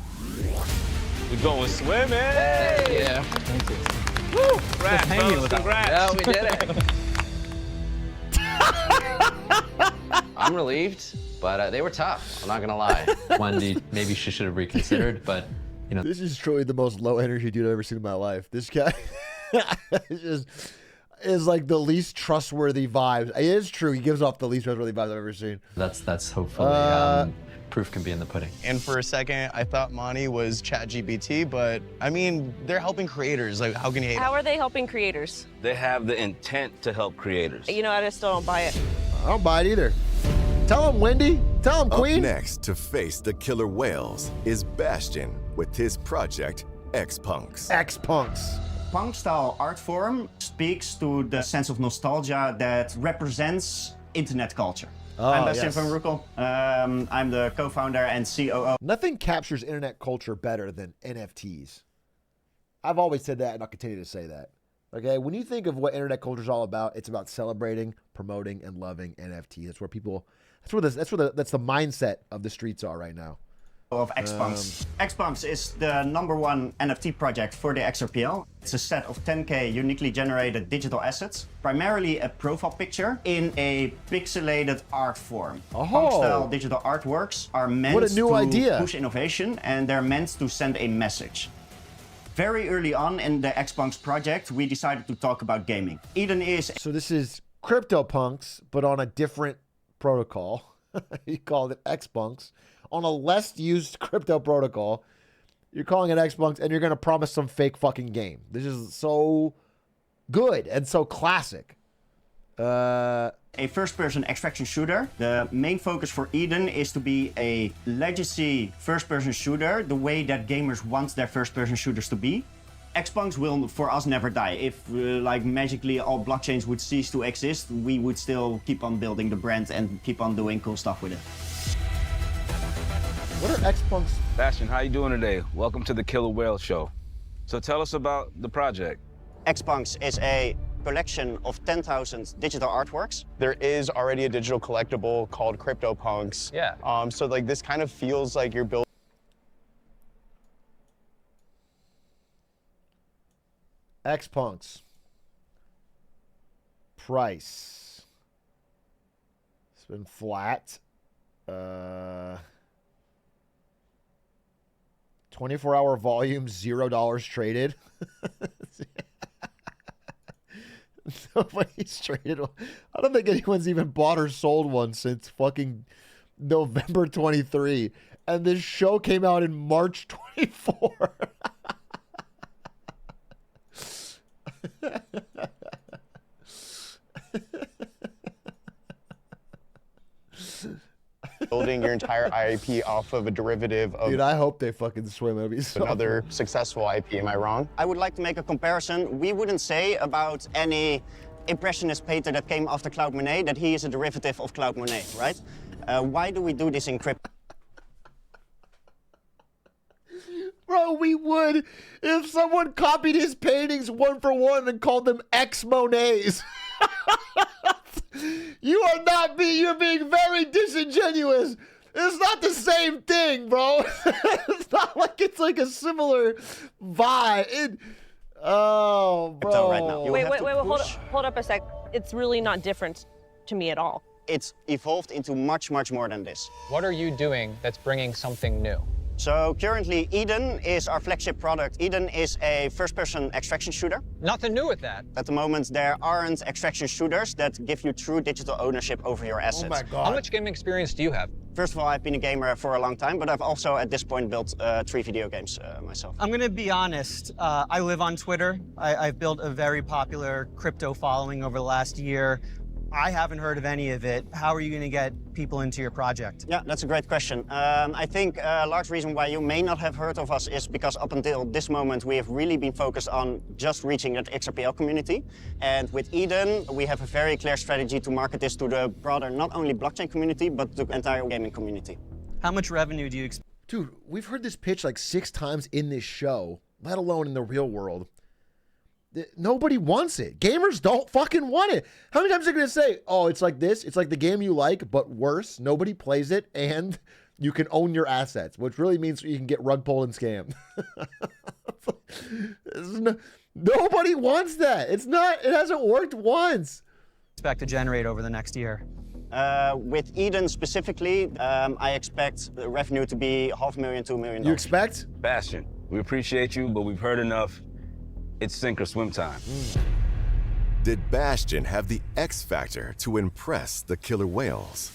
We're going swimming! Hey! Yeah. Thank you. Woo! Just hanging with Congrats! Yeah, we did it. I'm relieved, but they were tough. I'm not gonna lie. Wendy, maybe she should have reconsidered, but you know. This is truly the most low energy dude I've ever seen in my life. This guy is like the least trustworthy vibes. It is true. He gives off the least trustworthy vibes I've ever seen. That's hopefully proof can be in the pudding. And for a second, I thought Monty was ChatGPT, but I mean, they're helping creators. Like, how can you hate How are they helping creators? They have the intent to help creators. You know, I just still don't buy it. I don't buy it either. Tell him, Wendy. Tell him, Queen. Up next to face the killer whales is Bastion with his project, X-Punks. X-Punks. Punk style art form speaks to the sense of nostalgia that represents internet culture. Oh, I'm Bastian yes. van Roekel. I'm the co-founder and COO. Nothing captures internet culture better than NFTs. I've always said that, and I'll continue to say that. Okay, when you think of what internet culture is all about, it's about celebrating, promoting, and loving NFT. That's where people. That's the mindset of the streets are right now. Of Xpunks. Xpunks is the #1 NFT project for the XRPL. It's a set of 10K uniquely generated digital assets, primarily a profile picture in a pixelated art form. Punk-style digital artworks are meant to push innovation, and they're meant to send a message. Very early on in the Xpunks project, we decided to talk about gaming. Eden is... So this is CryptoPunks, but on a different protocol. He called it Xpunks. On a less used crypto protocol. You're calling it Xpunks, and you're going to promise some fake fucking game. This is so good and so classic. A first-person extraction shooter. The main focus for Eden is to be a legacy first-person shooter, the way that gamers want their first-person shooters to be. Xpunks will, for us, never die. If, like, magically all blockchains would cease to exist, we would still keep on building the brand and keep on doing cool stuff with it. What are Xpunks? Bastian, how you doing today? Welcome to the Killer Whale Show. So tell us about the project. Xpunks is a collection of 10,000 digital artworks. There is already a digital collectible called CryptoPunks. Yeah. So like this kind of feels like you're building. Xpunks. Price. It's been flat. 24-hour volume, $0 traded. Nobody's traded one. I don't think anyone's even bought or sold one since fucking November 23. And this show came out in March 24. Building your entire IP off of a derivative of... Dude, I hope they fucking swim. It'll be so another successful IP, am I wrong? I would like to make a comparison. We wouldn't say about any impressionist painter that came after Claude Monet that he is a derivative of Claude Monet, right? Why do we do this in crypto? Bro, we would if someone copied his paintings one for one and called them ex-Monets. You're being very disingenuous. It's not the same thing, bro. It's not like it's like a similar vibe. Bro. Right now. Wait, hold up a sec. It's really not different to me at all. It's evolved into much, much more than this. What are you doing that's bringing something new? So currently, Eden is our flagship product. Eden is a first-person extraction shooter. Nothing new with that. At the moment, there aren't extraction shooters that give you true digital ownership over your assets. Oh my God. How much gaming experience do you have? First of all, I've been a gamer for a long time, but I've also, at this point, built 3 video games myself. I'm gonna be honest, I live on Twitter. I've built a very popular crypto following over the last year. I haven't heard of any of it. How are you gonna get people into your project? Yeah, that's a great question. I think a large reason why you may not have heard of us is because up until this moment, we have really been focused on just reaching that XRPL community. And with Eden, we have a very clear strategy to market this to the broader, not only blockchain community, but the entire gaming community. How much revenue do you expect? Dude, we've heard this pitch like 6 times in this show, let alone in the real world. Nobody wants it. Gamers don't fucking want it. How many times are they going to say, oh, it's like this. It's like the game you like, but worse. Nobody plays it, and you can own your assets, which really means you can get rug pulled and scammed. Nobody wants that. It hasn't worked once. Expect to generate over the next year? With Eden specifically, I expect the revenue to be $500,000 to $1 million. You expect? Bastian, we appreciate you, but we've heard enough. It's sink or swim time. Did Bastian have the X factor to impress the killer whales?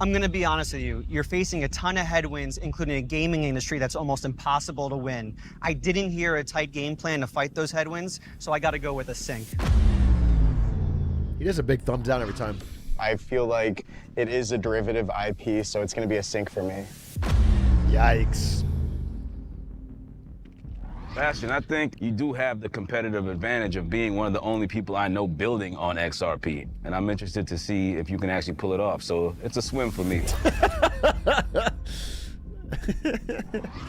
I'm gonna be honest with you. You're facing a ton of headwinds, including a gaming industry that's almost impossible to win. I didn't hear a tight game plan to fight those headwinds, so I gotta go with a sink. He does a big thumbs down every time. I feel like it is a derivative IP, so it's gonna be a sink for me. Yikes. Bastian, I think you do have the competitive advantage of being one of the only people I know building on XRP. And I'm interested to see if you can actually pull it off. So it's a swim for me.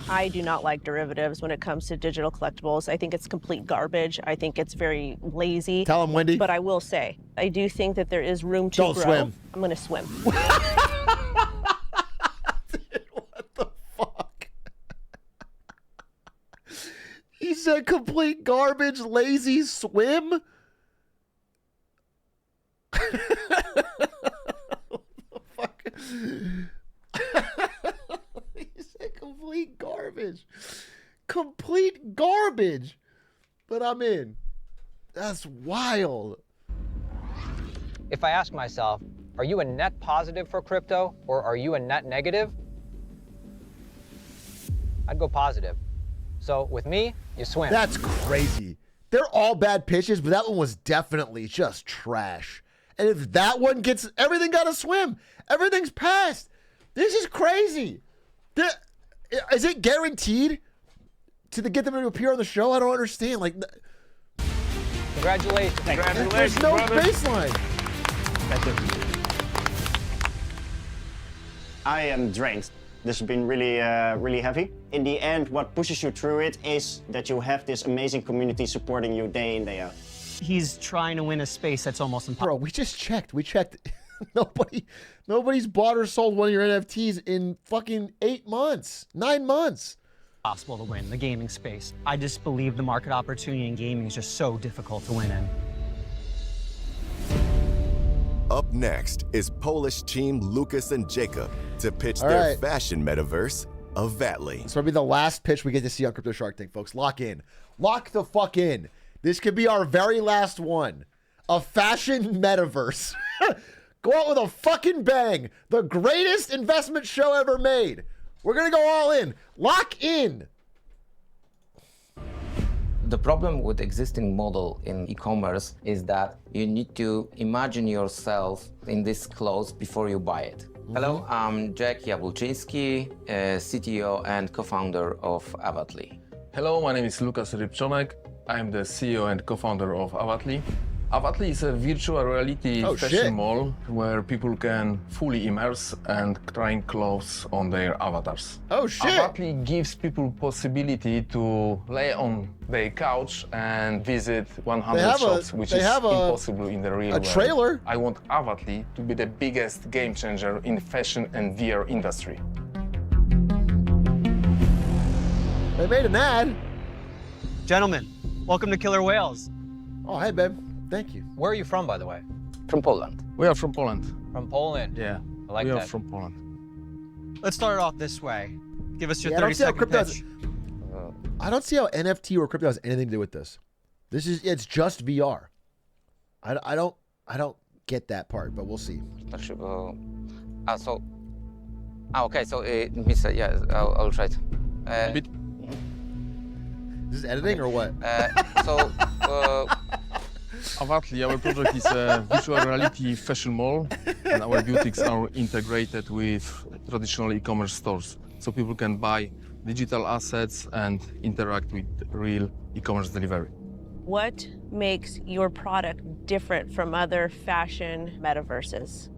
I do not like derivatives when it comes to digital collectibles. I think it's complete garbage. I think it's very lazy. Tell him, Wendy. But I will say, I do think that there is room to Don't grow. swim. I'm going to swim. He said complete garbage, lazy, swim. He said complete garbage. Complete garbage. But I'm in. That's wild. If I ask myself, are you a net positive for crypto or are you a net negative? I'd go positive. So with me, you swim. That's crazy. They're all bad pitches, but that one was definitely just trash. And if that one gets, everything got to swim. Everything's passed. This is crazy. Is it guaranteed to get them to appear on the show? I don't understand. Like, Congratulations. There's no baseline. I am drained. This has been really, really heavy. In the end, what pushes you through it is that you have this amazing community supporting you day in, day out. He's trying to win a space that's almost impossible. Bro, we just checked. We checked. Nobody's bought or sold one of your NFTs in fucking 8 months, 9 months. Possible to win the gaming space. I just believe the market opportunity in gaming is just so difficult to win in. Up next is Polish team Lucas and Jacob to pitch All their right. fashion metaverse, Avatli. This will be the last pitch we get to see on Crypto Shark Tank, folks. Lock in. Lock the fuck in. This could be our very last one. A fashion metaverse. Go out with a fucking bang. The greatest investment show ever made. We're going to go all in. Lock in. The problem with existing model in e-commerce is that you need to imagine yourself in this clothes before you buy it. Hello, I'm Jack Jabłczyński, CTO and co-founder of Avatli. Hello, my name is Lukas Rybczonek. I'm the CEO and co-founder of Avatli. Avatli is a virtual reality fashion mall where people can fully immerse and try clothes on their avatars. Oh shit! Avatli gives people possibility to lay on their couch and visit 100 shops, which is impossible in the real world. Trailer. I want Avatli to be the biggest game changer in fashion and VR industry. They made an ad. Gentlemen, welcome to Killer Whales. Oh, hey, babe. Thank you. Where are you from, by the way? From Poland. We are from Poland. From Poland. Yeah, I like we that. are from Poland. Let's start it off this way. Give us your I don't see how 30-second crypto pitch. I don't see how NFT or crypto has anything to do with this. It's just VR. I don't get that part, but we'll see. Okay, so it means yeah, I'll try it. Is this editing or what? Avatli, our project is a virtual reality fashion mall, and our boutiques are integrated with traditional e-commerce stores, so people can buy digital assets and interact with real e-commerce delivery. What makes your product different from other fashion metaverses?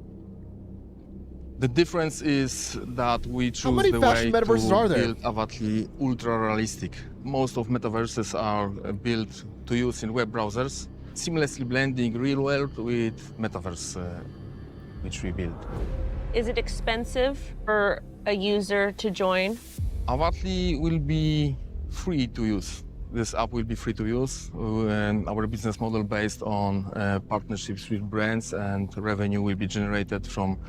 The difference is that we choose many the fashion way metaverses to are there? build Avatli ultra-realistic. Most of metaverses are built to use in web browsers, seamlessly blending real world with metaverse, which we build. Is it expensive for a user to join? Avatli will be free to use. This app will be free to use, and our business model based on partnerships with brands, and revenue will be generated from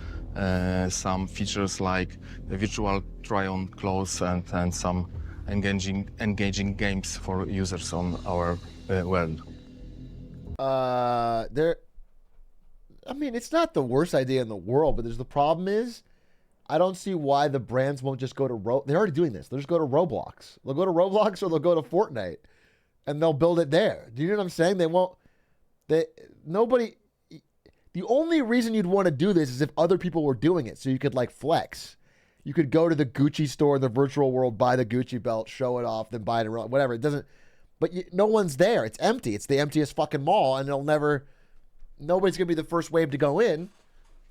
some features like the virtual try-on clothes and some engaging games for users on our world. I mean, it's not the worst idea in the world, but the problem is, I don't see why the brands won't just go to they're already doing this. They'll just go to Roblox. They'll go to Roblox or they'll go to Fortnite, and they'll build it there. Do you know what I'm saying? They won't. Nobody. The only reason you'd want to do this is if other people were doing it, so you could like flex. You could go to the Gucci store in the virtual world, buy the Gucci belt, show it off, then buy it around, whatever. It doesn't. But no one's there. It's empty. It's the emptiest fucking mall, and nobody's gonna be the first wave to go in.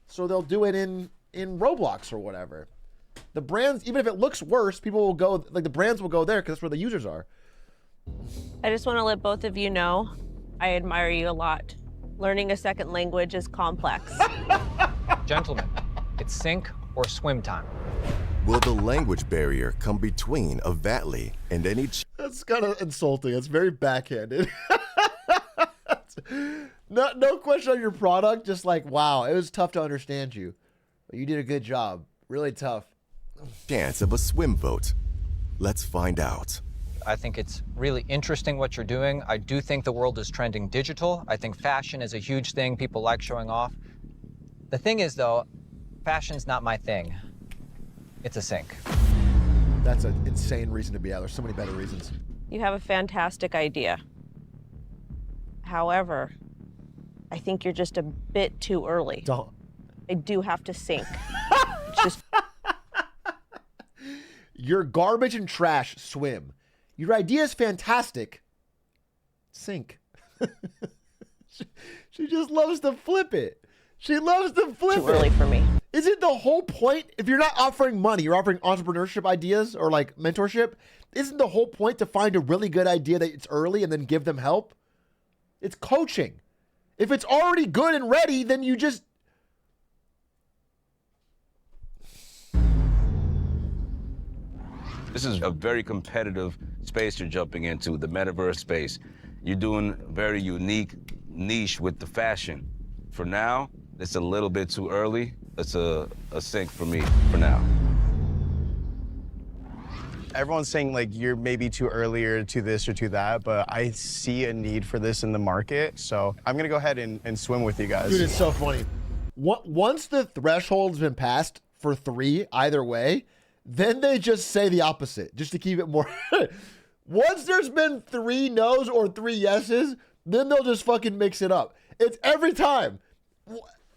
So they'll do it in Roblox or whatever. The brands, even if it looks worse, people will go, like the brands will go there because that's where the users are. I just want to let both of you know I admire you a lot. Learning a second language is complex. Gentlemen, it's sink or swim time. Will the language barrier come between a Vatli and any... That's kind of insulting. It's very backhanded. No question on your product, just like, wow, it was tough to understand you. But you did a good job. Really tough. chance of a swim vote? Let's find out. I think it's really interesting what you're doing. I do think the world is trending digital. I think fashion is a huge thing. People like showing off. The thing is, though, fashion's not my thing. It's a sink. That's an insane reason to be out. There's so many better reasons. You have a fantastic idea. However, I think you're just a bit too early. Don't. I do have to sink. It's just... You're garbage and trash, swim. Your idea is fantastic. Sink. She just loves to flip it. She loves to flip it. Too early for me. Isn't the whole point, if you're not offering money, you're offering entrepreneurship ideas or like mentorship, isn't the whole point to find a really good idea that it's early and then give them help? It's coaching. If it's already good and ready, then you just... This is a very competitive space you're jumping into, the metaverse space. You're doing a very unique niche with the fashion. For now, it's a little bit too early. It's a sink for me for now. Everyone's saying like you're maybe too early or to this or to that, but I see a need for this in the market. So I'm gonna go ahead and swim with you guys. Dude, it's so funny. Once the threshold's been passed for 3 either way, then they just say the opposite, just to keep it more. Once there's been 3 no's or 3 yeses, then they'll just fucking mix it up. It's every time.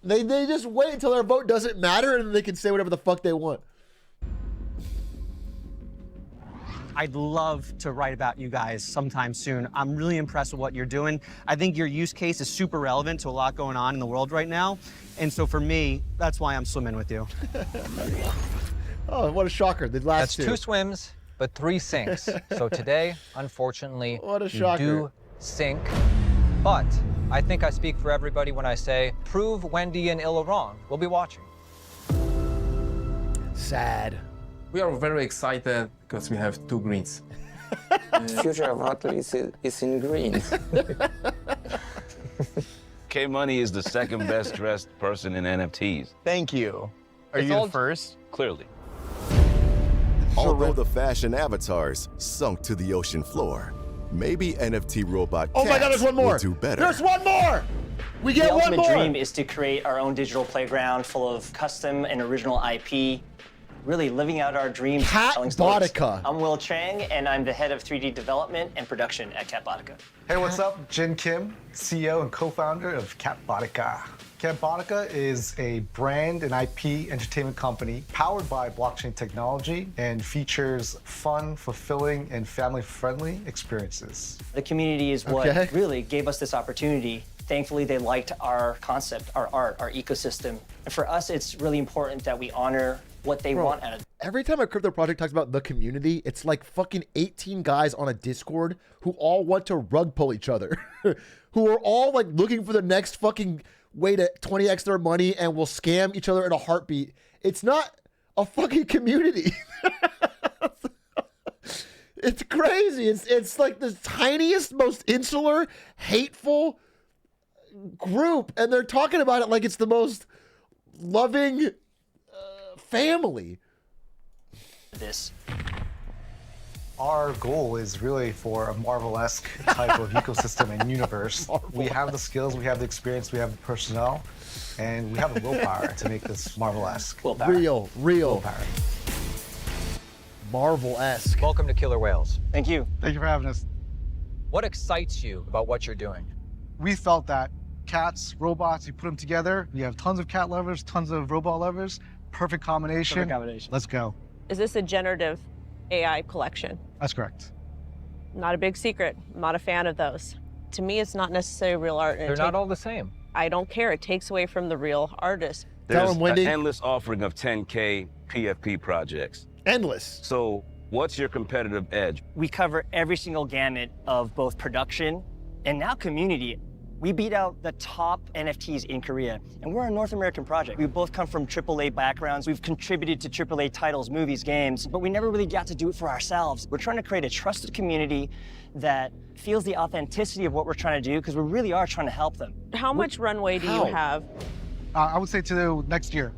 They just wait until their vote doesn't matter and then they can say whatever the fuck they want. I'd love to write about you guys sometime soon. I'm really impressed with what you're doing. I think your use case is super relevant to a lot going on in the world right now. And so for me, that's why I'm swimming with you. Oh, what a shocker. The last That's 2 swims, but 3 sinks. So today, unfortunately, what a you shocker. do sink. But I think I speak for everybody when I say, prove Wendy and Illa wrong. We'll be watching. Sad. We are very excited because we have 2 greens. The future of Atrioc is in green. K-Money is the second best dressed person in NFTs. Thank you. Are It's you all- the first? Clearly. Although the fashion avatars sunk to the ocean floor, maybe NFT robot Oh my God, there's one more. will do better. There's one more. We get the one ultimate more. dream is to create our own digital playground full of custom and original IP, really living out our dreams. Cat telling stories. Boudica. I'm Will Chang, and I'm the head of 3D development and production at Cat Boudica. Hey, what's up? Jin Kim, CEO and co-founder of Cat Boudica. Cat Boudica is a brand and IP entertainment company powered by blockchain technology and features fun, fulfilling, and family-friendly experiences. The community is what Okay. really gave us this opportunity. Thankfully, they liked our concept, our art, our ecosystem. And for us, it's really important that we honor what they Bro, want out of it. Every time a crypto project talks about the community, it's like fucking 18 guys on a Discord who all want to rug pull each other, who are all like looking for the next fucking way to 20x their money and will scam each other in a heartbeat. It's not a fucking community. It's crazy. It's like the tiniest, most insular, hateful group, and they're talking about it like it's the most loving family. This. Our goal is really for a Marvel-esque type of ecosystem and universe. We have the skills, we have the experience, we have the personnel, and we have the willpower to make this Marvel-esque. Real. Willpower. Marvel-esque. Welcome to Killer Whales. Thank you. Thank you for having us. What excites you about what you're doing? We felt that cats, robots, you put them together, you have tons of cat lovers, tons of robot lovers, perfect combination. Perfect combination. Let's go. Is this a generative AI collection? That's correct. Not a big secret. I'm not a fan of those. To me, it's not necessarily real art. and They're it not take- all the same. I don't care. It takes away from the real artist. There's him, Wendy. an endless offering of 10K PFP projects. Endless. So what's your competitive edge? We cover every single gamut of both production and now community. We beat out the top NFTs in Korea, and we're a North American project. We both come from AAA backgrounds. We've contributed to AAA titles, movies, games, but we never really got to do it for ourselves. We're trying to create a trusted community that feels the authenticity of what we're trying to do, because we really are trying to help them. How much runway do you have? I would say to next year.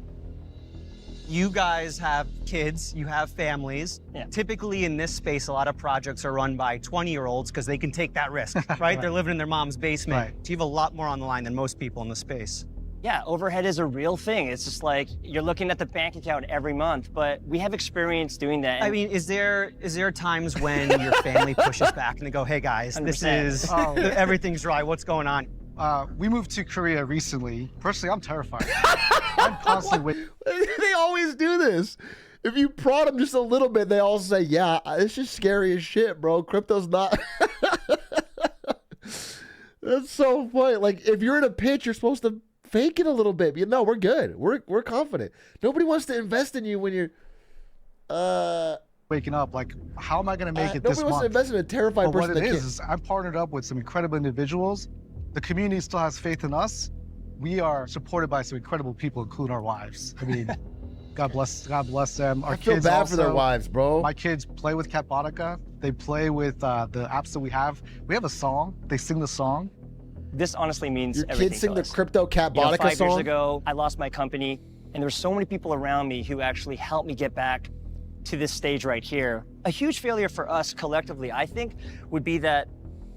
You guys have kids, you have families. Yeah. Typically in this space, a lot of projects are run by 20-year-olds because they can take that risk, right? Right. They're living in their mom's basement. Right. So you have a lot more on the line than most people in the space. Yeah, overhead is a real thing. It's just like you're looking at the bank account every month, but we have experience doing that. I mean, is there times when your family pushes back and they go, hey guys, this 100%. is, Oh. everything's dry, what's going on? We moved to Korea recently. Personally, I'm terrified. I'm constantly They always do this. If you prod them just a little bit, they all say, yeah, it's just scary as shit, bro. Crypto's not. That's so funny. Like, if you're in a pitch, you're supposed to fake it a little bit. No, we're good. We're confident. Nobody wants to invest in you when you're waking up. Like, how am I going to make it this nobody month? wants to invest in a terrified But person what it that is I'm partnered up with some incredible individuals. The community still has faith in us. We are supported by some incredible people, including our wives. I mean, God bless them. Our I feel kids bad also, for their wives, bro. My kids play with Catbotica. They play with the apps that we have. We have a song. They sing the song. This honestly means Your everything kids sing to the us. Crypto Catbotica You know, 5 song? years ago, I lost my company, and there were so many people around me who actually helped me get back to this stage right here. A huge failure for us collectively, I think, would be that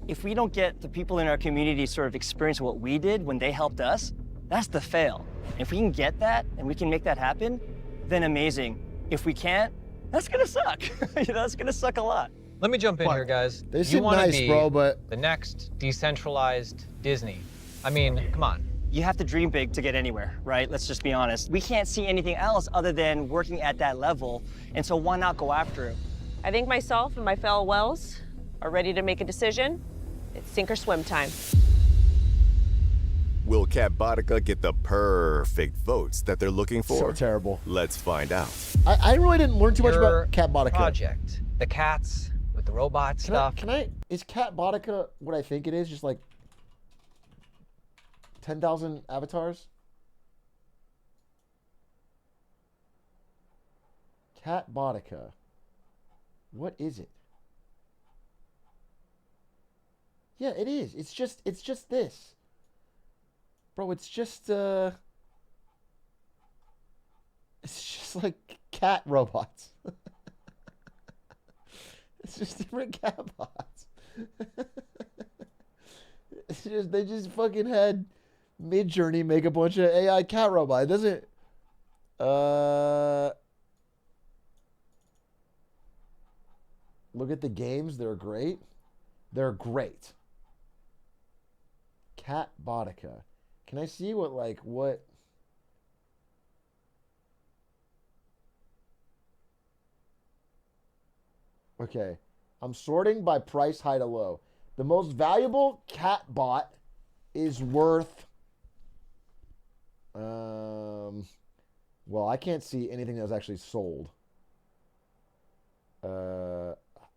if we don't get the people in our community sort of experience what we did when they helped us, that's the fail. If we can get that and we can make that happen, then amazing. If we can't, that's gonna suck. That's gonna suck a lot. Let me jump in here, guys. They You seem wanna nice, be bro, but the next decentralized Disney. I mean, come on. You have to dream big to get anywhere, right? Let's just be honest. We can't see anything else other than working at that level, and so why not go after it? I think myself and my fellow Wells are ready to make a decision. It's sink or swim time. Will Catbotica get the perfect votes that they're looking for? So terrible. Let's find out. I really didn't learn too much Your about Catbotica. project, the cats with the robot stuff. Is Catbotica what I think it is? Just like 10,000 avatars? Catbotica. What is it? Yeah, it is. It's just this. Bro, it's just like cat robots. It's just different cat bots. They just fucking had Midjourney make a bunch of AI cat robot. It doesn't look at the games, they're great. They're great. Catbotica. Can I see what Okay. I'm sorting by price high to low. The most valuable cat bot is worth well, I can't see anything that was actually sold.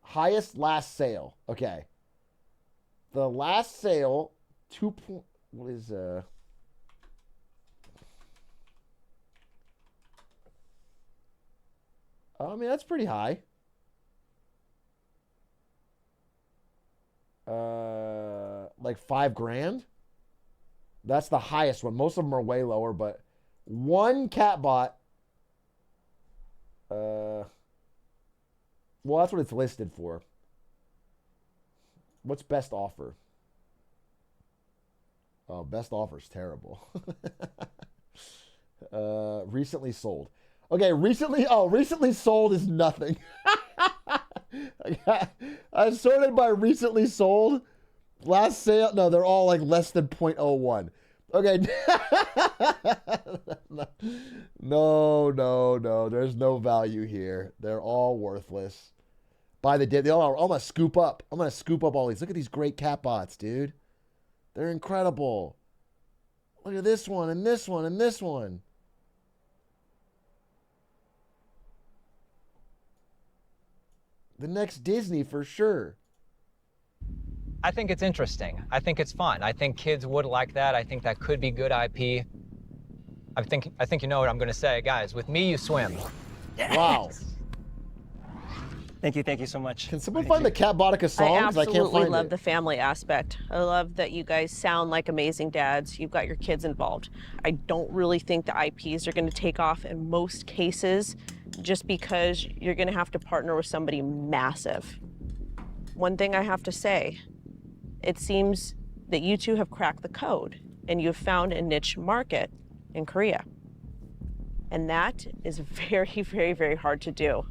Highest last sale. Okay. The last sale, what is I mean, that's pretty high. Like $5,000. That's the highest one. Most of them are way lower, but one cat bot. Well, that's what it's listed for. What's best offer? Oh, best offer is terrible. Recently sold. Okay, recently sold is nothing. I sorted by recently sold. Last sale, no, they're all like less than 0.01. Okay. No. There's no value here. They're all worthless. By the day, I'm gonna scoop up. I'm gonna scoop up all these. Look at these great cat bots, dude. They're incredible. Look at this one and this one and this one. The next Disney for sure. I think it's interesting. I think it's fun. I think kids would like that. I think that could be good IP. I think you know what I'm going to say. Guys, with me, you swim. Wow. Thank you so much. Can someone find the Cat Boudica song? I 'Cause I can't absolutely find love it. the family aspect. I love that you guys sound like amazing dads. You've got your kids involved. I don't really think the IPs are going to take off in most cases just because you're going to have to partner with somebody massive. One thing I have to say, it seems that you two have cracked the code and you've found a niche market in Korea. And that is very, very, very hard to do.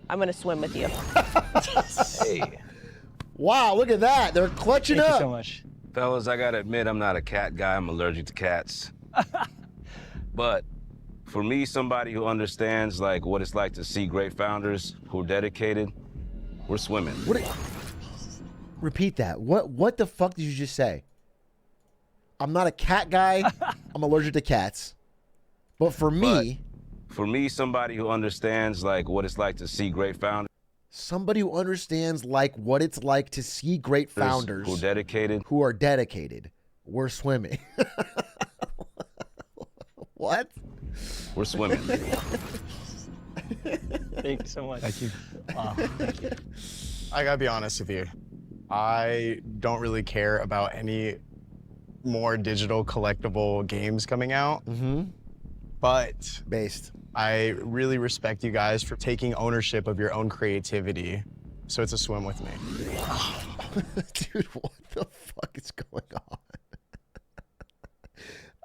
I'm gonna swim with you. Hey. Wow, look at that. They're clutching Thank up. you so much. Fellas, I gotta admit, I'm not a cat guy. I'm allergic to cats. But for me, somebody who understands like what it's like to see great founders who are dedicated, we're swimming. Repeat that. What the fuck did you just say? I'm not a cat guy. I'm allergic to cats. But for me, somebody who understands like what it's like to see great founders. Somebody who understands like what it's like to see great founders who are dedicated. We're swimming. What? We're swimming. Thank you so much. Thank you. Wow. Thank you. I gotta be honest with you. I don't really care about any more digital collectible games coming out. Mm-hmm. But based. I really respect you guys for taking ownership of your own creativity. So it's a swim with me. Dude, what the fuck is going on?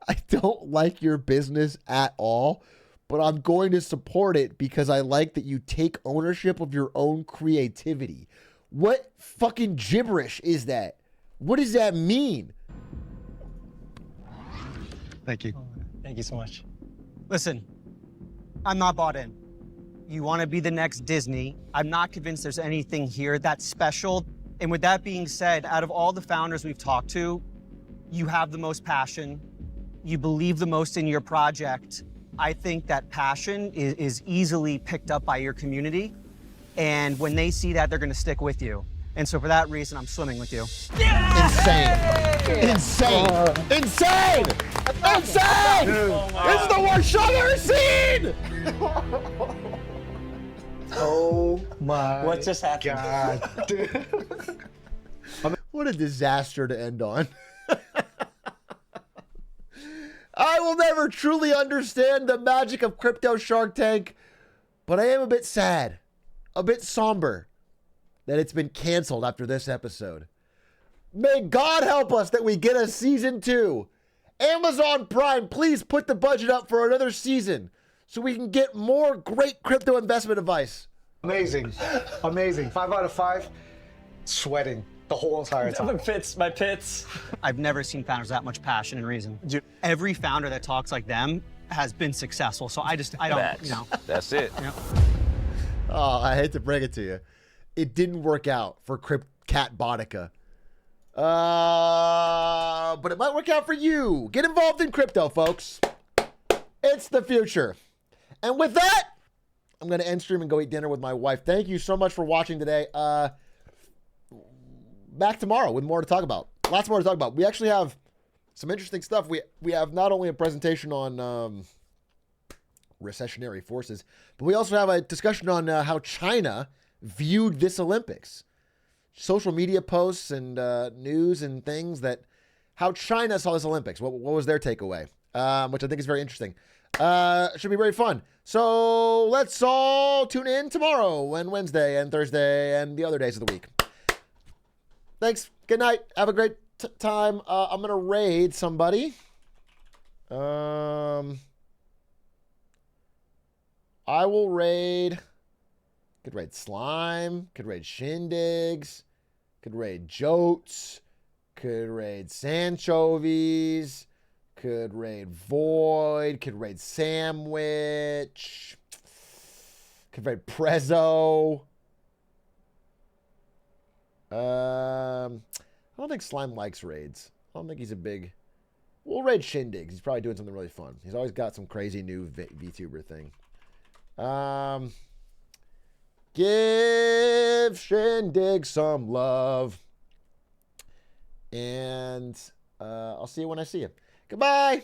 I don't like your business at all, but I'm going to support it because I like that you take ownership of your own creativity. What fucking gibberish is that? What does that mean? Thank you. Thank you so much. Listen, I'm not bought in. You want to be the next Disney. I'm not convinced there's anything here that's special. And with that being said, out of all the founders we've talked to, you have the most passion. You believe the most in your project. I think that passion is easily picked up by your community. And when they see that, they're going to stick with you. And so for that reason, I'm swimming with you. Insane. Insane. Insane. Insane. This is the worst show I've ever seen. Oh my What just happened? God, dude. What a disaster to end on. I will never truly understand the magic of crypto Shark Tank, but I am a bit sad, a bit somber that it's been canceled after this episode. May God help us that we get a season 2. Amazon Prime, please put the budget up for another season so we can get more great crypto investment advice. Amazing. Amazing. 5 out of 5. Sweating the whole entire time. My pits. I've never seen founders that much passion and reason. Dude, every founder that talks like them has been successful. So I don't, you know. That's it. You know. Oh, I hate to break it to you. It didn't work out for Cat Boudica. But it might work out for you. Get involved in crypto, folks. It's the future. And with that, I'm going to end stream and go eat dinner with my wife. Thank you so much for watching today. Back tomorrow with more to talk about. Lots more to talk about. We actually have some interesting stuff. We have not only a presentation on recessionary forces, but we also have a discussion on how China viewed this Olympics. Social media posts and news and things that how China saw this Olympics. What was their takeaway? Which I think is very interesting. Should be very fun. So let's all tune in tomorrow and Wednesday and Thursday and the other days of the week. Thanks. Good night. Have a great time. I'm going to raid somebody. I will raid. Could raid Slime. Could raid Shindigs. Could raid Jotes. Could raid Sanchovies. Could raid Void. Could raid Sandwich. Could raid Prezzo. I don't think Slime likes raids. I don't think he's a big... We'll raid Shindigs. He's probably doing something really fun. He's always got some crazy new VTuber thing. Give Shindig some love. And I'll see you when I see you. Goodbye.